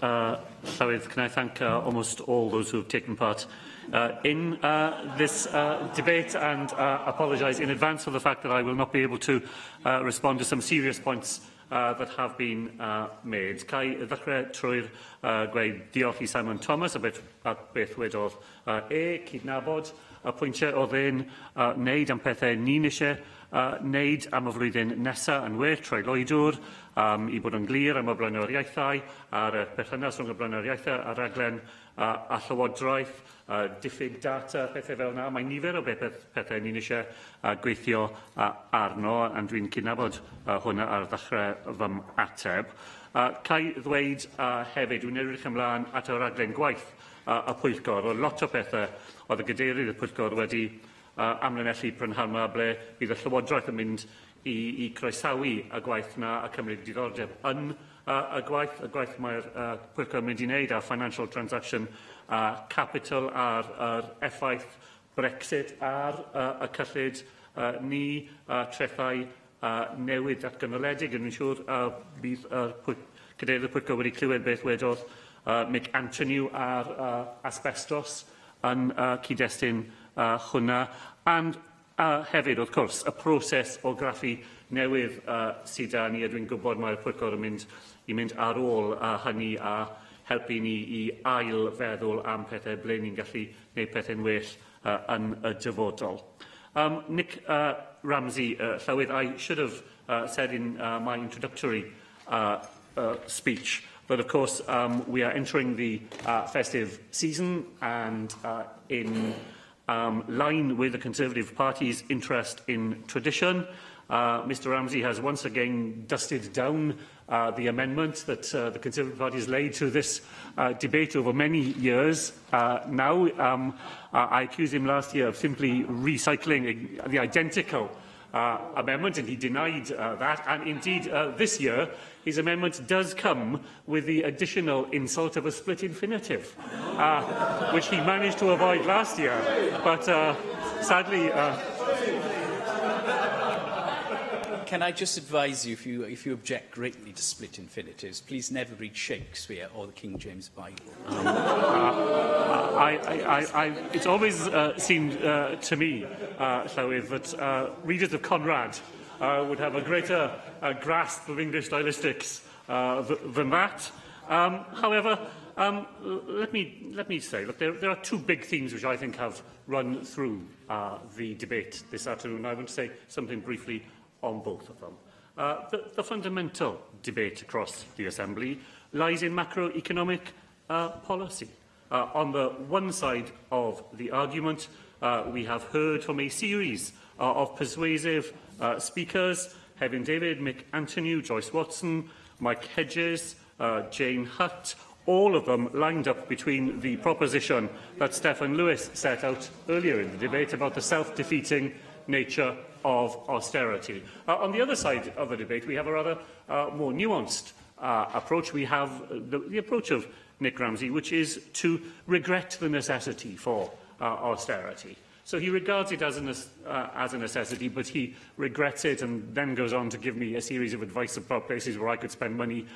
S20: Llywydd. Can I thank almost all those who have taken part in this debate, and apologise in advance for the fact that I will not be able to respond to some serious points that have been made. Cai ddechrau trwy'r gweud diolch I Simon Thomas a beth wedodd cydnabod y pwyntiau oedd e'n wneud am pethau ni'n eisiau wneud am y flwyddyn nesaf yn well trwy loedwr, I bod yn glir am y blaenoriaethau a'r perthynas rhwng y blaenoriaethau a raglen a llywodraeth, diffyg data, pethau fel yna. Mae nifer o pethau ni'n eisiau gweithio arno, a dwi'n cydnabod hwnna ar ddechrau fy ateb. Cai ddweud hefyd, dwi'n edrych ymlaen at y raglen gwaith y pwyllgor. O lot o pethau oedd y gadeirydd y pwyllgor wedi amlinellu prynhalma ble bydd y llywodraeth yn mynd I croesawu y gwaith yna a cymryd diddordeb yn y gwaith mae'r pwyllgor yn mynd I wneud ar financial transaction capital a'r effaith Brexit ar y cyllid ni trethau newydd datganoledig. Yn siŵr bydd cadeirydd y pwyllgor wedi clywed beth wedodd Mick Antoniw ar asbestos yn cyd-destun hwnna. And hefyd, wrth gwrs, y proses o graffu newydd sydd â ni, a dwi'n gwybod mae'r pwyllgor yn mynd ar ôl hynny a helpu ni I ail feddwl am pethau ble ni'n gallu gwneud pethau'n well yn y dyfodol. Nick Ramsey, Llywydd, I should have said in my introductory speech that, of course, we are entering the festive season and in line with the Conservative Party's interest in tradition, Mr Ramsey has once again dusted down the amendment that the Conservative Party has laid to this debate over many years now. I accused him last year of simply recycling the identical amendment, and he denied that. And indeed, this year, his amendment does come with the additional insult of a split infinitive, which he managed to avoid last year. But sadly...
S14: Can I just advise you, if you object greatly to split infinitives, please never read Shakespeare or the King James Bible.
S20: It's always seemed to me, Llywydd, that readers of Conrad would have a greater grasp of English stylistics than that. However, let me say, look, there are two big themes which I think have run through the debate this afternoon. I want to say something briefly on both of them. The fundamental debate across the Assembly lies in macroeconomic policy. On the one side of the argument, we have heard from a series of persuasive speakers, Hefin David, Mick Antoniw, Joyce Watson, Mike Hedges, Jane Hutt, all of them lined up between the proposition that Stephen Lewis set out earlier in the debate about the self-defeating nature of austerity. On the other side of the debate, we have a rather more nuanced approach. We have the approach of Nick Ramsey, which is to regret the necessity for austerity. So he regards it as a necessity, but he regrets it and then goes on to give me a series of advice about places where I could spend money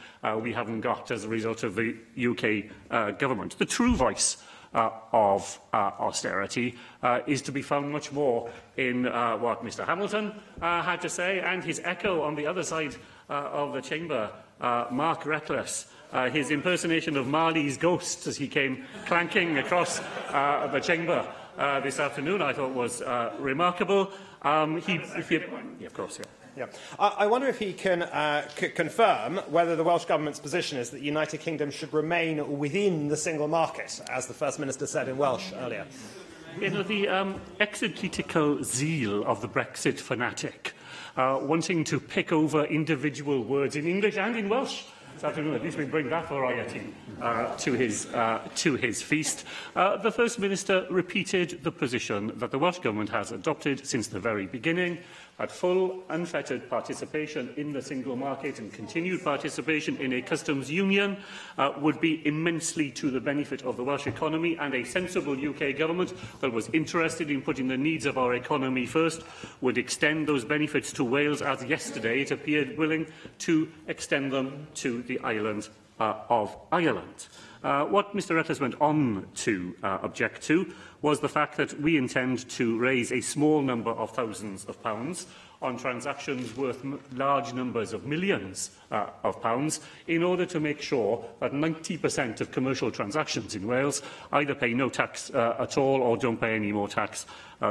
S20: we haven't got as a result of the UK government. The true voice of austerity is to be found much more in what Mr Hamilton had to say, and his echo on the other side of the chamber, Mark Reckless. His impersonation of Marley's ghost as he came clanking across the chamber this afternoon, I thought was remarkable. Of course, yeah.
S11: Yeah. I wonder if he can confirm whether the Welsh Government's position is that the United Kingdom should remain within the single market, as the First Minister said in Welsh earlier.
S20: You know, the exegetical zeal of the Brexit fanatic, wanting to pick over individual words in English and in Welsh. This afternoon, at least we bring that variety to his feast. The First Minister repeated the position that the Welsh Government has adopted since the very beginning, that full, unfettered participation in the single market and continued participation in a customs union would be immensely to the benefit of the Welsh economy, and a sensible UK government that was interested in putting the needs of our economy first would extend those benefits to Wales, as yesterday it appeared willing to extend them to the island of Ireland. What Mr Reckless went on to object to was the fact that we intend to raise a small number of thousands of pounds on transactions worth large numbers of millions of pounds in order to make sure that 90% of commercial transactions in Wales either pay no tax at all or don't pay any more tax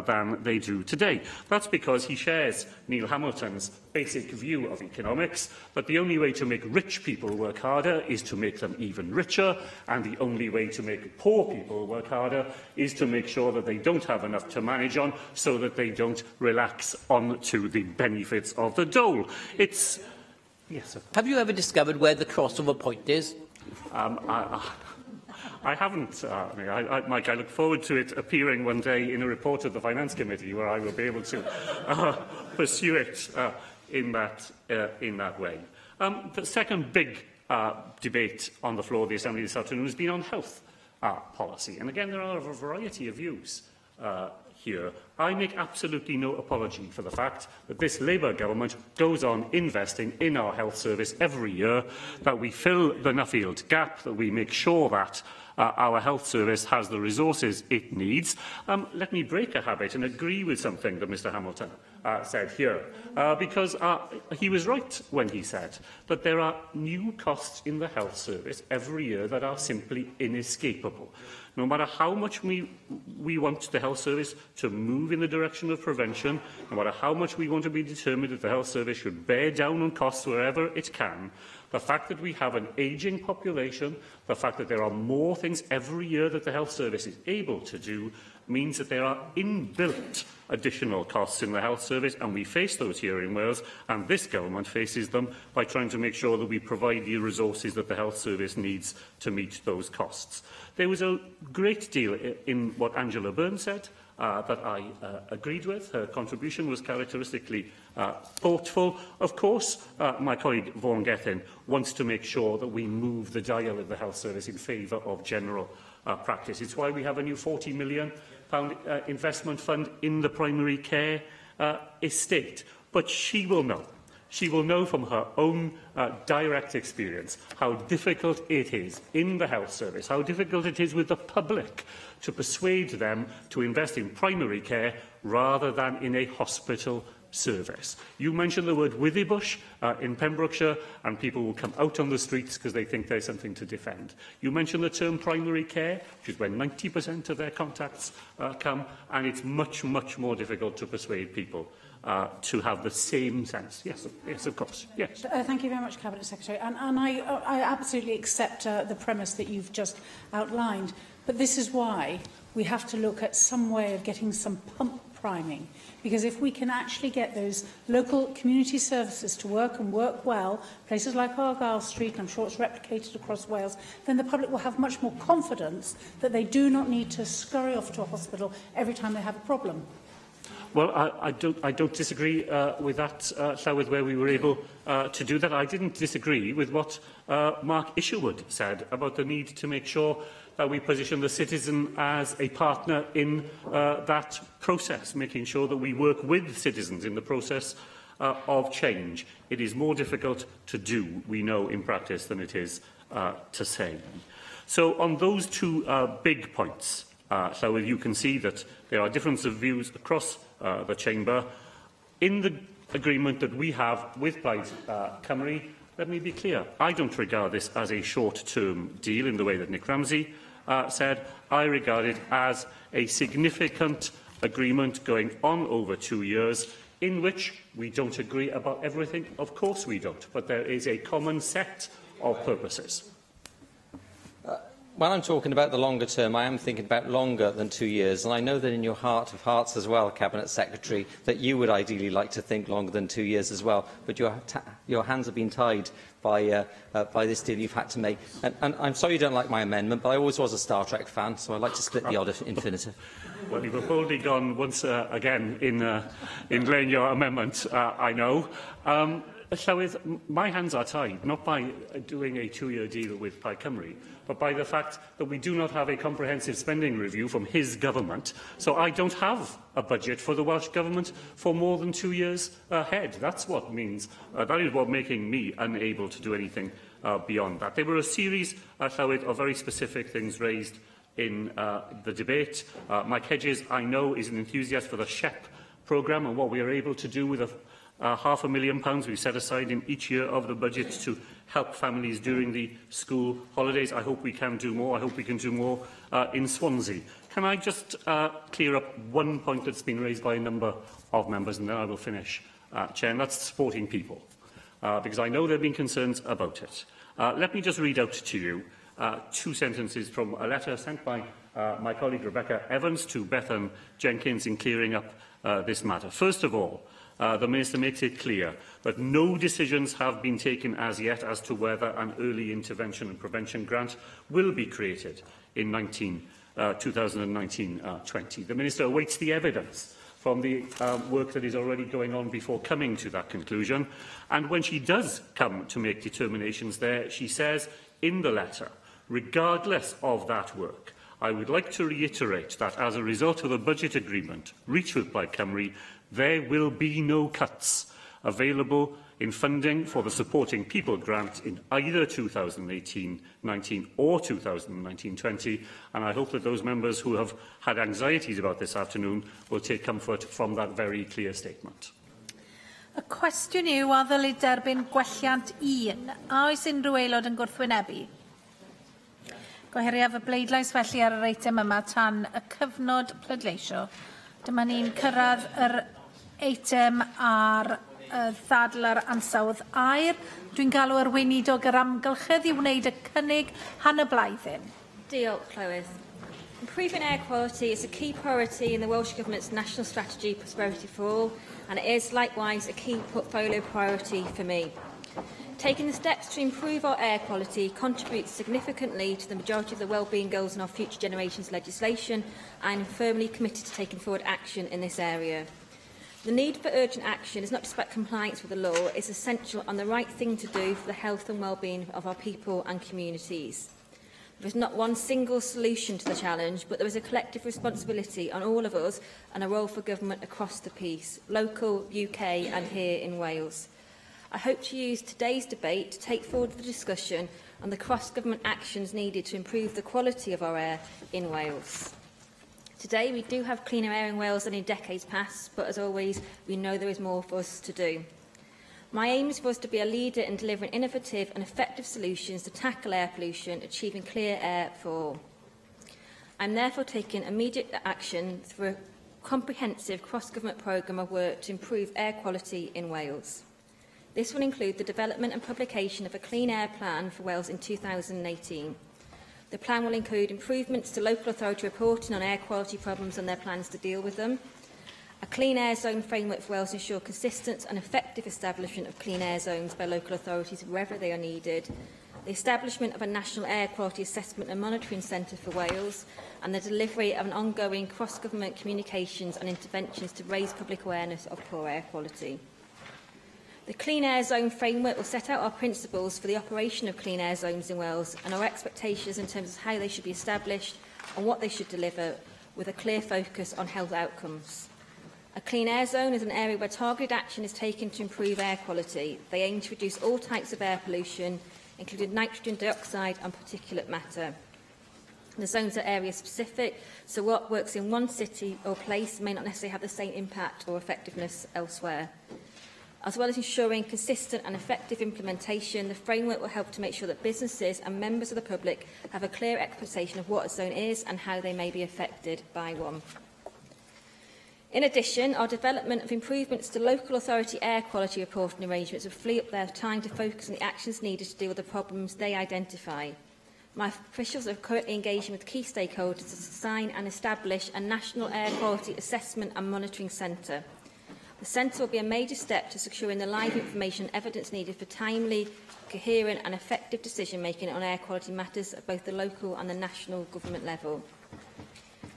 S20: than they do today. That's because he shares Neil Hamilton's basic view of economics, that the only way to make rich people work harder is to make them even richer, and the only way to make poor people work harder is to make sure that they don't have enough to manage on, so that they don't relax onto the benefits of the dole. It's... Yes, sir.
S7: Have you ever discovered where the crossover point is?
S20: I haven't, Mike. I look forward to it appearing one day in a report of the Finance Committee, where I will be able to pursue it in that way. The second big debate on the floor of the Assembly this afternoon has been on health policy. And again, there are a variety of views here. I make absolutely no apology for the fact that this Labour government goes on investing in our health service every year, that we fill the Nuffield gap, that we make sure that our health service has the resources it needs. Let me break a habit and agree with something that Mr Hamilton said here, because he was right when he said that there are new costs in the health service every year that are simply inescapable. No matter how much we want the health service to move in the direction of prevention, no matter how much we want to be determined that the health service should bear down on costs wherever it can, the fact that we have an ageing population, the fact that there are more things every year that the health service is able to do, means that there are inbuilt additional costs in the health service, and we face those here in Wales, and this government faces them by trying to make sure that we provide the resources that the health service needs to meet those costs. There was a great deal in what Angela Byrne said that I agreed with. Her contribution was characteristically thoughtful. Of course, my colleague Vaughan Gethin wants to make sure that we move the dial of the health service in favour of general practice. It's why we have a new £40 million investment fund in the primary care estate. But she will know. She will know from her own direct experience how difficult it is in the health service, how difficult it is with the public to persuade them to invest in primary care rather than in a hospital service. You mentioned the word Withybush in Pembrokeshire, and people will come out on the streets because they think there's something to defend. You mentioned the term primary care, which is where 90% of their contacts come, and it's much, much more difficult to persuade people to have the same sense. Yes, yes, of course. Yes.
S16: Thank you very much, Cabinet Secretary. And I absolutely accept the premise that you've just outlined. But this is why we have to look at some way of getting some pump priming. Because if we can actually get those local community services to work and work well, places like Argyle Street, and I'm sure it's replicated across Wales, then the public will have much more confidence that they do not need to scurry off to a hospital every time they have a problem.
S20: Well, I don't disagree with that, Llywyd, where we were able to do that. I didn't disagree with what Mark Isherwood said about the need to make sure that we position the citizen as a partner in that process, making sure that we work with citizens in the process of change. It is more difficult to do, we know, in practice than it is to say. So on those two big points, Llywyd, you can see that there are differences of views across the Chamber. In the agreement that we have with Plaid Cymru, let me be clear, I don't regard this as a short-term deal in the way that Nick Ramsey said. I regard it as a significant agreement going on over 2 years, in which we don't agree about everything. Of course we don't, but there is a common set of purposes.
S2: When I'm talking about the longer term, I am thinking about longer than 2 years, and I know that in your heart of hearts as well, Cabinet Secretary, that you would ideally like to think longer than 2 years as well, but your hands have been tied by this deal you've had to make. And I'm sorry you don't like my amendment, but I always was a Star Trek fan, so I'd like to split the odd infinitive.
S20: Well, you were boldly gone once again in laying your amendment, I know. Llywydd, my hands are tied, not by doing a 2-year deal with Plaid Cymru, but by the fact that we do not have a comprehensive spending review from his government. So I don't have a budget for the Welsh Government for more than 2 years ahead. That's what means, that is what making me unable to do anything beyond that. There were a series, Llywydd, of very specific things raised in the debate. Mike Hedges, I know, is an enthusiast for the SHEP programme and what we are able to do with £500,000 we've set aside in each year of the budget to help families during the school holidays. I hope we can do more. I hope we can do more in Swansea. Can I just clear up one point that's been raised by a number of members, and then I will finish, Chair, and that's supporting people, because I know there have been concerns about it. Let me just read out to you 2 sentences from a letter sent by my colleague Rebecca Evans to Bethan Jenkins in clearing up this matter. First of all, the Minister makes it clear that no decisions have been taken as yet as to whether an early intervention and prevention grant will be created in 2019-20. The Minister awaits the evidence from the work that is already going on before coming to that conclusion. And when she does come to make determinations there, she says in the letter, regardless of that work, I would like to reiterate that as a result of the budget agreement reached with Plaid Cymru, there will be no cuts available in funding for the Supporting People grant in either 2018-19 or 2019-20, and I hope that those members who have had anxieties about this afternoon will take comfort from that very clear statement.
S1: Y cwestiwn yw a ddylid derbyn gwelliant 1. A oes unrhyw aelod yn gwrthwynebu? Goheriaf y bleidlais felly ar yr eitem yma tan y cyfnod pleidleisio. Dyma ni'n cyrraedd yr eitem ar ddadl ar ansawdd air. Dwi'n galw ar weinidog yr amgylchedd i wneud y cynnig Hannah Blythin.
S19: Diolch, Llywydd. Improving air quality is a key priority in the Welsh Government's National Strategy Prosperity for All, and it is likewise a key portfolio priority for me. Taking the steps to improve our air quality contributes significantly to the majority of the wellbeing goals in our future generations legislation. I am firmly committed to taking forward action in this area. The need for urgent action is not just about compliance with the law, it is essential and the right thing to do for the health and well-being of our people and communities. There is not one single solution to the challenge, but there is a collective responsibility on all of us and a role for government across the piece, local, UK and here in Wales. I hope to use today's debate to take forward the discussion on the cross-government actions needed to improve the quality of our air in Wales. Today, we do have cleaner air in Wales than in decades past, but as always, we know there is more for us to do. My aim is for us to be a leader in delivering innovative and effective solutions to tackle air pollution, achieving clear air for all. I am therefore taking immediate action through a comprehensive cross-government programme of work to improve air quality in Wales. This will include the development and publication of a Clean Air Plan for Wales in 2018. The plan will include improvements to local authority reporting on air quality problems and their plans to deal with them, a clean air zone framework for Wales to ensure consistent and effective establishment of clean air zones by local authorities wherever they are needed, the establishment of a national air quality assessment and monitoring centre for Wales, and the delivery of an ongoing cross-government communications and interventions to raise public awareness of poor air quality. The Clean Air Zone framework will set out our principles for the operation of clean air zones in Wales and our expectations in terms of how they should be established and what they should deliver, with a clear focus on health outcomes. A clean air zone is an area where targeted action is taken to improve air quality. They aim to reduce all types of air pollution, including nitrogen dioxide and particulate matter. The zones are area specific, so what works in one city or place may not necessarily have the same impact or effectiveness elsewhere. As well as ensuring consistent and effective implementation, the framework will help to make sure that businesses and members of the public have a clear expectation of what a zone is and how they may be affected by one. In addition, our development of improvements to local authority air quality reporting arrangements will free up their time to focus on the actions needed to deal with the problems they identify. My officials are currently engaging with key stakeholders to design and establish a National Air Quality Assessment and Monitoring Centre. The centre will be a major step to securing the live information and evidence needed for timely, coherent and effective decision-making on air quality matters at both the local and the national government level.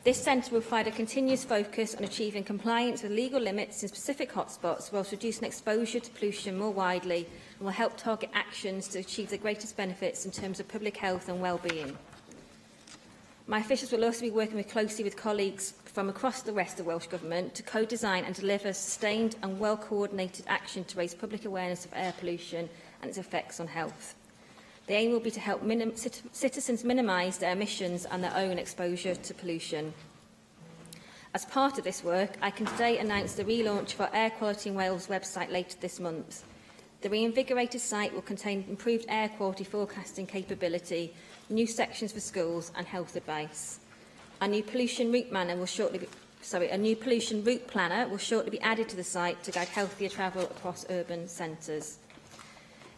S19: This centre will provide a continuous focus on achieving compliance with legal limits in specific hotspots whilst reducing exposure to pollution more widely, and will help target actions to achieve the greatest benefits in terms of public health and well-being. My officials will also be working closely with colleagues from across the rest of Welsh Government to co-design and deliver sustained and well-coordinated action to raise public awareness of air pollution and its effects on health. The aim will be to help citizens minimise their emissions and their own exposure to pollution. As part of this work, I can today announce the relaunch of our Air Quality in Wales website later this month. The reinvigorated site will contain improved air quality forecasting capability, new sections for schools and health advice. A new pollution route planner will shortly be added to the site to guide healthier travel across urban centres.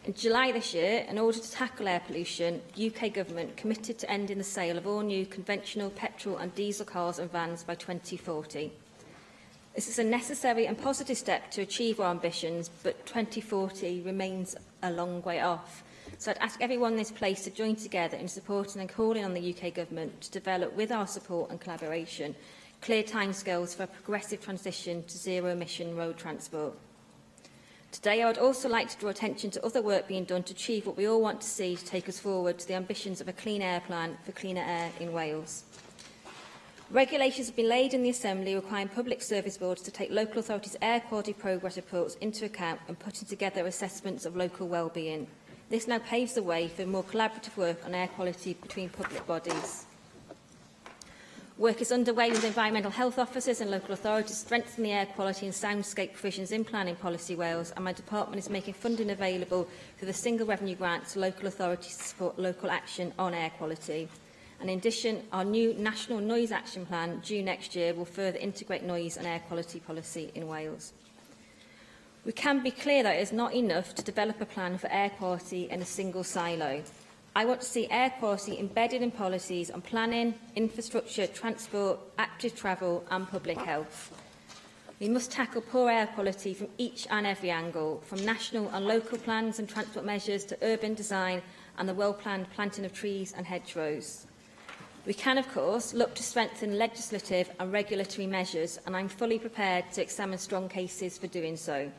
S19: In July this year, in order to tackle air pollution, the UK Government committed to ending the sale of all new conventional petrol and diesel cars and vans by 2040. This is a necessary and positive step to achieve our ambitions, but 2040 remains a long way off. So I'd ask everyone in this place to join together in supporting and calling on the UK Government to develop, with our support and collaboration, clear timescales for a progressive transition to zero-emission road transport. Today, I would also like to draw attention to other work being done to achieve what we all want to see to take us forward to the ambitions of a clean air plan for cleaner air in Wales. Regulations have been laid in the Assembly requiring public service boards to take local authorities' air quality progress reports into account and putting together assessments of local wellbeing. This now paves the way for more collaborative work on air quality between public bodies. Work is underway with environmental health officers and local authorities to strengthen the air quality and soundscape provisions in Planning Policy Wales, and my department is making funding available through the single revenue grant to local authorities to support local action on air quality. And in addition, our new National Noise Action Plan, due next year, will further integrate noise and air quality policy in Wales. We can be clear that it is not enough to develop a plan for air quality in a single silo. I want to see air quality embedded in policies on planning, infrastructure, transport, active travel and public health. We must tackle poor air quality from each and every angle, from national and local plans and transport measures to urban design and the well-planned planting of trees and hedgerows. We can, of course, look to strengthen legislative and regulatory measures, and I'm fully prepared to examine strong cases for doing so.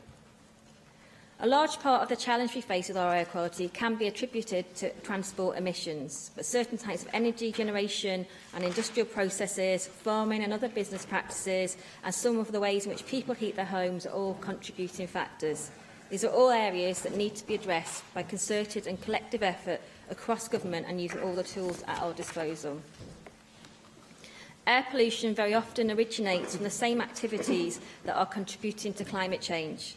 S19: A large part of the challenge we face with our air quality can be attributed to transport emissions, but certain types of energy generation and industrial processes, farming and other business practices, and some of the ways in which people heat their homes are all contributing factors. These are all areas that need to be addressed by concerted and collective effort across government and using all the tools at our disposal. Air pollution very often originates from the same activities that are contributing to climate change.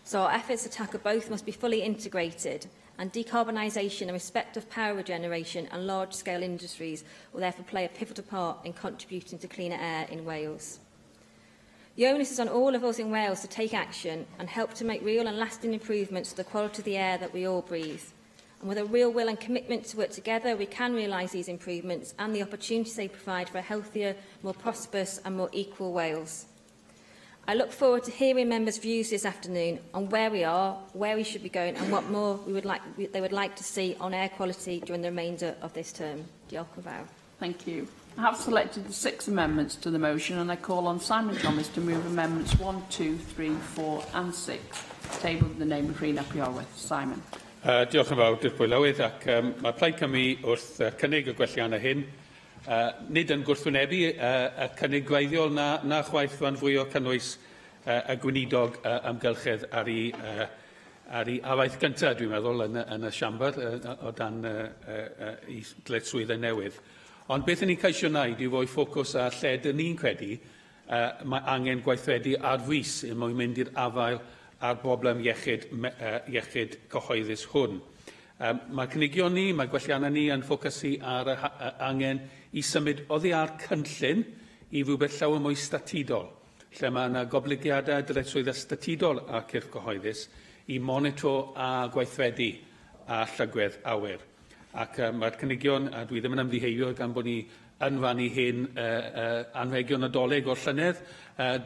S19: So our efforts to tackle both must be fully integrated, and decarbonisation and respect of power generation and large-scale industries will therefore play a pivotal part in contributing to cleaner air in Wales. The onus is on all of us in Wales to take action and help to make real and lasting improvements to the quality of the air that we all breathe. And with a real will and commitment to work together, we can realise these improvements and the opportunities they provide for a healthier, more prosperous and more equal Wales. I look forward to hearing members' views this afternoon on where we are, where we should be going and what more they would like to see on air quality during the remainder of this term. Diolch yn fawr.
S8: Thank you. I have selected the 6 amendments to the motion, and I call on Simon Thomas to move amendments 1, 2, 3, 4 and 6, tabled in the name of Rhys ap Iorwerth. Simon.
S21: Diolch yn fawr, Dirprwy Lywydd, ac mae Plaid Cymru wrth cynnig y gwelliannau hyn. Nid yn gwrthwynebu y cynnig gweithiol na chwaith fan fwy o cynnwys y gweinidog amgylchedd ar ei afaith gyntaf, dwi'n meddwl, yn y siambr o dan ei dyletswyddau newydd. Ond beth ni'n ceisio wneud yw fwy ffocws ar lle dyn ni'n credu mae angen gweithredu ar fus mwyn mynd i'r afael a'r broblem iechyd cyhoeddus hwn. Mae cynigion ni, mae gwelliannau ni yn ffocysu ar angen i symud oddi ar cynllun i rhywbeth llawer mwy statudol, lle mae yna goblygiadau dyletswyddau statudol a cyrff cyhoeddus i monitor a gweithredu a llygwedd awyr. Ac mae'r cynigion, a dwi ddim yn ymddiheibio gan bod ni yn fannu hyn anrhegion nadolig o'r llynedd,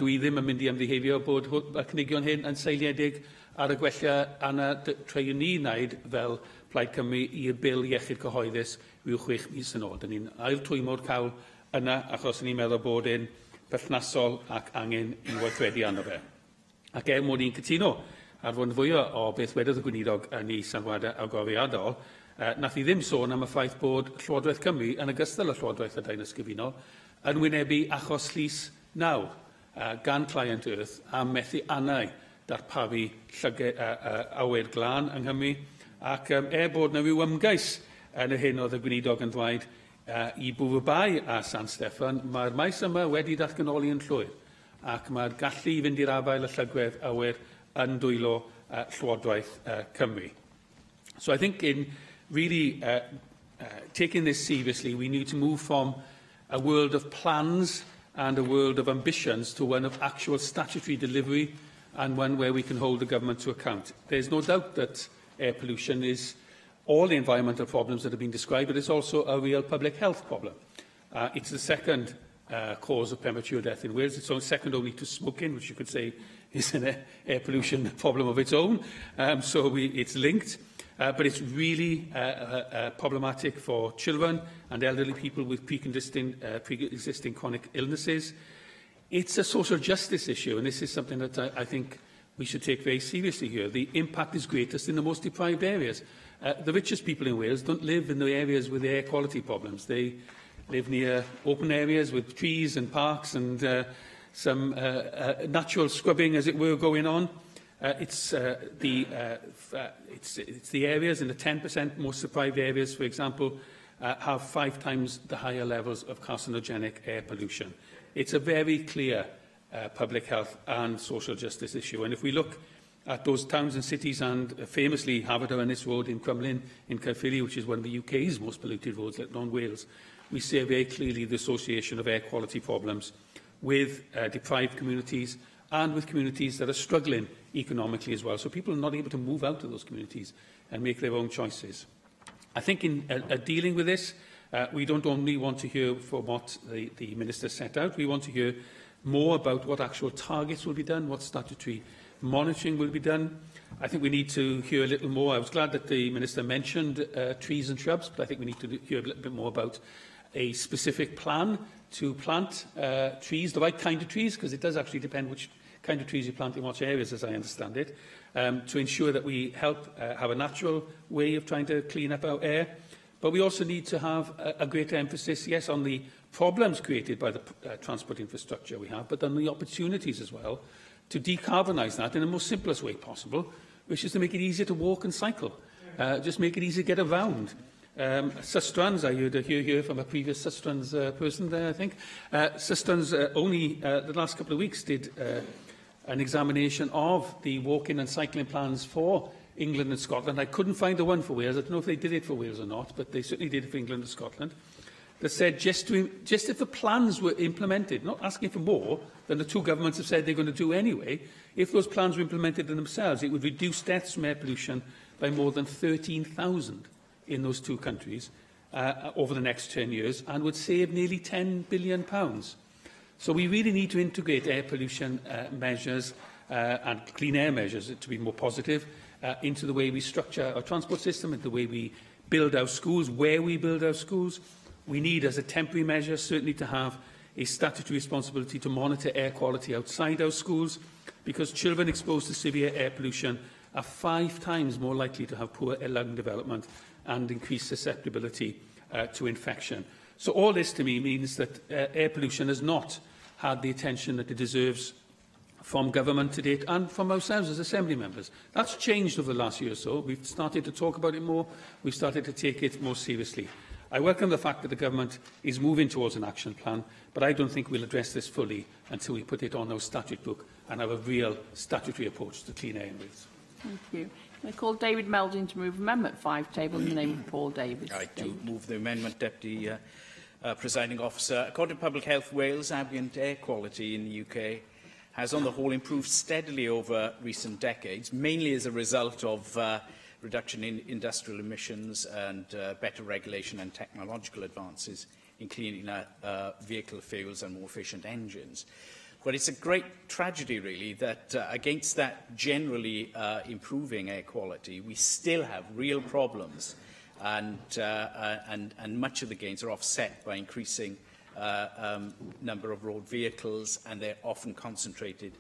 S21: dwi ddim yn mynd i ymddiheibio bod y cynigion hyn yn seiliedig ar y gwella yna treu ni wneud fel Plaid Cymru i'r bil iechyd cyhoeddus rhyw 6 mis yn ôl. Dyn ni'n ail twymo'r cawl yna achos ni'n meddwl bod e'n berthnasol ac angen i weithredu arno fe. Ac mod i'n cytuno ar fod yn fwy o beth wedodd y gweinidog yn ei sylwadau agoriadol, nath i ddim sôn am y ffaith bod Llywodraeth Cymru yn ogystal â Llywodraeth y Dain Ysgyfunol yn wynebu achos llys nawr gan Client Earth a methu annau darparu awyr glân yng Nghymru ac bod yna rhyw ymgais yn y hyn oedd y gweinidog yn dweud I Bwfwbai a San Steffan, mae'r maes yma wedi datganoli yn llwyr, ac mae'r gallu i fynd i'r afael y llygwedd awyr yn dwylo Llywodraeth Cymru. So I think in really taking this seriously, we need to move from a world of plans and a world of ambitions to one of actual statutory delivery, and one where we can hold the government to account. There's no doubt that air pollution is all the environmental problems that have been described, but it's also a real public health problem. It's the second cause of premature death in Wales. It's second only to smoking, which you could say is an air pollution problem of its own. It's linked. But it's really problematic for children and elderly people with pre-existing chronic illnesses. It's a social justice issue, and this is something that I think we should take very seriously here. The impact is greatest in the most deprived areas. The richest people in Wales don't live in the areas with the air quality problems. They live near open areas with trees and parks and some natural scrubbing, as it were, going on. It's the areas in the 10% most deprived areas, for example, have 5 times the higher levels of carcinogenic air pollution. It's a very clear public health and social justice issue. And if we look at those towns and cities, and famously Haverfordwynne Road in Crumlin, in Caerphilly, which is one of the UK's most polluted roads, let alone Wales, we see very clearly the association of air quality problems with deprived communities and with communities that are struggling economically as well. So people are not able to move out of those communities and make their own choices. I think in dealing with this, we don't only want to hear from what the Minister set out, we want to hear more about what actual targets will be done, what statutory monitoring will be done. I think we need to hear a little more. I was glad that the Minister mentioned trees and shrubs, but I think we need to hear a little bit more about a specific plan to plant trees, the right kind of trees, because it does actually depend which kind of trees you plant in what areas, as I understand it, to ensure that we help have a natural way of trying to clean up our air. But we also need to have a greater emphasis, yes, on the problems created by the transport infrastructure we have, but on the opportunities as well to decarbonise that in the most simplest way possible, which is to make it easier to walk and cycle, just make it easier to get around. Sustrans, I heard here from a previous Sustrans person there, I think. Sustrans only the last couple of weeks did an examination of the walking and cycling plans for England and Scotland. I couldn't find the one for Wales. I don't know if they did it for Wales or not, but they certainly did it for England and Scotland. That said, just if the plans were implemented, not asking for more than the two governments have said they're going to do anyway, if those plans were implemented in themselves, it would reduce deaths from air pollution by more than 13,000 in those two countries over the next 10 years, and would save nearly £10 billion. So we really need to integrate air pollution measures and clean air measures, to be more positive, into the way we structure our transport system, into the way we build our schools, where we build our schools. We need, as a temporary measure, certainly to have a statutory responsibility to monitor air quality outside our schools, because children exposed to severe air pollution are 5 times more likely to have poor lung development and increased susceptibility to infection. So all this, to me, means that air pollution has not had the attention that it deserves from government to date and from ourselves as Assembly members. That's changed over the last year or so. We've started to talk about it more. We've started to take it more seriously. I welcome the fact that the government is moving towards an action plan, but I don't think we'll address this fully until we put it on our statute book and have a real statutory approach to clean air in Wales.
S8: Thank you. I call David Melding to move Amendment 5, tabled in the name of Paul Davis.
S14: I do move the amendment, Deputy Presiding Officer. According to Public Health Wales, ambient air quality in the UK has on the whole improved steadily over recent decades, mainly as a result of reduction in industrial emissions and better regulation and technological advances in cleaning vehicle fuels and more efficient engines. But it's a great tragedy, really, that against that generally improving air quality, we still have real problems, and much of the gains are offset by increasing number of road vehicles, and they're often concentrated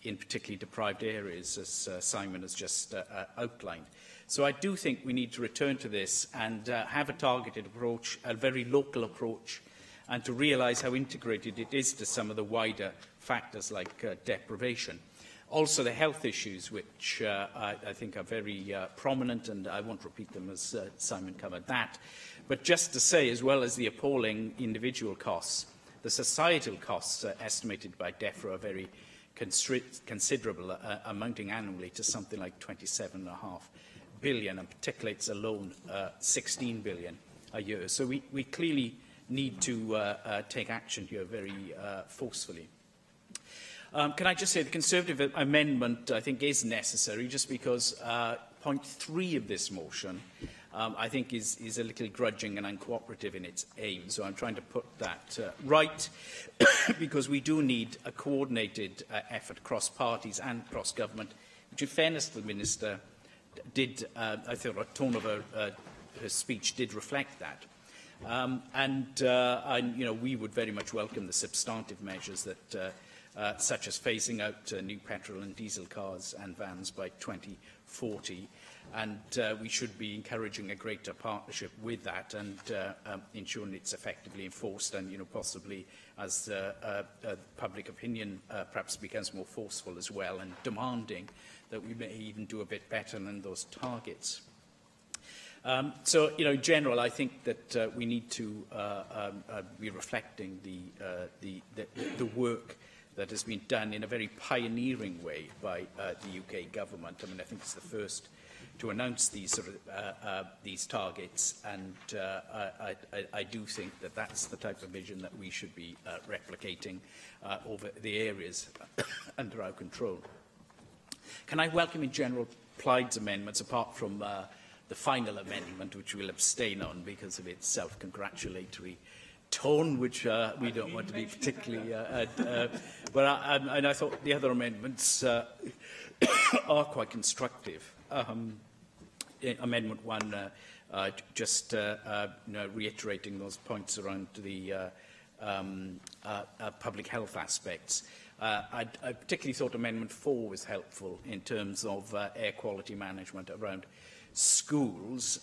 S14: in particularly deprived areas, as Simon has just outlined. So I do think we need to return to this and have a targeted approach, a very local approach, and to realise how integrated it is to some of the wider factors like deprivation. Also, the health issues, which I think are very prominent, and I won't repeat them as Simon covered that. But just to say, as well as the appalling individual costs, the societal costs estimated by DEFRA are very considerable, amounting annually to something like $27.5 billion, and particulates alone 16 billion a year. So we clearly need to take action here very forcefully. Can I just say the Conservative amendment, I think, is necessary, just because point 3 of this motion, I think, is a little grudging and uncooperative in its aim. So I'm trying to put that right, because we do need a coordinated effort across parties and across government, which, in fairness to the Minister, did, I thought, a tone of her speech did reflect that. You know, we would very much welcome the substantive measures that such as phasing out new petrol and diesel cars and vans by 2040. And we should be encouraging a greater partnership with that and ensuring it's effectively enforced, and, you know, possibly as public opinion perhaps becomes more forceful as well, and demanding that we may even do a bit better than those targets. So, you know, in general, I think that we need to be reflecting the work that has been done in a very pioneering way by the UK government. I mean, I think it's the first to announce these sort of these targets, and I do think that that's the type of vision that we should be replicating over the areas under our control. Can I welcome in general Plaid's amendments, apart from the final amendment, which we'll abstain on because of its self-congratulatory tone, which we don't want to be particularly... and I thought the other amendments are quite constructive. Amendment 1, just reiterating those points around the public health aspects. I particularly thought Amendment 4 was helpful in terms of air quality management around schools,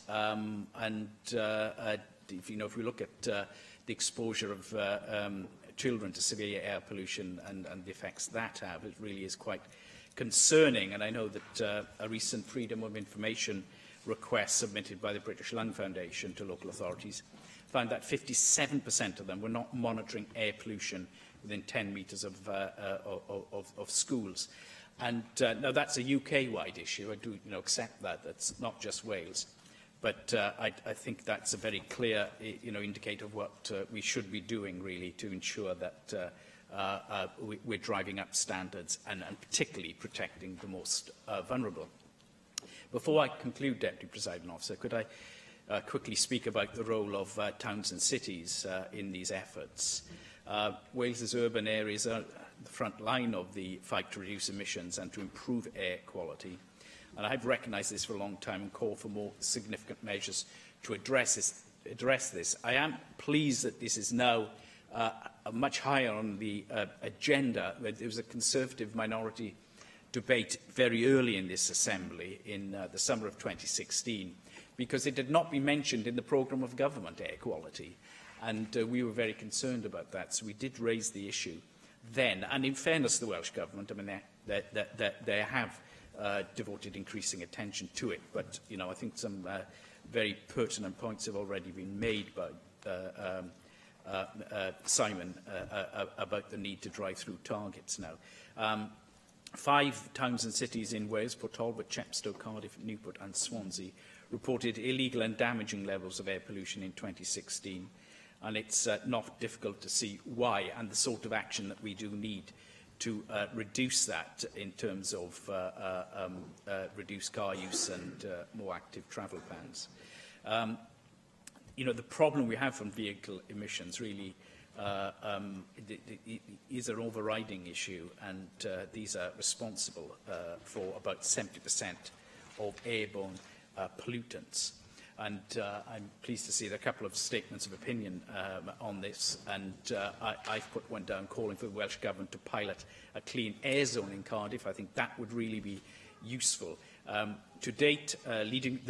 S14: if we look at the exposure of children to severe air pollution and the effects that have, it really is quite concerning. And I know that a recent Freedom of Information request submitted by the British Lung Foundation to local authorities found that 57% of them were not monitoring air pollution within 10 metres of schools. And now that's a UK-wide issue. I do accept that. That's not just Wales. But I think that's a very clear indicator of what we should be doing, really, to ensure that we're driving up standards and particularly protecting the most vulnerable. Before I conclude, Deputy Presiding Officer, could I quickly speak about the role of towns and cities in these efforts? Wales's urban areas are the front line of the fight to reduce emissions and to improve air quality. And I've recognised this for a long time and called for more significant measures to address this. I am pleased that this is now much higher on the agenda. There was a Conservative minority debate very early in this Assembly in the summer of 2016, because it had not been mentioned in the programme of government, air quality. And we were very concerned about that. So we did raise the issue then. And in fairness to the Welsh Government, I mean, they have devoted increasing attention to it. But, I think some very pertinent points have already been made by Simon about the need to drive through targets now. 5 towns and cities in Wales, Port Talbot, Chepstow, Cardiff, Newport and Swansea, reported illegal and damaging levels of air pollution in 2016. And it's not difficult to see why, and the sort of action that we do need to reduce that in terms of reduced car use and more active travel bans. The problem we have from vehicle emissions really is an overriding issue, and these are responsible for about 70% of airborne pollutants. And I'm pleased to see there are a couple of statements of opinion on this, and I've put one down calling for the Welsh Government to pilot a clean air zone in Cardiff. I think that would really be useful. To date, the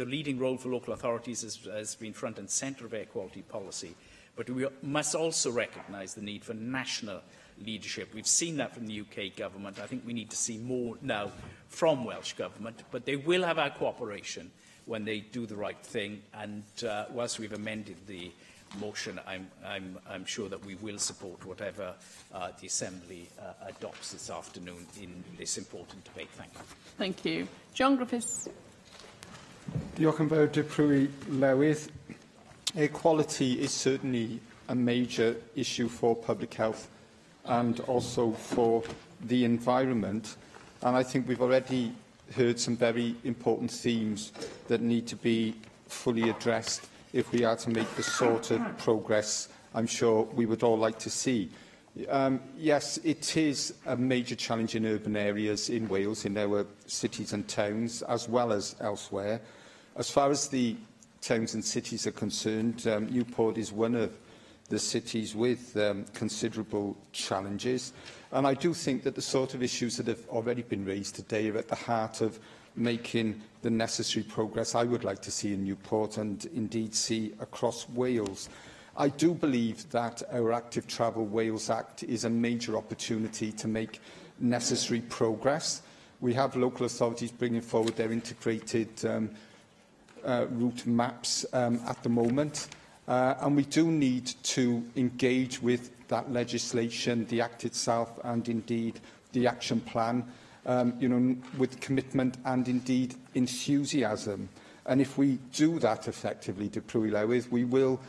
S14: leading role for local authorities has been front and centre of air quality policy, but we must also recognise the need for national leadership. We've seen that from the UK government. I think we need to see more now from Welsh Government, but they will have our cooperation when they do the right thing. And whilst we've amended the motion, I'm sure that we will support whatever the Assembly adopts this afternoon in this important debate. Thank you.
S8: Thank you. John Griffiths.
S10: Diolch yn fawr, Dypwy Lewydd. Equality is certainly a major issue for public health and also for the environment. And I think we've already heard some very important themes that need to be fully addressed if we are to make the sort of progress I'm sure we would all like to see. Yes, it is a major challenge in urban areas in Wales, in our cities and towns, as well as elsewhere. As far as the towns and cities are concerned, Newport is one of the cities with considerable challenges. And I do think that the sort of issues that have already been raised today are at the heart of making the necessary progress I would like to see in Newport and indeed see across Wales. I do believe that our Active Travel Wales Act is a major opportunity to make necessary progress. We have local authorities bringing forward their integrated route maps at the moment, and we do need to engage with that legislation, the Act itself, and indeed the action plan, with commitment and indeed enthusiasm. And if we do that effectively, Dypwy Lewydd, we will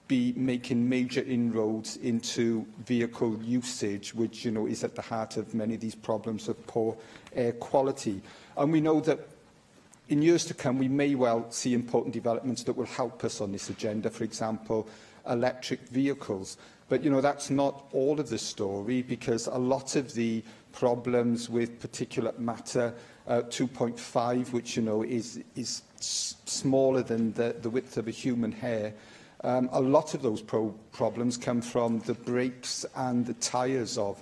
S10: be making major inroads into vehicle usage, which is at the heart of many of these problems of poor air quality. And we know that in years to come, we may well see important developments that will help us on this agenda, for example, electric vehicles. But, that's not all of the story, because a lot of the problems with particulate matter 2.5, which, is smaller than the width of a human hair, a lot of those problems come from the brakes and the tyres of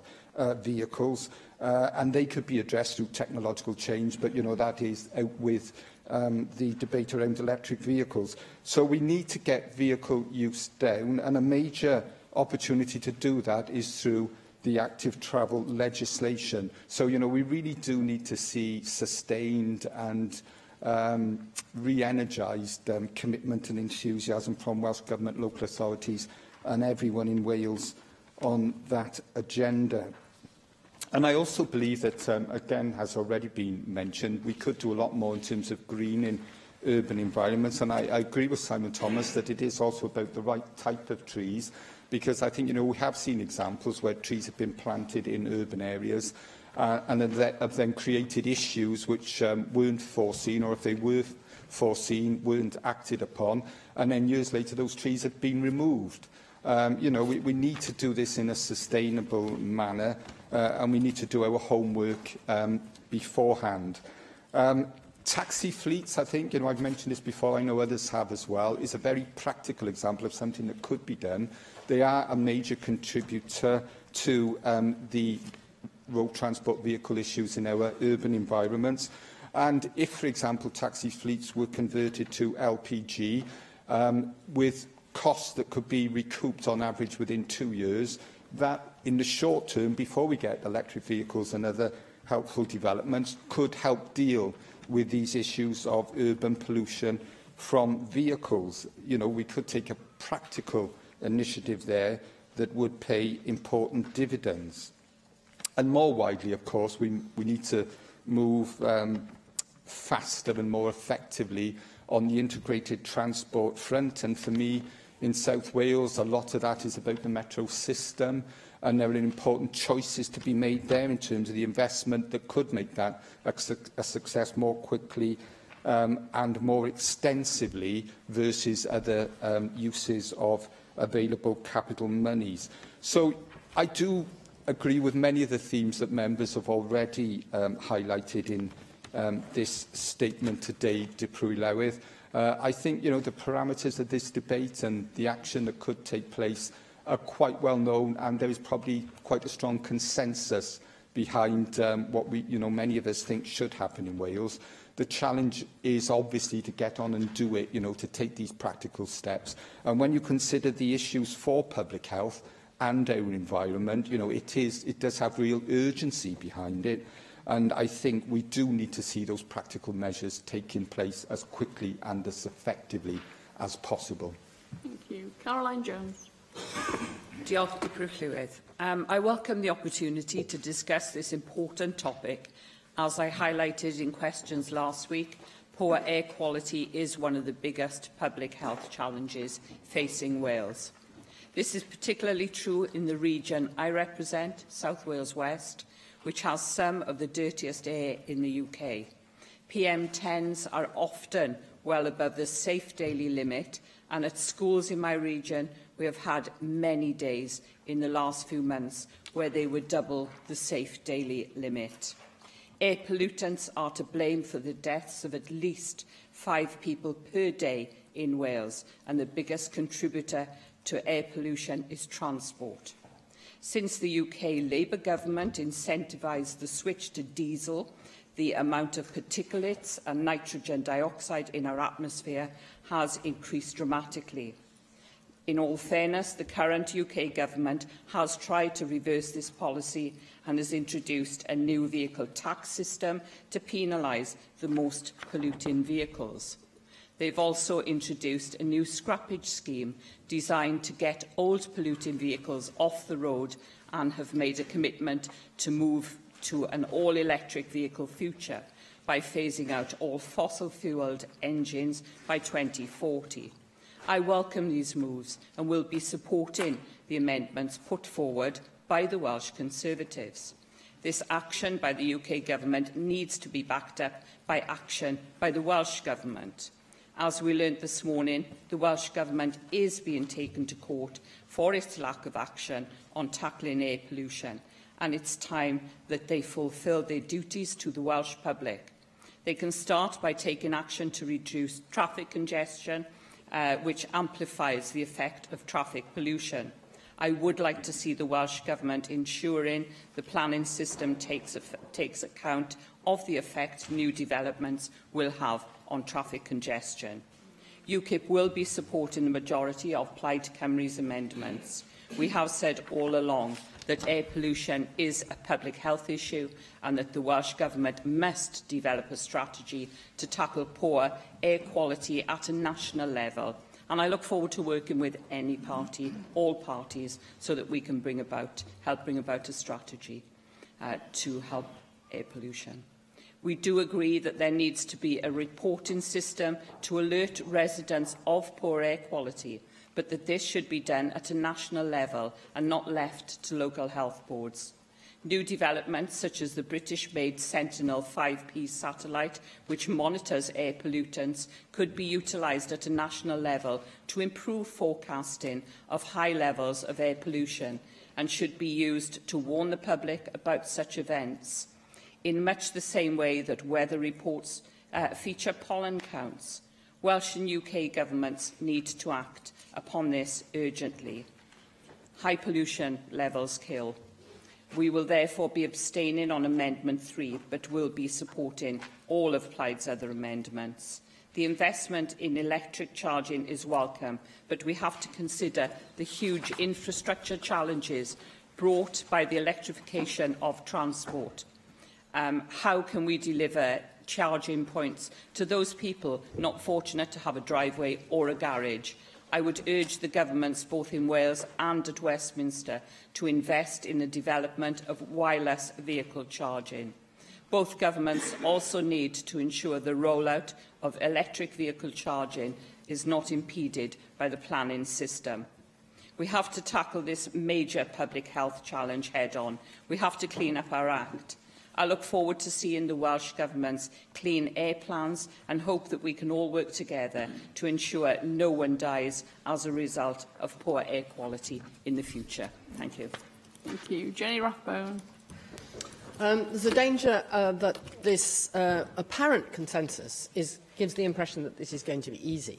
S10: vehicles, and they could be addressed through technological change, but, that is out with the debate around electric vehicles. So we need to get vehicle use down, and a major opportunity to do that is through the active travel legislation. So, we really do need to see sustained and re-energised commitment and enthusiasm from Welsh Government, local authorities and everyone in Wales on that agenda. And I also believe that, again, has already been mentioned, we could do a lot more in terms of greening urban environments. And I agree with Simon Thomas that it is also about the right type of trees, because I think, we have seen examples where trees have been planted in urban areas and have then created issues which weren't foreseen, or if they were foreseen, weren't acted upon, and then years later those trees have been removed. We need to do this in a sustainable manner, and we need to do our homework beforehand. Taxi fleets, I think, I've mentioned this before, I know others have as well, is a very practical example of something that could be done. They are a major contributor to the road transport vehicle issues in our urban environments. And if, for example, taxi fleets were converted to LPG, with costs that could be recouped on average within 2 years, that in the short term, before we get electric vehicles and other helpful developments, could help deal with these issues of urban pollution from vehicles. We could take a practical initiative there that would pay important dividends. And more widely, of course, we need to move faster and more effectively on the integrated transport front. And for me, in South Wales, a lot of that is about the metro system, and there are important choices to be made there in terms of the investment that could make that a success more quickly and more extensively versus other uses of available capital monies. So I do agree with many of the themes that members have already highlighted in this statement today, Dypwy Lewydd. I think, the parameters of this debate and the action that could take place are quite well known, and there is probably quite a strong consensus behind what many of us think should happen in Wales. The challenge is obviously to get on and do it, to take these practical steps. And when you consider the issues for public health, and our environment. You know, it does have real urgency behind it. And I think we do need to see those practical measures taking place as quickly and as effectively as possible.
S8: Thank you. Caroline Jones.
S12: Diolch, Dipper Llywydd. I welcome the opportunity to discuss this important topic. As I highlighted in questions last week, poor air quality is one of the biggest public health challenges facing Wales. This is particularly true in the region I represent, South Wales West, which has some of the dirtiest air in the UK. PM10s are often well above the safe daily limit, and at schools in my region, we have had many days in the last few months where they were double the safe daily limit. Air pollutants are to blame for the deaths of at least 5 people per day in Wales, and the biggest contributor to air pollution is transport. Since the UK Labour government incentivised the switch to diesel, the amount of particulates and nitrogen dioxide in our atmosphere has increased dramatically. In all fairness, the current UK government has tried to reverse this policy and has introduced a new vehicle tax system to penalise the most polluting vehicles. They've also introduced a new scrappage scheme designed to get old polluting vehicles off the road and have made a commitment to move to an all-electric vehicle future by phasing out all fossil-fuelled engines by 2040. I welcome these moves and will be supporting the amendments put forward by the Welsh Conservatives. This action by the UK Government needs to be backed up by action by the Welsh Government. As we learned this morning, the Welsh Government is being taken to court for its lack of action on tackling air pollution, and it's time that they fulfil their duties to the Welsh public. They can start by taking action to reduce traffic congestion, which amplifies the effect of traffic pollution. I would like to see the Welsh Government ensuring the planning system takes account of the effect new developments will have on traffic congestion. UKIP will be supporting the majority of Plaid Cymru's amendments. We have said all along that air pollution is a public health issue and that the Welsh Government must develop a strategy to tackle poor air quality at a national level. And I look forward to working with any party, all parties, so that we can help bring about a strategy to help air pollution. We do agree that there needs to be a reporting system to alert residents of poor air quality, but that this should be done at a national level and not left to local health boards. New developments, such as the British-made Sentinel-5P satellite, which monitors air pollutants, could be utilised at a national level to improve forecasting of high levels of air pollution and should be used to warn the public about such events, in much the same way that weather reports feature pollen counts. Welsh and UK governments need to act upon this urgently. High pollution levels kill. We will therefore be abstaining on Amendment 3, but will be supporting all of Plaid's other amendments. The investment in electric charging is welcome, but we have to consider the huge infrastructure challenges brought by the electrification of transport. How can we deliver charging points to those people not fortunate to have a driveway or a garage? I would urge the governments, both in Wales and at Westminster, to invest in the development of wireless vehicle charging. Both governments also need to ensure the rollout of electric vehicle charging is not impeded by the planning system. We have to tackle this major public health challenge head-on. We have to clean up our act. I look forward to seeing the Welsh Government's clean air plans and hope that we can all work together to ensure no one dies as a result of poor air quality in the future. Thank you.
S8: Thank you. Jenny Rathbone.
S13: There's a danger that this apparent consensus gives the impression that this is going to be easy.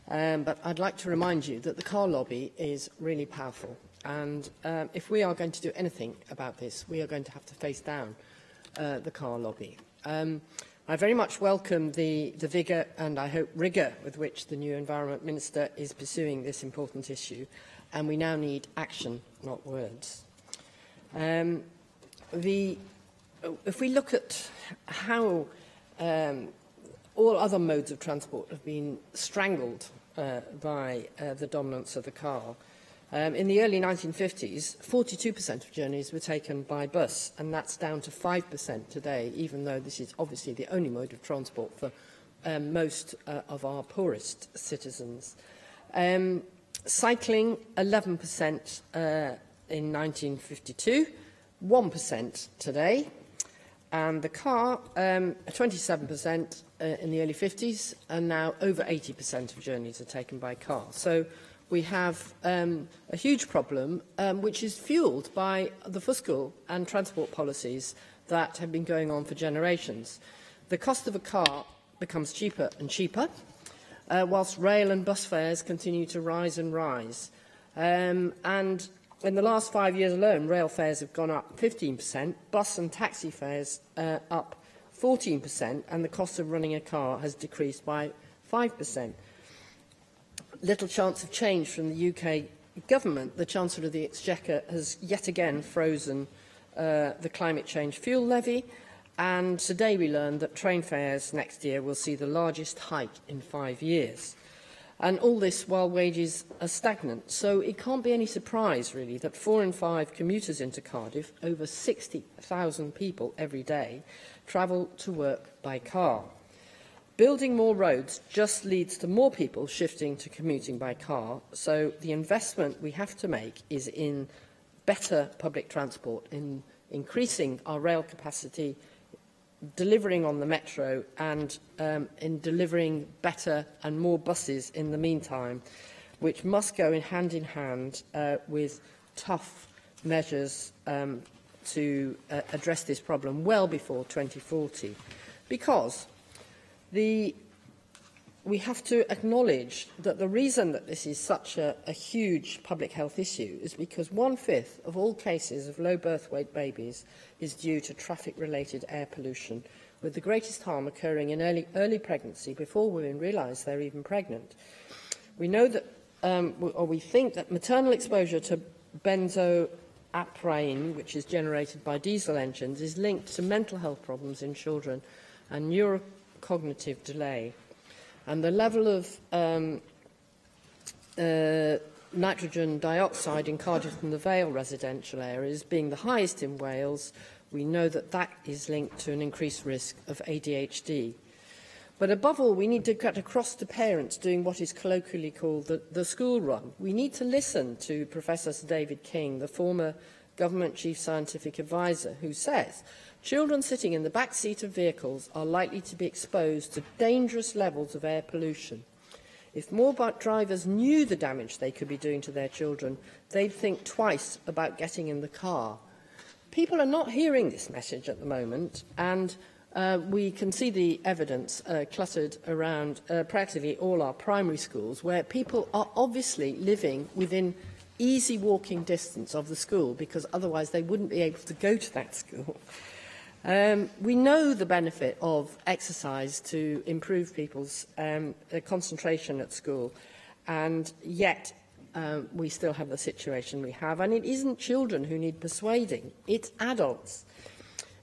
S13: But I'd like to remind you that the car lobby is really powerful. And if we are going to do anything about this, we are going to have to face down the car lobby. I very much welcome the vigour and, I hope, rigour with which the new Environment Minister is pursuing this important issue, and we now need action, not words. If we look at how all other modes of transport have been strangled by the dominance of the car, in the early 1950s, 42% of journeys were taken by bus, and that's down to 5% today, even though this is obviously the only mode of transport for most of our poorest citizens. Cycling, 11% in 1952, 1% today, and the car, 27% in the early 50s, and now over 80% of journeys are taken by car. So we have a huge problem, which is fuelled by the fiscal and transport policies that have been going on for generations. The cost of a car becomes cheaper and cheaper, whilst rail and bus fares continue to rise and rise. And in the last 5 years alone, rail fares have gone up 15%, bus and taxi fares up 14%, and the cost of running a car has decreased by 5%. Little chance of change from the UK government. The Chancellor of the Exchequer has yet again frozen the climate change fuel levy, and today we learned that train fares next year will see the largest hike in 5 years. And all this while wages are stagnant. So it can't be any surprise, really, that 4 in 5 commuters into Cardiff, over 60,000 people every day, travel to work by car. Building more roads just leads to more people shifting to commuting by car, so the investment we have to make is in better public transport, in increasing our rail capacity, delivering on the metro, and in delivering better and more buses in the meantime, which must go hand in hand with tough measures to address this problem well before 2040. Because we have to acknowledge that the reason that this is such a huge public health issue is because 1/5 of all cases of low birth weight babies is due to traffic-related air pollution, with the greatest harm occurring in early pregnancy before women realise they're even pregnant. We know that, or we think that maternal exposure to benzoaprine, which is generated by diesel engines, is linked to mental health problems in children and neurocognitive delay. And the level of nitrogen dioxide in Cardiff and the Vale residential areas being the highest in Wales, we know that that is linked to an increased risk of ADHD. But above all, we need to get across to parents doing what is colloquially called the school run. We need to listen to Professor Sir David King, the former Government Chief Scientific Advisor, who says children sitting in the back seat of vehicles are likely to be exposed to dangerous levels of air pollution. If more drivers knew the damage they could be doing to their children, they'd think twice about getting in the car. People are not hearing this message at the moment, and we can see the evidence cluttered around practically all our primary schools, where people are obviously living within easy walking distance of the school, because otherwise they wouldn't be able to go to that school. We know the benefit of exercise to improve people's concentration at school, and yet we still have the situation we have. And it isn't children who need persuading, it's adults.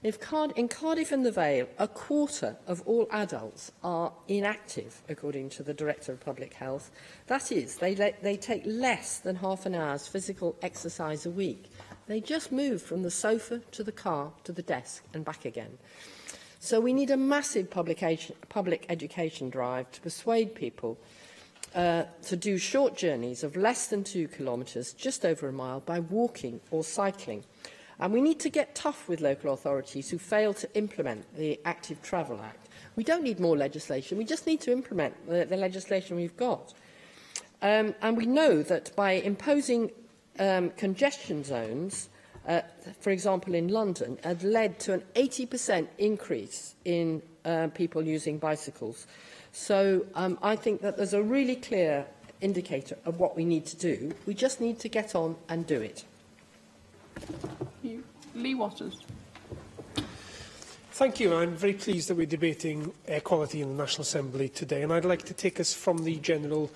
S13: In Cardiff and the Vale, 1/4 of all adults are inactive, according to the Director of Public Health. That is, they take less than half an hour's physical exercise a week. They just move from the sofa to the car to the desk and back again. So we need a massive public education drive to persuade people to do short journeys of less than 2 kilometres, just over a mile, by walking or cycling. And we need to get tough with local authorities who fail to implement the Active Travel Act. We don't need more legislation, we just need to implement the legislation we've got. And we know that by imposing congestion zones, for example in London, had led to an 80% increase in people using bicycles. So I think that there's a really clear indicator of what we need to do. We just need to get on and do it.
S8: Lee Waters.
S5: Thank you. I'm very pleased that we're debating air quality in the National Assembly today, and I'd like to take us from the general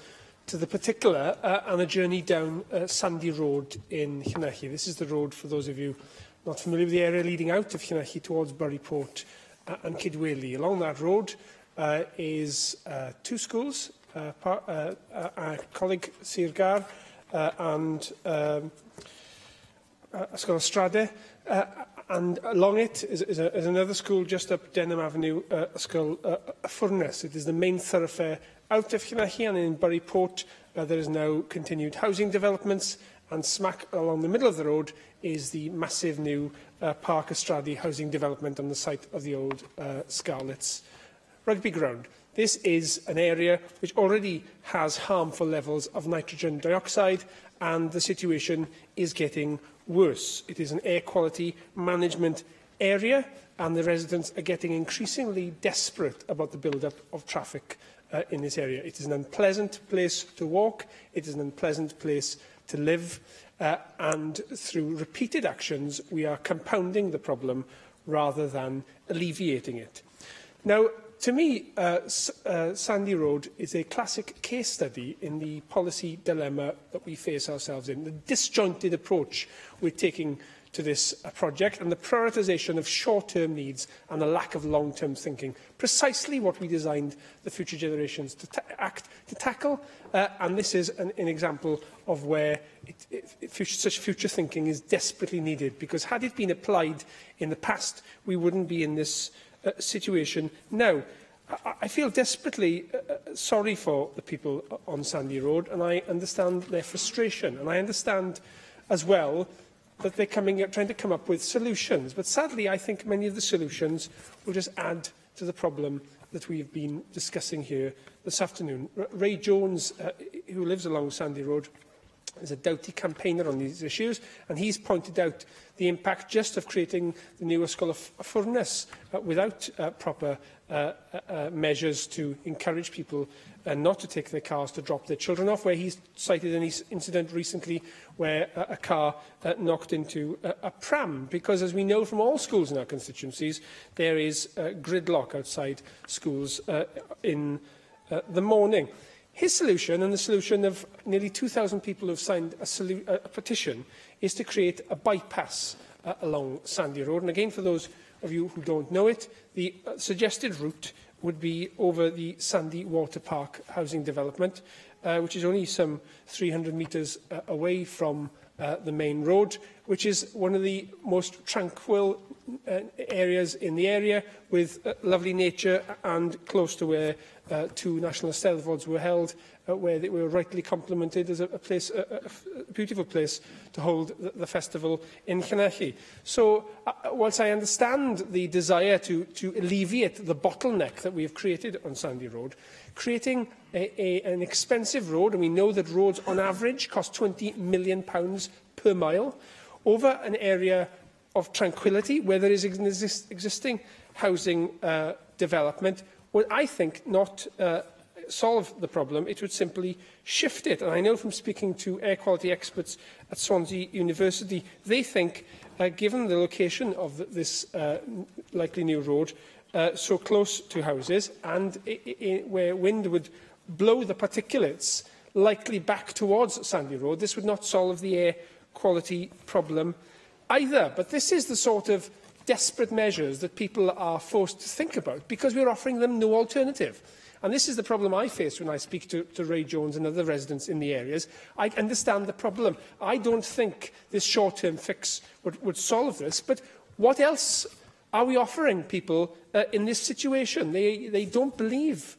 S5: to the particular on a journey down Sandy Road in Llanelli. This is the road, for those of you not familiar with the area, leading out of Llanelli towards Buryport and Kidwelly. Along that road is two schools, Coleg Sir Gar and Ysgol Strade, and along it is another school just up Denham Avenue, Ysgol Furness. It is the main thoroughfare out of Llanelli, and in Buryport there is now continued housing developments, and smack along the middle of the road is the massive new Park Ystradi housing development on the site of the old Scarlets rugby ground. This is an area which already has harmful levels of nitrogen dioxide, and the situation is getting worse. It is an air quality management area, and the residents are getting increasingly desperate about the build-up of traffic in this area. It is an unpleasant place to walk, it is an unpleasant place to live, and through repeated actions we are compounding the problem rather than alleviating it. Now, to me, Sandy Road is a classic case study in the policy dilemma that we face ourselves in, the disjointed approach we're taking to this project and the prioritisation of short-term needs and the lack of long-term thinking, precisely what we designed the future generations to tackle, and this is an example of where such future thinking is desperately needed, because had it been applied in the past, we wouldn't be in this situation now. I feel desperately sorry for the people on Sandy Road, and I understand their frustration, and I understand as well that they're trying to come up with solutions. But sadly, I think many of the solutions will just add to the problem that we've been discussing here this afternoon. Ray Jones, who lives along Sandy Road, is a doughty campaigner on these issues, and he's pointed out the impact just of creating the new Ysgol Furness without proper measures to encourage people not to take their cars to drop their children off, where he's cited an incident recently where a car knocked into a pram, because as we know from all schools in our constituencies, there is gridlock outside schools in the morning. His solution, and the solution of nearly 2,000 people who have signed a petition, is to create a bypass along Sandy Road. And again, for those of you who don't know it, the suggested route would be over the Sandy Water Park housing development, which is only some 300 metres away from the main road, which is one of the most tranquil areas in the area, with lovely nature and close to where two national Eisteddfods were held, where they were rightly complimented as a beautiful place to hold the festival in Llanelli. So, whilst I understand the desire to alleviate the bottleneck that we have created on Sandy Road, creating an expensive road, and we know that roads on average cost £20 million per mile, over an area of tranquility where there is existing housing development, would, I think, not solve the problem. It would simply shift it. And I know from speaking to air quality experts at Swansea University, they think, given the location of this likely new road, so close to houses, and where wind would blow the particulates likely back towards Sandy Road, this would not solve the air quality problem either. But this is the sort of desperate measures that people are forced to think about, because we're offering them no alternative. And this is the problem I face when I speak to Ray Jones and other residents in the areas. I understand the problem. I don't think this short-term fix would solve this, but what else are we offering people in this situation? They don't believe,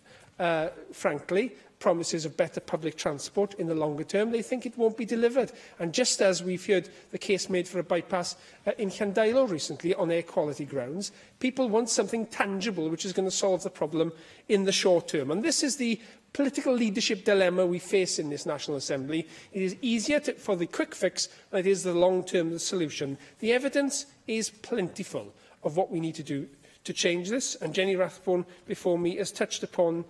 S5: frankly, promises of better public transport in the longer term. They think it won't be delivered. And just as we've heard the case made for a bypass in Llandeilo recently on air quality grounds, people want something tangible which is going to solve the problem in the short term. And this is the political leadership dilemma we face in this National Assembly. It is easier for the quick fix than it is the long-term solution. The evidence is plentiful of what we need to do to change this, and Jenny Rathbone before me has touched upon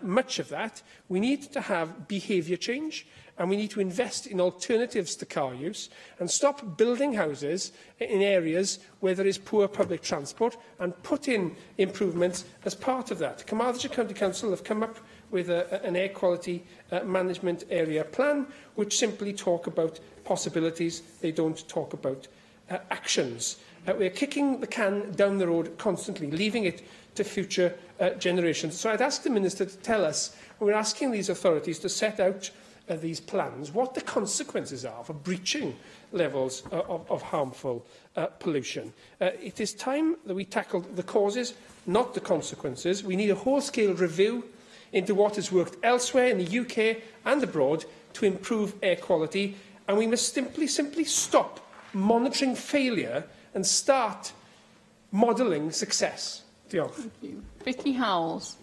S5: much of that. We need to have behaviour change, and we need to invest in alternatives to car use and stop building houses in areas where there is poor public transport and put in improvements as part of that. Carmarthenshire County Council have come up with an air quality management area plan, which simply talk about possibilities, they don't talk about actions. We're kicking the can down the road constantly, leaving it to future generations. So I'd ask the Minister to tell us, when we're asking these authorities to set out these plans, what the consequences are for breaching levels of harmful pollution. It is time that we tackled the causes, not the consequences. We need a whole-scale review into what has worked elsewhere in the UK and abroad to improve air quality, and we must simply stop monitoring failure and start modelling success. Diolch.
S8: Thank you. Vicky Howells.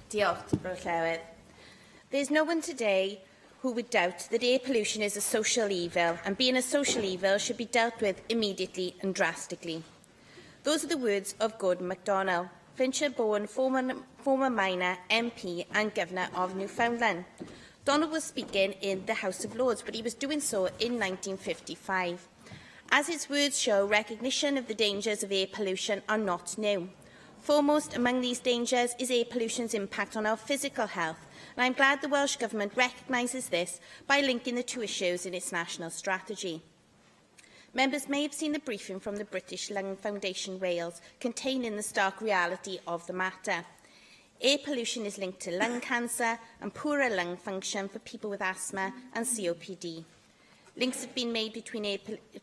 S4: Diolch, Brotherllywydd. There's no one today who would doubt that air pollution is a social evil, and being a social evil should be dealt with immediately and drastically. Those are the words of Gordon MacDonald, Flintshire-born former miner, MP and Governor of Newfoundland. Donald was speaking in the House of Lords, but he was doing so in 1955. As his words show, recognition of the dangers of air pollution are not new. Foremost among these dangers is air pollution's impact on our physical health, and I'm glad the Welsh Government recognises this by linking the two issues in its national strategy. Members may have seen the briefing from the British Lung Foundation Wales containing the stark reality of the matter. Air pollution is linked to lung cancer and poorer lung function for people with asthma and COPD. Links have been made between air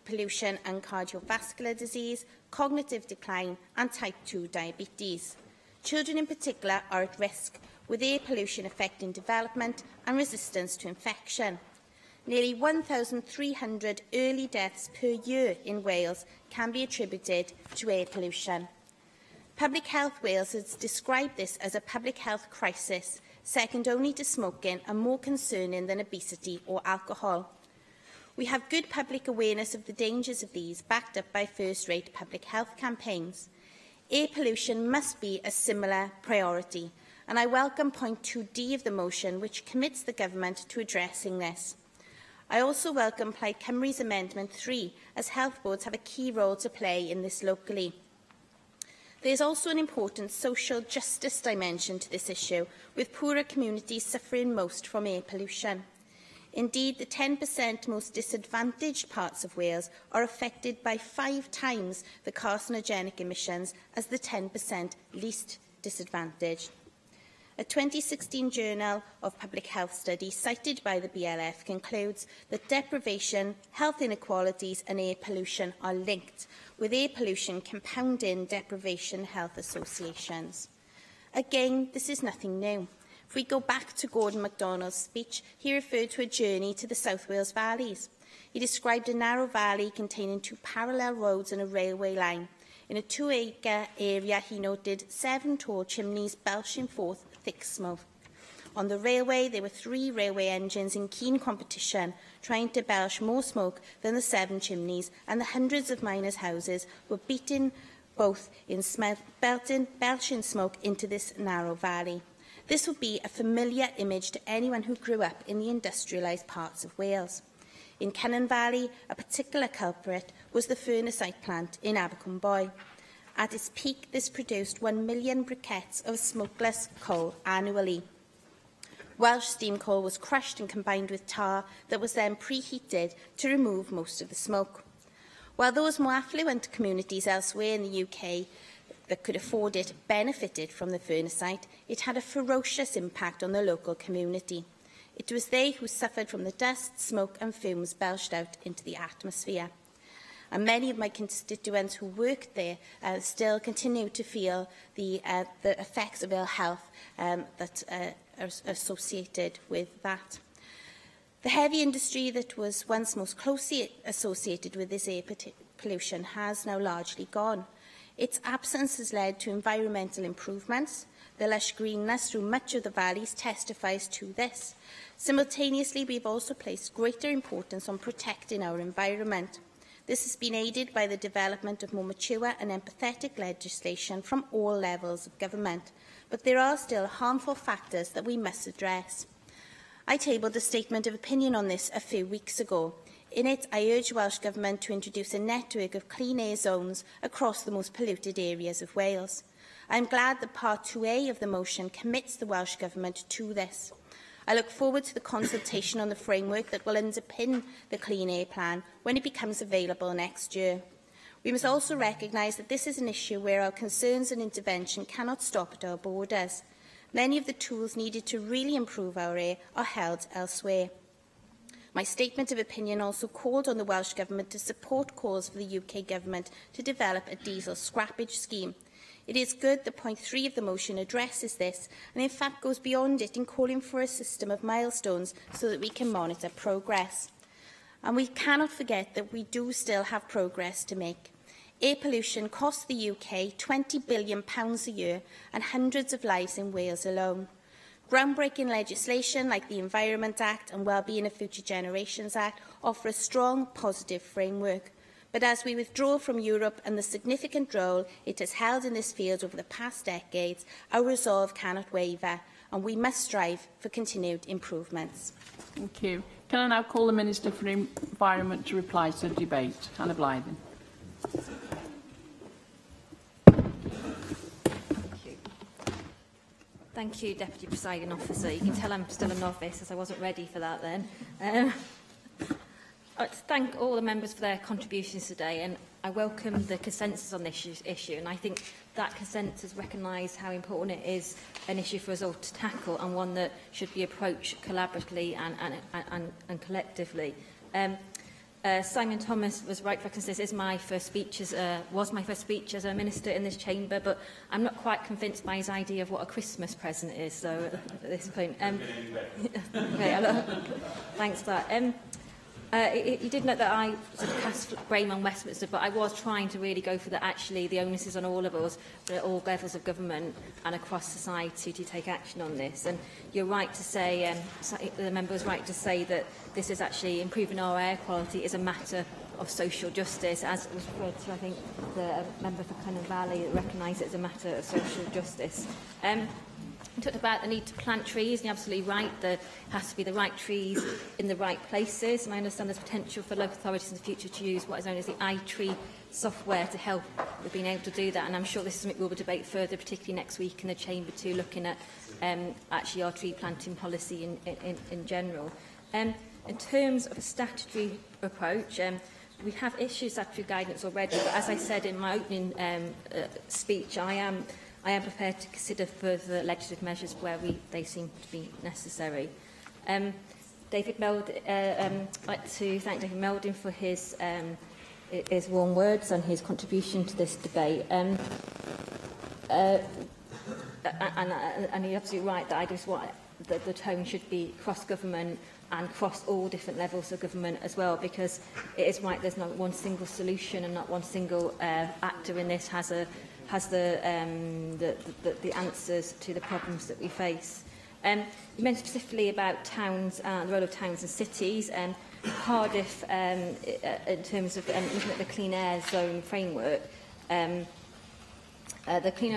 S4: pollution and cardiovascular disease, cognitive decline and type 2 diabetes. Children in particular are at risk, with air pollution affecting development and resistance to infection. Nearly 1,300 early deaths per year in Wales can be attributed to air pollution. Public Health Wales has described this as a public health crisis, second only to smoking and more concerning than obesity or alcohol. We have good public awareness of the dangers of these, backed up by first-rate public health campaigns. Air pollution must be a similar priority, and I welcome point 2D of the motion, which commits the Government to addressing this. I also welcome Plaid Cymru's Amendment 3, as health boards have a key role to play in this locally. There is also an important social justice dimension to this issue, with poorer communities suffering most from air pollution. Indeed, the 10% most disadvantaged parts of Wales are affected by 5 times the carcinogenic emissions as the 10% least disadvantaged. A 2016 Journal of Public Health study cited by the BLF concludes that deprivation, health inequalities and air pollution are linked, with air pollution compounding deprivation health associations. Again, this is nothing new. If we go back to Gordon MacDonald's speech, he referred to a journey to the South Wales valleys. He described a narrow valley containing 2 parallel roads and a railway line. In a 2-acre area, he noted 7 tall chimneys belching forth thick smoke. On the railway, there were 3 railway engines in keen competition, trying to belch more smoke than the 7 chimneys, and the hundreds of miners' houses were beaten both in belching smoke into this narrow valley. This would be a familiar image to anyone who grew up in the industrialised parts of Wales. In Cynon Valley, a particular culprit was the Furnacite plant in Abercwmboi. At its peak, this produced 1 million briquettes of smokeless coal annually. Welsh steam coal was crushed and combined with tar that was then preheated to remove most of the smoke. While those more affluent communities elsewhere in the UK that could afford it benefited from the Furnacite, it had a ferocious impact on the local community. It was they who suffered from the dust, smoke and fumes belched out into the atmosphere. And many of my constituents who worked there still continue to feel the effects of ill health that are associated with that. The heavy industry that was once most closely associated with this air pollution has now largely gone. Its absence has led to environmental improvements. The lush greenness through much of the valleys testifies to this. Simultaneously, we have also placed greater importance on protecting our environment. This has been aided by the development of more mature and empathetic legislation from all levels of government, but there are still harmful factors that we must address. I tabled a statement of opinion on this a few weeks ago. In it, I urged Welsh Government to introduce a network of clean air zones across the most polluted areas of Wales. I am glad that Part 2A of the motion commits the Welsh Government to this. I look forward to the consultation on the framework that will underpin the Clean Air Plan when it becomes available next year. We must also recognise that this is an issue where our concerns and intervention cannot stop at our borders. Many of the tools needed to really improve our air are held elsewhere. My statement of opinion also called on the Welsh Government to support calls for the UK Government to develop a diesel scrappage scheme. It is good that point 3 of the motion addresses this and in fact goes beyond it in calling for a system of milestones so that we can monitor progress. And we cannot forget that we do still have progress to make. Air pollution costs the UK £20 billion a year and hundreds of lives in Wales alone. Groundbreaking legislation like the Environment Act and Wellbeing of Future Generations Act offer a strong, positive framework. But as we withdraw from Europe and the significant role it has held in this field over the past decades, our resolve cannot waver, and we must strive for continued improvements.
S8: Thank you. Can I now call the Minister for Environment to reply to the debate? Hannah Blythen.
S19: Thank you, Deputy Presiding Officer. You can tell I'm still a novice, as I wasn't ready for that then. I'd like to thank all the members for their contributions today, and I welcome the consensus on this issue, and I think that consensus recognises how important it is an issue for us all to tackle, and one that should be approached collaboratively and collectively. Simon Thomas was right for consensus. This is my first speech was my first speech as a minister in this chamber, but I'm not quite convinced by his idea of what a Christmas present is. So at this point, thanks for that. You did note that I sort of cast blame on Westminster, but I was trying to really go for that. Actually, the onus is on all of us, at all levels of government and across society, to take action on this. And you're right to say, the member was right to say that this is actually improving our air quality is a matter of social justice, as was referred to, I think, the member for Cunningham Valley recognised it as a matter of social justice. You talked about the need to plant trees, and you're absolutely right. There has to be the right trees in the right places, and I understand there's potential for local authorities in the future to use what is known as the iTree software to help with being able to do that, and I'm sure this is something we'll debate further, particularly next week in the Chamber too, looking at actually our tree planting policy in general. In terms of a statutory approach, we have issued statutory guidance already, but as I said in my opening speech, I am prepared to consider further legislative measures where they seem to be necessary. David Melding, I'd like to thank David Melding for his warm words and his contribution to this debate. And you're absolutely right that I just want the tone should be cross-government and across all different levels of government as well, because it is right, there's not one single solution and not one single actor in this has the answers to the problems that we face. You mentioned specifically about towns, the role of towns and cities. Cardiff, in terms of looking at the Clean Air Zone framework, the Clean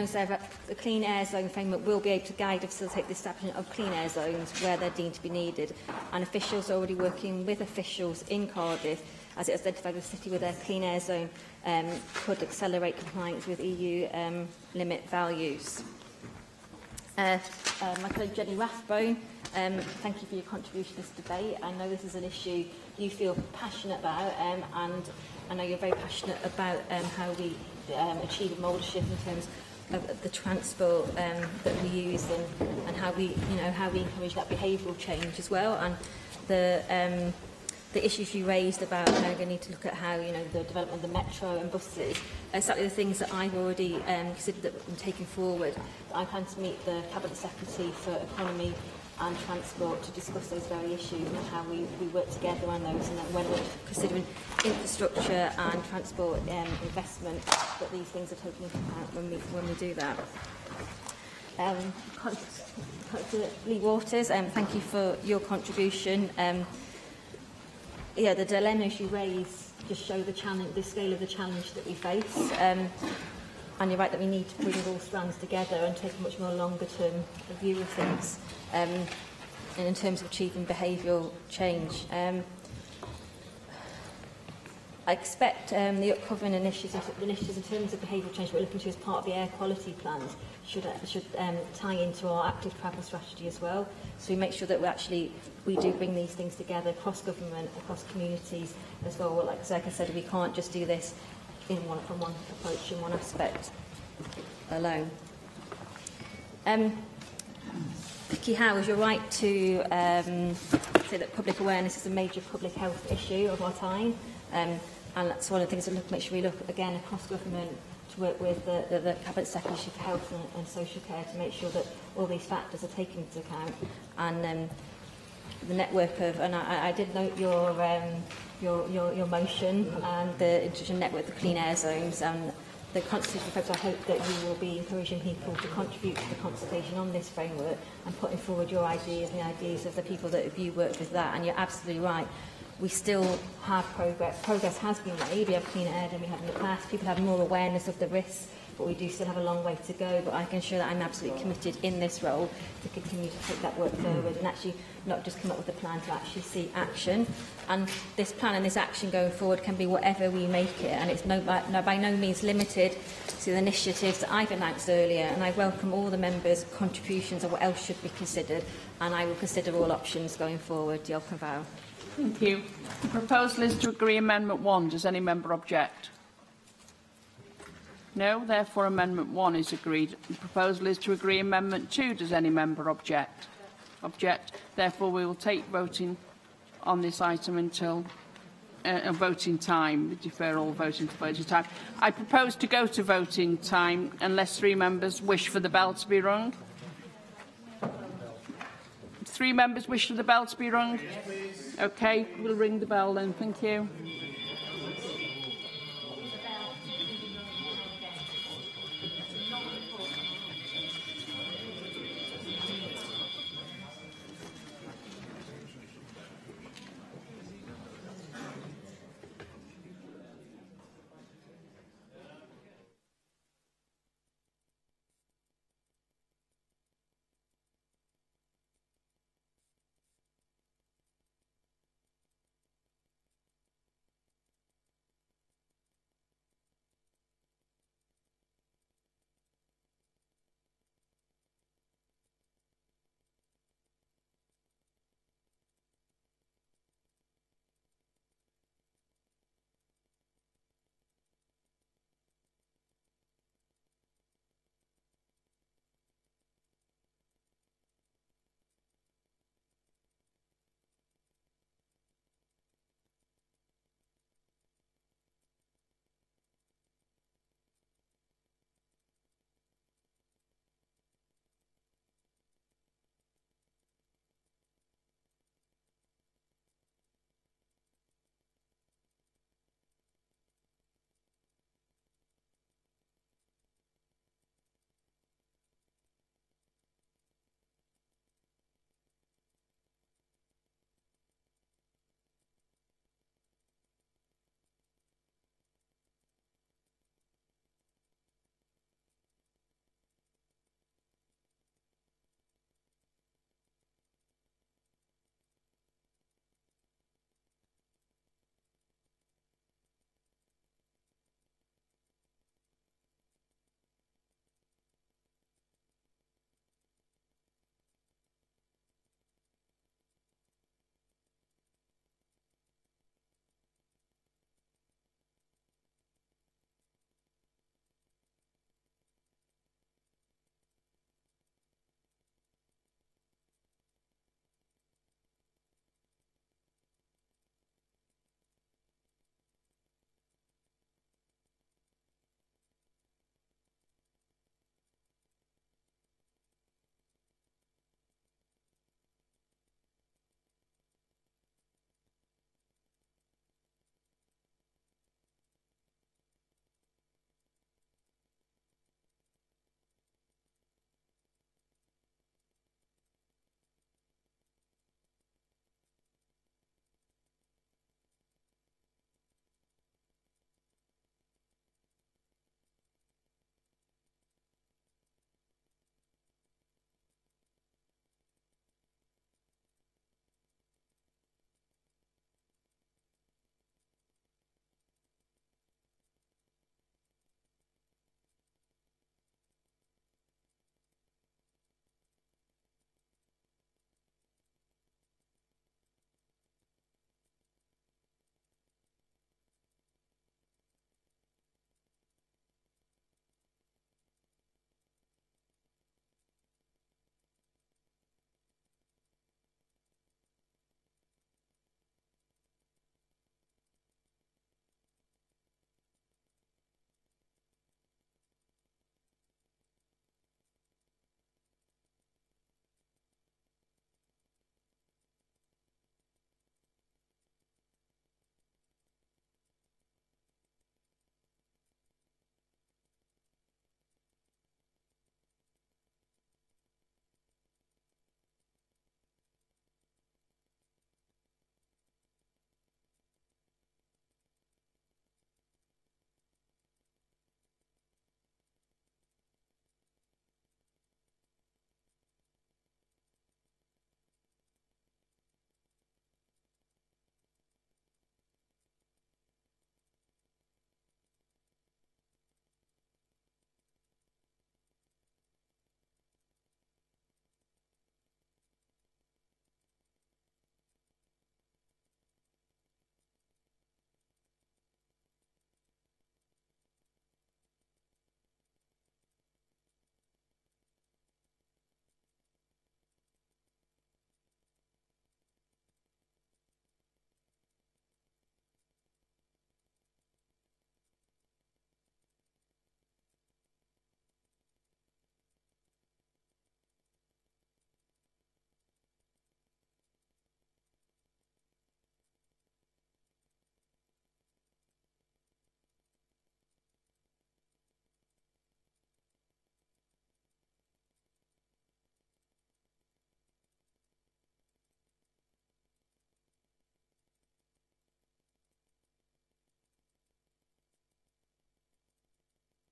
S19: Air Zone framework will be able to guide and facilitate the establishment of clean air zones where they're deemed to be needed. And officials are already working with officials in Cardiff, as it has identified the city with their clean air zone, could accelerate compliance with EU limit values. My colleague Jenny Rathbone, thank you for your contribution to this debate. I know this is an issue you feel passionate about, and I know you're very passionate about how we achieve a model shift in terms of the transport that we use, and how we encourage that behavioural change as well. And the issues you raised about how we need to look at how the development of the metro and buses, exactly the things that I've already considered that I'm taking forward. I plan to meet the Cabinet Secretary for Economy and Transport to discuss those very issues and how we work together on those, and that when we're considering infrastructure and transport investment, that these things are taken into account when we do that. Lee Waters, thank you for your contribution. The dilemmas you raise just show the scale of the challenge that we face. And you're right that we need to bring all strands together and take a much more longer-term view of things in terms of achieving behavioural change. I expect the upcoming initiatives in terms of behavioural change we're looking to as part of the air quality plans should tie into our active travel strategy as well. So we make sure that we do bring these things together across government, across communities as well. Like I said, we can't just do this from one approach in one aspect alone. Vicky Howes, you're right to say that public awareness is a major public health issue of our time, and that's one of the things that make sure we look again across government to work with the Cabinet Secretary for Health and Social Care to make sure that all these factors are taken into account. And the network of, and I did note your motion and the institution network, the clean air zones, and the consultation folks. I hope that you will be encouraging people to contribute to the consultation on this framework and putting forward your ideas and the ideas of the people that you work with that. And you're absolutely right. We still have progress. Progress has been made. We have cleaner air than we have in the past. People have more awareness of the risks, but we do still have a long way to go. But I can assure that I'm absolutely committed in this role to continue to take that work forward and actually not just come up with a plan, to actually see action. And this plan and this action going forward can be whatever we make it, and it's by no means limited to the initiatives that I've announced earlier. And I welcome all the members' contributions on what else should be considered, and I will consider all options going forward. Diolch yn fawr.
S8: Thank you. The proposal is to agree Amendment 1. Does any member object? No. Therefore, Amendment 1 is agreed. The proposal is to agree Amendment 2. Does any member object? Object. Therefore, we will take voting on this item until voting time. We defer all voting to voting time. I propose to go to voting time unless 3 members wish for the bell to be rung. 3 members wish for the bell to be rung? Yes, please. OK, we'll ring the bell then. Thank you.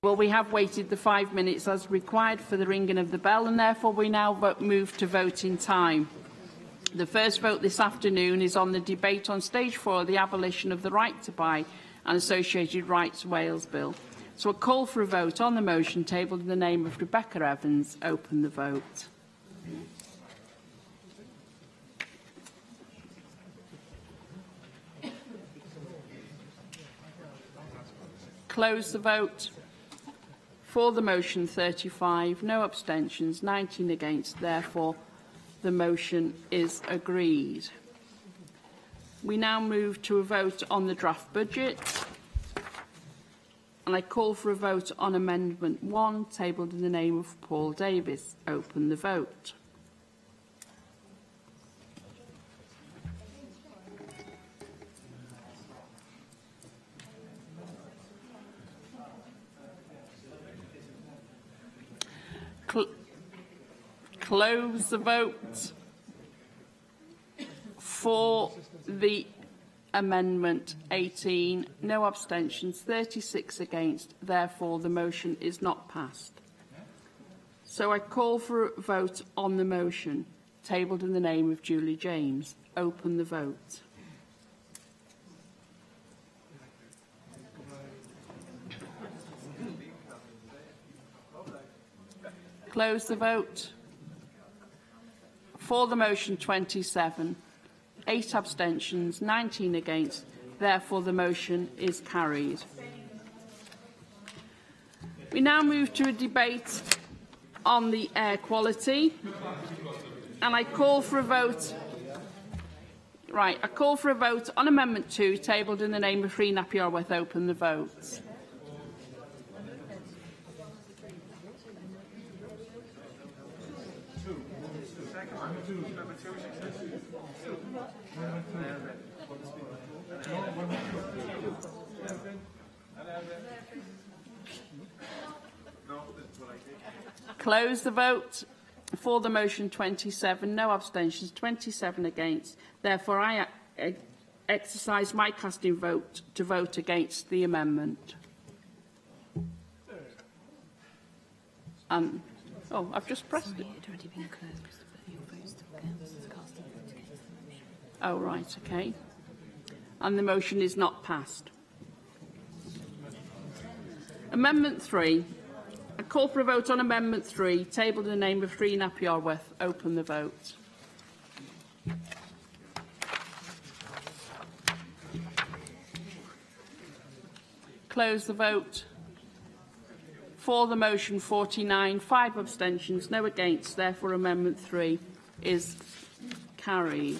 S8: Well, we have waited the 5 minutes as required for the ringing of the bell, and therefore we now move to voting time. The first vote this afternoon is on the debate on stage 4 of the abolition of the right to buy and associated rights Wales Bill. So a call for a vote on the motion tabled in the name of Rebecca Evans. Open the vote. Close the vote. For the motion, 35, no abstentions, 19 against. Therefore, the motion is agreed. We now move to a vote on the draft budget. And I call for a vote on Amendment 1, tabled in the name of Paul Davis. Open the vote. Close the vote. For the amendment 18, no abstentions, 36 against. Therefore, the motion is not passed. So I call for a vote on the motion tabled in the name of Julie James. Open the vote. Close the vote. For the motion, 27. 8 abstentions, 19 against. Therefore, the motion is carried. We now move to a debate on the air quality. And I call for a vote. Right, I call for a vote on Amendment 2, tabled in the name of Rhun ap Iorwerth. Open the vote. Close the vote. For the motion, 27, no abstentions, 27 against. Therefore, I exercise my casting vote to vote against the amendment. Oh, I've just pressed it. Oh, right, okay. And the motion is not passed. Amendment 3. I call for a vote on Amendment 3, tabled in the name of Rhun ap Iorwerth. Open the vote. Close the vote. For the motion, 49, 5 abstentions, no against. Therefore, Amendment 3 is carried.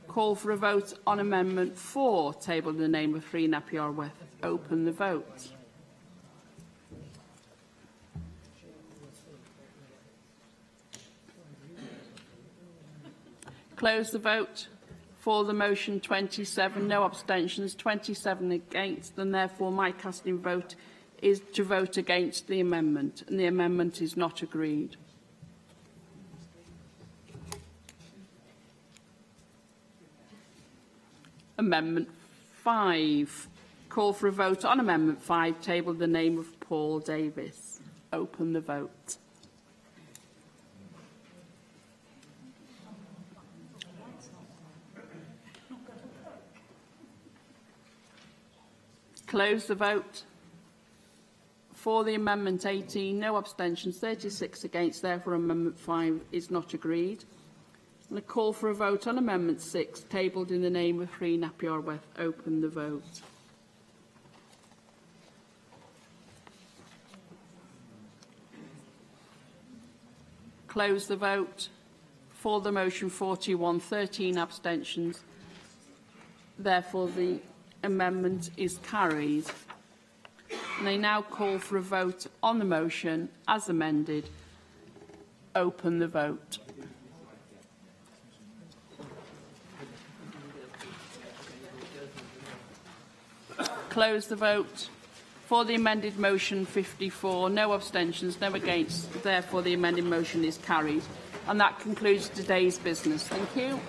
S8: Call for a vote on Amendment 4, tabled in the name of Rhun ap Iorwerth. Open the vote. Close the vote. For the motion, 27, no abstentions, 27 against, and therefore my casting vote is to vote against the amendment, and the amendment is not agreed. Amendment 5. Call for a vote on Amendment 5, tabled in the name of Paul Davis. Open the vote. Close the vote. For the Amendment 18, no abstentions, 36 against. Therefore, Amendment 5 is not agreed. And a call for a vote on Amendment 6, tabled in the name of Rhun ap Iorwerth. Open the vote. Close the vote. For the motion, 41, 13 abstentions. Therefore, the amendment is carried. And I now call for a vote on the motion as amended. Open the vote. Close the vote. For the amended motion, 54, no abstentions, no against. Therefore, the amended motion is carried. And that concludes today's business. Thank you.